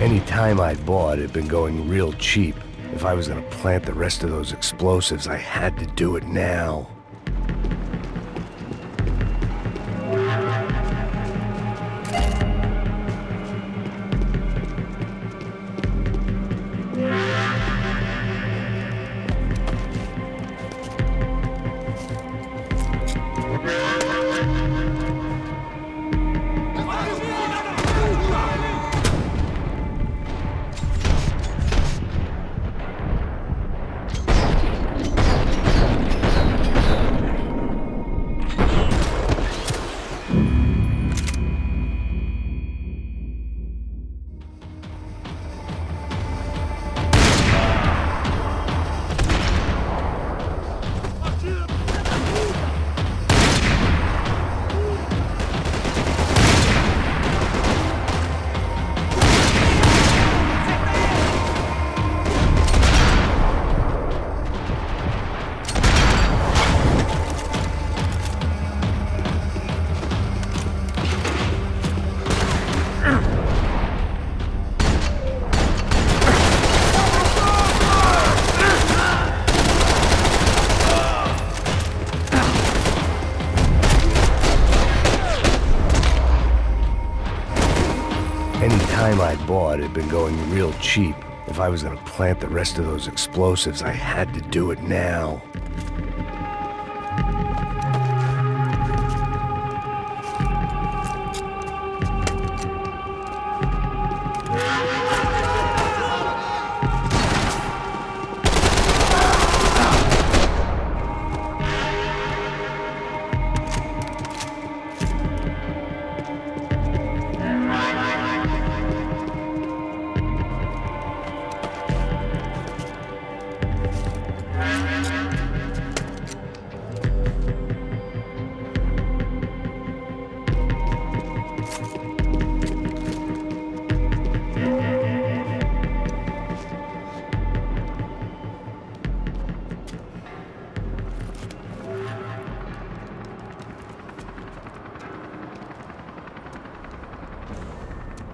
Any time I'd bought had been going real cheap, If I was gonna plant the rest of those explosives, I had to do it now. Any time I bought had been going real cheap. If I was gonna plant the rest of those explosives, I had to do it now.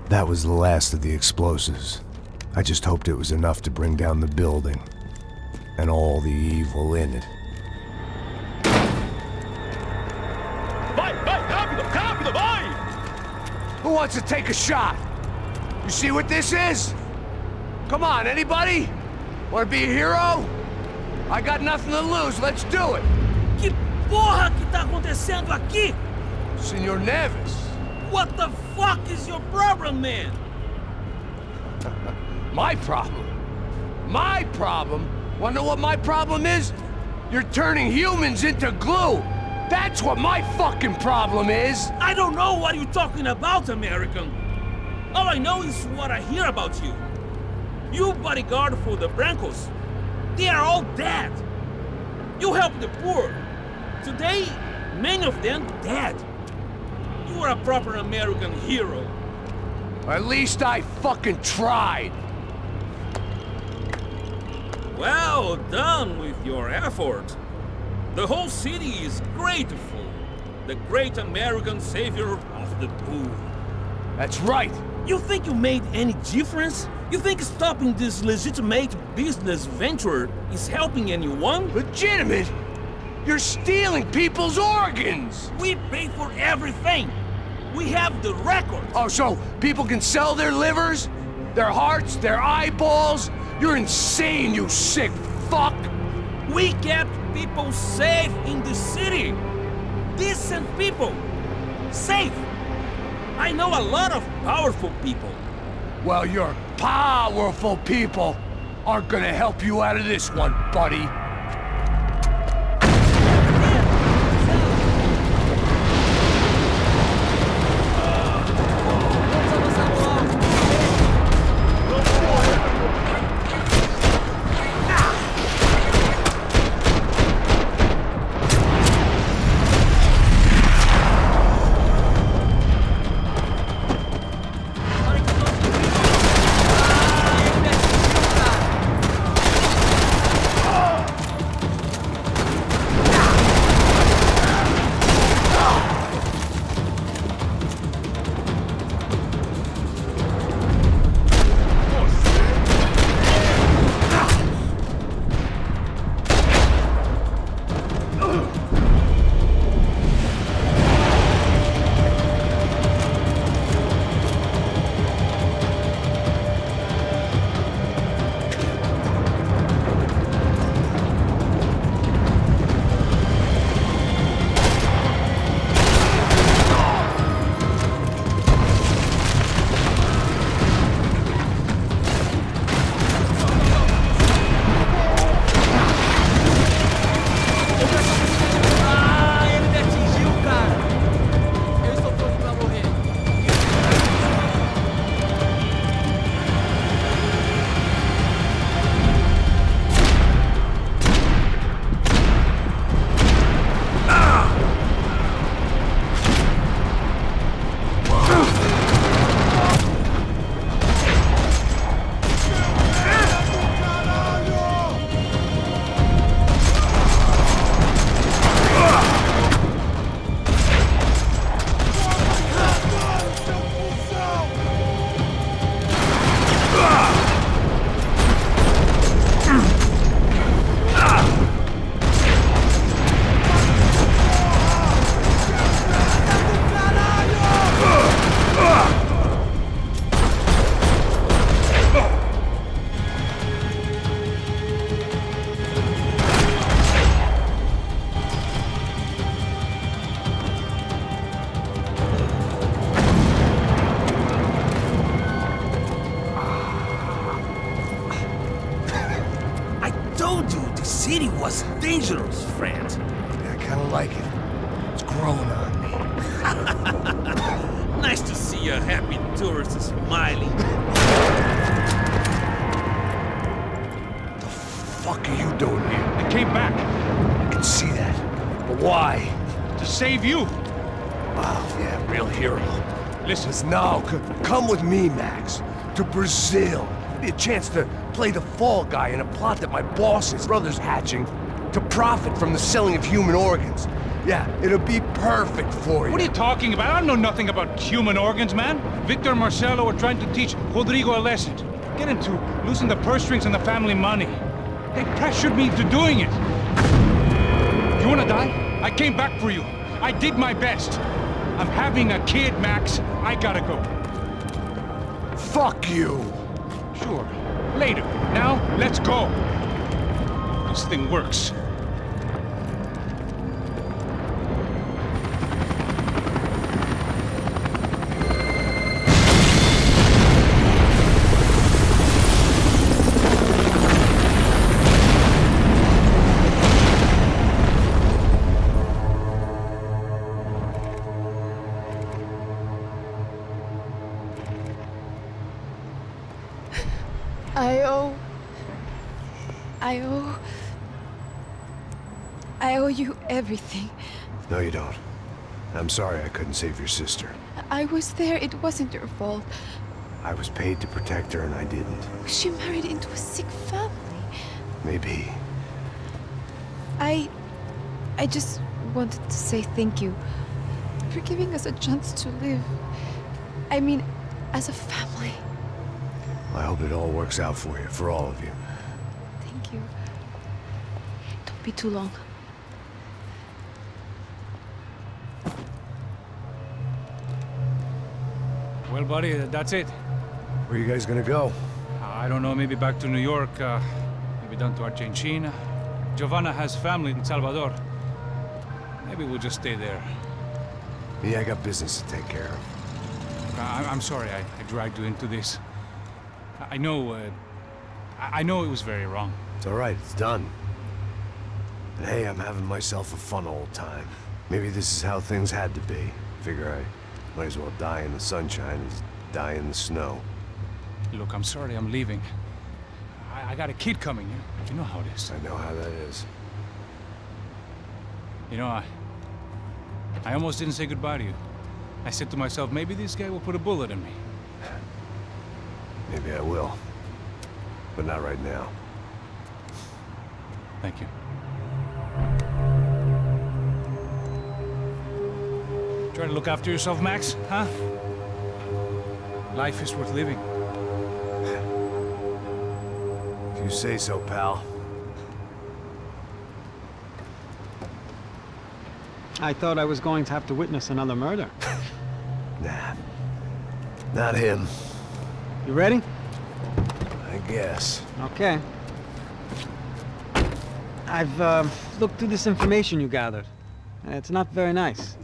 That was the last of the explosives. I just hoped it was enough to bring down the building and all the evil in it. Vai, rápido, rápido, vai! Who wants to take a shot? You see what this is? Come on, anybody? Want to be a hero? I got nothing to lose, let's do it! Que porra que tá acontecendo aqui? Senor Neves. What the fuck is your problem, man? My problem? My problem? Wanna know what my problem is? You're turning humans into glue! That's what my fucking problem is! I don't know what you're talking about, American. All I know is what I hear about you. You bodyguard for the Brancos. They are all dead. You help the poor. Today, many of them dead. You are a proper American hero. At least I fucking tried. Well done with your effort. The whole city is grateful. The great American savior of the poor. That's right. You think you made any difference? You think stopping this legitimate business venture is helping anyone? Legitimate? You're stealing people's organs! We pay for everything! We have the record! Oh, so people can sell their livers? Their hearts? Their eyeballs? You're insane, you sick fuck! We kept people safe in the city! Decent people! Safe! I know a lot of powerful people. Well, your powerful people aren't gonna help you out of this one, buddy. The city was dangerous, friend. Yeah, I kinda like it. It's growing on me. Nice to see a happy tourist smiling. The fuck are you doing here? I came back. I can see that. But why? To save you. Oh, yeah, real hero. Listen. No, come with me, Max. To Brazil. Be a chance to play the fall guy in a plot that my boss's brother's hatching to profit from the selling of human organs. Yeah, it'll be perfect for you. What are you talking about? I know nothing about human organs, man. Victor and Marcelo are trying to teach Rodrigo a lesson. Get into losing the purse strings and the family money. They pressured me into doing it. You wanna die? I came back for you. I did my best. I'm having a kid, Max. I gotta go. Fuck you. Sure. Later. Now, let's go. This thing works. I owe you everything. No, you don't. I'm sorry I couldn't save your sister. I was there. It wasn't your fault. I was paid to protect her and I didn't. She married into a sick family. Maybe. I just wanted to say thank you for giving us a chance to live. I mean, as a family. I hope it all works out for you, for all of you. Thank you. Don't be too long. Well, buddy, that's it. Where are you guys gonna go? I don't know, maybe back to New York, maybe down to Argentina. Giovanna has family in Salvador. Maybe we'll just stay there. Yeah, I got business to take care of. I'm sorry I dragged you into this. I know it was very wrong. It's all right, it's done. And hey, I'm having myself a fun old time. Maybe this is how things had to be. Figure I might as well die in the sunshine as die in the snow. Look, I'm sorry I'm leaving. I got a kid coming. You know how it is. I know how that is. You know, I almost didn't say goodbye to you. I said to myself, maybe this guy will put a bullet in me. Maybe I will. But not right now. Thank you. Try to look after yourself, Max, huh? Life is worth living. If you say so, pal. I thought I was going to have to witness another murder. Nah. Not him. You ready? I guess. Okay. I've looked through this information you gathered. It's not very nice.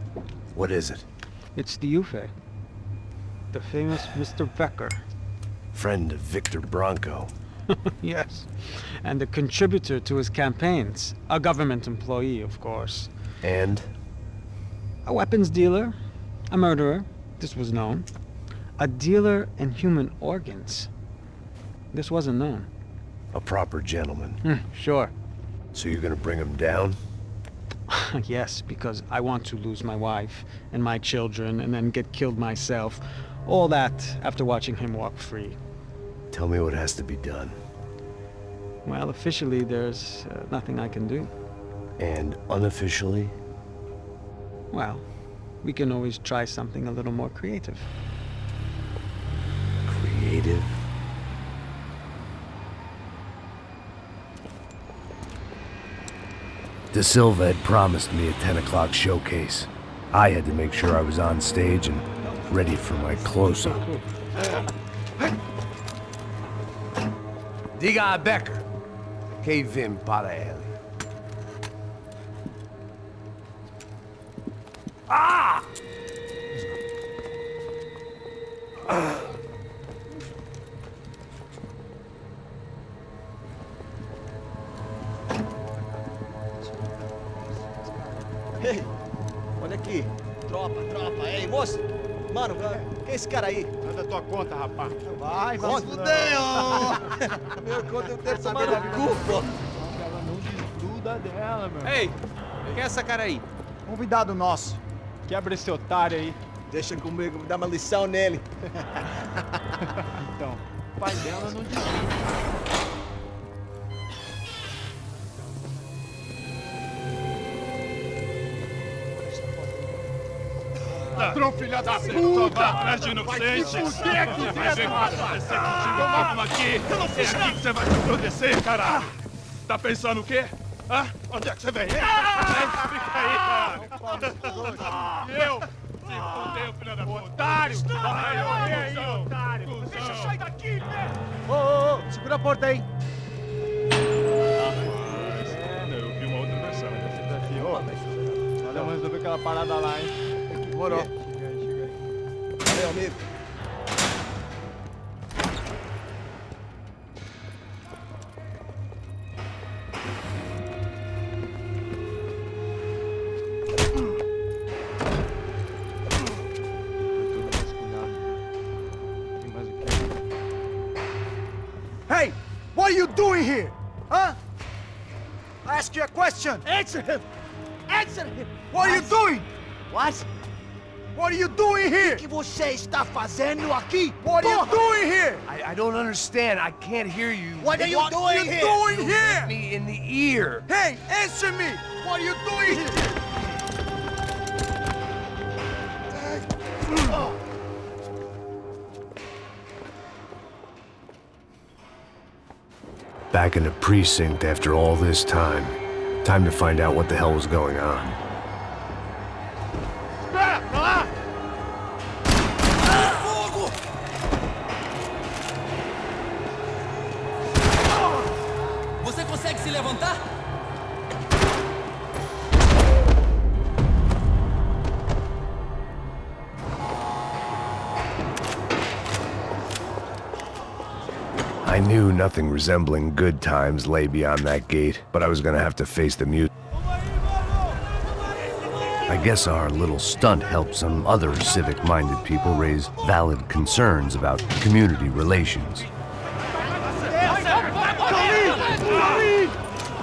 What is it? It's the Ufe. The famous Mr. Becker. Friend of Victor Bronco. Yes. And a contributor to his campaigns. A government employee, of course. And? A weapons dealer. A murderer. This was known. A dealer in human organs. This wasn't known. A proper gentleman. Sure. So you're gonna bring him down? Yes, because I want to lose my wife and my children and then get killed myself. All that after watching him walk free. Tell me what has to be done. Well, officially, there's nothing I can do. And unofficially? Well, we can always try something a little more creative. Creative? De Silva had promised me a 10 o'clock showcase. I had to make sure I was on stage and ready for my close-up. Diga a Becker. Que vim para ele. Ah! Aqui, tropa. Ei, moço! Mano, quem é esse cara aí? Manda tua conta, rapaz. Vai se fuder, ó! Meu conta eu quero saber da culpa. Ela não desgruda dela, meu. Ei, quem é essa cara aí? Convidado nosso. Quebra esse otário aí. Deixa comigo, me dá uma lição nele. Então, o pai dela não desgruda. Ladrão, filha da puta! Vai atrás de inocentes! Vai se fuder aqui dentro! Vai ver como vai ser contigo mesmo aqui! Eu não fiz nada! É aqui que você vai se proteger, caralho! Tá pensando o quê? Hã? Onde é que você vem? Fica aí, caralho! E eu? Se fudeu, filha da puta! Otário! Vai, aí, otário! Deixa eu sair daqui, né? Ô, segura a porta aí! Eu vi uma outra versão. Olha, vamos resolver aquela parada lá, hein? Demorou. Chega aí. Valeu, amigo. Hey, what are you doing here? Huh? I ask you a question. Answer him! Answer him! What are you doing? What? What are you doing here? O que você está fazendo aqui? What are you doing here? I don't understand. I can't hear you. What are you doing here? Doing You here? hit me in the ear. Hey, answer me! What are you doing here? Back in the precinct after all this time. Time to find out what the hell was going on. Você consegue se levantar? I knew nothing resembling good times lay beyond that gate, but I was gonna have to face the mute. I guess our little stunt helped some other civic-minded people raise valid concerns about community relations.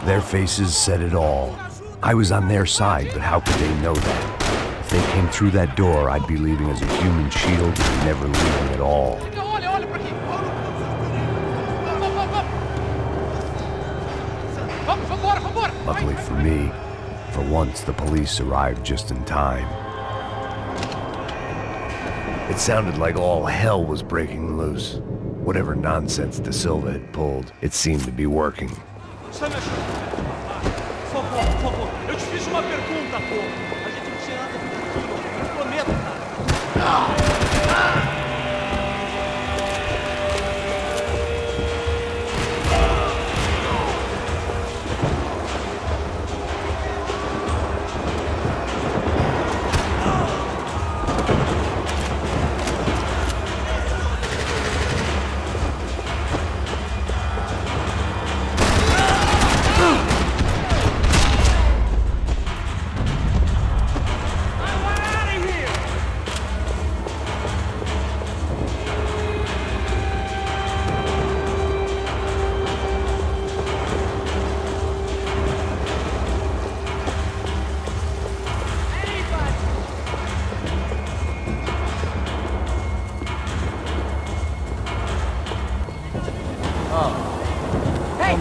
Their faces said it all. I was on their side, but how could they know that? If they came through that door, I'd be leaving as a human shield, never leaving at all. Luckily for me, for once the police arrived just in time. It sounded like all hell was breaking loose. Whatever nonsense De Silva had pulled, it seemed to be working. Por favor. Eu te fiz uma pergunta, pô. A gente não tinha nada a ver com aquilo. Eu prometo, cara.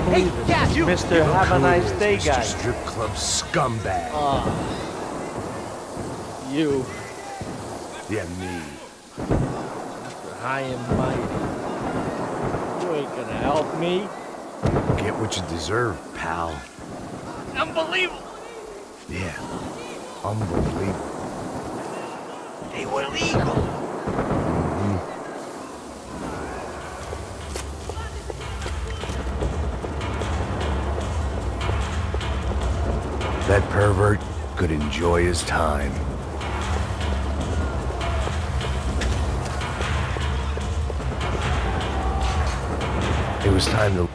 Hey, Cass, you! Mr. Have a nice day, Mr. guy. Strip club scumbag. You, Yeah, me. high and mighty. You ain't gonna help me. Get what you deserve, pal. Unbelievable. Yeah. Unbelievable. They were legal. That pervert could enjoy his time. It was time to...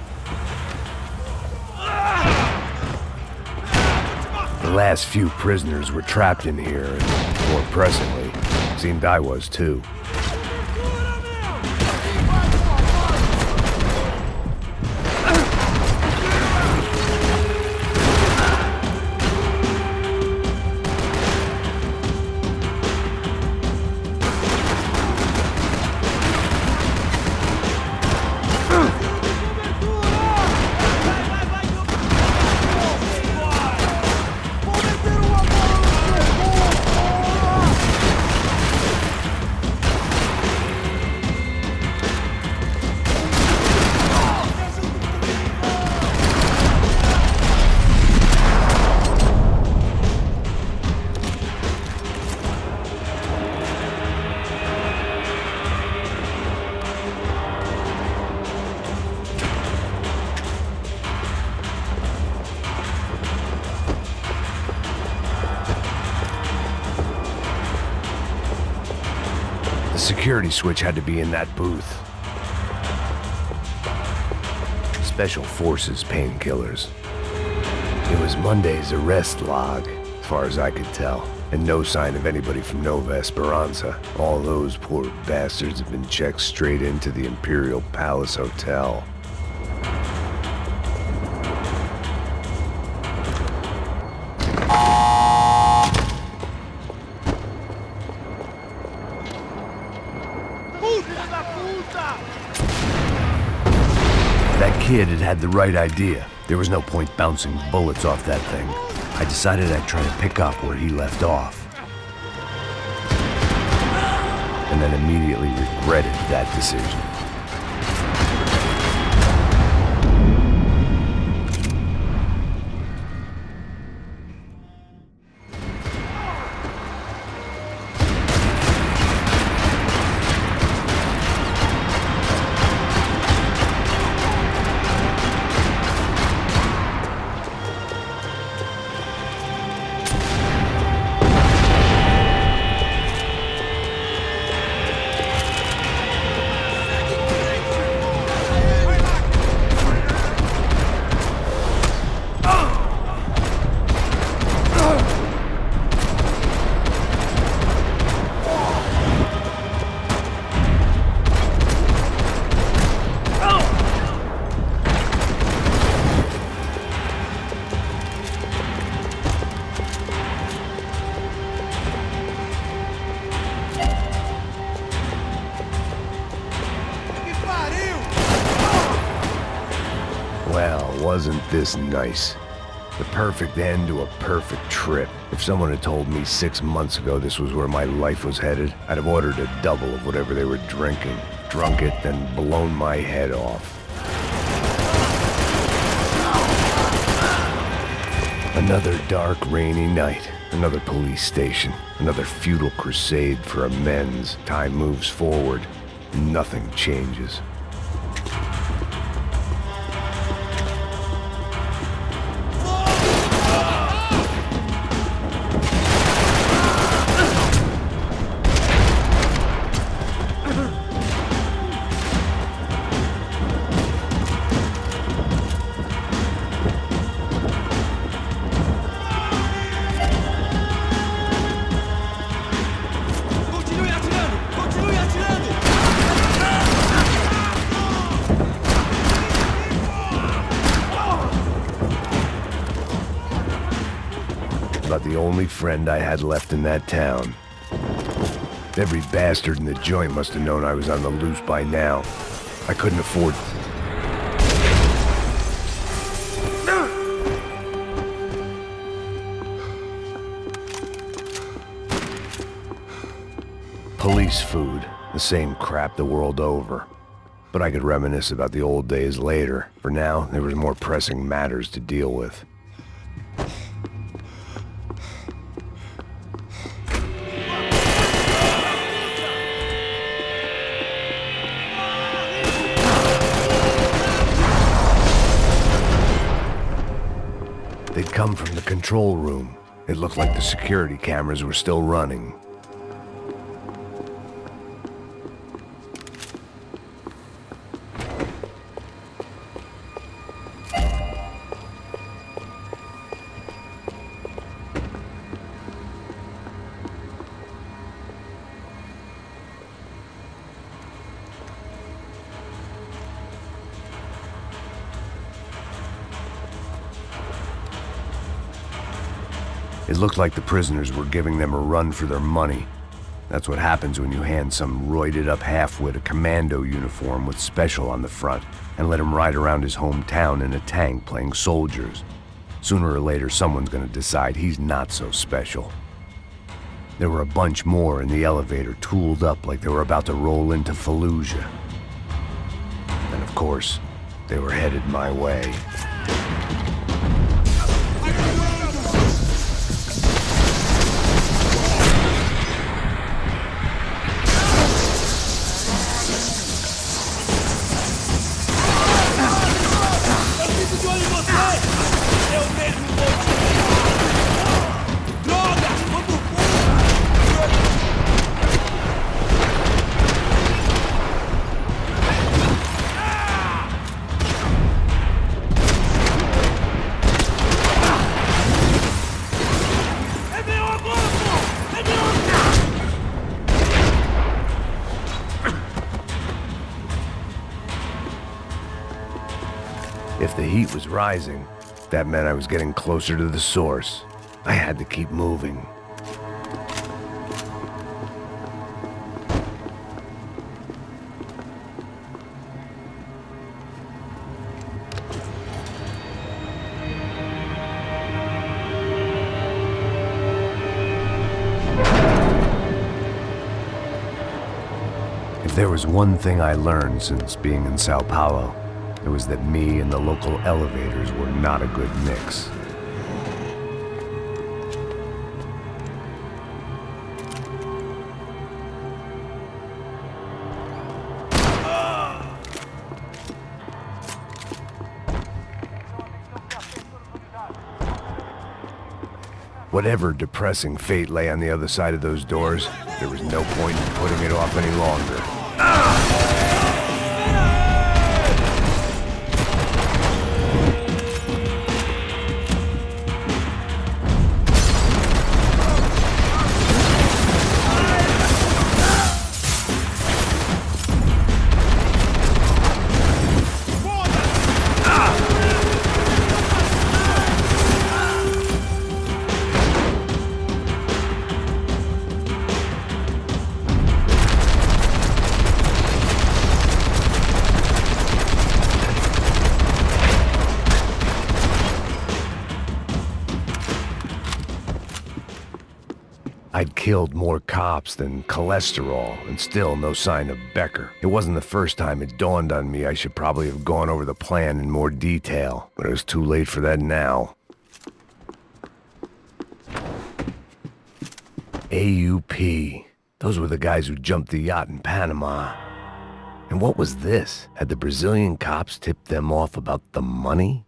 The last few prisoners were trapped in here, and more pressingly, seemed I was too. The security switch had to be in that booth. Special Forces painkillers. It was Monday's arrest log, as far as I could tell, and no sign of anybody from Nova Esperanza. All those poor bastards have been checked straight into the Imperial Palace Hotel. That kid had the right idea. There was no point bouncing bullets off that thing. I decided I'd try to pick up where he left off. And then immediately regretted that decision. Wasn't this nice? The perfect end to a perfect trip. If someone had told me 6 months ago this was where my life was headed, I'd have ordered a double of whatever they were drinking, drunk it, then blown my head off. Another dark, rainy night. Another police station. Another futile crusade for amends. Time moves forward. Nothing changes. About the only friend I had left in that town. Every bastard in the joint must have known I was on the loose by now. I couldn't afford... Police food. The same crap the world over. But I could reminisce about the old days later. For now, there was more pressing matters to deal with. They'd come from the control room. It looked like the security cameras were still running. It looked like the prisoners were giving them a run for their money. That's what happens when you hand some roided-up halfwit a commando uniform with special on the front and let him ride around his hometown in a tank playing soldiers. Sooner or later, someone's gonna decide he's not so special. There were a bunch more in the elevator, tooled up like they were about to roll into Fallujah. And of course, they were headed my way. If the heat was rising, that meant I was getting closer to the source. I had to keep moving. If there was one thing I learned since being in Sao Paulo, it was that me and the local elevators were not a good mix. Whatever depressing fate lay on the other side of those doors, there was no point in putting it off any longer. I'd killed more cops than cholesterol, and still no sign of Becker. It wasn't the first time it dawned on me I should probably have gone over the plan in more detail, but it was too late for that now. AUP. Those were the guys who jumped the yacht in Panama. And what was this? Had the Brazilian cops tipped them off about the money?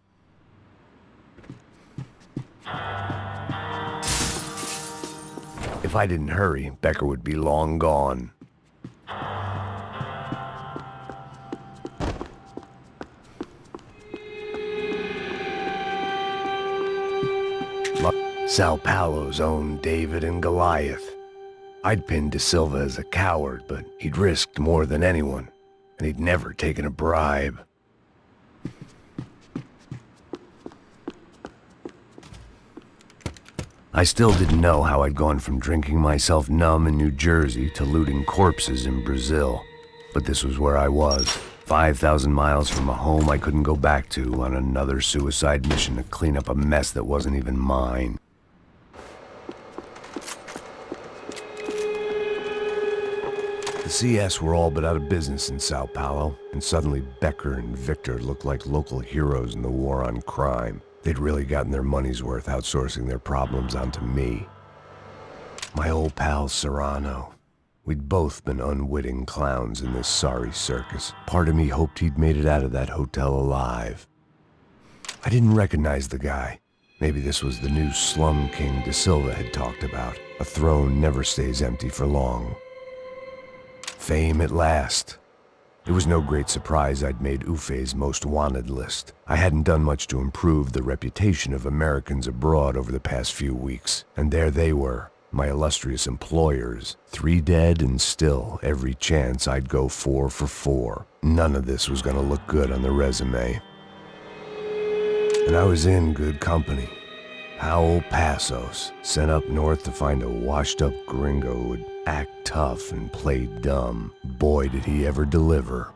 If I didn't hurry, Becker would be long gone. Sao Paulo's own David and Goliath. I'd pinned De Silva as a coward, but he'd risked more than anyone, and he'd never taken a bribe. I still didn't know how I'd gone from drinking myself numb in New Jersey to looting corpses in Brazil. But this was where I was, 5,000 miles from a home I couldn't go back to, on another suicide mission to clean up a mess that wasn't even mine. The CS were all but out of business in Sao Paulo, and suddenly Becker and Victor looked like local heroes in the war on crime. They'd really gotten their money's worth outsourcing their problems onto me. My old pal Serrano. We'd both been unwitting clowns in this sorry circus. Part of me hoped he'd made it out of that hotel alive. I didn't recognize the guy. Maybe this was the new slum king De Silva had talked about. A throne never stays empty for long. Fame at last. It was no great surprise I'd made Ufe's most wanted list. I hadn't done much to improve the reputation of Americans abroad over the past few weeks, and there they were, my illustrious employers, 3 dead and still every chance I'd go 4 for 4. None of this was gonna look good on the resume. And I was in good company. How old Passos, sent up north to find a washed-up gringo who would act tough and play dumb. Boy, did he ever deliver.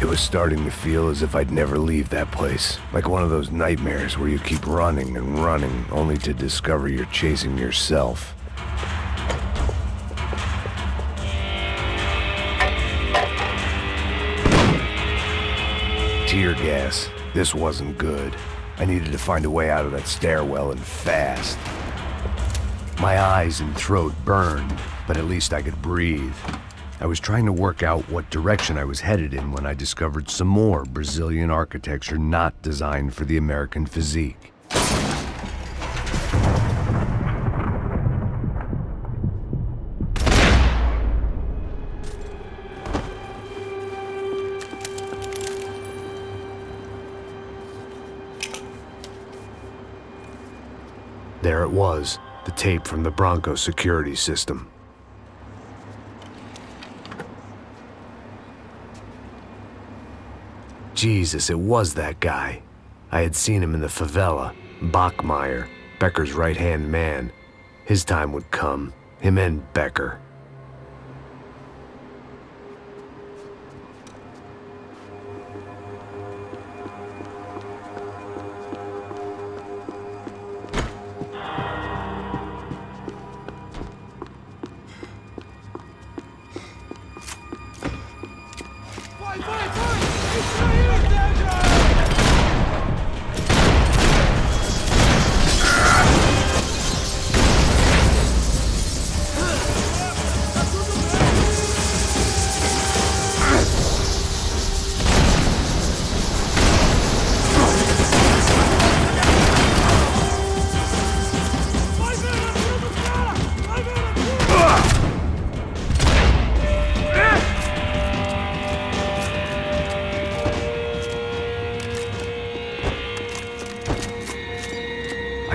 It was starting to feel as if I'd never leave that place. Like one of those nightmares where you keep running and running, only to discover you're chasing yourself. Tear gas. This wasn't good. I needed to find a way out of that stairwell and fast. My eyes and throat burned, but at least I could breathe. I was trying to work out what direction I was headed in when I discovered some more Brazilian architecture not designed for the American physique. There it was, the tape from the Bronco security system. Jesus, it was that guy. I had seen him in the favela. Bachmeyer, Becker's right-hand man. His time would come. Him and Becker.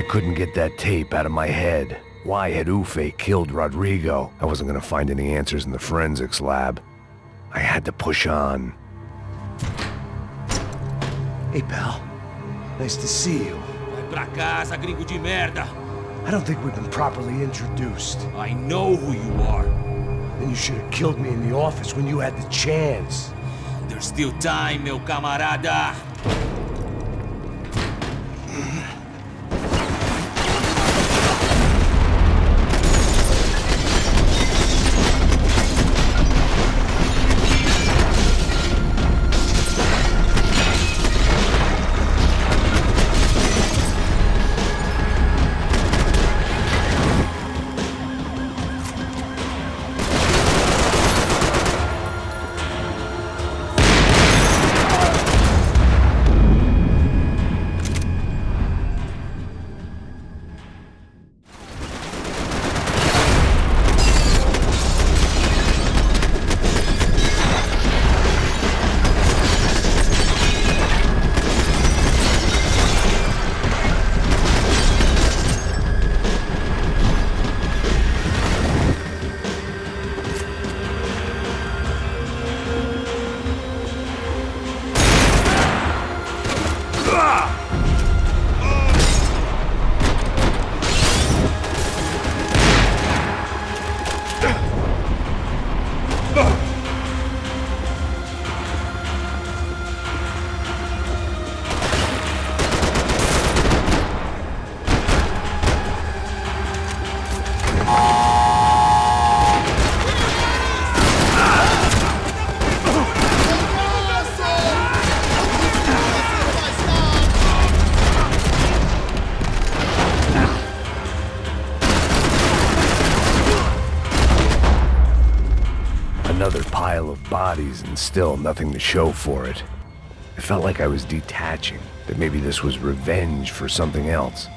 Couldn't get that tape out of my head. Why had Ufe killed Rodrigo? I wasn't gonna find any answers in the forensics lab. I had to push on. Hey, pal. Nice to see you. Vai pra casa, gringo de merda. I don't think we've been properly introduced. I know who you are. Then you should have killed me in the office when you had the chance. There's still time, meu camarada. Bodies and still nothing to show for it. It felt like I was detaching, that maybe this was revenge for something else.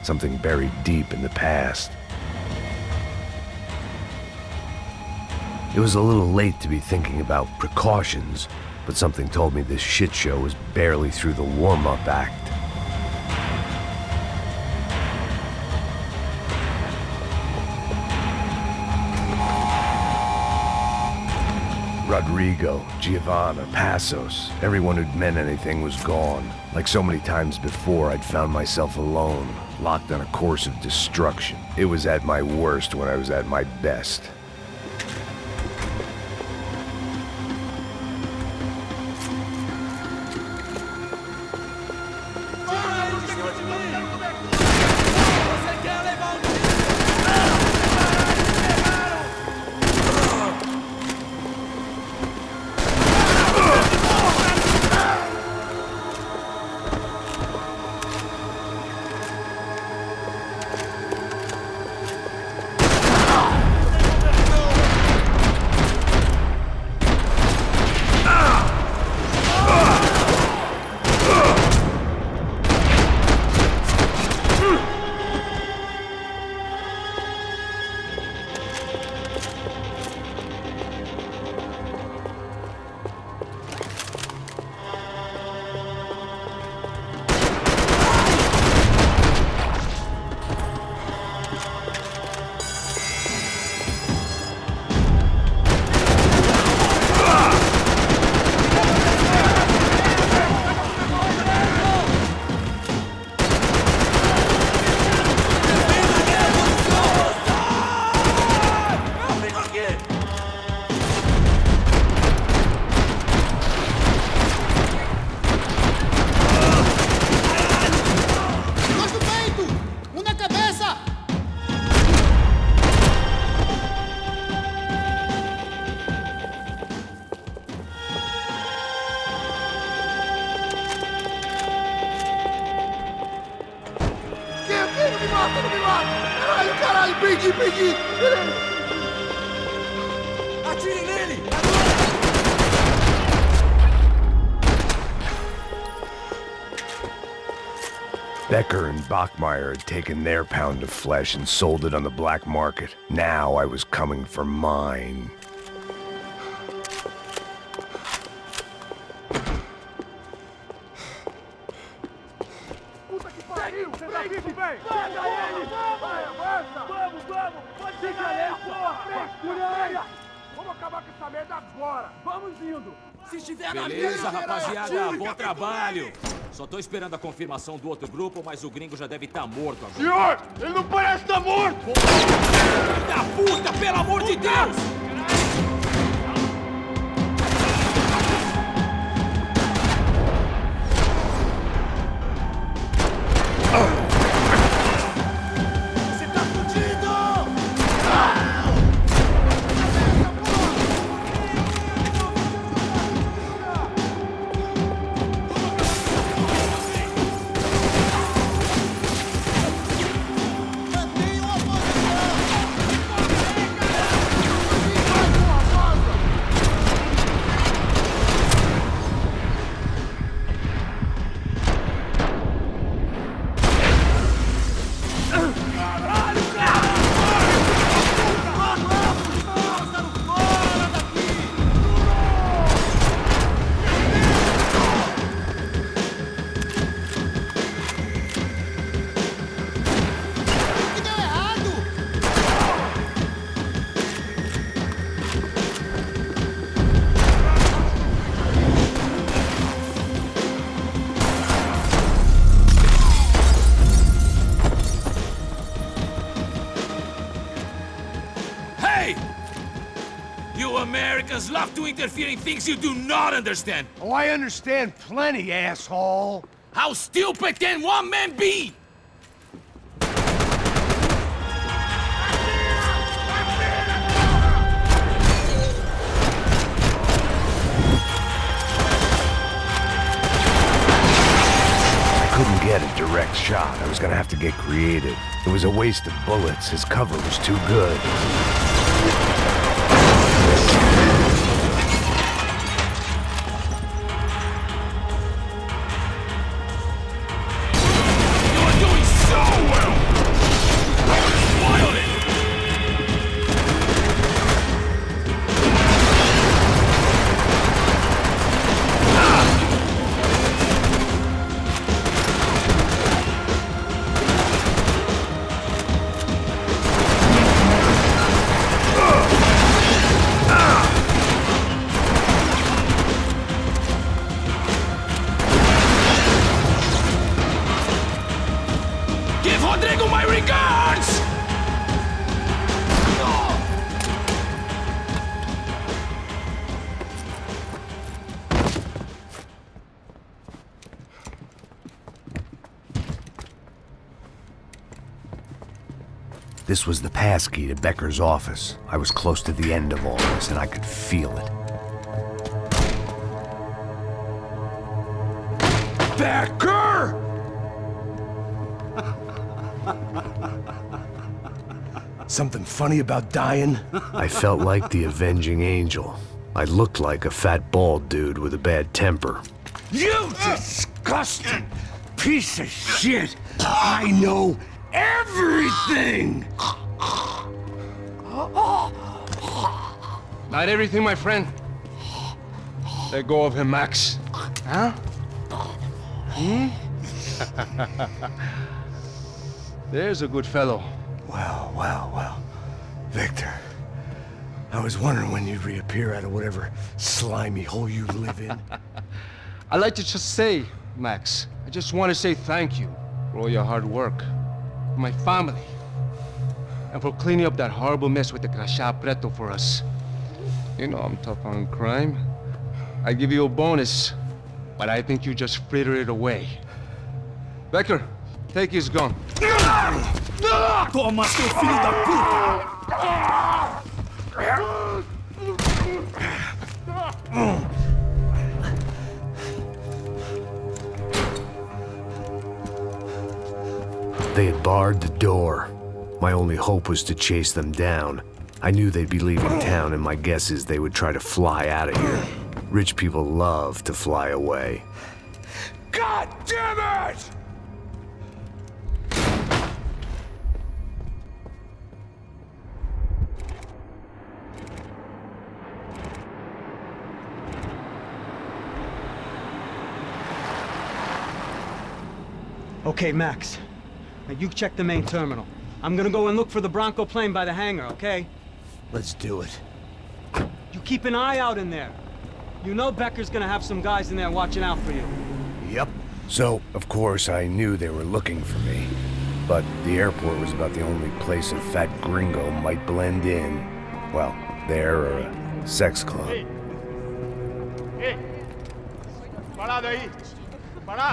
something buried deep in the past. It was a little late to be thinking about precautions, but something told me this shit show was barely through the warm-up act. Rodrigo, Giovanna, Passos, everyone who'd meant anything was gone. Like so many times before, I'd found myself alone, locked on a course of destruction. It was at my worst when I was at my best. Perdi! Atire nele! Becker and Bachmeyer had taken their pound of flesh and sold it on the black market. Now I was coming for mine. Beleza, rapaziada, bom trabalho. Só tô esperando a confirmação do outro grupo, mas o gringo já deve estar morto agora. Senhor, ele não parece estar morto! Filho da puta, pelo amor de Deus! Você tá fudido! Americans love to interfere in things you do not understand. Oh, I understand plenty, asshole. How stupid can one man be? I couldn't get a direct shot. I was gonna have to get creative. It was a waste of bullets. His cover was too good. You're doing so well! Rodrigo, my regards! This was the passkey to Becker's office. I was close to the end of all this, and I could feel it. Becker! Something funny about dying? I felt like the avenging angel. I looked like a fat bald dude with a bad temper. You disgusting piece of shit! I know everything! Not everything, my friend. Let go of him, Max. Huh? Hmm? There's a good fellow. Well. Victor, I was wondering when you'd reappear out of whatever slimy hole you live in. I'd like to just say, Max, I just want to say thank you for all your hard work, for my family, and for cleaning up that horrible mess with the Crachá Preto for us. You know I'm tough on crime. I give you a bonus, but I think you just fritter it away. Becker, take his gun. Toma, seu filho da puta! They had barred the door. My only hope was to chase them down. I knew they'd be leaving town, and my guess is they would try to fly out of here. Rich people love to fly away. God damn it! Okay, Max. Now you check the main terminal. I'm gonna go and look for the Bronco plane by the hangar, okay? Let's do it. You keep an eye out in there. You know Becker's gonna have some guys in there watching out for you. Yep. So, of course, I knew they were looking for me. But the airport was about the only place a fat gringo might blend in. Well, there or a sex club.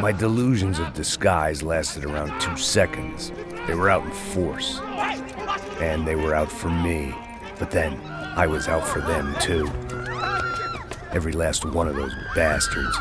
My delusions of disguise lasted around 2 seconds. They were out in force. And they were out for me. But then, I was out for them, too. Every last one of those bastards.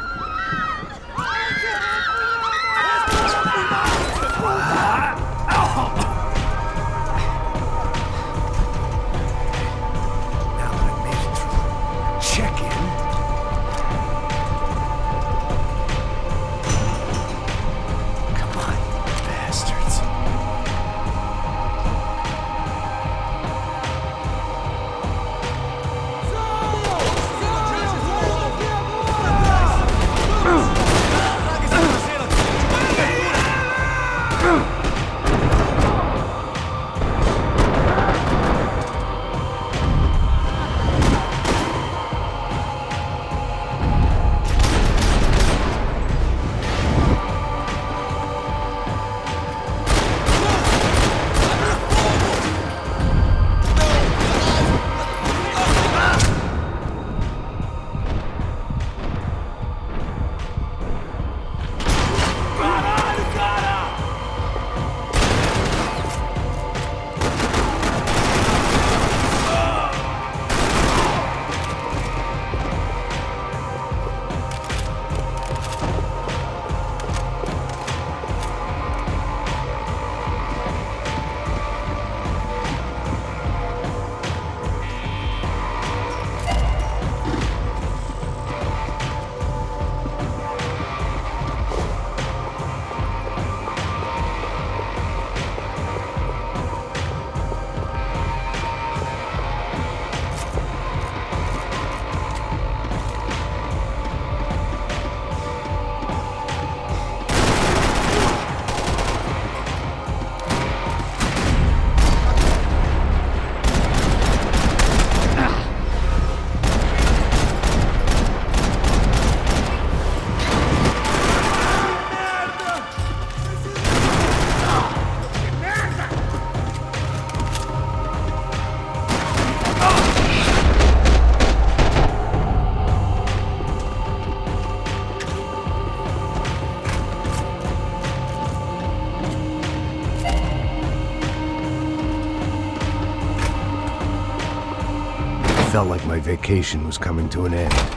felt like my vacation was coming to an end.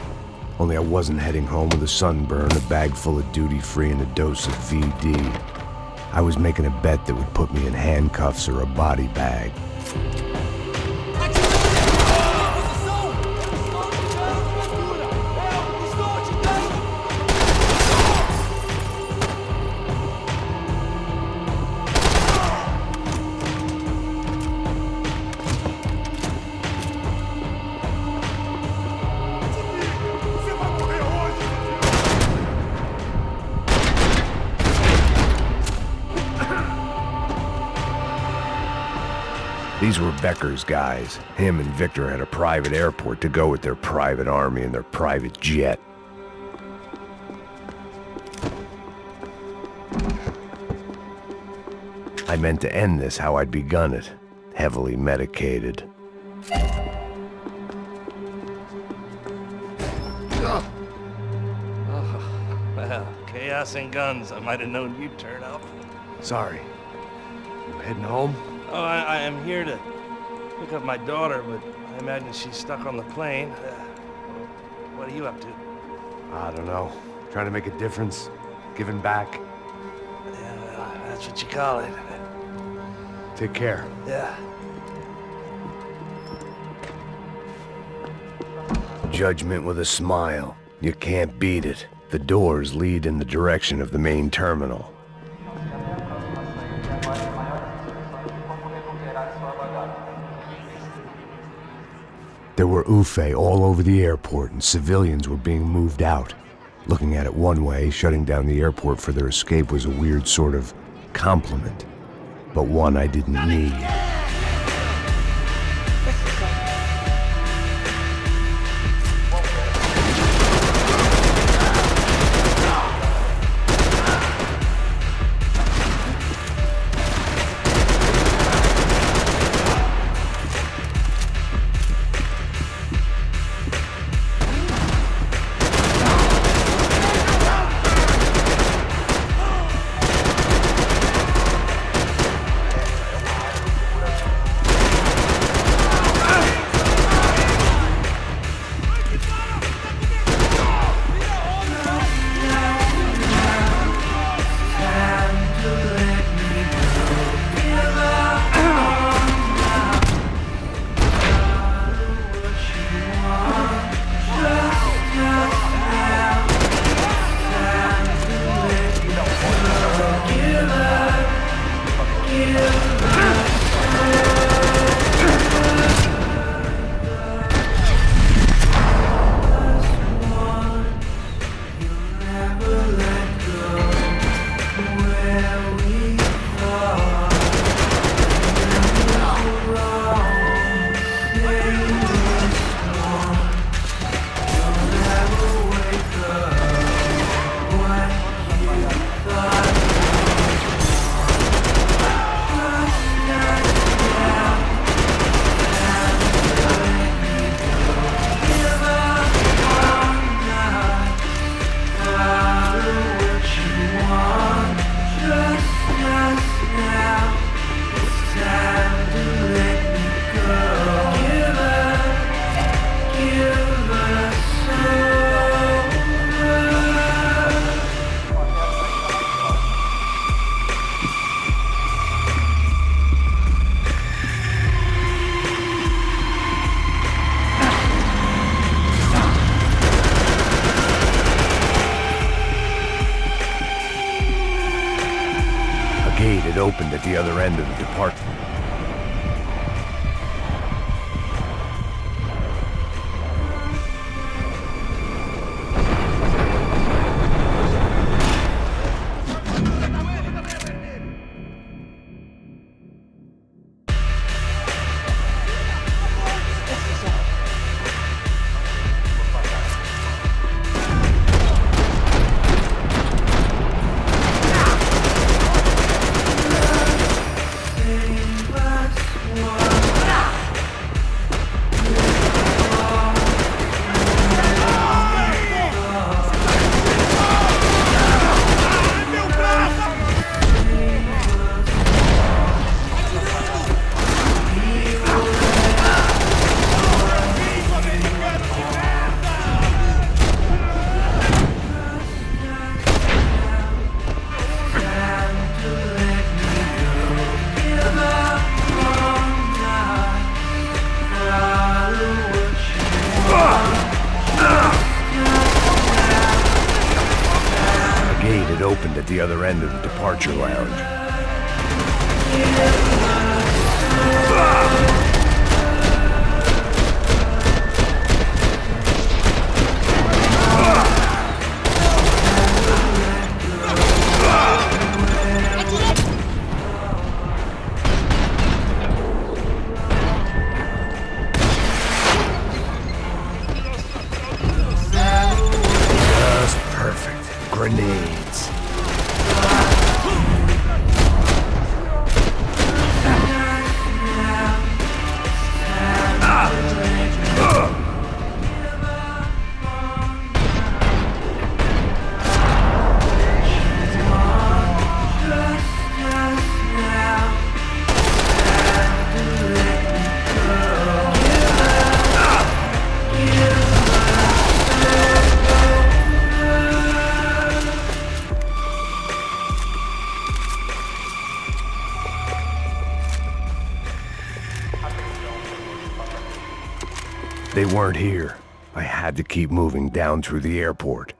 Only I wasn't heading home with a sunburn, a bag full of duty-free, and a dose of VD. I was making a bet that would put me in handcuffs or a body bag. These were Becker's guys. Him and Victor had a private airport to go with their private army and their private jet. I meant to end this how I'd begun it, heavily medicated. Well, chaos and guns. I might have known you'd turn up. Sorry. You heading home? Oh, I am here to pick up my daughter, but I imagine she's stuck on the plane. What are you up to? I don't know. Trying to make a difference. Giving back. Yeah, well, that's what you call it. Take care. Yeah. Judgment with a smile. You can't beat it. The doors lead in the direction of the main terminal. There were UFE all over the airport, and civilians were being moved out. Looking at it one way, shutting down the airport for their escape was a weird sort of compliment, but one I didn't need. It opened at the other end of the department. other end of the departure lounge. Just perfect. Grenades. They weren't here. I had to keep moving down through the airport.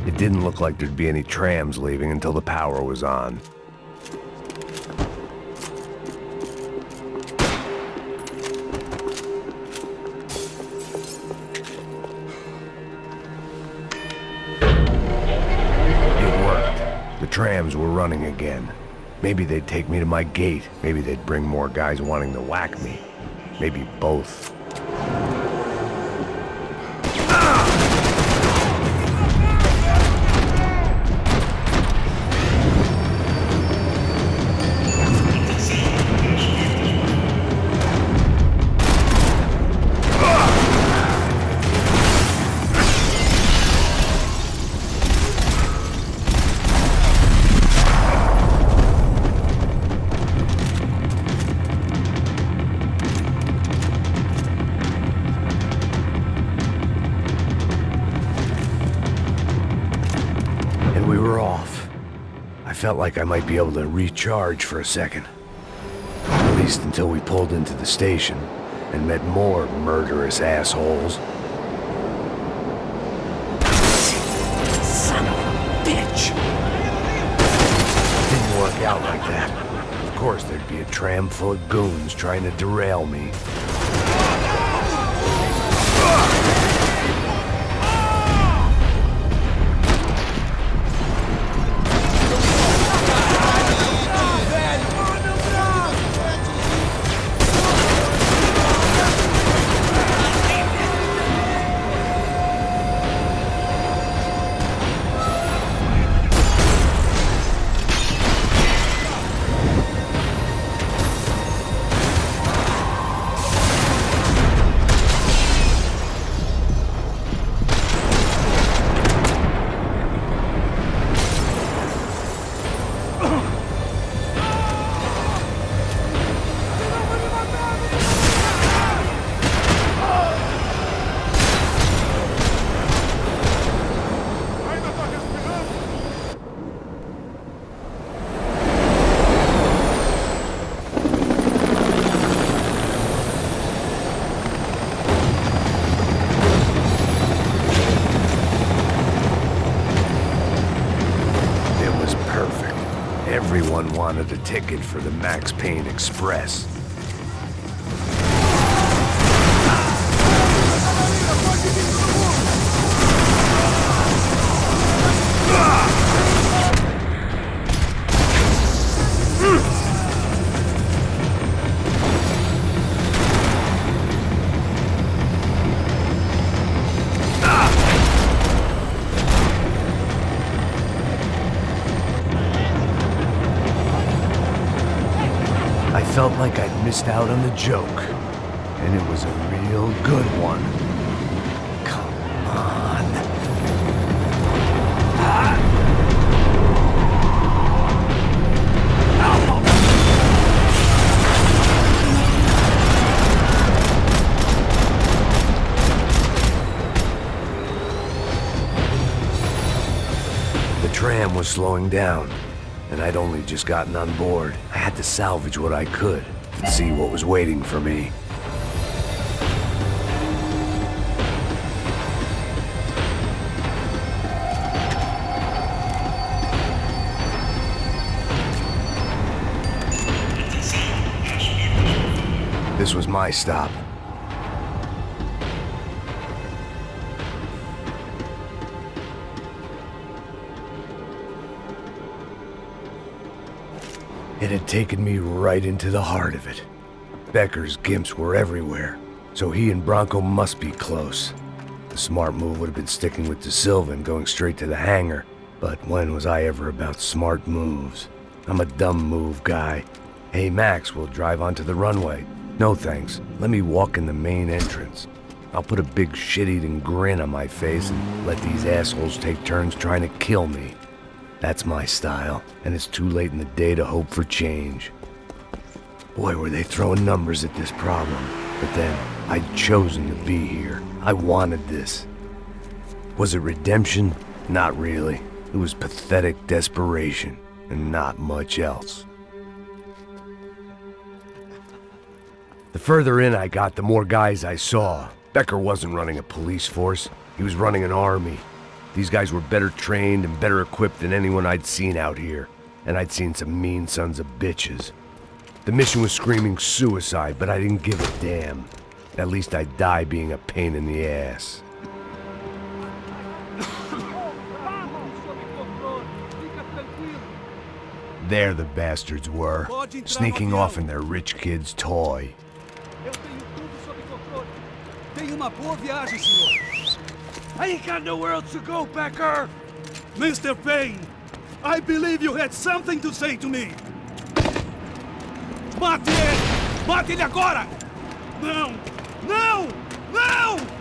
It didn't look like there'd be any trams leaving until the power was on. It worked. The trams were running again. Maybe they'd take me to my gate. Maybe they'd bring more guys wanting to whack me. Maybe both. Felt like I might be able to recharge for a second. At least until we pulled into the station and met more murderous assholes. Son of a bitch! It didn't work out like that. Of course there'd be a tram full of goons trying to derail me. ticket for the Max Payne Express. I felt like I'd missed out on the joke, and it was a real good one. Come on. The tram was slowing down, and I'd only just gotten on board. I had to salvage what I could and see what was waiting for me. This was my stop. It had taken me right into the heart of it. Becker's gimps were everywhere, so he and Bronco must be close. The smart move would have been sticking with De Silva and going straight to the hangar, but when was I ever about smart moves? I'm a dumb move guy. Hey Max, we'll drive onto the runway. No thanks, let me walk in the main entrance. I'll put a big shit-eating grin on my face and let these assholes take turns trying to kill me. That's my style, and it's too late in the day to hope for change. Boy, were they throwing numbers at this problem. But then, I'd chosen to be here. I wanted this. Was it redemption? Not really. It was pathetic desperation, and not much else. The further in I got, the more guys I saw. Becker wasn't running a police force. He was running an army. These guys were better trained and better equipped than anyone I'd seen out here. And I'd seen some mean sons of bitches. The mission was screaming suicide, but I didn't give a damn. At least I'd die being a pain in the ass. There the bastards were, sneaking off in their rich kid's toy. Tenha uma boa viagem, senhor. I ain't got nowhere else to go, Becker! Mr. Payne, I believe you had something to say to me. Mate ele! Mate ele agora! Não! Não! Não!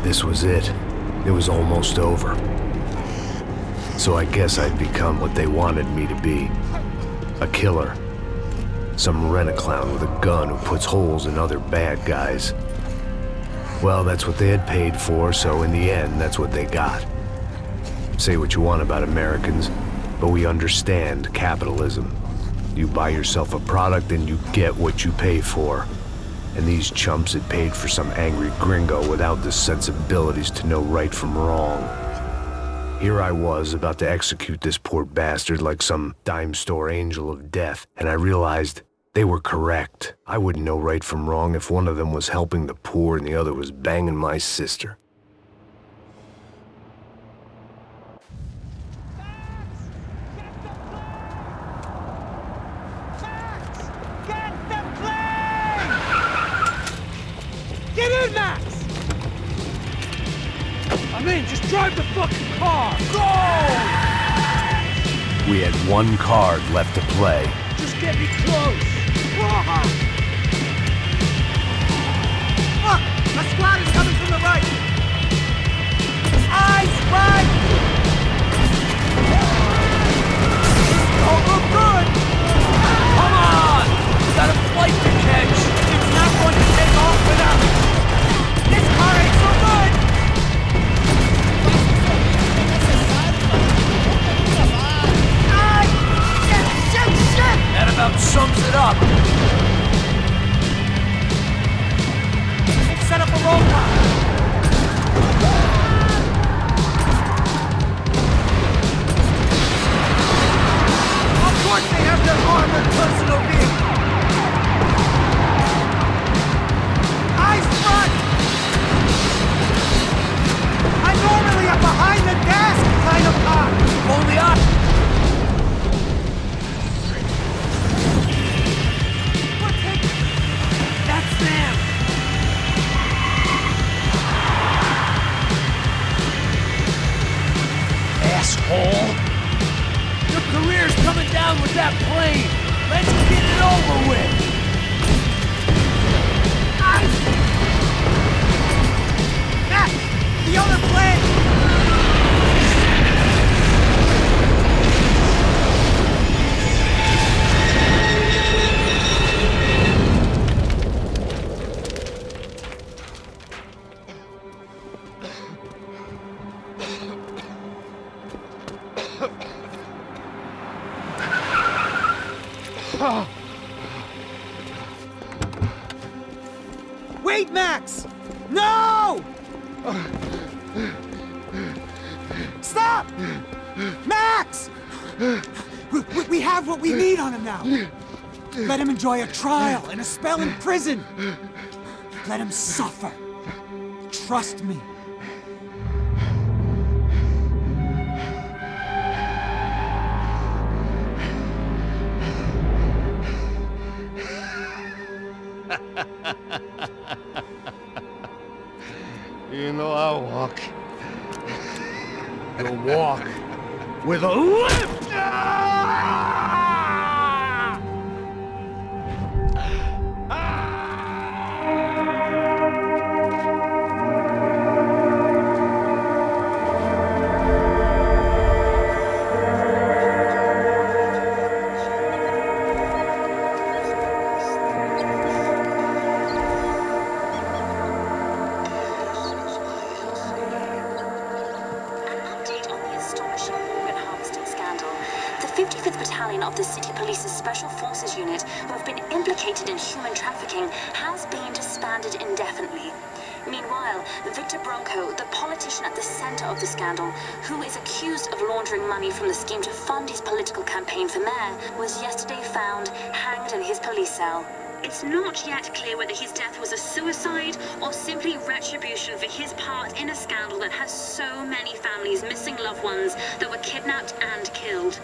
This was it. It was almost over. So I guess I'd become what they wanted me to be. A killer. Some rent-a-clown with a gun who puts holes in other bad guys. Well, that's what they had paid for, so in the end, that's what they got. Say what you want about Americans, but we understand capitalism. You buy yourself a product and you get what you pay for. And these chumps had paid for some angry gringo without the sensibilities to know right from wrong. Here I was, about to execute this poor bastard like some dime store angel of death, and I realized they were correct. I wouldn't know right from wrong if one of them was helping the poor and the other was banging my sister. Get in, Max! I'm in, just drive the fucking car! Go! We had one card left to play. Just get me close! Look! A squad is coming from the right! Eyes right! Don't look good! Come on! We got a flight to catch! It's not going to take off without it! This car ain't so good! Shit! That about sums it up. Let's set up a roadblock. Of course they have their armored personal vehicle. Eyes front! I'm normally a behind the desk kind of car. Only I... That's them! Asshole! Your career's coming down with that plane! Let's get it over with! Max! The other plane! Wait, Max! No! Stop! Max! We have what we need on him now. Let him enjoy a trial and a spell in prison. Let him suffer. Trust me. You know I'll walk. You'll walk with a lift! Of the City Police's Special Forces Unit, who have been implicated in human trafficking, has been disbanded indefinitely. Meanwhile, Victor Bronco, the politician at the center of the scandal, who is accused of laundering money from the scheme to fund his political campaign for mayor, was yesterday found hanged in his police cell. It's not yet clear whether his death was a suicide or simply retribution for his part in a scandal that has so many families missing loved ones that were kidnapped and killed.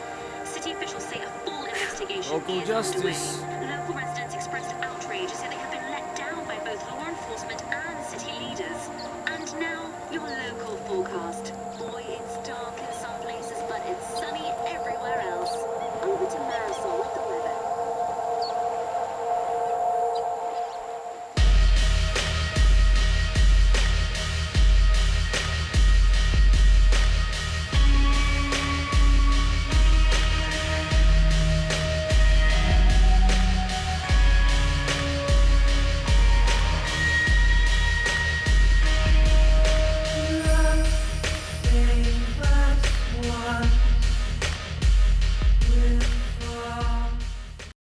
City officials say a full investigation Local is justice. underway. Local residents expressed outrage, say they have been let down by both law enforcement and city leaders. And now, your local forecast.